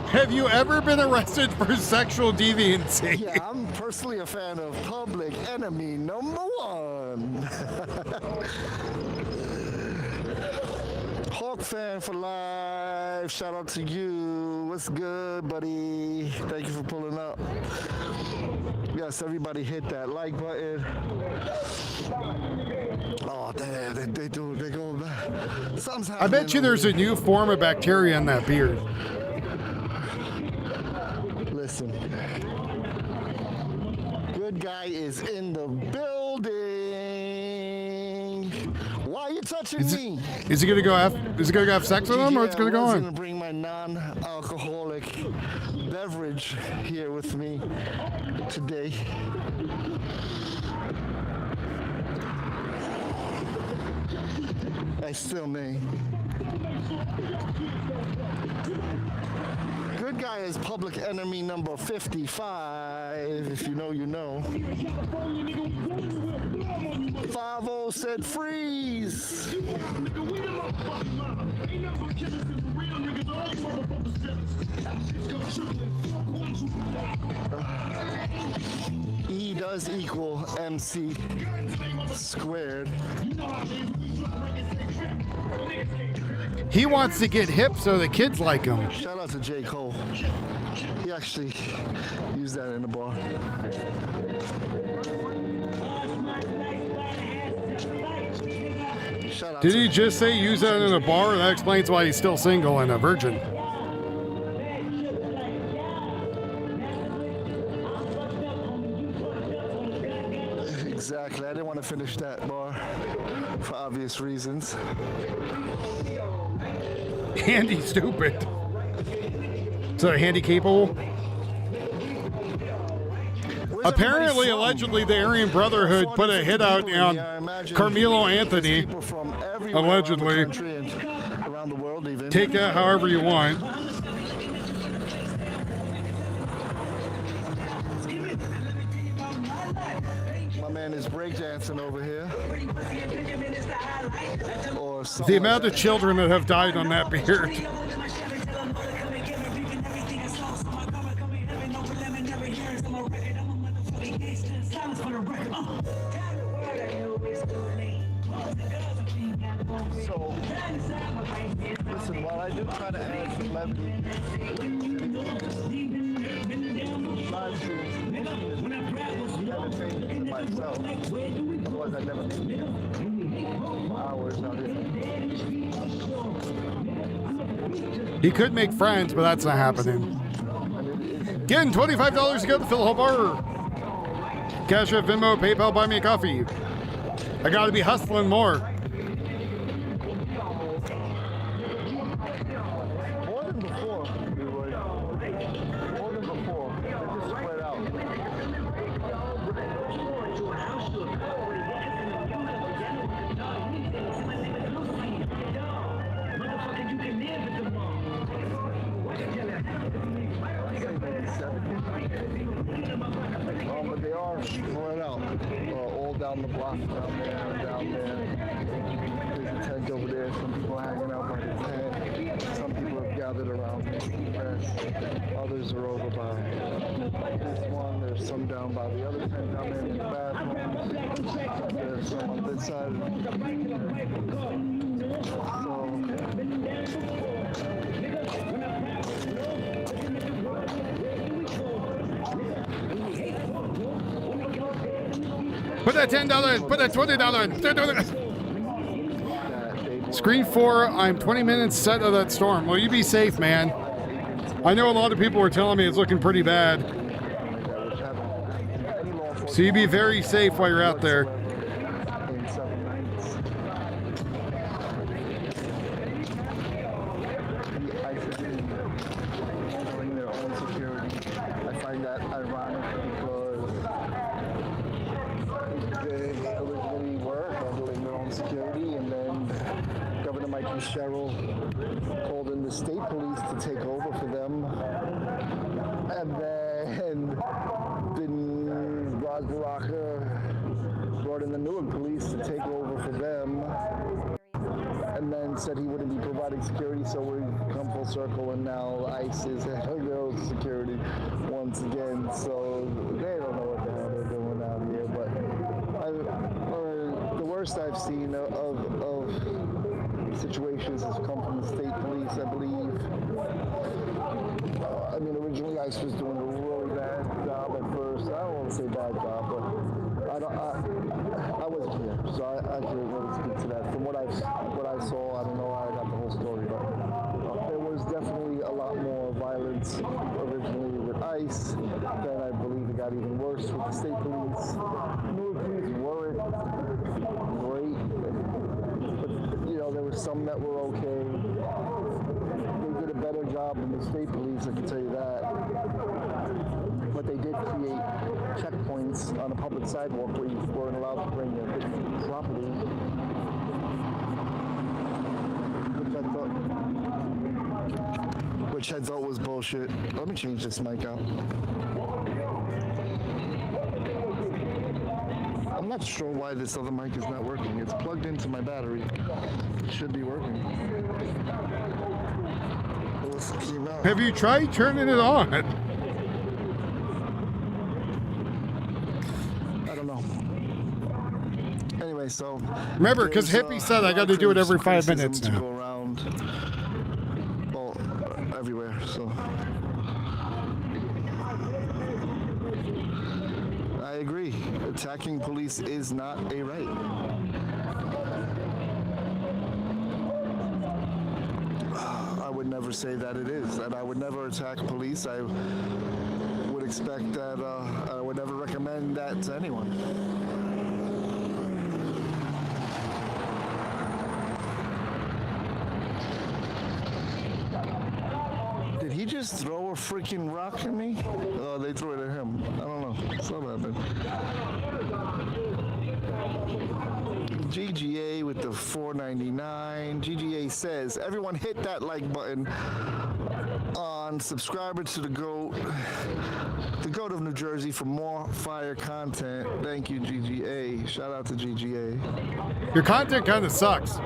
Have you ever been arrested for sexual deviancy? Yeah, I'm personally a fan of Public Enemy #1. Hawk fan for life. Shout out to you. What's good, buddy? Thank you for pulling up. Yes, everybody hit that like button. Oh, damn, they go back. Something's happening. I bet you there's a new form of bacteria in that beard. Listen. Good guy is in the building. Why are you touching me? Is he gonna go have sex with him, or it's gonna go I was on? gonna bring my non-alcoholic beverage here with me today. I still may. Good guy is Public Enemy number 55. If you know, you know. 50 said freeze. E does equal MC squared. He wants to get hip so the kids like him. Shout out to J. Cole. He actually used that in the bar. Shout out Did he just say use that in a bar? That explains why he's still single and a virgin. Exactly. I didn't want to finish that bar for obvious reasons. Handy stupid. So handy capable? Apparently, allegedly, the Aryan Brotherhood put a hit out on Carmelo Anthony. Allegedly. Take that however you want. My man is breakdancing over here. Or The amount of children that have died on that beard. So, listen, while I do try to add some levity, live streams entertaining to myself. Otherwise, I'd never be hours out here. He could make friends, but that's not happening. Getting $25 to go to Phil Bar. Cash App, Venmo, PayPal, buy me a coffee. I gotta be hustling more. More than before, Leroy. More than before. They just spread out. But they are spread out. All down the block, down there. There's a tent over there. Some people are hanging out by the tent. Some people have gathered around the rest. Others are over by this one. There's some down by the other tent down there in the bathroom. There's some on this side. Put that $10, put that $20. Screen 4, I'm 20 minutes set of that storm. Well, you be safe, man. I know a lot of people were telling me it's looking pretty bad. So you be very safe while you're out there. Doing their own security. I find that ironic because they originally were handling their own security, and then Governor Mike Sherrill called in the state police to take over for them, and then Raj Baraka brought in the Newark police to take over for them, and then said he wouldn't be providing security, so we've come full circle, and now ICE is handling their own security once again, so they don't know what the hell they're doing out here, but the worst I've seen of situations has come from the state police, I believe. I mean, originally ICE was doing a really bad job at first. I don't want to say bad job, but I wasn't here, so I can't really speak to that. From what I saw, I don't know how I got the whole story, but there was definitely a lot more violence originally with ICE. Then I believe it got even worse with the state police. Newark police weren't great, but there were some that were okay. They did a better job than the state police, I can tell you that. But they did create checkpoints on a public sidewalk where you weren't allowed to bring your property. Which I thought was bullshit. Let me change this mic out. I'm not sure why this other mic is not working. It's plugged into my battery. It should be working. Have you tried turning it on? I don't know. Anyway, so remember, because Hippie said I got to do it every 5 minutes to now. go around, well, everywhere. So I agree. Attacking police is not a right. I would never say that it is, and I would never attack police. I would expect that. I would never recommend that to anyone. Did he just throw a freaking rock at me? Oh, they threw it at him. I don't know. Something happened. GGA with the $4.99. GGA says, everyone hit that like button on subscriber to the GOAT of New Jersey for more fire content. Thank you, GGA. Shout out to GGA. Your content kind of sucks.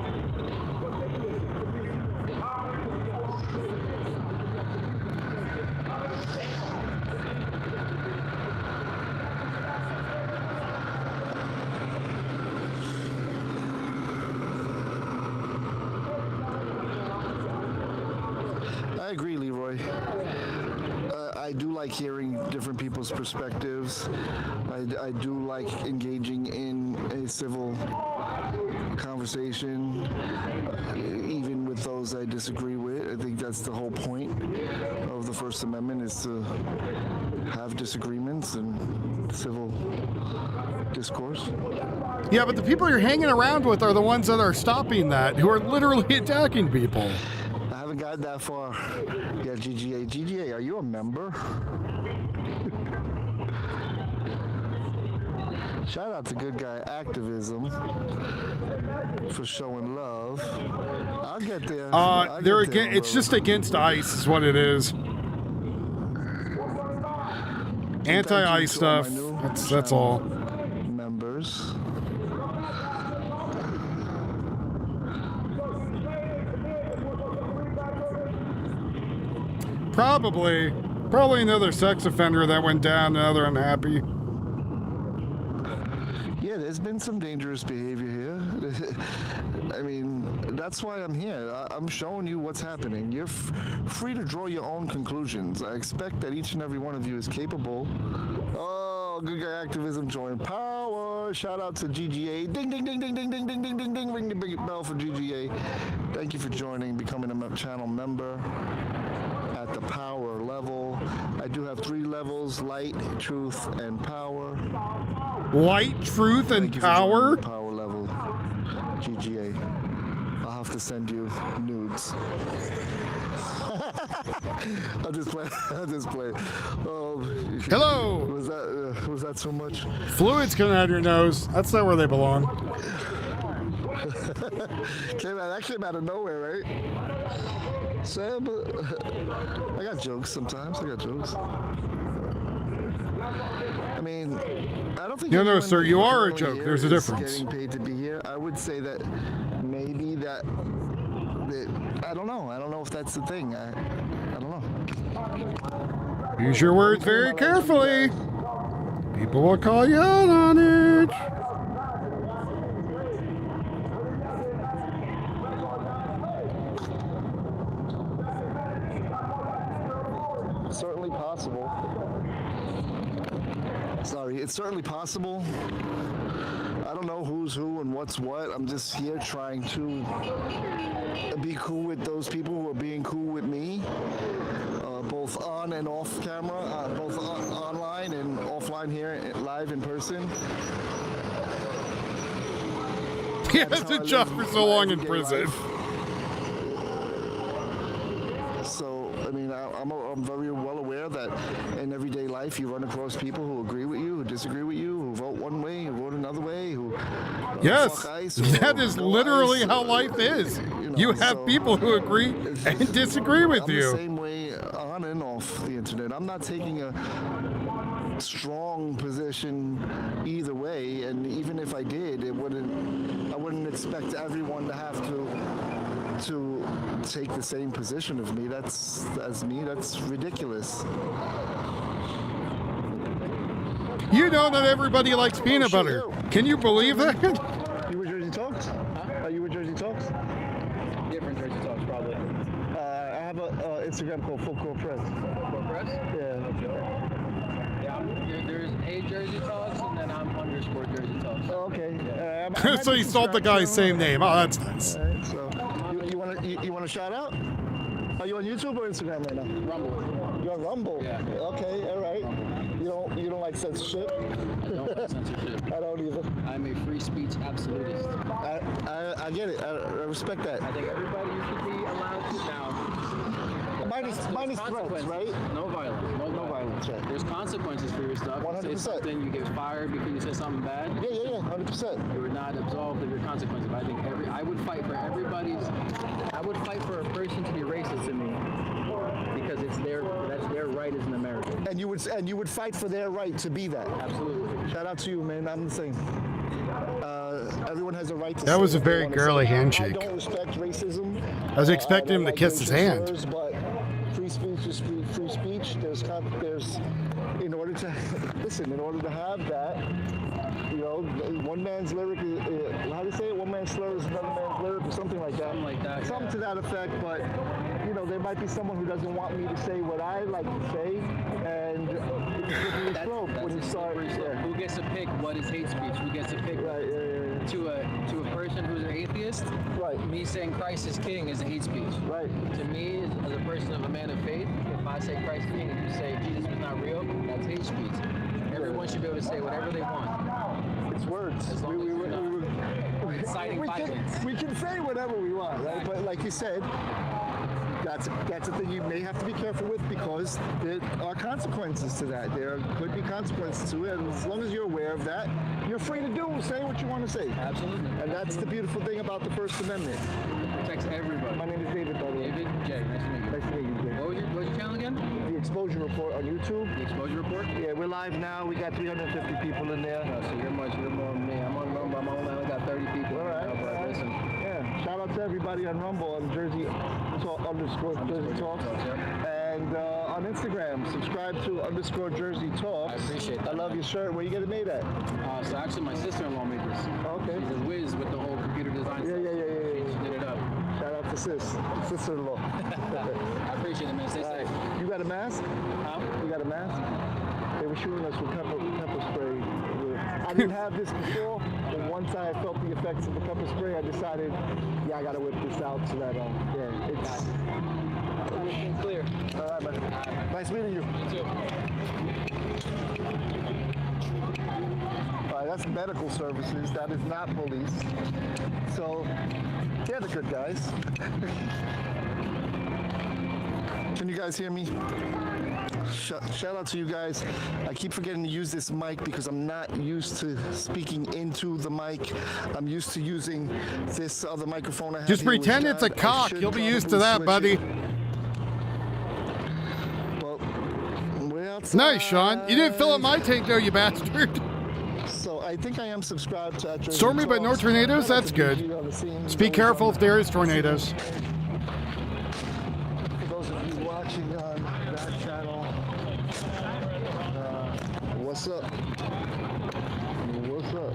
I agree, Leroy. I do like hearing different people's perspectives. I do like engaging in a civil conversation, even with those I disagree with. I think that's the whole point of the First Amendment, is to have disagreements and civil discourse. Yeah, but the people you're hanging around with are the ones that are stopping that, who are literally attacking people. I haven't gotten that far. Yeah, GGA. GGA, are you a member? Shout out to Good Guy Activism for showing love. I'll get there. They're against. It's just against ICE, is what it is. Anti-ICE stuff. That's all. Members. Probably another sex offender that went down, another unhappy. Yeah, there's been some dangerous behavior here. I mean, that's why I'm here. I'm showing you what's happening. You're free to draw your own conclusions. I expect that each and every one of you is capable. Oh, Good Guy Activism joined power. Shout out to GGA. Ding, ding, ding, ding, ding, ding, ding, ding, ding, ding. Ring the big bell for GGA. Thank you for joining, becoming a channel member at the power level. I do have 3 levels: light, truth, and power. Light, truth, and power? Power level. GGA. I'll have to to send you nudes. I'll just play. Hello. Was that so much? Fluids coming out of your nose. That's not where they belong. That came out of nowhere, right? Sam, I got jokes sometimes. I mean, I don't think. No, sir. You are a joke. There's a difference. Getting paid to be here. I would say that maybe that I don't know. I don't know if that's the thing. I don't know. Use your words very carefully. People will call you out on it. Certainly possible. Sorry, it's certainly possible. I don't know who's who and what's what. I'm just here trying to be cool with those people who are being cool with me, both on and off camera, both online and offline here, live in person. He has a job for so long in prison. So, I mean, I'm very well aware that in everyday life you run across people who agree with you, who disagree with you, who vote one way, who vote another way, who yes, that is literally how life is. You have people who agree and disagree with you. I'm the same way on and off the internet. I'm not taking a strong position either way, and even if I did, I wouldn't expect everyone to have to take the same position of me. That's ridiculous. You know that everybody likes peanut butter. Can you believe that? You were Jersey Talks? Huh? Are you with Jersey Talks? Different Jersey Talks, probably. I have an Instagram called Full Court Press. Full Press? Yeah. Yeah, there's a Jersey Talks, and then I'm _ Jersey Talks. Oh, okay. So you sold the guy's same name. Oh, that's nice. All right, so you want to shout out? Are you on YouTube or Instagram right now? Rumble. You're on Rumble? Yeah. Okay, all right. You don't like censorship? I don't like censorship. I don't either. I'm a free speech absolutist. I get it. I respect that. I think everybody should be allowed to now. Minus threats, right? No violence. No violence. Right. There's consequences for your stuff. 100%. You say something, you get fired because you said something bad. Yeah, 100%. You were not absolved of your consequences. But I think I would fight for a person to be racist to me because that's their right as an American. And you would fight for their right to be that. Absolutely. Shout out to you, man. I'm the same. Everyone has a right to. That was a very girly handshake. I don't respect racism. I was expecting him to kiss his hand. Slurs, but free speech is free speech. There's in order to have that, one man's lyric is how do you say it? One man's slur is another man's lyric, or something like that. Something like that. Something to that effect. But there might be someone who doesn't want me to say what I like to say, and it's when you start. Who gets to pick what is hate speech? Who gets to pick to a person who's an atheist? Right. Me saying Christ is king is a hate speech. Right. To me, as a person of a man of faith, if I say Christ is king and you say Jesus was not real, that's hate speech. Everyone should be able to say whatever they want. It's words. As long as you're not inciting violence. We can say whatever we want, right? But like you said, that's a thing you may have to be careful with because there are consequences to that. There could be consequences to it. And as long as you're aware of that, you're free to say what you want to say. Absolutely. And that's the beautiful thing about the First Amendment. It protects everybody. My name is David, by the way. David J. Nice to meet you. Nice to meet you, Jay. What was your channel again? The Exposure Report on YouTube. The Exposure Report? Yeah, we're live now. We got 350 people in there. Oh, so you're more than me. I'm on Rumble. I'm only got 30 people. All right. Listen. Yeah. Shout out to everybody on Rumble on Jersey Talk Jersey Talks. And on Instagram, subscribe to _Jersey Talks. I appreciate that. I love your shirt. Where you get it made at? So actually my sister-in-law made this. Okay. She's a whiz with the whole computer design stuff. Yeah. She did it up. Shout out to sister-in-law. I appreciate it, man. Stay safe. You got a mask? Huh? You got a mask? They were shooting us with pepper spray. I didn't have this before, but once I felt the effects of the pepper spray, I decided, I gotta whip this out so that, it's clear. All right, man. Nice meeting you. You too. That's medical services. That is not police. So they're the good guys. Can you guys hear me? Shout out to you guys. I keep forgetting to use this mic because I'm not used to speaking into the mic. I'm used to using this other microphone I have. Just here, pretend which it's a cock. You'll be used to that, buddy. Well, we're outside. Nice, Sean. You didn't fill up my tank, though, you bastard. So I think I am subscribed to Jersey Stormy but no tornadoes? That's good. Just be careful if there is tornadoes. For those of you watching on that channel, what's up? What's up?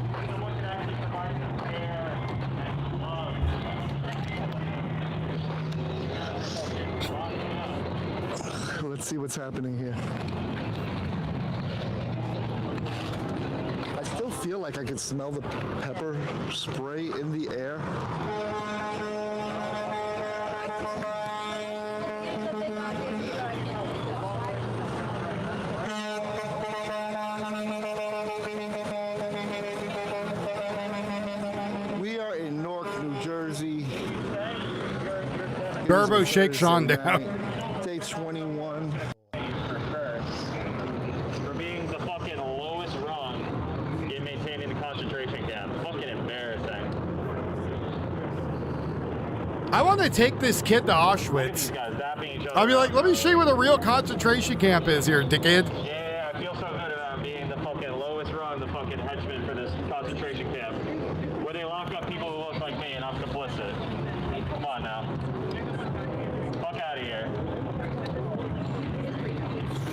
Let's see what's happening here. I still feel like I can smell the pepper spray in the air. We are in Newark, New Jersey. Turbo shake Sean down. Day 21. For being the fucking lowest rung in maintaining the concentration camp. Fucking embarrassing. I want to take this kid to Auschwitz. I'll be like, let me show you what a real concentration camp is here, dickhead. Yeah, I feel so good about being the fucking lowest rung, the fucking henchman for this concentration camp. Where they lock up people who look like me and I'm complicit. Come on now. Fuck out of here.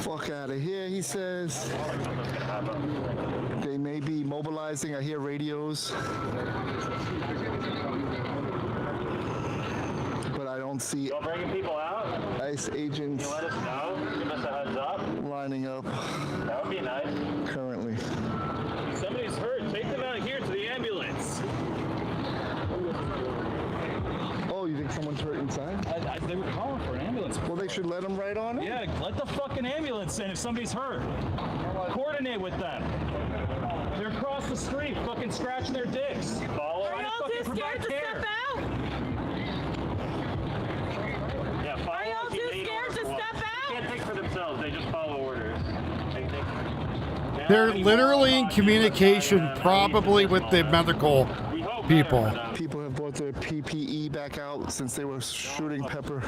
Fuck out of here, he says. They may be mobilizing. I hear radios. But I don't see Y'all bringing people out? ICE agents. Can you let us know? Give us a heads up. Lining up. That would be nice. Currently. Somebody's hurt. Take them out here to the ambulance. Oh, you think someone's hurt inside? They were calling for an ambulance. Well, they should let them right on it? Yeah, let the fucking ambulance in if somebody's hurt. Coordinate with them. They're across the street, fucking scratching their dicks. Follow. Are y'all too scared to step out? Yeah, follow. Are y'all too scared to step out? They can't think for themselves. They just follow orders. They're literally in communication, probably with the medical people. People have brought their PPE back out since they were shooting pepper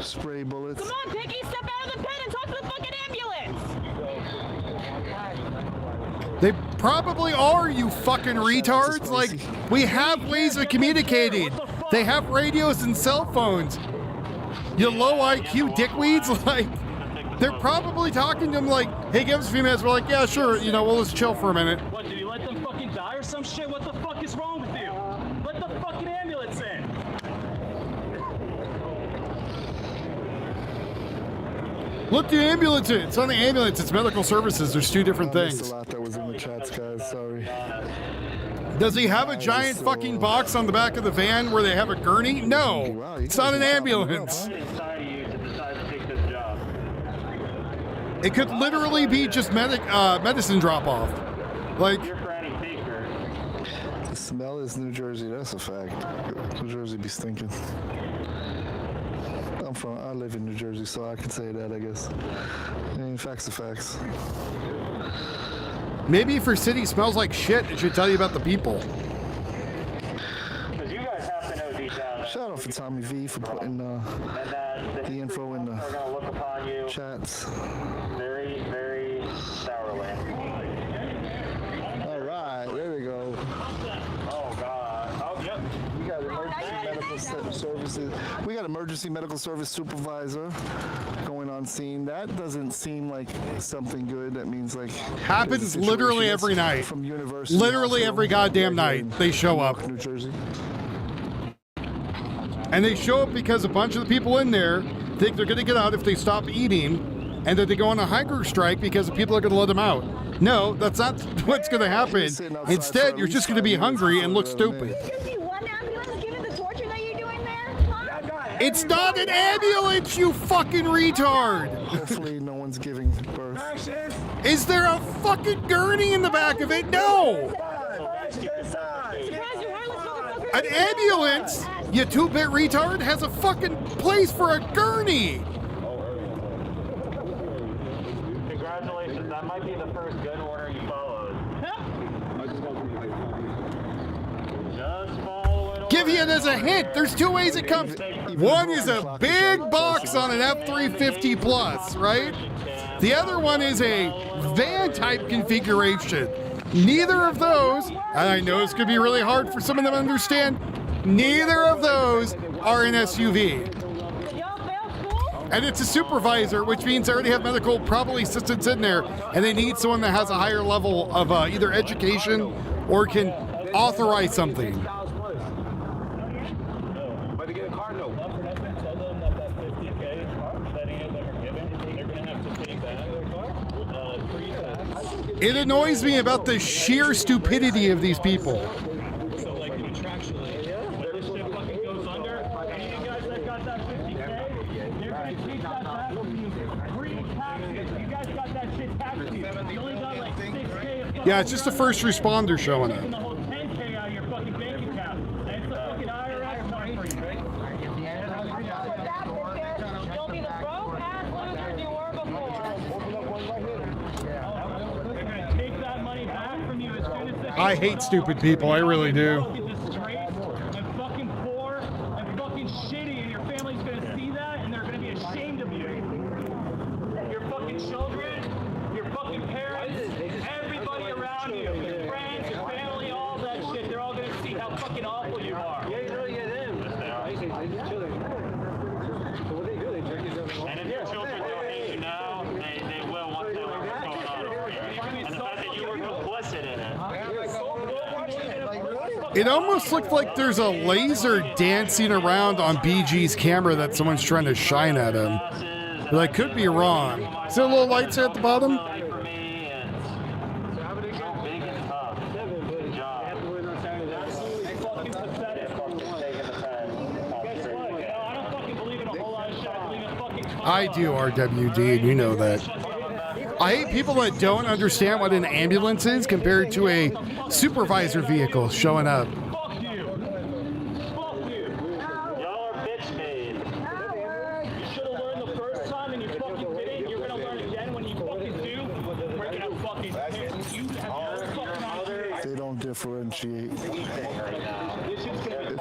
spray bullets. Come on, Piggy, step out of the pit and talk to the fucking ambulance. They probably are, you fucking retards. Like, we have ways of communicating. They have radios and cell phones. You low IQ dickweeds, like, they're probably talking to them like, hey, give us a few minutes. We're like, yeah, sure, you know, we'll just chill for a minute. What, did you let them fucking die or some shit? What the fuck is wrong with you? Let the fucking ambulance in. Look, the ambulance in. It's not the ambulance, it's medical services. There's two different things. There's a lot that was in the chats, guys. Sorry. Does he have a giant fucking box on the back of the van where they have a gurney? No, it's not an ambulance. It could literally be just medicine drop-off. Like, the smell is New Jersey. That's a fact. New Jersey be stinking. I live in New Jersey, so I can say that, I guess. I mean, facts are facts. maybe if your city smells like shit, it should tell you about the people. Because you guys have to know deep down. Shout out for Tommy V for putting the info in the chats. Very, very sourly. All right, there we go. Oh God. Oh yep. We got emergency medical services. We got emergency medical service supervisor going on scene. That doesn't seem like something good. That means like happens literally every night. From University literally every goddamn night they show up. New Jersey. And they show up because a bunch of the people in there think they're going to get out if they stop eating, and that they go on a hunger strike because the people are going to let them out. No, that's not what's going to happen. Instead, you're just going to be hungry and look stupid. It's not an ambulance, you fucking retard! Hopefully no one's giving birth. Is there a fucking gurney in the back of it? No! An ambulance, you 2-bit retard, has a fucking place for a gurney! Congratulations, that might be the first good order you followed. Just follow it. Give you it as a hint. There's 2 ways it comes. One is a big box on an F-350 Plus, right? The other one is a van type configuration. Neither of those, and I know it's going to be really hard for some of them to understand, neither of those are an SUV. And it's a supervisor, which means they already have medical, probably assistants in there, and they need someone that has a higher level of either education or can authorize something. It annoys me about the sheer stupidity of these people. So, like, contractually, when this shit fucking goes under, any of you guys that got that 50K, you're going to keep that back from you. Free taxes. You guys got that shit taxed to you. You only got like 6K. Yeah, it's just a first responder showing up. The whole 10K out of your fucking bank account. And it's the fucking IRS money for you. Don't be the broke ass loser you were before. I hate stupid people, I really do. And fucking poor and fucking shitty, and your family's gonna see that and they're gonna be ashamed of you. Your fucking children, your fucking parents, everybody around you, your friends, your family, all that shit, they're all gonna see how fucking awful you are. Yeah, you know, yeah, them. And if your children don't hate you now, they will once they learn what's going on over here. And the fact that you were complicit in it. It almost looked like there's a laser dancing around on BG's camera that someone's trying to shine at him. But I could be wrong. Is there a little lights at the bottom? I do, RWD, and you know that. I hate people that don't understand what an ambulance is compared to a supervisor vehicle showing up. Fuck you. Fuck you. Y'all are bitch made. You should have learned the first time and you fucking didn't. You're gonna learn again when you fucking do. We're gonna fucking They don't differentiate.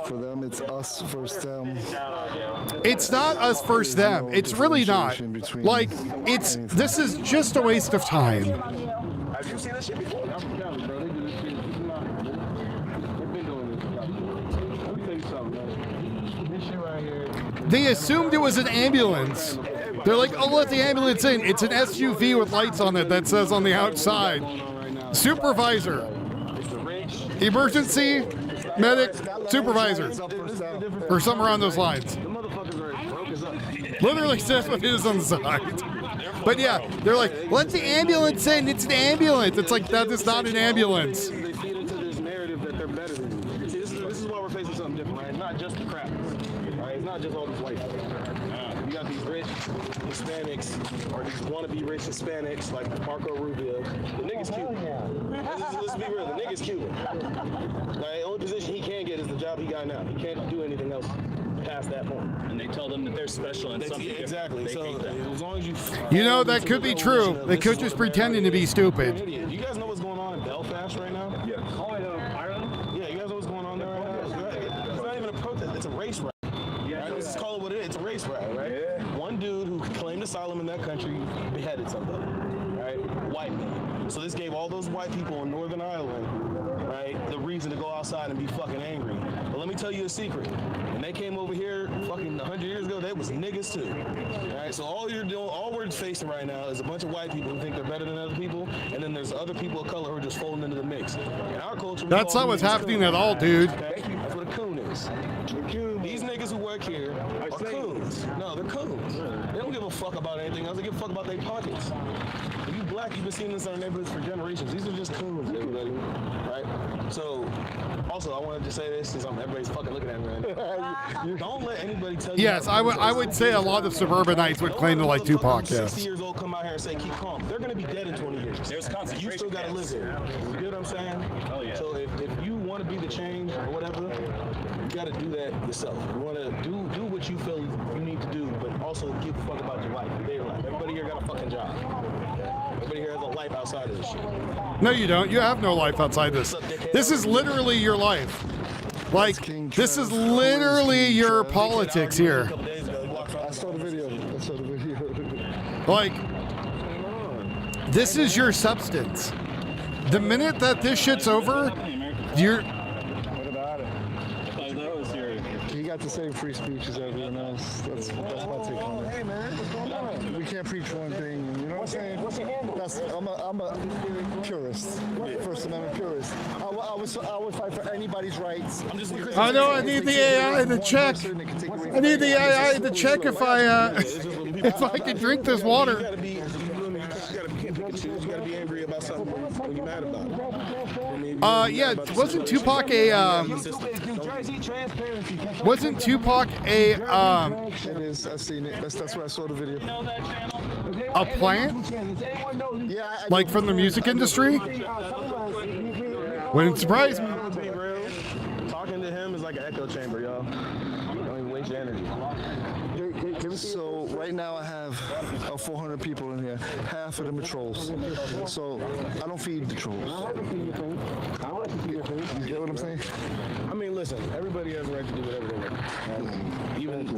For them, it's us versus them. It's not us versus them. It's really not. Like, this is just a waste of time. Have you seen this shit before? They assumed it was an ambulance. They're like, oh, let the ambulance in. It's an SUV with lights on it that says on the outside, supervisor, emergency, medic, supervisor, or something around those lines. Literally says what it is on the side. But yeah, they're like, let the ambulance in. It's an ambulance. It's like, that is not an ambulance. They feed into this narrative that they're better than you. See, this is why we're facing something different, right? It's not just the crap. Right? It's not just all these white people. You got these rich Hispanics, or these wannabe rich Hispanics like Marco Rubio. The nigga's Cuban. Let's be real, the nigga's Cuban. The only position he can get is the job he got now. He can't do anything else past that point. And they tell them that they're special and something. Exactly. So as long as you that could be true. They could just pretending to be stupid. You guys know what's going on in Belfast right now? Yeah. Ireland? Yeah, you guys know what's going on there right now? It's not even a protest, it's a race riot. Right? Let's just call it what it is. It's a race riot, right? Yeah. One dude who claimed asylum in that country beheaded somebody, right? White man. So this gave all those white people in Northern Ireland, right, the reason to go outside and be fucking angry. But let me tell you a secret. When they came over here fucking 100 years ago, they was niggas too. Right? So all we're facing right now is a bunch of white people who think they're better than other people, and then there's other people of color who are just folding into the mix. In our culture, that's not what's happening at all, dude. Okay? That's what a coon is. These niggas who work here are coons. No, they're cool. They don't give a fuck about anything else. They give a fuck about their pockets. If you black, you've been seeing this in our neighborhoods for generations. These are just coons, everybody, right? So, also, I wanted to say this since everybody's fucking looking at me right now. Don't let anybody tell you. Yes, I would say a lot of suburbanites would claim to like Tupac. 60 years old come out here and say keep calm. They're gonna be dead in 20 years. There's concentration. You still gotta live here. You get what I'm saying? Oh yeah. So if you want to be the change or whatever, you gotta do that yourself. You want to do what you feel you need to do, but also give a fuck about your life, your daily life. Everybody here got a fucking job. Everybody here has a life outside of this shit. No, you don't. You have no life outside this. This is literally your life. Like, this is literally your politics here. I saw the video. Like, this is your substance. The minute that this shit's over, you're... What about it? He got the same free speech as everyone else. That's my take on it. Hey man, what's going on? We can't preach one thing. You know what I'm saying? What's your handle? I'm a purist. First Amendment purist. I would fight for anybody's rights. I know I need the AI to check. I need the AI to check if I can drink this water. You gotta be angry about something when you're mad about it. Yeah, wasn't Tupac a wasn't Tupac a It is. I've seen it. That's where I saw the video. a plant? Yeah. Like from the music industry? Wouldn't surprise me. Be real. Talking to him is like an echo chamber, y'all. Don't even waste your energy. So right now I have 400 people in here. Half of them are trolls. So I don't feed the trolls. You get what I'm saying? I mean, listen. Everybody has a right to do whatever they want.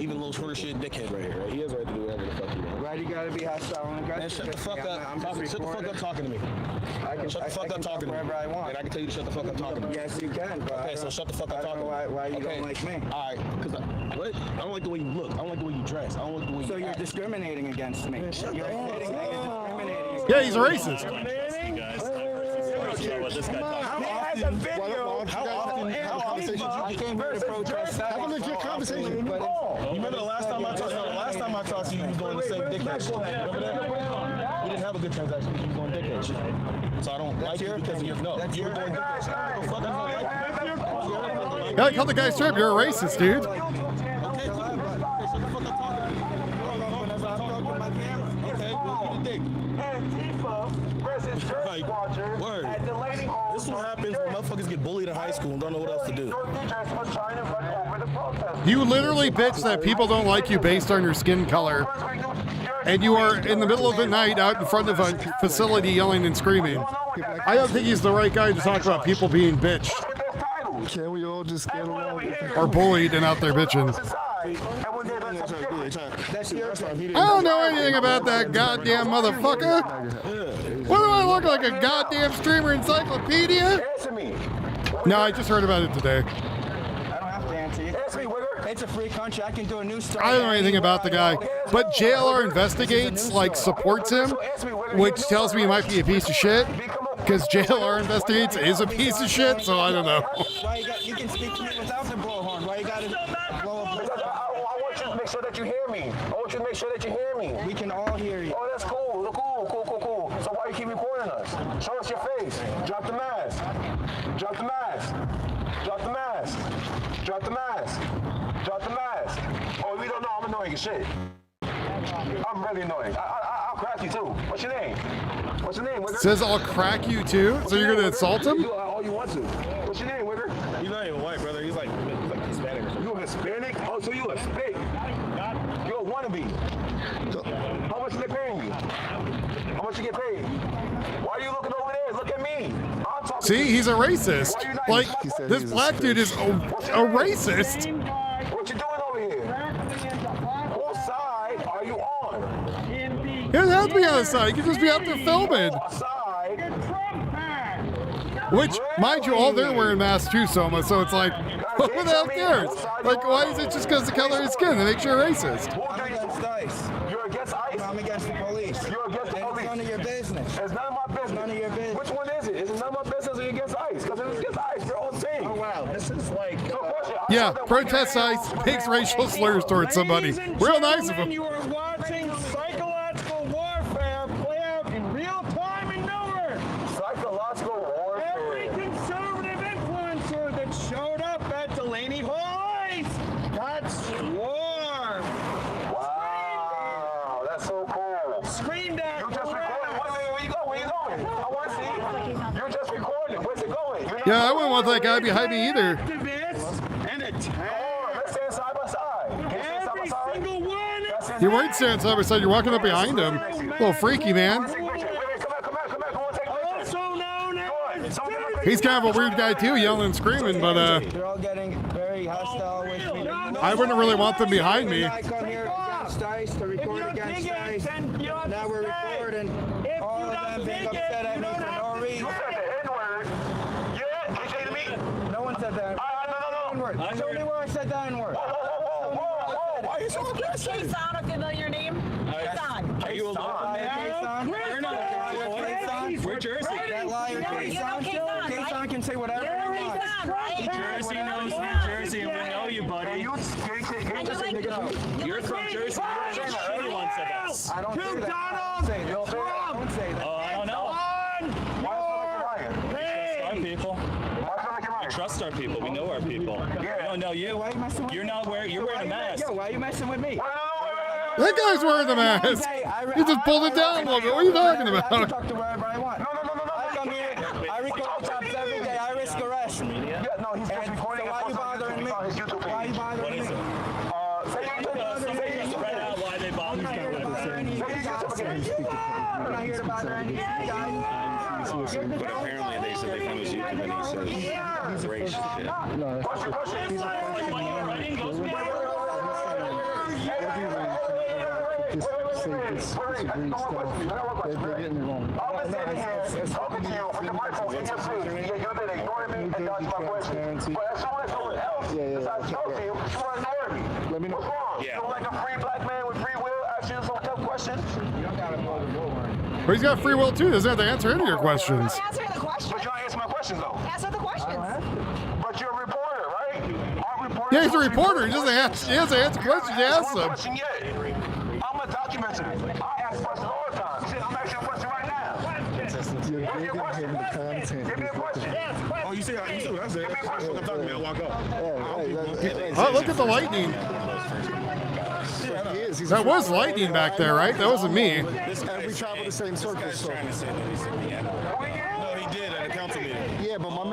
Even little short shit dickhead right here. Right? He has a right to do whatever the fuck he wants. Right, you gotta be hostile and aggressive. Man, shut the fuck up. Shut the fuck up talking to me. Shut the fuck up talking to me. Wherever I want. And I can tell you to shut the fuck up talking to me. Yes, you can. But Okay, so shut the fuck up talking to me. Why you don't like me? All right, because what? I don't like the way you look. I don't like the way you dress. I don't like the way you So you're act. discriminating against me. You're discriminating. Yeah, he's a racist. I came here to protest. Have a legit conversation. You remember the last time I talked to you, you was doing the same dickhead shit. Remember that? We didn't have a good transaction because you was doing dickhead shit. So I don't like you because you're doing dickhead shit. Fuck, I don't like you. Yeah, I called the guy straight. You're a racist, dude. Okay, shut the fuck up talking to me. Okay, what do you think? Like, word. This is what happens when motherfuckers get bullied in high school and don't know what else to do. You literally bitch that people don't like you based on your skin color. And you are in the middle of the night out in front of a facility yelling and screaming. I don't think he's the right guy to talk about people being bitched. Can we all just get along? Or bullied and out there bitching. I don't know anything about that goddamn motherfucker. What do I look like, a goddamn streamer encyclopedia? No, I just heard about it today. I don't have to answer you. It's a free country. I can do a new story. I don't know anything about the guy, but JLR Investigates supports him, which tells me he might be a piece of shit. Because JLR Investigates is a piece of shit, so I don't know. You can speak to me without the blowhorn. Why you gotta blow up? I want you to make sure that you hear me. I want you to make sure that you hear me. We can all hear you. Oh, that's cool. Cool. So why you keep recording us? Show us your face. Drop the mask. Drop the mask. Drop the mask. Drop the mask. Drop the mask. Oh, we don't know. I'm annoying as shit. I'm really annoying. I'll crack you too. What's your name? What's your name, Wigger? Says I'll crack you too? So you're gonna insult him? You all you want to. What's your name, Wigger? He's not even white, brother. He's like Hispanic or something. You a Hispanic? Oh, so you a snake. You're a wannabe. How much are they paying you? How much you get paid? Why are you looking over there? Look at me. I'm talking See, he's a racist. Why you not- Like, this black dude is a racist. What you doing over here? What side are you on? He doesn't have to be on the side. He can just be out there filming. Which, mind you, all they're wearing masks too, Soma, so it's like, who the hell cares? Like, why is it just because of the color of his skin that makes you a racist? I'm against ICE. You're against ICE? I'm against the police. You're against the police. It's none of your business. It's none of my business. None of your business. Which one is it? Is it none of my business or you against ICE? Because if it's against ICE, you're all the same. Oh, wow. This is like... No question. Yeah, protest signs makes racial slurs towards somebody. Real nice of them. You are watching psychological warfare play out in real time in Newark. Psychological warfare. Every conservative influencer that showed up at Delaney Hall Ice got swarmed. Wow, that's so cool. Screamed at. You just recording. Where you going? Where you going? I want to see. You're just recording. Where's it going? Yeah, I wouldn't want that guy behind me either. And attack. Let's stand side by side. Every single one. You weren't standing side by side. You're walking up behind him. A little freaky, man. Also known as. He's kind of a weird guy too, yelling and screaming. But They're all getting very hostile with me. I wouldn't really want them behind me. I come here against ICE to record against ICE. Now we're recording all of them being upset at me for no reason. No one said that. N-word. Show me where I said that N-word. Why are you so aggressive? Kaysan, a familiar name? Kaysan. Are you a Kaysan? We're not Kaysan. We're Jersey. That liar Kaysan. Kaysan can say whatever he wants. Jersey knows New Jersey, and we know you, buddy. You're from Jersey. Everyone said that. I don't say that. Donald Trump. Don't say that. Oh, I don't know. We trust our people. We know our people. We don't know you. You're not wearing. You're wearing a mask. Yo, why are you messing with me? That guy's wearing the mask. He just pulled it down a little bit. What are you talking I about? can talk to wherever I want. No. I come here. I record cops every day. I risk arrest. Yeah, no, he's just recording. So why are you bothering me? Why are you bothering me? Spread out why they bother you. I'm not here to bother any of you guys. But apparently they said they found his YouTube and he says racist shit. No, that's disagree stuff. They're getting it wrong. I'm talking to you with the microphone in your face. You've been ignoring me and dodging my questions. But as soon as someone else decides to talk to you, you want to ignore me. Let me know. What's wrong? You don't like a free black man with free will ask you some tough questions? You don't got to blow the bullhorn. But he's got free will too. Doesn't have to answer any of your questions. Answer the question. But you don't answer my questions though. Answer the questions. But you're a reporter, right? Yeah, he's a reporter. He doesn't answer questions. You ask them. I'm a documenter. I ask questions all the time. Shit, I'm asking a question right now. You're giving him the content. Give me a question. Oh, you see what I said? That's what I'm talking about. Walk up. Oh, look at the lightning. That was lightning back there, right? That wasn't me. We travel the same circle. So. No, he did at a council meeting. Yeah, but my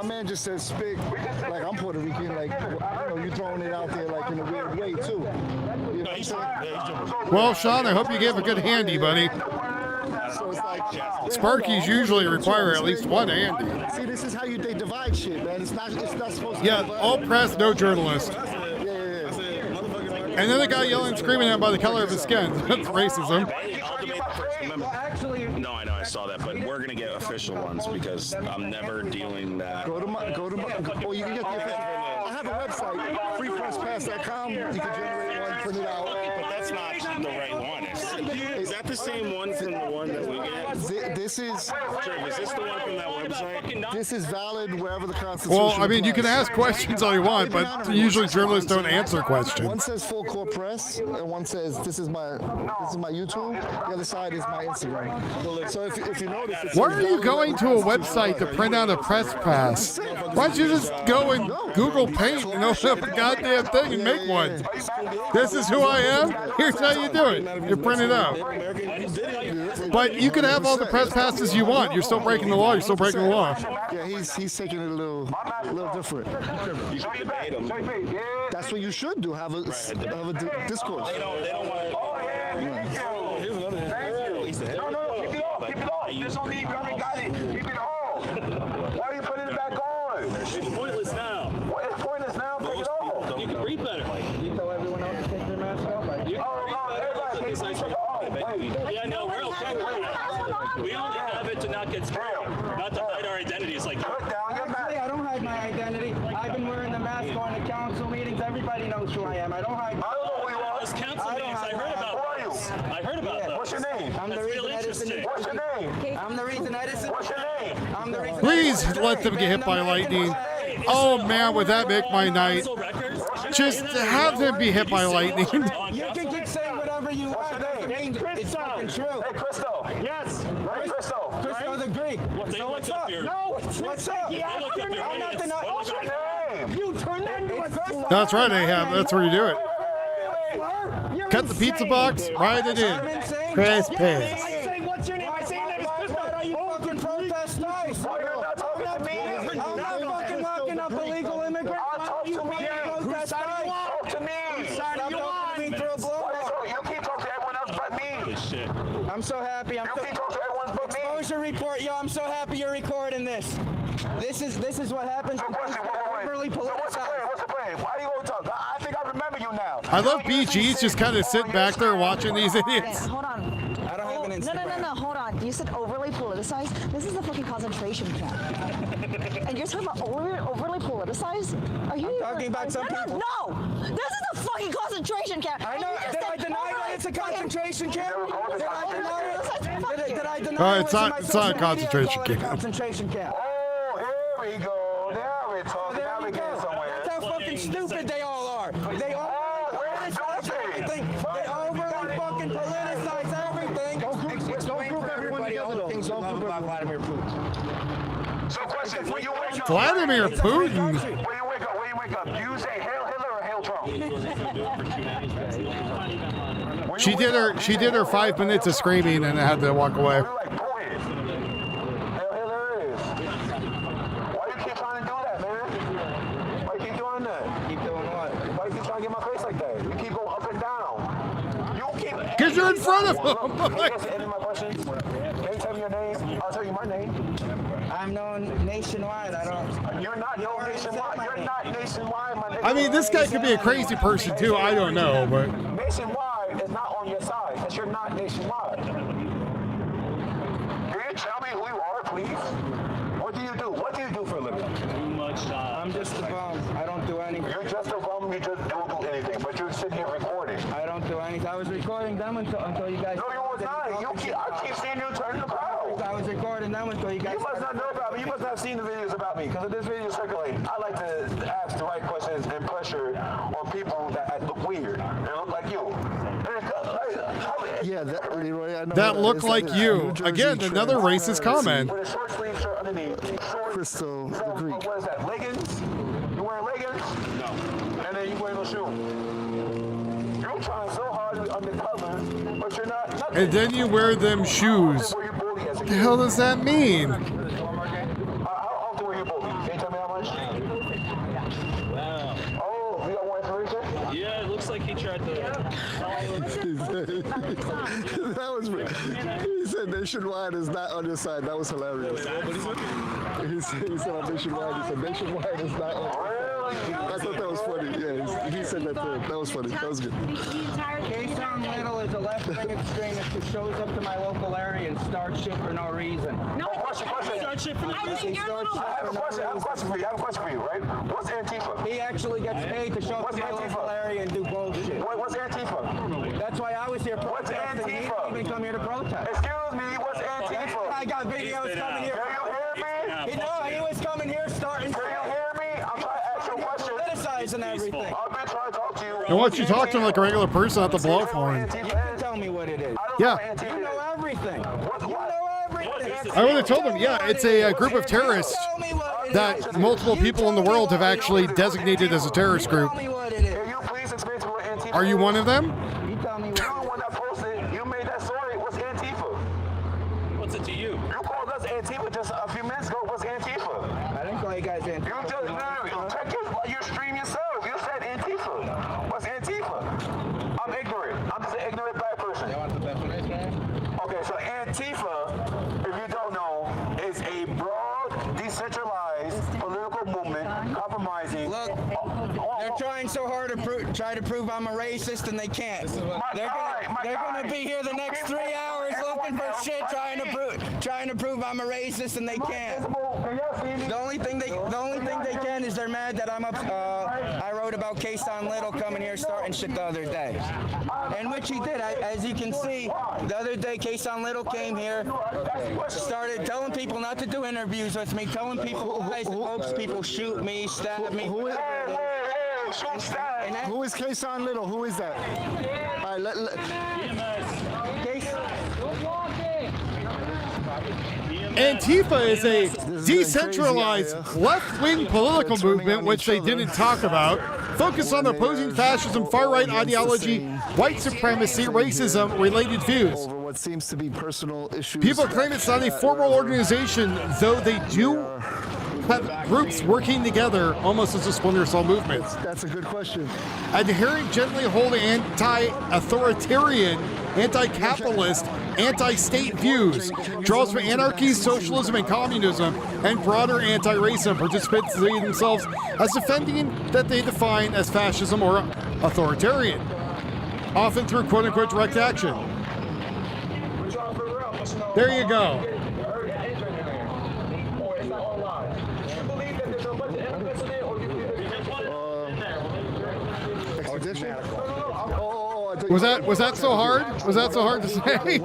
man just said speak like I'm Puerto Rican, like you throwing it out there like in a weird way too. You know what I'm saying? Well, Sean, I hope you gave a good handy, buddy. So it's like Sparkies usually require at least one handy. See, this is how they divide shit, man. It's not supposed to. Yeah, all press, no journalist. And then the guy yelling and screaming at him by the color of his skin. That's racism. No, I know, I saw that, but we're gonna get official ones because I'm never dealing that. Go to my. Or you can get the official. I have a website, freepresspass.com. You can generate one, print it out. But that's not the right one. Is that the same one from the one that we get? This is. Is this the one from that website? This is valid wherever the Constitution. Well, I mean, you can ask questions all you want, but usually journalists don't answer questions. One says full court press, and one says this is my YouTube. The other side is my Instagram. So if you notice, why are you going to a website to print out a press pass? Why don't you just go and Google Paint and open up a goddamn thing and make one? This is who I am. Here's how you do it. You print it out. But you can have all the press passes you want. You're still breaking the law. You're still breaking the law. Yeah, he's taking it a little different. That's what you should do. Have a discourse. They don't want. Here's another. No, keep it off. There's no need. You already got it. Keep it on. Why are you putting it back on? It's pointless now. It's pointless now. Take it off. You can breathe better. You tell everyone else to take their mask off. Yeah, no, we're okay. We only have it to not get sprayed, not to hide our identities like that. Actually, I don't hide my identity. I've been wearing the mask going to council meetings. Everybody knows who I am. I don't hide. Those council meetings, I heard about those. I heard about those. What's your name? I'm the reason Edison. What's your name? I'm the reason Edison. What's your name? I'm the reason. Please let them get hit by lightning. Oh man, would that make my night? Just have him be hit by lightning. You can keep saying whatever you want. It's fucking true. Hey, Crystal. Yes. Hey, Crystal. Crystal the Greek. So what's up? No, what's up? I'm not denying. What's your name? You turn that into a slur. That's right, Ahab. That's where you do it. Cut the pizza box, write it in. Crispy. What's your name? I say your name is Crystal. Why are you fucking protest nice? Why you're not talking to me? I'm not fucking locking up illegal immigrants. Talk to me. Protest nice. Talk to me. Stop talking to me through a blow. You keep talking to everyone else but me. I'm so happy. You keep talking to everyone but me. Exposure report, yo. I'm so happy you're recording this. This is what happens when things get overly politicized. What's the plan? Why do you want to talk? I think I remember you now. I love BG's just kind of sitting back there watching these idiots. Okay, hold on. I don't have an Instagram. No, hold on. You said overly politicized. This is the fucking concentration camp. And you're talking about overly politicized? Are you talking about some people? No! This is a fucking concentration camp. I know. Did I deny that it's a concentration camp? Did I deny it? Did I deny No, it? it's not a concentration camp. Concentration camp. Oh, here we go. Now we're talking. Now we're getting somewhere. That's how fucking stupid they all are. They all politicize everything. They overly fucking politicize everything. Don't group everyone together, though. Don't group Vladimir Putin. So, question: When you wake up, Vladimir Putin. When you wake up, you say Hail Hitler or Hail Trump? She did her 5 minutes of screaming and had to walk away. Because you're in front of him. Any more questions? Can you tell me your name? I'll tell you my name. I'm known nationwide. You're not known nationwide. You're not nationwide, my nigga. I mean, this guy could be a crazy person too. I don't know, but nationwide is not on your side because you're not nationwide. Can you tell me who you are, please? What do you do? What do you do for a living? I'm just a bum. I don't do anything. You're just a bum. You just don't do anything. But you're sitting here recording. I don't do anything. I was recording them until you guys. No, you was not. I keep seeing you turn the crowd. I was recording them until you guys. You must not know about me. You must not have seen the videos about me because this video is circulating. I like to ask the right questions and pressure on people that look weird and look like you. Yeah, Leroy, I know that looked like you. Again, another racist comment. With a short sleeve shirt underneath. Crystal the Greek. What is that? Leggings? You wearing leggings? No. And then you wearing no shoes. You're trying so hard to be undercover, but you're not. Nothing. And then you wear them shoes. What the hell does that mean? How often were you bullied? Can you tell me how much? Wow. Oh, you got more information? Yeah, it looks like he tried to. That was. He said nationwide is not on your side. That was hilarious. He said on nationwide. He said nationwide is not on. I thought that was funny. Yeah, he said that too. That was funny. That was good. Jason Little is a left-wing extremist who shows up to my local area and starts shit for no reason. No, question. Start shit for no reason. I have a question for you, right? What's Antifa? He actually gets paid to show up to my local area and do bullshit. What's Antifa? That's why I was here protesting. What's Antifa? He didn't even come here to protest. Excuse me, what's Antifa? I got videos coming here. Can you hear me? No, he was coming here starting. Can you hear me? I'm trying to ask you a question. Criticizing everything. I've been trying to talk to you. And once you talk to him like a regular person, not to blow up for him. You can tell me what it is. Yeah. You know everything. You know everything. I would have told him, yeah, it's a group of terrorists that multiple people in the world have actually designated as a terrorist group. Can you please explain to me what Antifa Are you one of them? You tell me You're the one that posted. You made that story. What's Antifa? What's it to you? You called us Antifa just a few minutes ago. What's Antifa? I didn't call you guys Antifa. You just check your stream yourself. You said Antifa. What's Antifa? I'm ignorant. I'm just an ignorant black person. You want the definition? Okay, so Antifa, if you don't know, is a broad, decentralized political movement compromising. Look, they're trying so hard to try to prove I'm a racist, and they can't. They're gonna be here the next 3 hours looking for shit, trying to prove I'm a racist, and they can't. The only thing they can is they're mad that I'm up. I wrote about Kason Little coming here starting shit the other day, and which he did. As you can see, the other day Kason Little came here, started telling people not to do interviews with me, telling people lies, and hopes people shoot me, stab me. Who is Kason Little? Who is that? All right, Antifa is a decentralized left-wing political movement, which they didn't talk about, focused on opposing fascism, far-right ideology, white supremacy, racism, related views. Over what seems to be personal issues. People claim it's not a formal organization, though they do have groups working together almost as a splinter cell movement. That's a good question. Adhering generally hold anti-authoritarian, anti-capitalist, anti-state views, draws from anarchy, socialism, and communism, and broader anti-racism. Participants see themselves as defending that they define as fascism or authoritarian, often through quote-unquote direct action. There you go. Was that so hard? Was that so hard to say?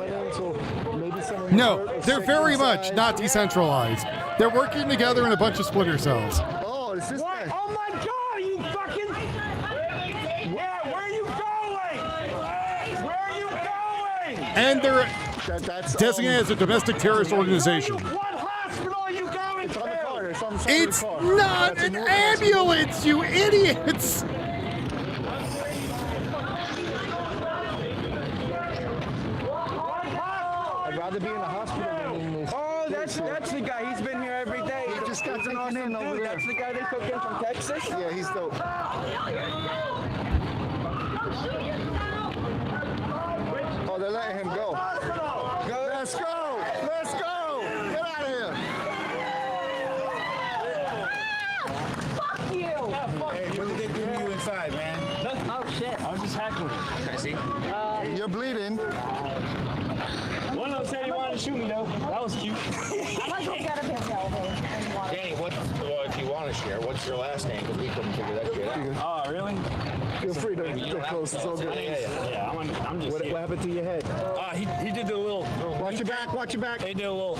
No, they're very much not decentralized. They're working together in a bunch of splinter cells. Oh, is this guy? Oh my God! You fucking! Where are you going? Where are you going? And they're designated as a domestic terrorist organization. What hospital are you going to? It's not an ambulance, you idiots! I'd rather be in a hospital than in this. Oh, that's the guy. He's been here every day. He just got taken in over there. That's the guy they took in from Texas? Yeah, he's dope. Oh, they're letting him go. Let's go! Let's go! Get out of here! Fuck you! Hey, what did they do to you inside, man? Oh shit. I was just heckling. Can I see? You're bleeding. One of them said he wanted to shoot me, though. That was cute. I might go get him his elbow. Danny, well, if you want to share, what's your last name? Because we couldn't figure that shit out. Oh, really? Feel free to get close. It's all good. Yeah, I'm just What happened to your head? he did the little Watch your back. Watch your back. They did a little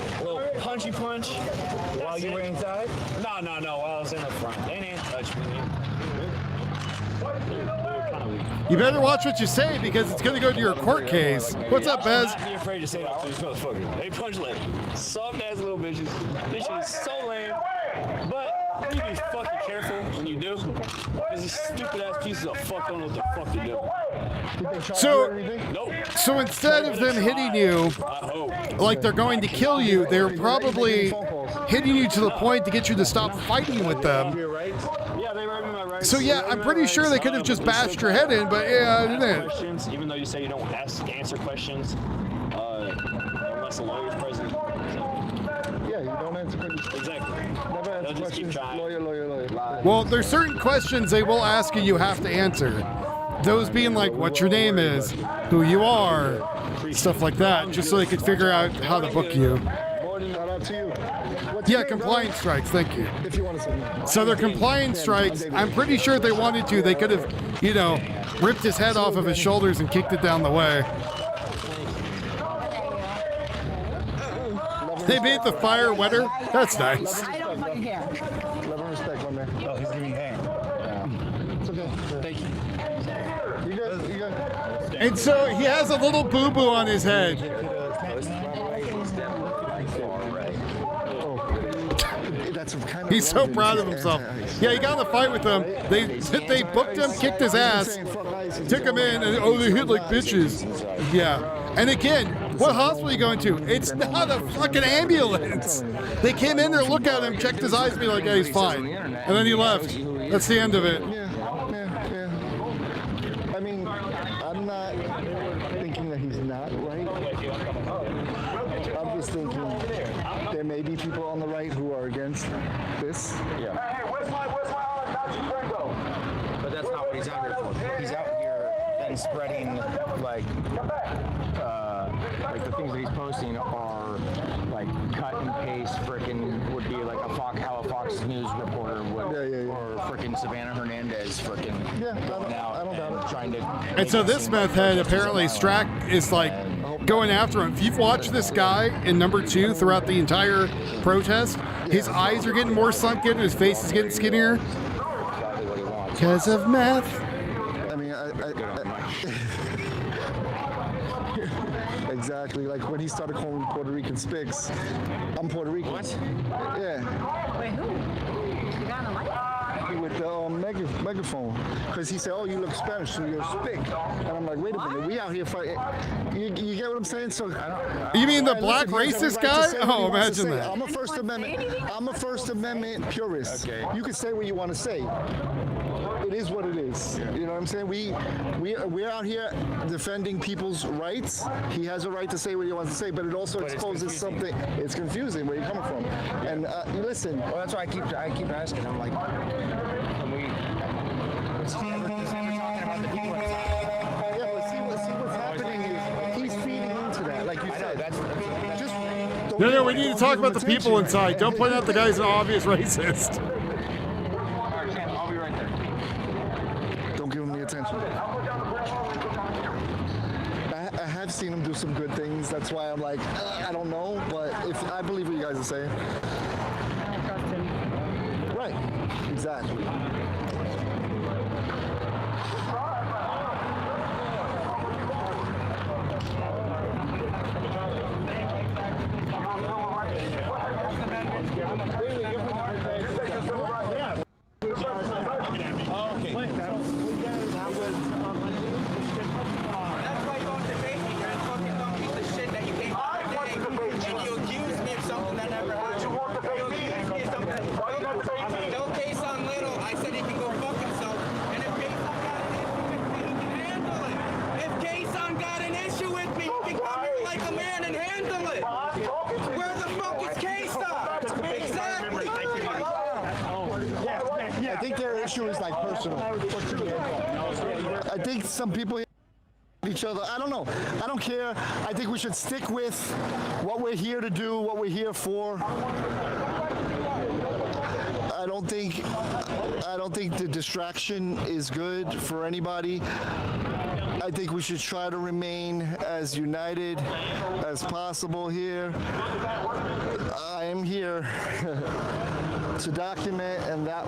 punchy punch. While you were inside? No, while I was in the front. They didn't touch me. You better watch what you say because it's going to go to your court case. What's up, Bez? Not be afraid to say that to these motherfuckers. They punch like soft ass little bitches. This shit is so lame. But you be fucking careful when you do. Because these stupid ass pieces of fuck don't know what the fuck to do. Nope. So instead of them hitting you like they're going to kill you, they're probably hitting you to the point to get you to stop fighting with them. Yeah, they read me my rights. So yeah, I'm pretty sure they could have just bashed your head in, but yeah, I didn't. Questions, even though you say you don't answer questions, unless the lawyer's present. Yeah, you don't answer questions. Exactly. Never answer questions. Lawyer. Well, there's certain questions they will ask you have to answer. Those being like what your name is, who you are, stuff like that, just so they could figure out how to book you. Shout out to you. Yeah, compliance strikes, thank you. If you want to say that. So they're compliance strikes. I'm pretty sure if they wanted to, they could have, ripped his head off of his shoulders and kicked it down the way. They made the fire wetter. That's nice. I don't fucking care. Love and respect, my man. Oh, he's giving me a hand. It's okay. Thank you. You good? And so he has a little boo-boo on his head. He's so proud of himself. Yeah, he got in a fight with them. They booked him, kicked his ass, took him in, and they hit like bitches. Yeah. And again, what hospital are you going to? It's not a fucking ambulance. They came in there, looked at him, checked his eyes, be like, "Hey, he's fine," and then he left. That's the end of it. Yeah. I mean, I'm not thinking that he's not right. I'm just thinking there may be people on the right who are against this. Yeah. Hey, where's my Nazi friend though? But that's not what he's out here for. He's out here then spreading, like, like the things that he's posting are like cut and paste frickin' would be like how a Fox News reporter would, or frickin' Savannah Hernandez frickin' going out and trying to. And so this meth head, apparently Strack is like going after him. If you've watched this guy in number 2 throughout the entire protest, his eyes are getting more sunken, his face is getting skinnier because of meth. I mean, exactly. Like when he started calling Puerto Rican spics, I'm Puerto Rican. What? Yeah. Wait, who? The guy on the mic? With the megaphone, because he said, "Oh, you look Spanish, so you're spic," and I'm like, "Wait a minute, we out here fighting." You get what I'm saying? So, you mean the black racist guy? Oh, imagine that. I'm a First Amendment purist. Okay. You can say what you want to say. It is what it is. Yeah. You know what I'm saying? We're out here defending people's rights. He has a right to say what he wants to say, but it also exposes something. It's confusing where you're coming from. And listen. Well, that's why I keep asking. I'm like, can we? We're talking about the people inside. Yeah, but see what's happening is he's feeding into that, like you said. Just no, we need to talk about the people inside. Don't point out the guy's an obvious racist. I'll be right there. Don't give him the attention. I have seen him do some good things. That's why I'm like, I don't know, but if I believe what you guys are saying. Right. Exactly. I think their issue is like personal. I think some people hate each other. I don't know. I don't care. I think we should stick with what we're here to do, what we're here for. I don't think the distraction is good for anybody. I think we should try to remain as united as possible here. I am here to document, and that's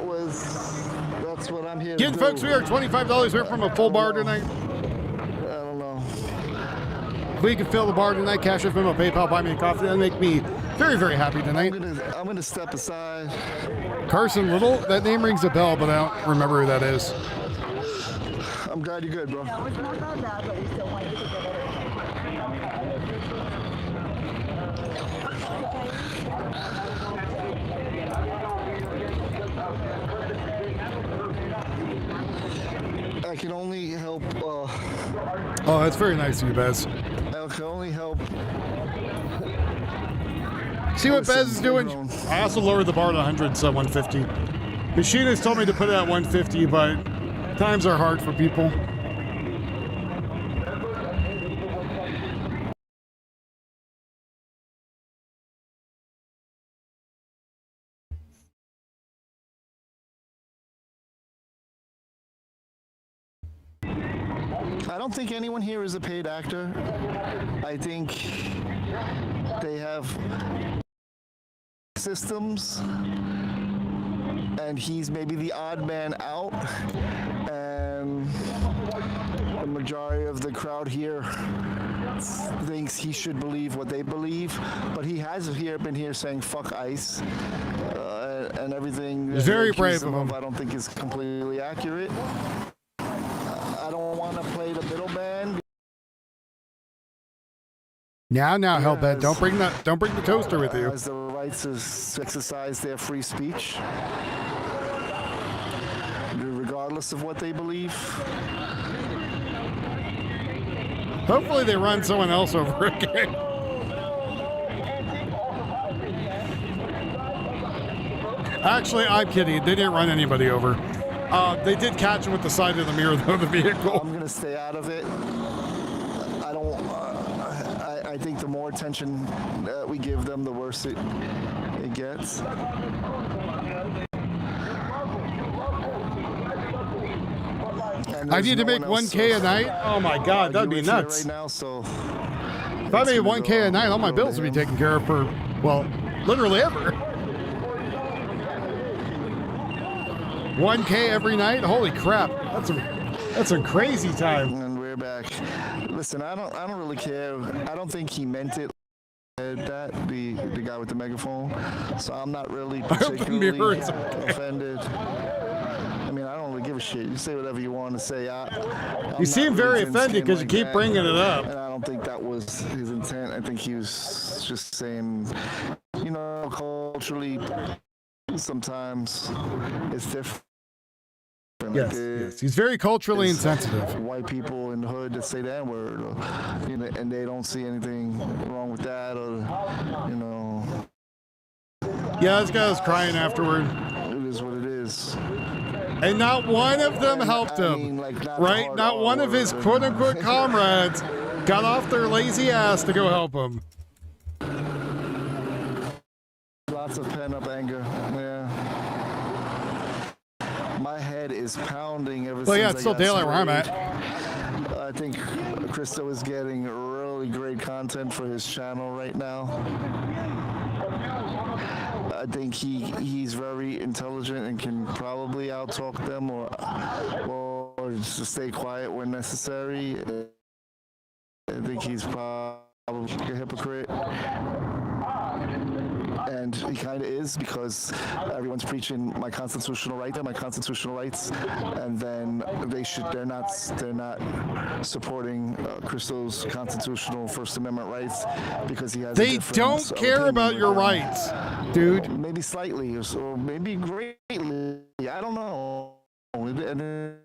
what I'm here to do. Again, folks, we are $25 here from a full bar tonight. I don't know. If we can fill the bar tonight, cash us Venmo, PayPal, buy me a coffee. That'll make me very, very happy tonight. I'm gonna step aside. Carson Little, that name rings a bell, but I don't remember who that is. I'm glad you're good, bro. No, it's not about that, but we still want you to get it. I can only help. Oh, that's very nice of you, Bez. I can only help. See what Bez is doing? I also lowered the bar to 100, so 150. Machina's told me to put it at 150, but times are hard for people. I don't think anyone here is a paid actor. I think they have systems, and he's maybe the odd man out, and the majority of the crowd here thinks he should believe what they believe, but he has been here saying fuck ICE, and everything. He's very brave of him. I don't think is completely accurate. I don't want to play the middleman. Now, Hellbent, don't bring the toaster with you. Has the right to exercise their free speech, regardless of what they believe. Hopefully they run someone else over again. Actually, I'm kidding. They didn't run anybody over. They did catch him with the side of the mirror of the vehicle. I'm gonna stay out of it. I don't. I think the more attention that we give them, the worse it gets. I need to make 1K a night. Oh my God, that'd be nuts. Right now, so if I made 1K a night, all my bills would be taken care of for, well, literally ever. 1K every night? Holy crap! That's a crazy time. And we're back. Listen, I don't really care. I don't think he meant it. That the guy with the megaphone. So I'm not really particularly offended. I mean, I don't really give a shit. You say whatever you want to say. You seem very offended because you keep bringing it up. And I don't think that was his intent. I think he was just saying, you know, culturally, sometimes it's different. Yes, yes. He's very culturally insensitive. White people in the hood that say the N-word, you know, and they don't see anything wrong with that, or, you know. Yeah, this guy was crying afterward. It is what it is. And not one of them helped him, right? Not one of his quote-unquote comrades got off their lazy ass to go help him. Lots of pent-up anger, yeah. My head is pounding ever since Well, yeah, it's still daylight where I'm at. I think Christo is getting really great content for his channel right now. I think he's very intelligent and can probably outtalk them or just stay quiet when necessary. I think he's probably a hypocrite. And he kind of is, because everyone's preaching my constitutional right there, my constitutional rights, and then they're not supporting Christo's constitutional First Amendment rights because he has. They don't care about your rights, dude. Maybe slightly, or maybe greatly. I don't know. And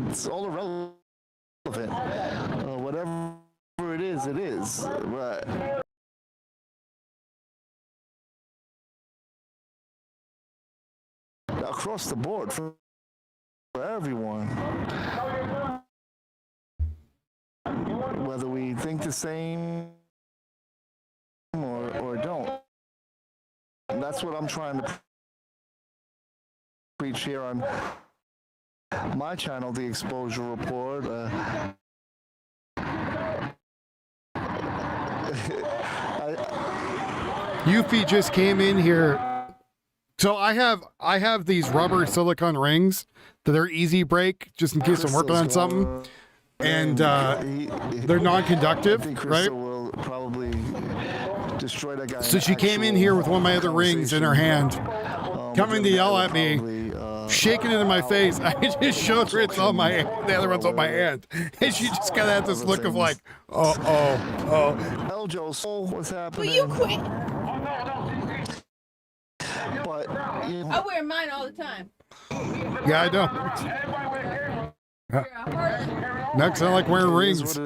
it's all irrelevant. Whatever it is, it is. But across the board for everyone, whether we think the same or don't. And that's what I'm trying to preach here on my channel, The Exposure Report. Yuffie just came in here. So I have these rubber silicone rings that are easy break, just in case I'm working on something, and they're non-conductive, right? Will probably destroy that guy. So she came in here with one of my other rings in her hand, coming to yell at me, shaking it in my face. I just showed her it's on my hand, the other one's on my hand, and she just kind of had this look of like, oh. Eljo, so what's happening? Will you quit? But I wear mine all the time. Yeah, I don't. Next, I like wearing rings.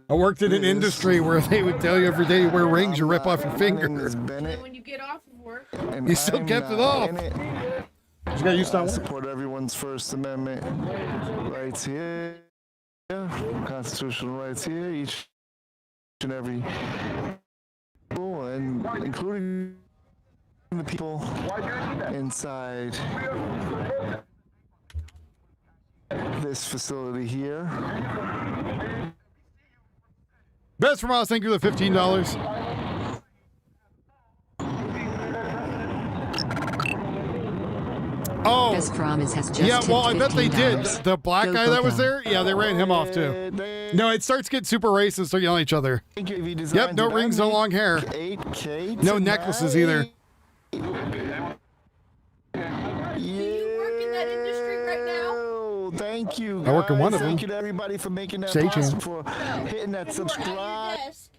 I worked in an industry where they would tell you every day you wear rings, you rip off your finger. When you get off of work, you still kept it off. You got used to that. Support everyone's First Amendment rights here, constitutional rights here, each and every people, and including the people inside this facility here. Best from us, thank you for the $15. Oh, yeah, well, I bet they did. The black guy that was there, yeah, they ran him off too. No, it starts getting super racist, so yelling at each other. Yep, no rings, no long hair. No necklaces either. do you work in that industry right now? Thank you, guys. I work in one of them. Thank you to everybody for making that Stay possible, tuned. for hitting that subscribe. Desk,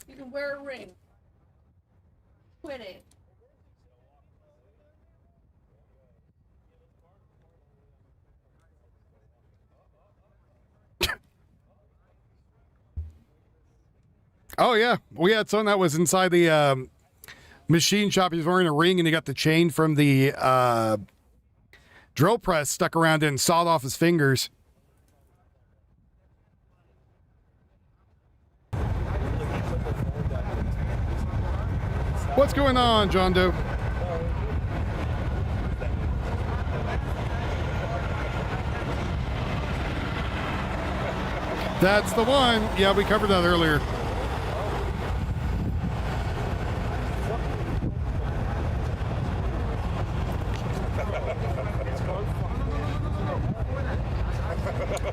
you can wear a ring. Quit it. Oh, yeah. We had someone that was inside the machine shop. He was wearing a ring, and he got the chain from the drill press stuck around it and sawed off his fingers. What's going on, John Doe? That's the one. Yeah, we covered that earlier.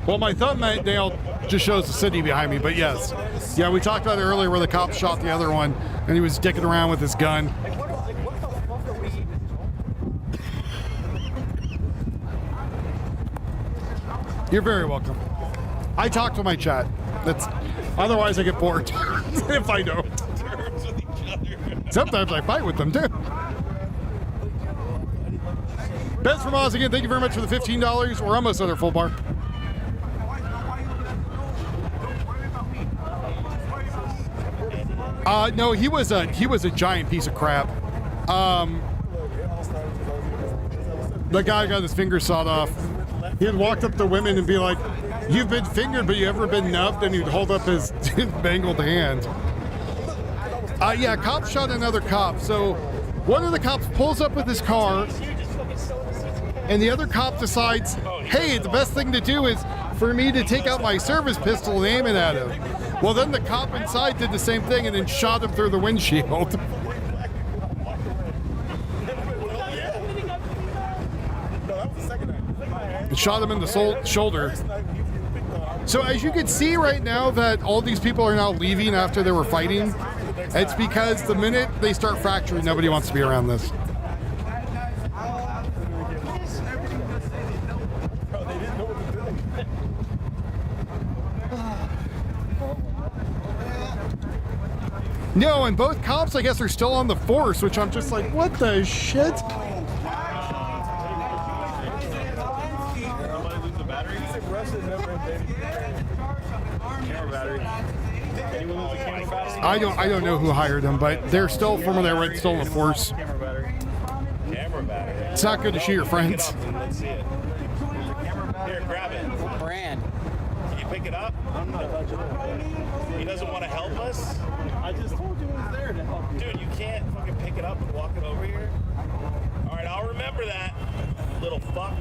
Well, my thumbnail just shows the city behind me, but yes. Yeah, we talked about it earlier where the cop shot the other one and he was dicking around with his gun. You're very welcome. I talk to my chat. Otherwise I get bored if I don't. Sometimes I fight with them too. Bez from Oz again, thank you very much for the $15. We're almost at our full bar. No, he was a giant piece of crap. The guy got his finger sawed off. He'd walked up to women and be like, "You've been fingered, but you ever been nubbed?" And he'd hold up his mangled hand. Yeah, cop shot another cop. So one of the cops pulls up with his car, and the other cop decides, "Hey, the best thing to do is for me to take out my service pistol and aim it at him." Well, then the cop inside did the same thing and then shot him through the windshield. Shot him in the shoulder. So as you can see right now that all these people are now leaving after they were fighting, it's because the minute they start fracturing, nobody wants to be around this. No, and both cops, I guess, are still on the force, which I'm just like, what the shit? I don't know who hired them, but they're still, from where they were, still in the force. It's not good to shoot your friends. Let's see it. Here, grab it. Brand. Can you pick it up? I'm not touching it. He doesn't want to help us? I just told you he was there to help you. Dude, you can't fucking pick it up and walk it over here? All right, I'll remember that, little fuck.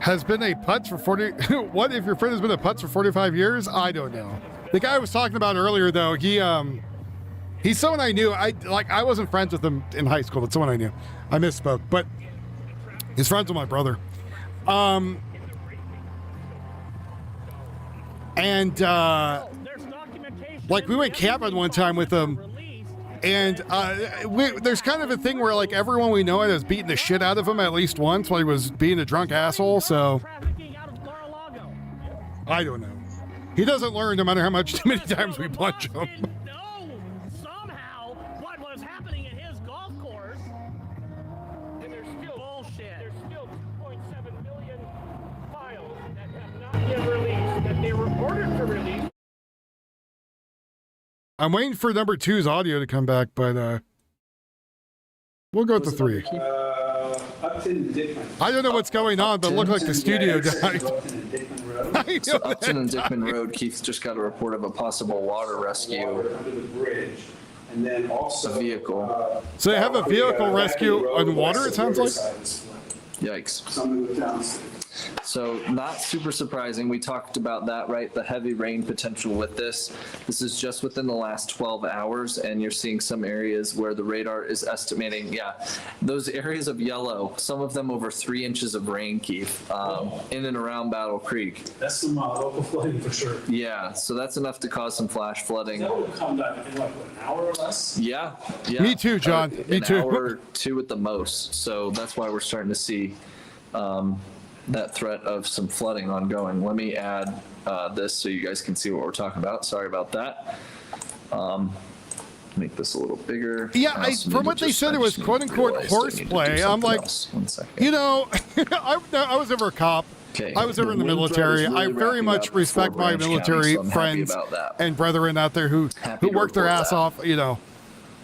Has been a putz for 40. What if your friend has been a putz for 45 years? I don't know. The guy I was talking about earlier, though, he's someone I knew. I wasn't friends with him in high school, but someone I knew. I misspoke, but he's friends with my brother. We went camping one time with him, and there's kind of a thing where like everyone we know has beaten the shit out of him at least once while he was being a drunk asshole. So I don't know. He doesn't learn no matter how many times we punch him. Somehow, what was happening at his golf course, and there's still bullshit. There's still 2.7 million files that have not been released that they were ordered to release. I'm waiting for number 2's audio to come back, but we'll go with the 3. Upton Dickman. I don't know what's going on, but it looked like the studio died. So Upton and Dickman Road, Keith just got a report of a possible water rescue. Under the bridge. And then also a vehicle. So they have a vehicle rescue on water, it sounds like? Yikes. So not super surprising. We talked about that, right? The heavy rain potential with this. This is just within the last 12 hours, and you're seeing some areas where the radar is estimating, those areas of yellow, some of them over 3 inches of rain, Keith, in and around Battle Creek. That's some local flooding for sure. Yeah, so that's enough to cause some flash flooding. That would come down in like an hour or less? Yeah. Me too, John. Me too. An hour or 2 at the most. So that's why we're starting to see that threat of some flooding ongoing. Let me add this so you guys can see what we're talking about. Sorry about that. make this a little bigger. Yeah, from what they said, it was quote unquote horseplay. I'm like, you know, I was never a cop. I was ever in the military. I very much respect my military friends and brethren out there who work their ass off, you know.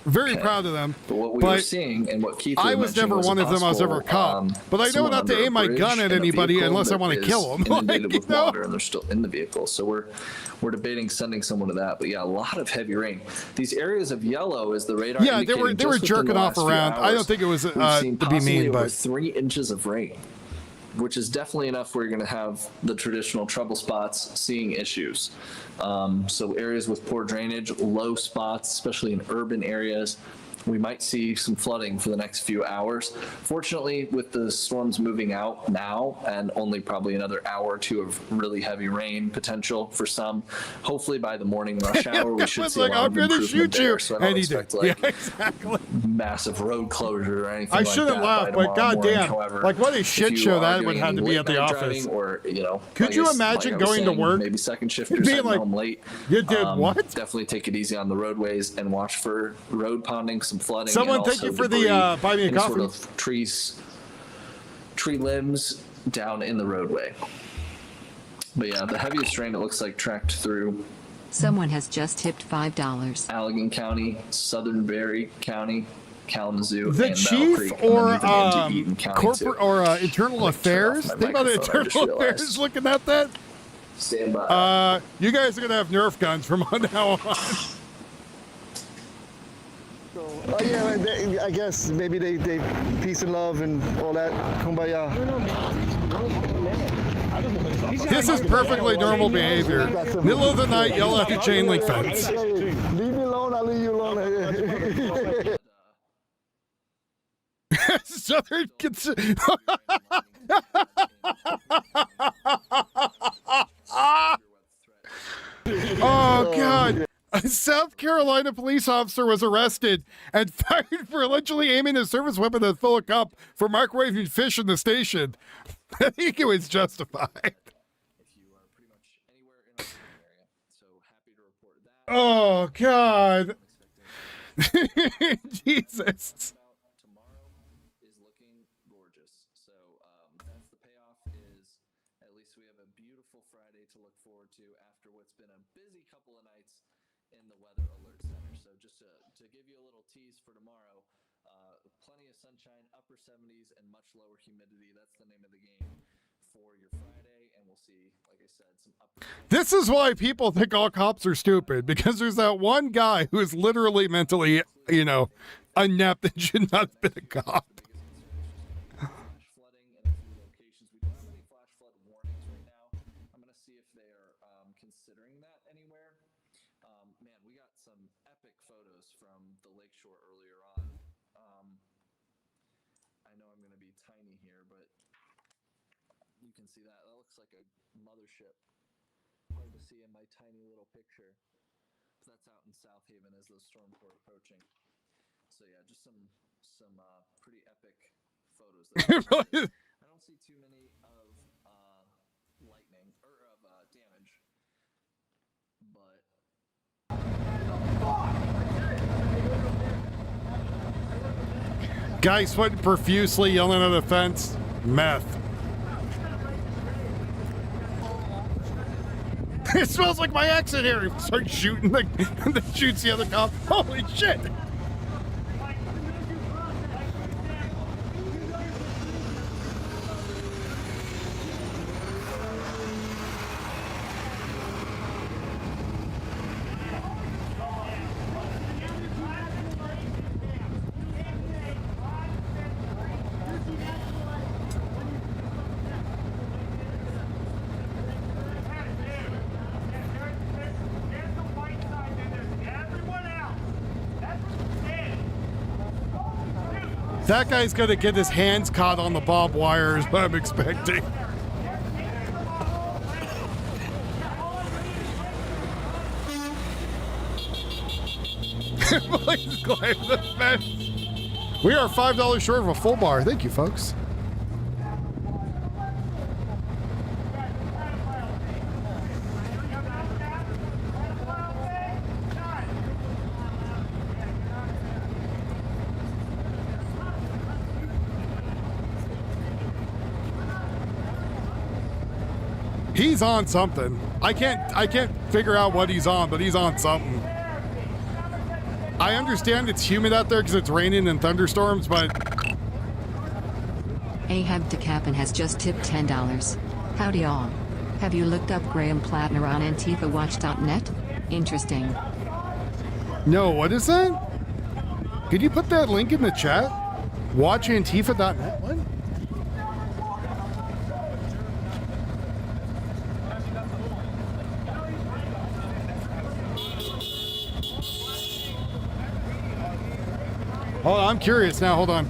Very proud of them. But what we were seeing and what Keith I was never one of them. I was never a cop. But I know not to aim my gun at anybody unless I want to kill them. Inundated with water and they're still in the vehicle. So we're debating sending someone to that. But yeah, a lot of heavy rain. These areas of yellow is the radar. Yeah, they were jerking off around. I don't think it was to be mean, but 3 inches of rain, which is definitely enough where you're going to have the traditional trouble spots seeing issues. So areas with poor drainage, low spots, especially in urban areas, we might see some flooding for the next few hours. Fortunately, with the storms moving out now and only probably another hour or two of really heavy rain potential for some, hopefully by the morning rush hour, we should see a lot of improvement there. So I don't expect massive road closure or anything I shouldn't laugh, but goddamn, like what a shit show that would have to be at the office. Or, you know, could you imagine going to work? Maybe second shifters heading home late. You did what? Definitely take it easy on the roadways and watch for road ponding, some flooding. Someone thank you for the buy me a coffee. Sort of tree limbs down in the roadway. But yeah, the heaviest rain it looks like tracked through. Someone has just tipped $5. Allegan County, Southern Berry County, Kalamazoo, the and chief Battle Creek, or corporate or internal affairs. Think about it, internal affairs. Looking at that. Stand by. You guys are gonna have Nerf guns from now on. Oh yeah, I guess maybe they peace and love and all that, kumbaya. This is perfectly normal behavior. Middle of the night, yell at the chain link fence. Leave me alone, I'll leave you alone. Southern Oh God. A South Carolina police officer was arrested and fired for allegedly aiming a service weapon at Philip Cup for microwaving fish in the station. I think it was justified. Oh, God. Jesus. Sunshine, upper 70s, and much lower humidity. That's the name of the game for your Friday, and we'll see, like I said, some upper. This is why people think all cops are stupid, because there's that one guy who is literally mentally, you know, inept and should not have been a cop. Flooding in a few locations. We don't have any flash flood warnings right now. I'm going to see if they are considering that anywhere. Man, we got some epic photos from the lakeshore earlier on. I know I'm going to be tiny here, but you can see that. That looks like a mothership. Hard to see in my tiny little picture. So that's out in South Haven as those storms were approaching. So yeah, just some pretty epic photos. I don't see too many of lightning or of damage, but. Guy sweating profusely, yelling at a fence. Meth. It smells like my exit here. He starts shooting, and then shoots the other cop. Holy shit! That guy's gonna get his hands caught on the barbed wire is what I'm expecting. Please climb the fence. We are $5 short of a full bar. Thank you, folks. He's on something. I can't figure out what he's on, but he's on something. I understand it's humid out there because it's raining and thunderstorms, but Ahab DeCapin has just tipped $10. Howdy all. Have you looked up Graham Plattner on AntifaWatch.net? Interesting. no, what is that? Could you put that link in the chat? Watch Antifa.net. What? Hold on, I'm curious now. Hold on.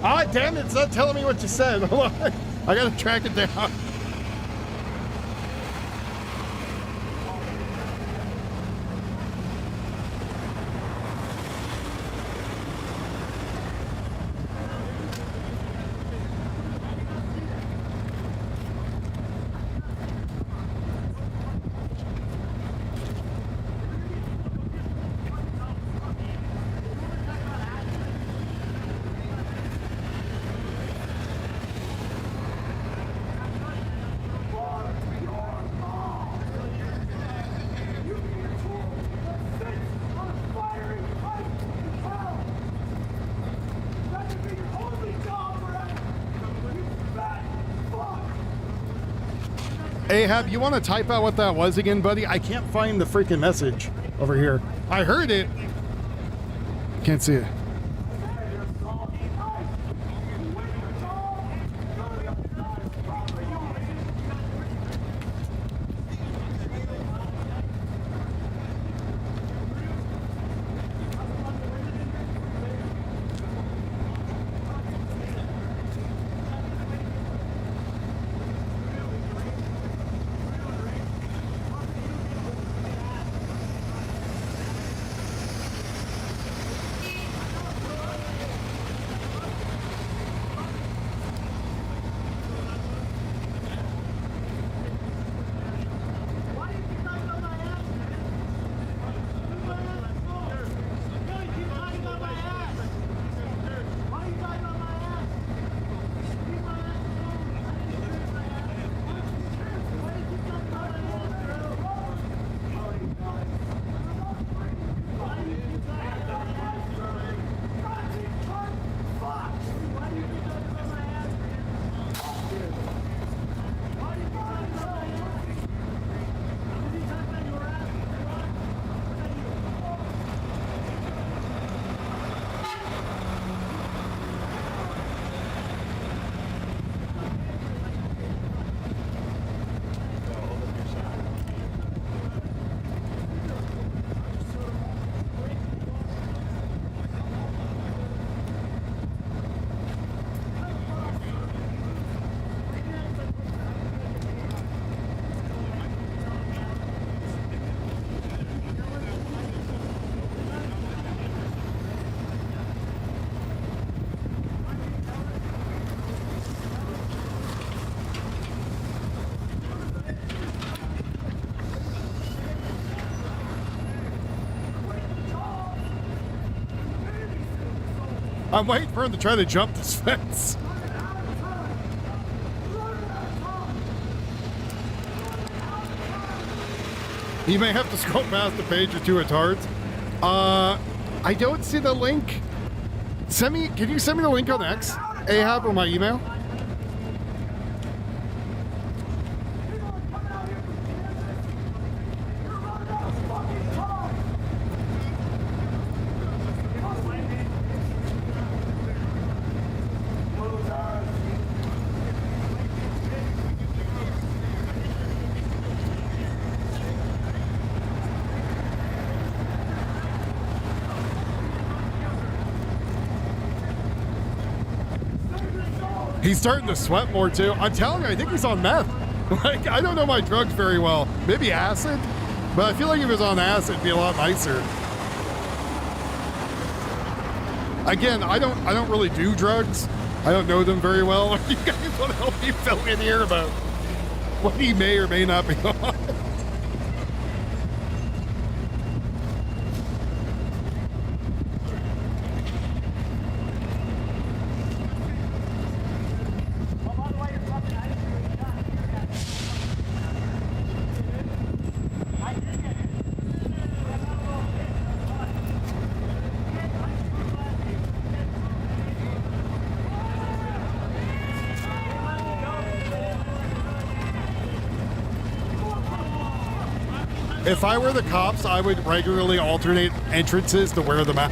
Ah, damn it! It's not telling me what you said. Hold on. I gotta track it down. Ahab, you want to type out what that was again, buddy? I can't find the freaking message over here. I heard it. Can't see it. I'm waiting for him to try to jump this fence. He may have to scroll past the page or two retards. I don't see the link. Can you send me the link on X, Ahab, or my email? He's starting to sweat more too. I'm telling you, I think he's on meth. Like, I don't know my drugs very well. Maybe acid, but I feel like if it was on acid, it'd be a lot nicer. Again, I don't really do drugs. I don't know them very well. You guys want to help me fill in here about what he may or may not be on? If I were the cops, I would regularly alternate entrances to wear them out.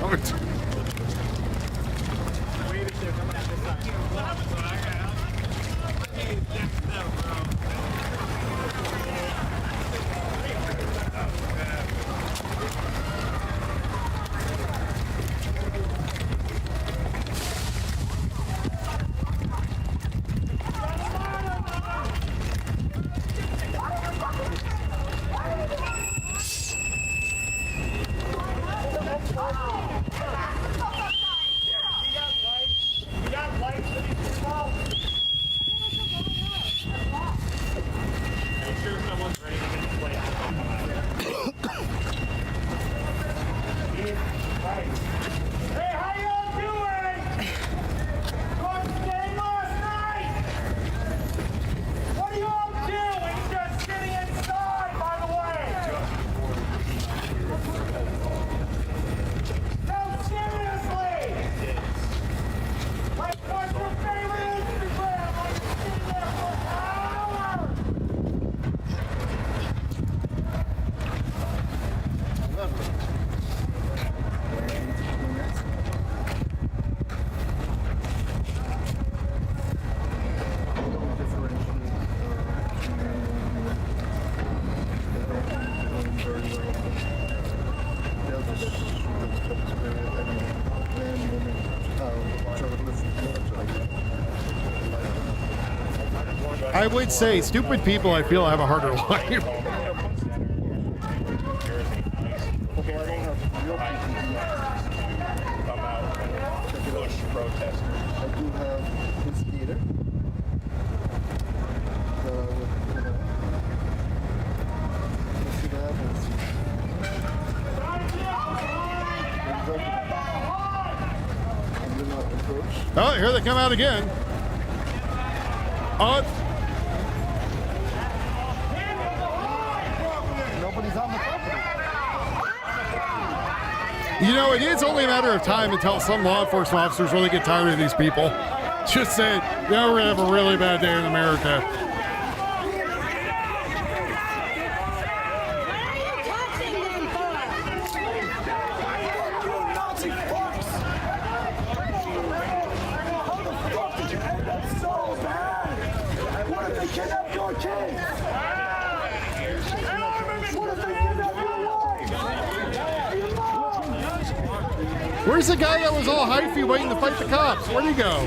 I would say stupid people, I feel, have a harder life. Oh, here they come out again. Oh. Nobody's on the property. You know, it is only a matter of time until some law enforcement officers really get tired of these people. Just say, yeah, we're going to have a really bad day in America. Where's the guy that was all hyphy waiting to fight the cops? Where'd he go?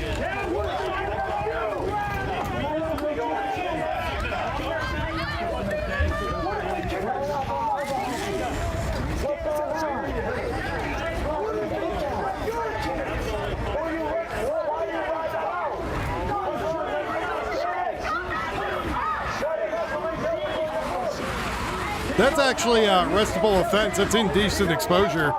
That's actually a arrestable offense. That's indecent exposure.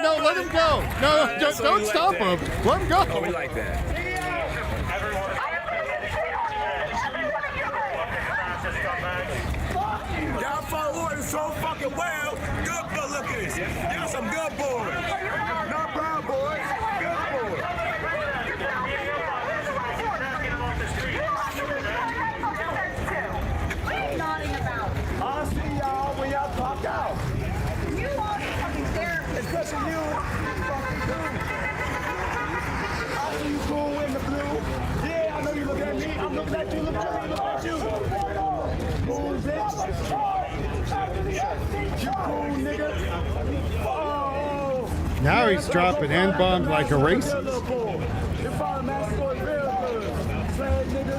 No, let him go. No, don't stop him. Let him go. Oh, we like that. Y'all follow orders so fucking well. Good lookers. Y'all some good boys. Not bad boys. Good boys. What are you nodding about? I'll see y'all when y'all talk out. You are fucking therapist. Especially you. I see you cool in the blue. Yeah, I know you look at me. I'm looking at you. Look at you. Cool, bitch. You cool, nigga. Oh. Now he's dropping N-bombs like a racist. Your father master is real good. Slave nigga.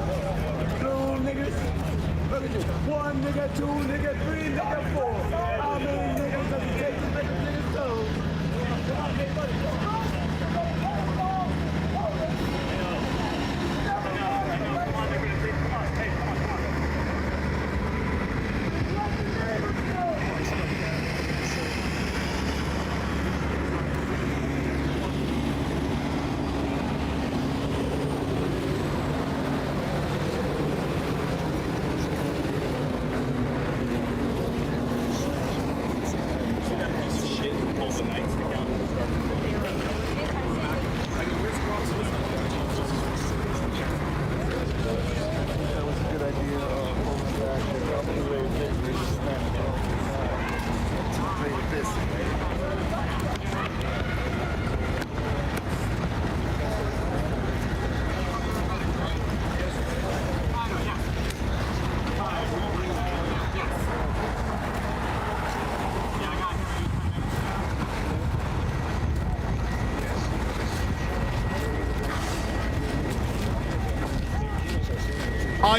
Blue niggas. Look at you. 1, nigga, 2, nigga, 3, nigga, 4. How many niggas does it take to make a nigga so? Come on, big buddy.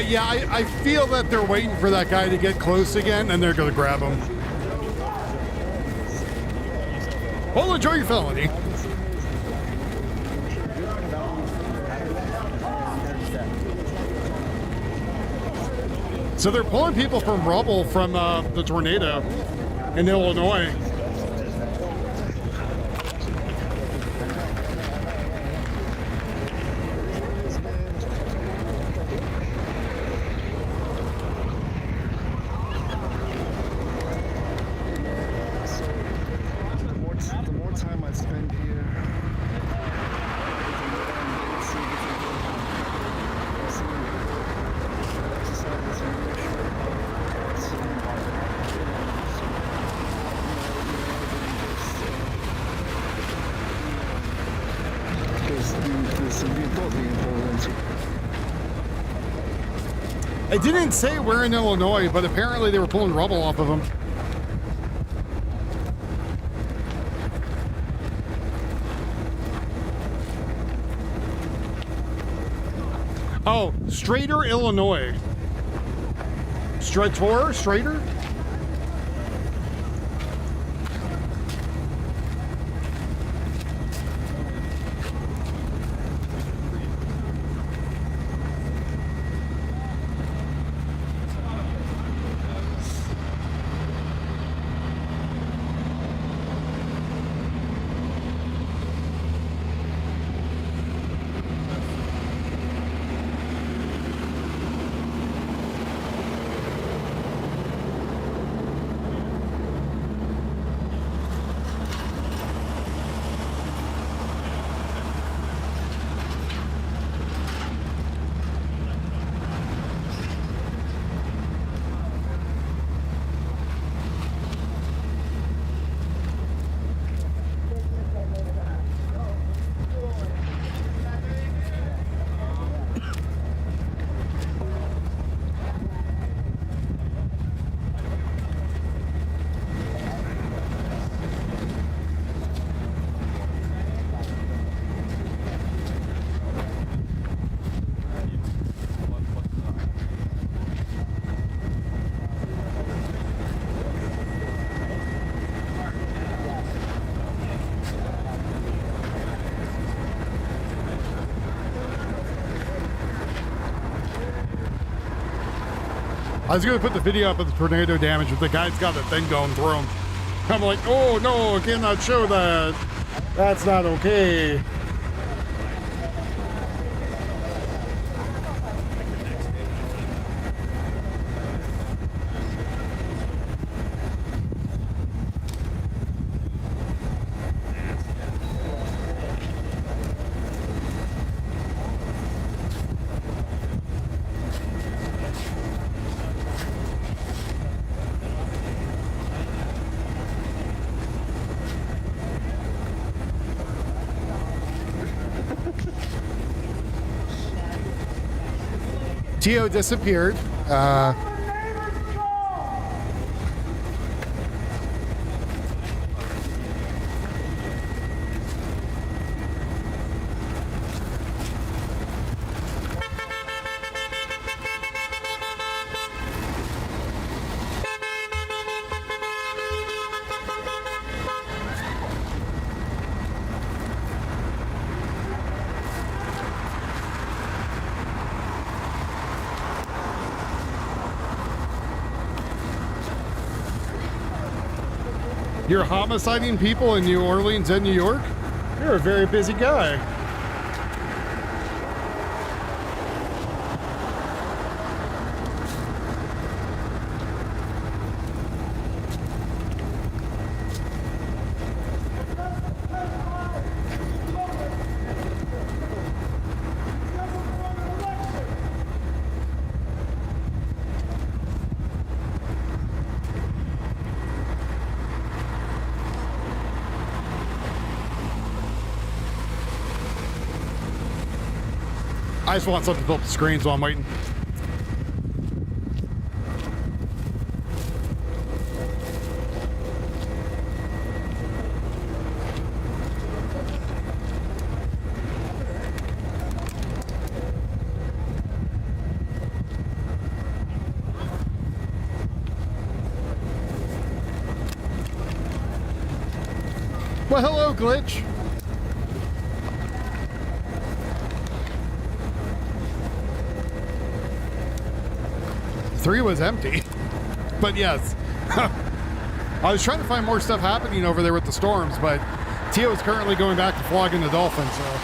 Yeah, I feel that they're waiting for that guy to get close again, and they're going to grab him. Well, enjoy your felony. So they're pulling people from rubble from the tornado in Illinois. It didn't say we're in Illinois, but apparently they were pulling rubble off of them. Oh, Strader, Illinois. Strader? I was going to put the video up of the tornado damage, but the guy's got the thing going through him. I'm like, oh no, I cannot show that. That's not okay. Tio disappeared. You're homiciding people in New Orleans and New York? You're a very busy guy. I just want something to fill up the screens while I'm waiting. Well, hello, Glitch. Three was empty, but yes. I was trying to find more stuff happening over there with the storms, but Tio is currently going back to flogging the dolphins, so.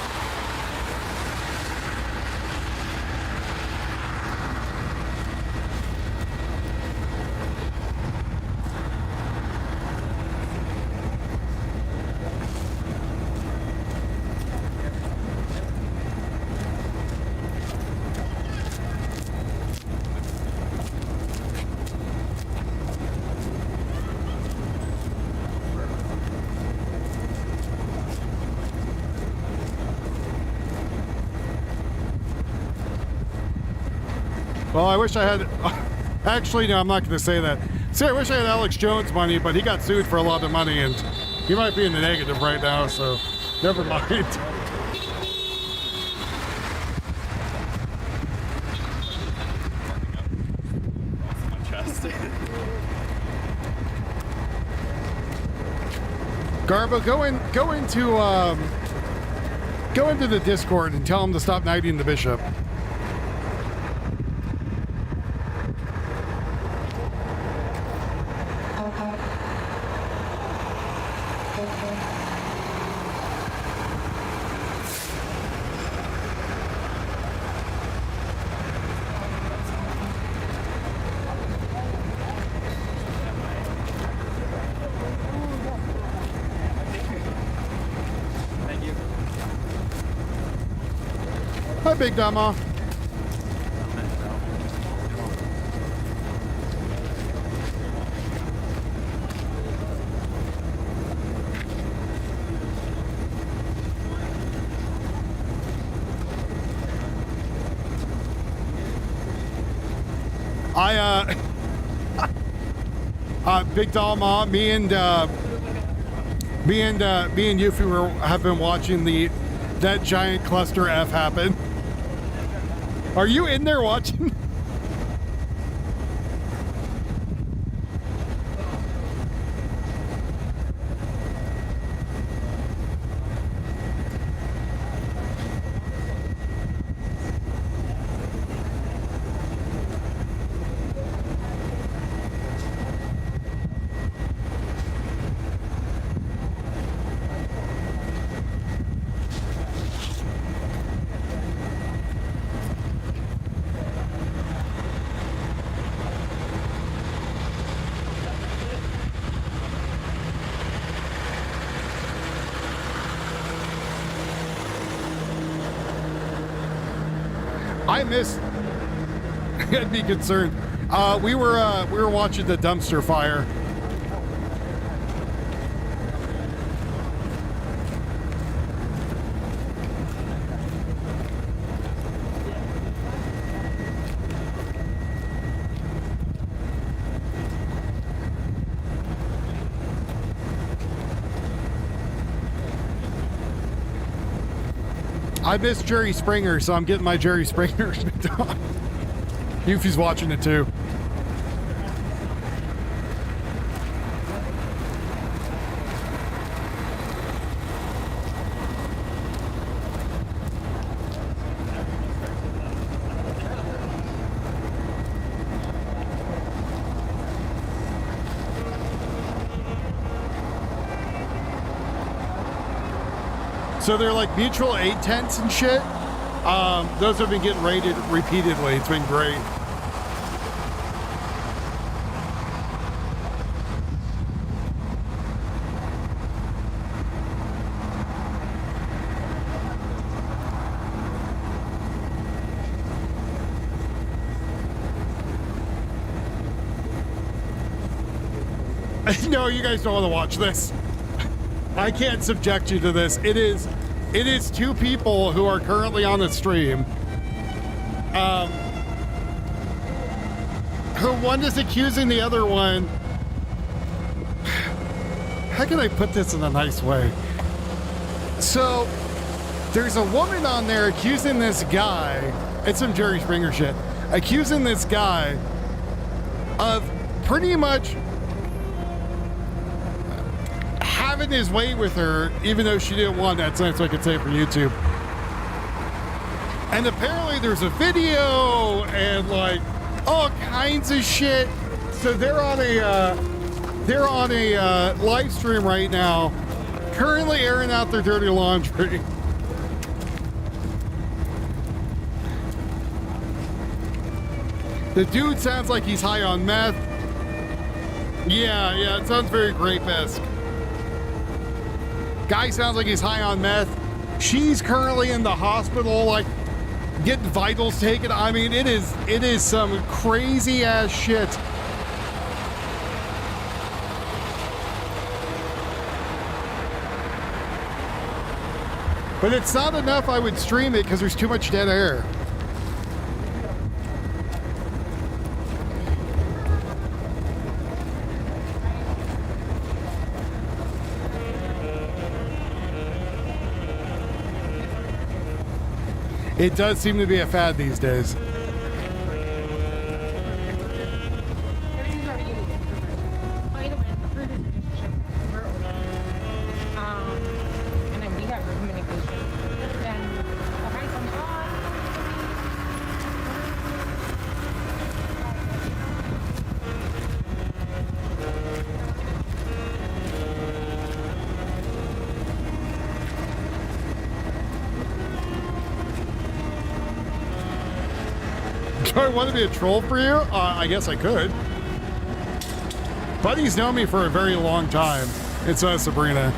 Well, I wish I had, actually, no, I'm not going to say that. See, I wish I had Alex Jones money, but he got sued for a lot of money, and he might be in the negative right now, so never mind. Garbo, go into the Discord and tell him to stop knighting the bishop. Hi, Big Dama. Big Dama, me and Yuffie have been watching that giant cluster F happen. Are you in there watching? I missed. I'd be concerned. We were watching the dumpster fire. I missed Jerry Springer, so I'm getting my Jerry Springer. Yuffie's watching it too. So they're like mutual aid tents and shit. Those have been getting raided repeatedly. It's been great. No, you guys don't want to watch this. I can't subject you to this. It is two people who are currently on the stream. Who one is accusing the other one. How can I put this in a nice way? So there's a woman on there accusing this guy, it's some Jerry Springer shit, accusing this guy of pretty much having his way with her, even though she didn't want that, so I could say it for YouTube. And apparently there's a video and like all kinds of shit. So they're on a live stream right now, currently airing out their dirty laundry. The dude sounds like he's high on meth. Yeah, it sounds very grape-esque. Guy sounds like he's high on meth. She's currently in the hospital, like getting vitals taken. I mean, it is some crazy ass shit. But it's not enough I would stream it because there's too much dead air. It does seem to be a fad these days. Do I want to be a troll for you? I guess I could. Buddy's known me for a very long time, and so has Sabrina.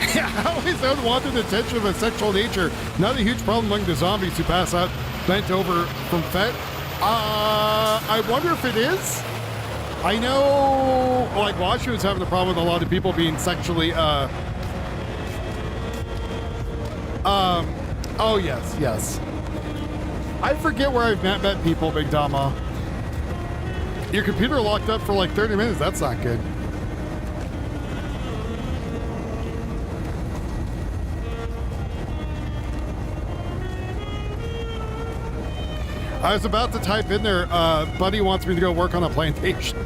I always unwanted attention of a sexual nature. Not a huge problem among the zombies who pass out bent over from FET. I wonder if it is. I know, like, Washington's having a problem with a lot of people being sexually, oh yes. I forget where I've met people, Big Dama. Your computer locked up for like 30 minutes. That's not good. I was about to type in there, Buddy wants me to go work on a plantation.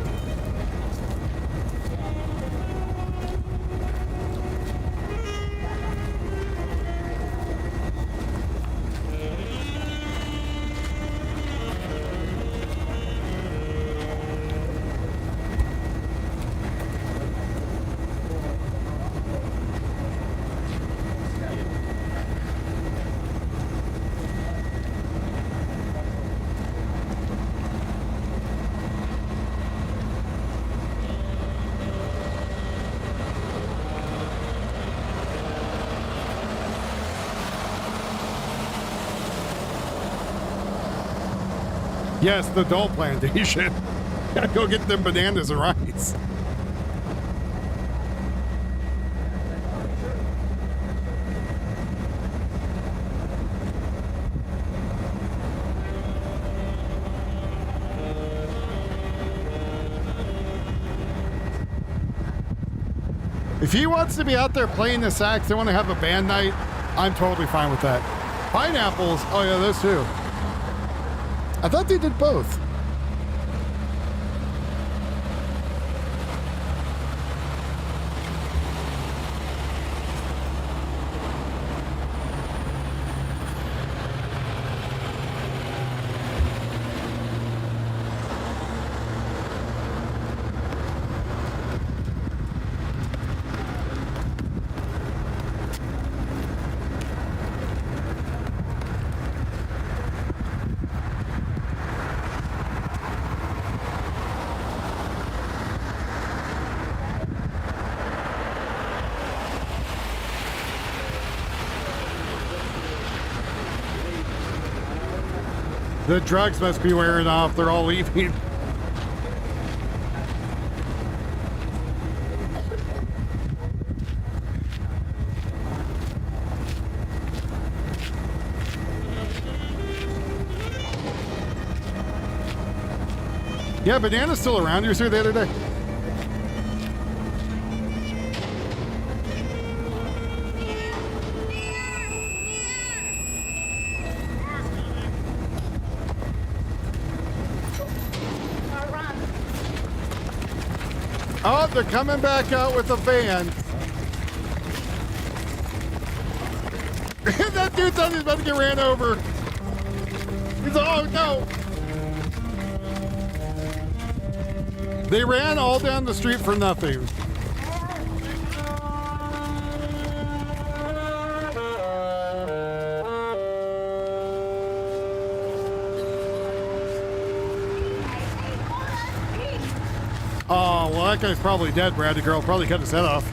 Yes, the doll plantation. Gotta go get them bananas and rice. If he wants to be out there playing the sax, they want to have a band night, I'm totally fine with that. Pineapples, oh yeah, those too. I thought they did both. The drugs must be wearing off. They're all leaving. Yeah, Banana's still around. You were here the other day. Oh, they're coming back out with a van. That dude thought he was about to get ran over. He's oh no. They ran all down the street for nothing. Oh, well, that guy's probably dead, Brad. The girl probably cut his head off.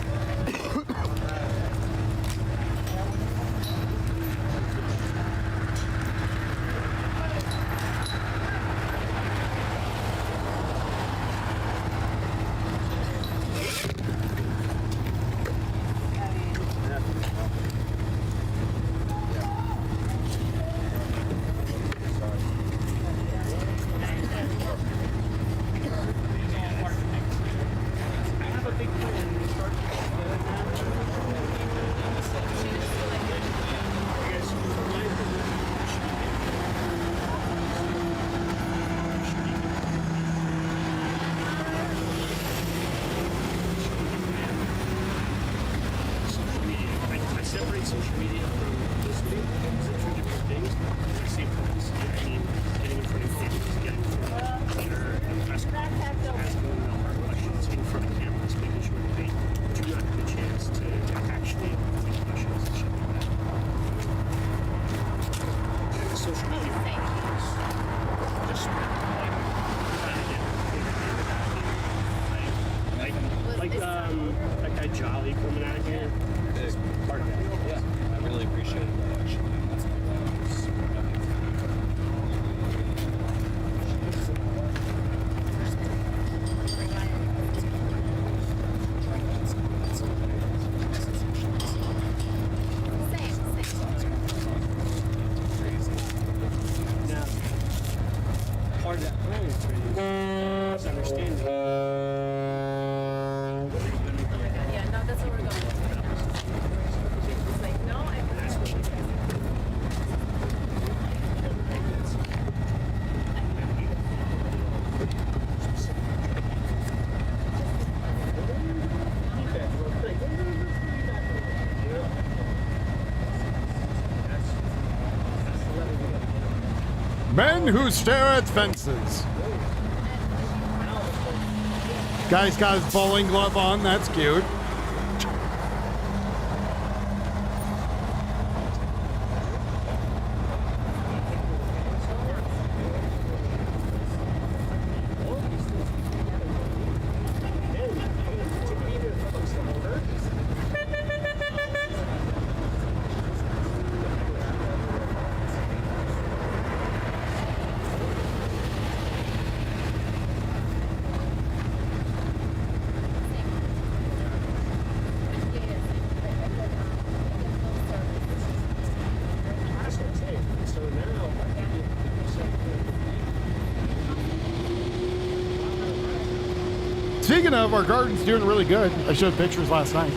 Men who stare at fences. Guy's got his bowling glove on. That's cute. Speaking of, our garden's doing really good. I showed pictures last night.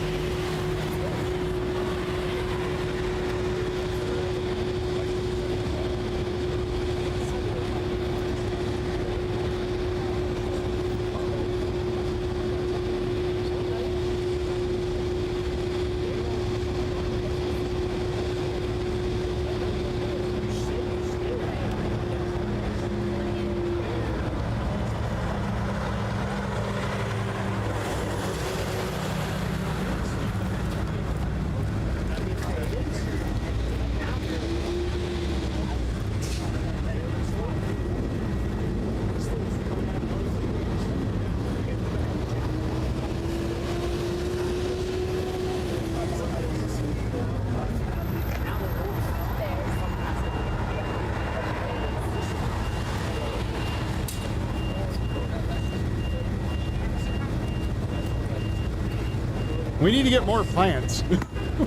We need to get more plants.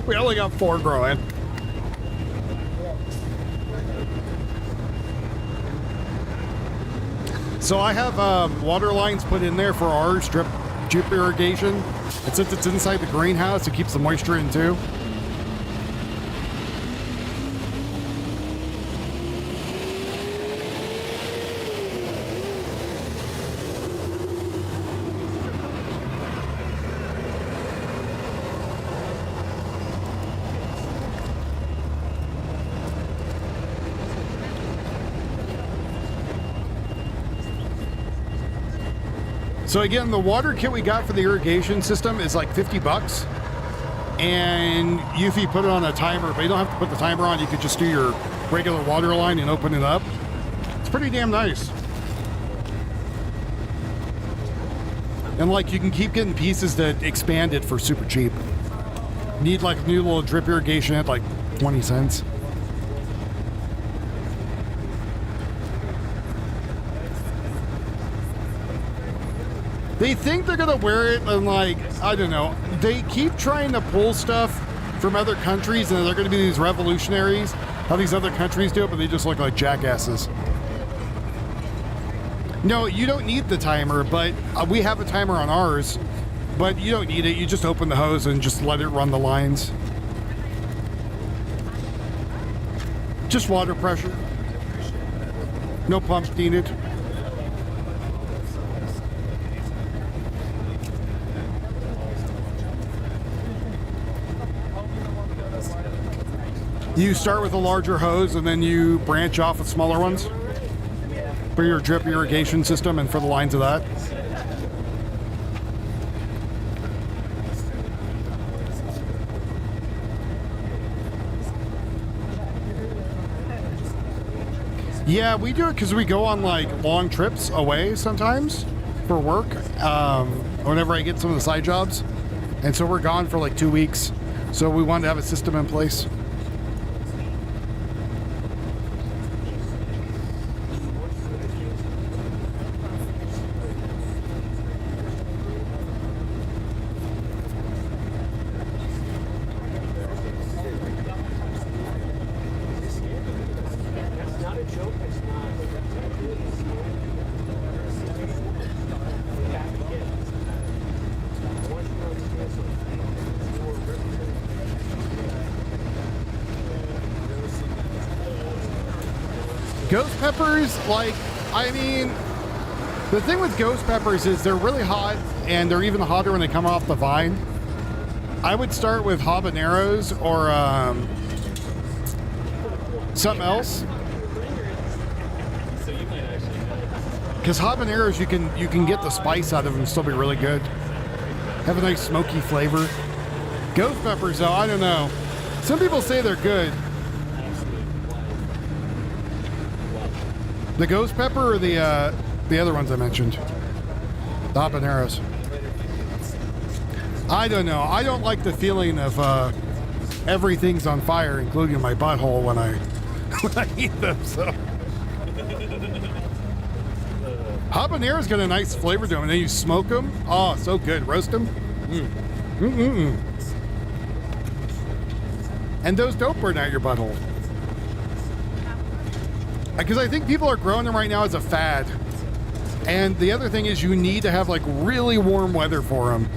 We only got 4 growing. So I have water lines put in there for our drip irrigation. And since it's inside the greenhouse, it keeps the moisture in too. So again, the water kit we got for the irrigation system is like 50 bucks. And if you put it on a timer, but you don't have to put the timer on, you could just do your regular water line and open it up. It's pretty damn nice. And like you can keep getting pieces that expand it for super cheap. Need like a new little drip irrigation at like 20 cents. They think they're gonna wear it and like, I don't know, they keep trying to pull stuff from other countries and they're gonna be these revolutionaries, how these other countries do it, but they just look like jackasses. No, you don't need the timer, but we have a timer on ours, but you don't need it. You just open the hose and just let it run the lines. Just water pressure. No pumps needed. You start with a larger hose and then you branch off with smaller ones for your drip irrigation system and for the lines of that. Yeah, we do it because we go on like long trips away sometimes for work whenever I get some of the side jobs. And so we're gone for like 2 weeks. So we wanted to have a system in place. Ghost peppers, like, I mean, the thing with ghost peppers is they're really hot and they're even hotter when they come off the vine. I would start with habaneros or something else. Because habaneros, you can get the spice out of them and still be really good. Have a nice smoky flavor. Ghost peppers, though, I don't know. Some people say they're good. The ghost pepper or the other ones I mentioned? The habaneros. I don't know. I don't like the feeling of everything's on fire, including my butthole when I eat them. So habaneros got a nice flavor to them, and then you smoke them. Oh, so good. Roast them. And those don't burn out your butthole. Because I think people are growing them right now as a fad. And the other thing is you need to have like really warm weather for them.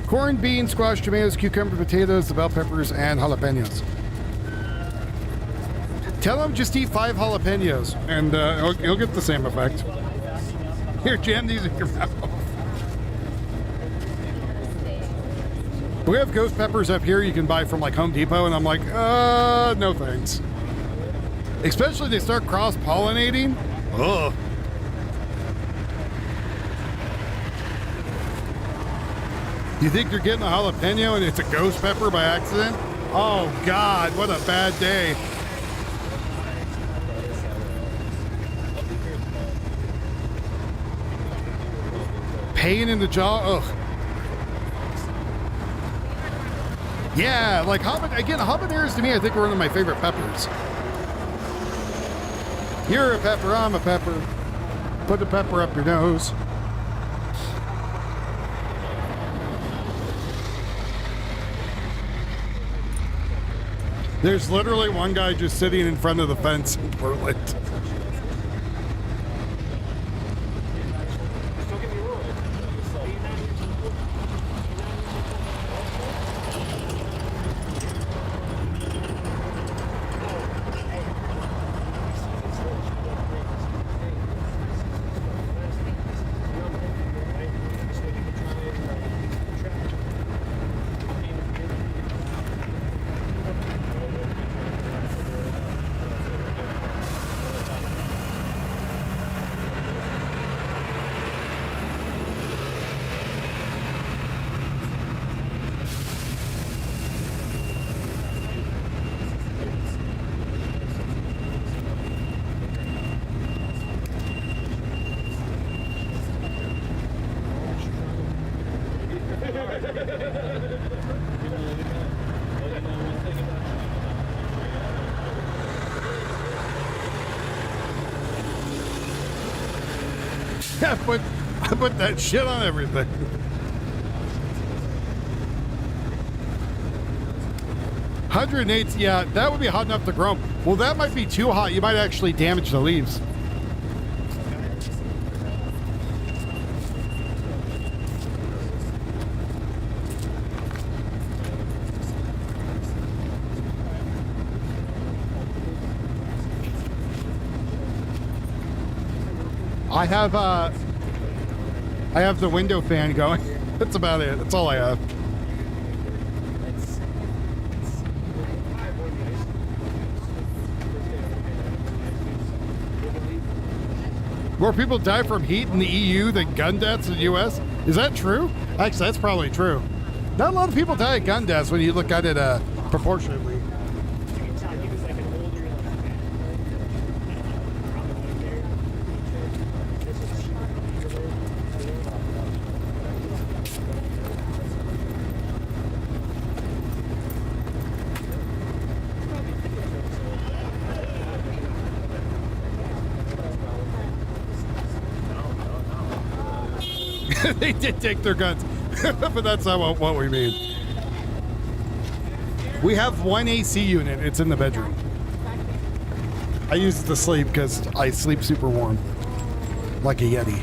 Corn, beans, squash, tomatoes, cucumber, potatoes, the bell peppers, and jalapenos. Tell them just eat 5 jalapenos and you'll get the same effect. Here, jam these in your mouth. We have ghost peppers up here you can buy from like Home Depot, and I'm like, no thanks. Especially if they start cross-pollinating. Ugh. You think you're getting a jalapeno and it's a ghost pepper by accident? Oh God, what a bad day. Pain in the jaw, ugh. Yeah, like habaneros to me, I think are one of my favorite peppers. You're a pepper, I'm a pepper. Put the pepper up your nose. There's literally one guy just sitting in front of the fence in Portland. I put that shit on everything. $108, yeah, that would be hot enough to grow. Well, that might be too hot. You might actually damage the leaves. I have the window fan going. That's about it. That's all I have. More people die from heat in the EU than gun deaths in the US? Is that true? Actually, that's probably true. Not a lot of people die of gun deaths when you look at it proportionately. They did take their guns, but that's not what we mean. We have one AC unit. It's in the bedroom. I use it to sleep because I sleep super warm, like a Yeti.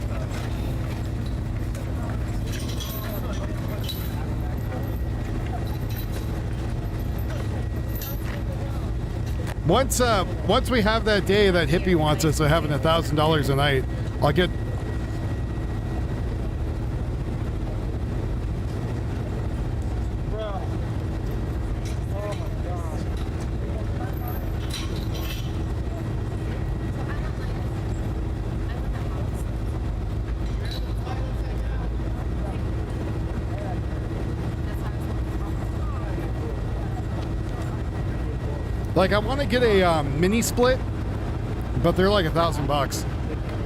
Once we have that day that hippie wants us to having $1,000 a night, I'll get. Like, I want to get a mini split, but they're like $1,000.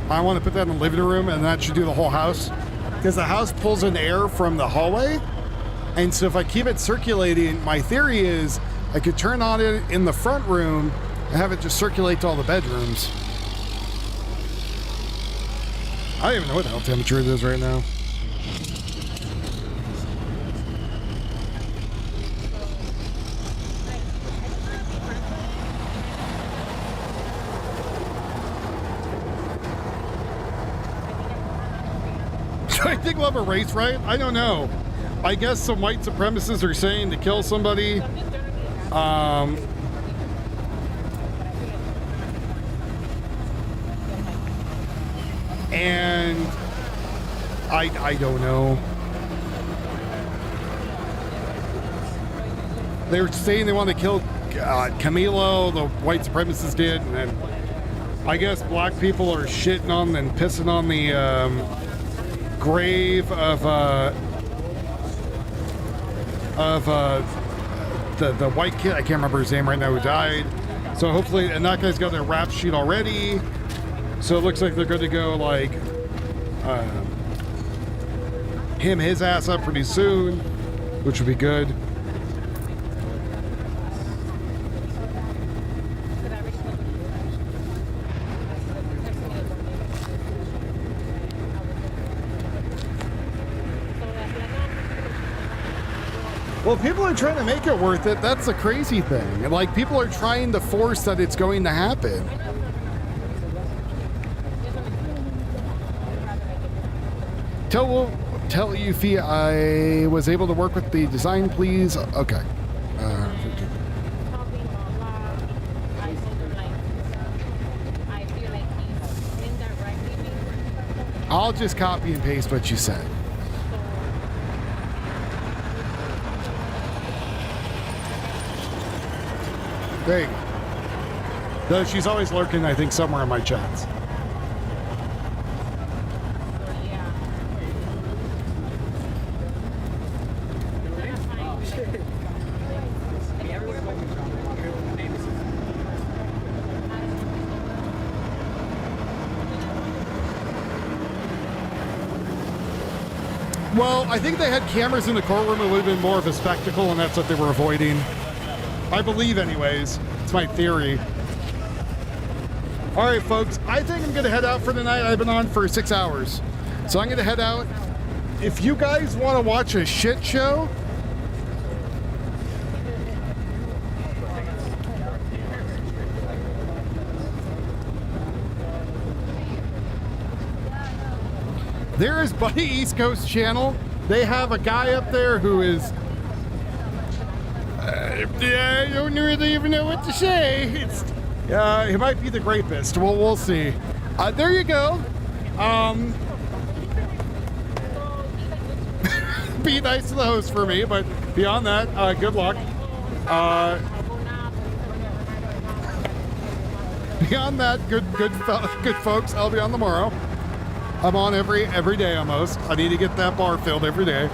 I want to put that in the living room, and that should do the whole house, because the house pulls in air from the hallway. And so if I keep it circulating, my theory is I could turn on it in the front room and have it just circulate to all the bedrooms. I don't even know what the hell temperature it is right now. I think we'll have a race riot. I don't know. I guess some white supremacists are saying to kill somebody. And I don't know. They're saying they want to kill Camilo, the white supremacists did, and then I guess black people are shitting on and pissing on the grave of the white kid. I can't remember his name right now, who died. So hopefully, and that guy's got their rap sheet already. So it looks like they're going to go like his ass up pretty soon, which would be good. Well, people are trying to make it worth it. That's the crazy thing. And like, people are trying to force that it's going to happen. Tell Yuffie I was able to work with the design, please. Okay. I'll just copy and paste what you said. There you go. Though she's always lurking, I think, somewhere in my chats. Well, I think they had cameras in the courtroom. It would have been more of a spectacle, and that's what they were avoiding. I believe, anyways. It's my theory. All right, folks. I think I'm going to head out for the night. I've been on for 6 hours. So I'm going to head out. If you guys want to watch a shit show, there is Buddy East Coast Channel. They have a guy up there who is... I don't really even know what to say. He might be the rapist. Well, we'll see. There you go. Be nice to the host for me, but beyond that, good luck. Beyond that, good folks. I'll be on tomorrow. I'm on every day almost. I need to get that bar filled every day.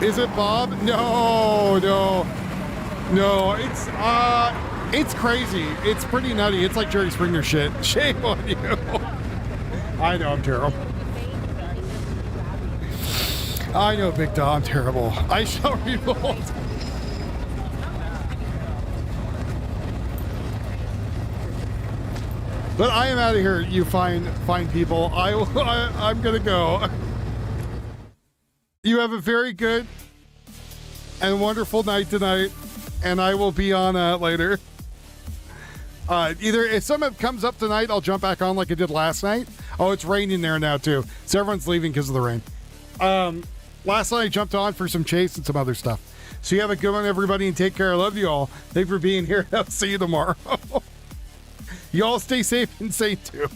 Is it Bob? No. It's crazy. It's pretty nutty. It's like Jerry Springer shit. Shame on you. I know I'm terrible. I know, Big Dom, I'm terrible. I shall revolt. But I am out of here, you fine people. I'm gonna go. You have a very good and wonderful night tonight, and I will be on later. Either if something comes up tonight, I'll jump back on like I did last night. Oh, it's raining there now too, so everyone's leaving because of the rain. Last night I jumped on for some chase and some other stuff. So you have a good one, everybody, and take care. I love you all. Thanks for being here. I'll see you tomorrow. You all stay safe and sane too.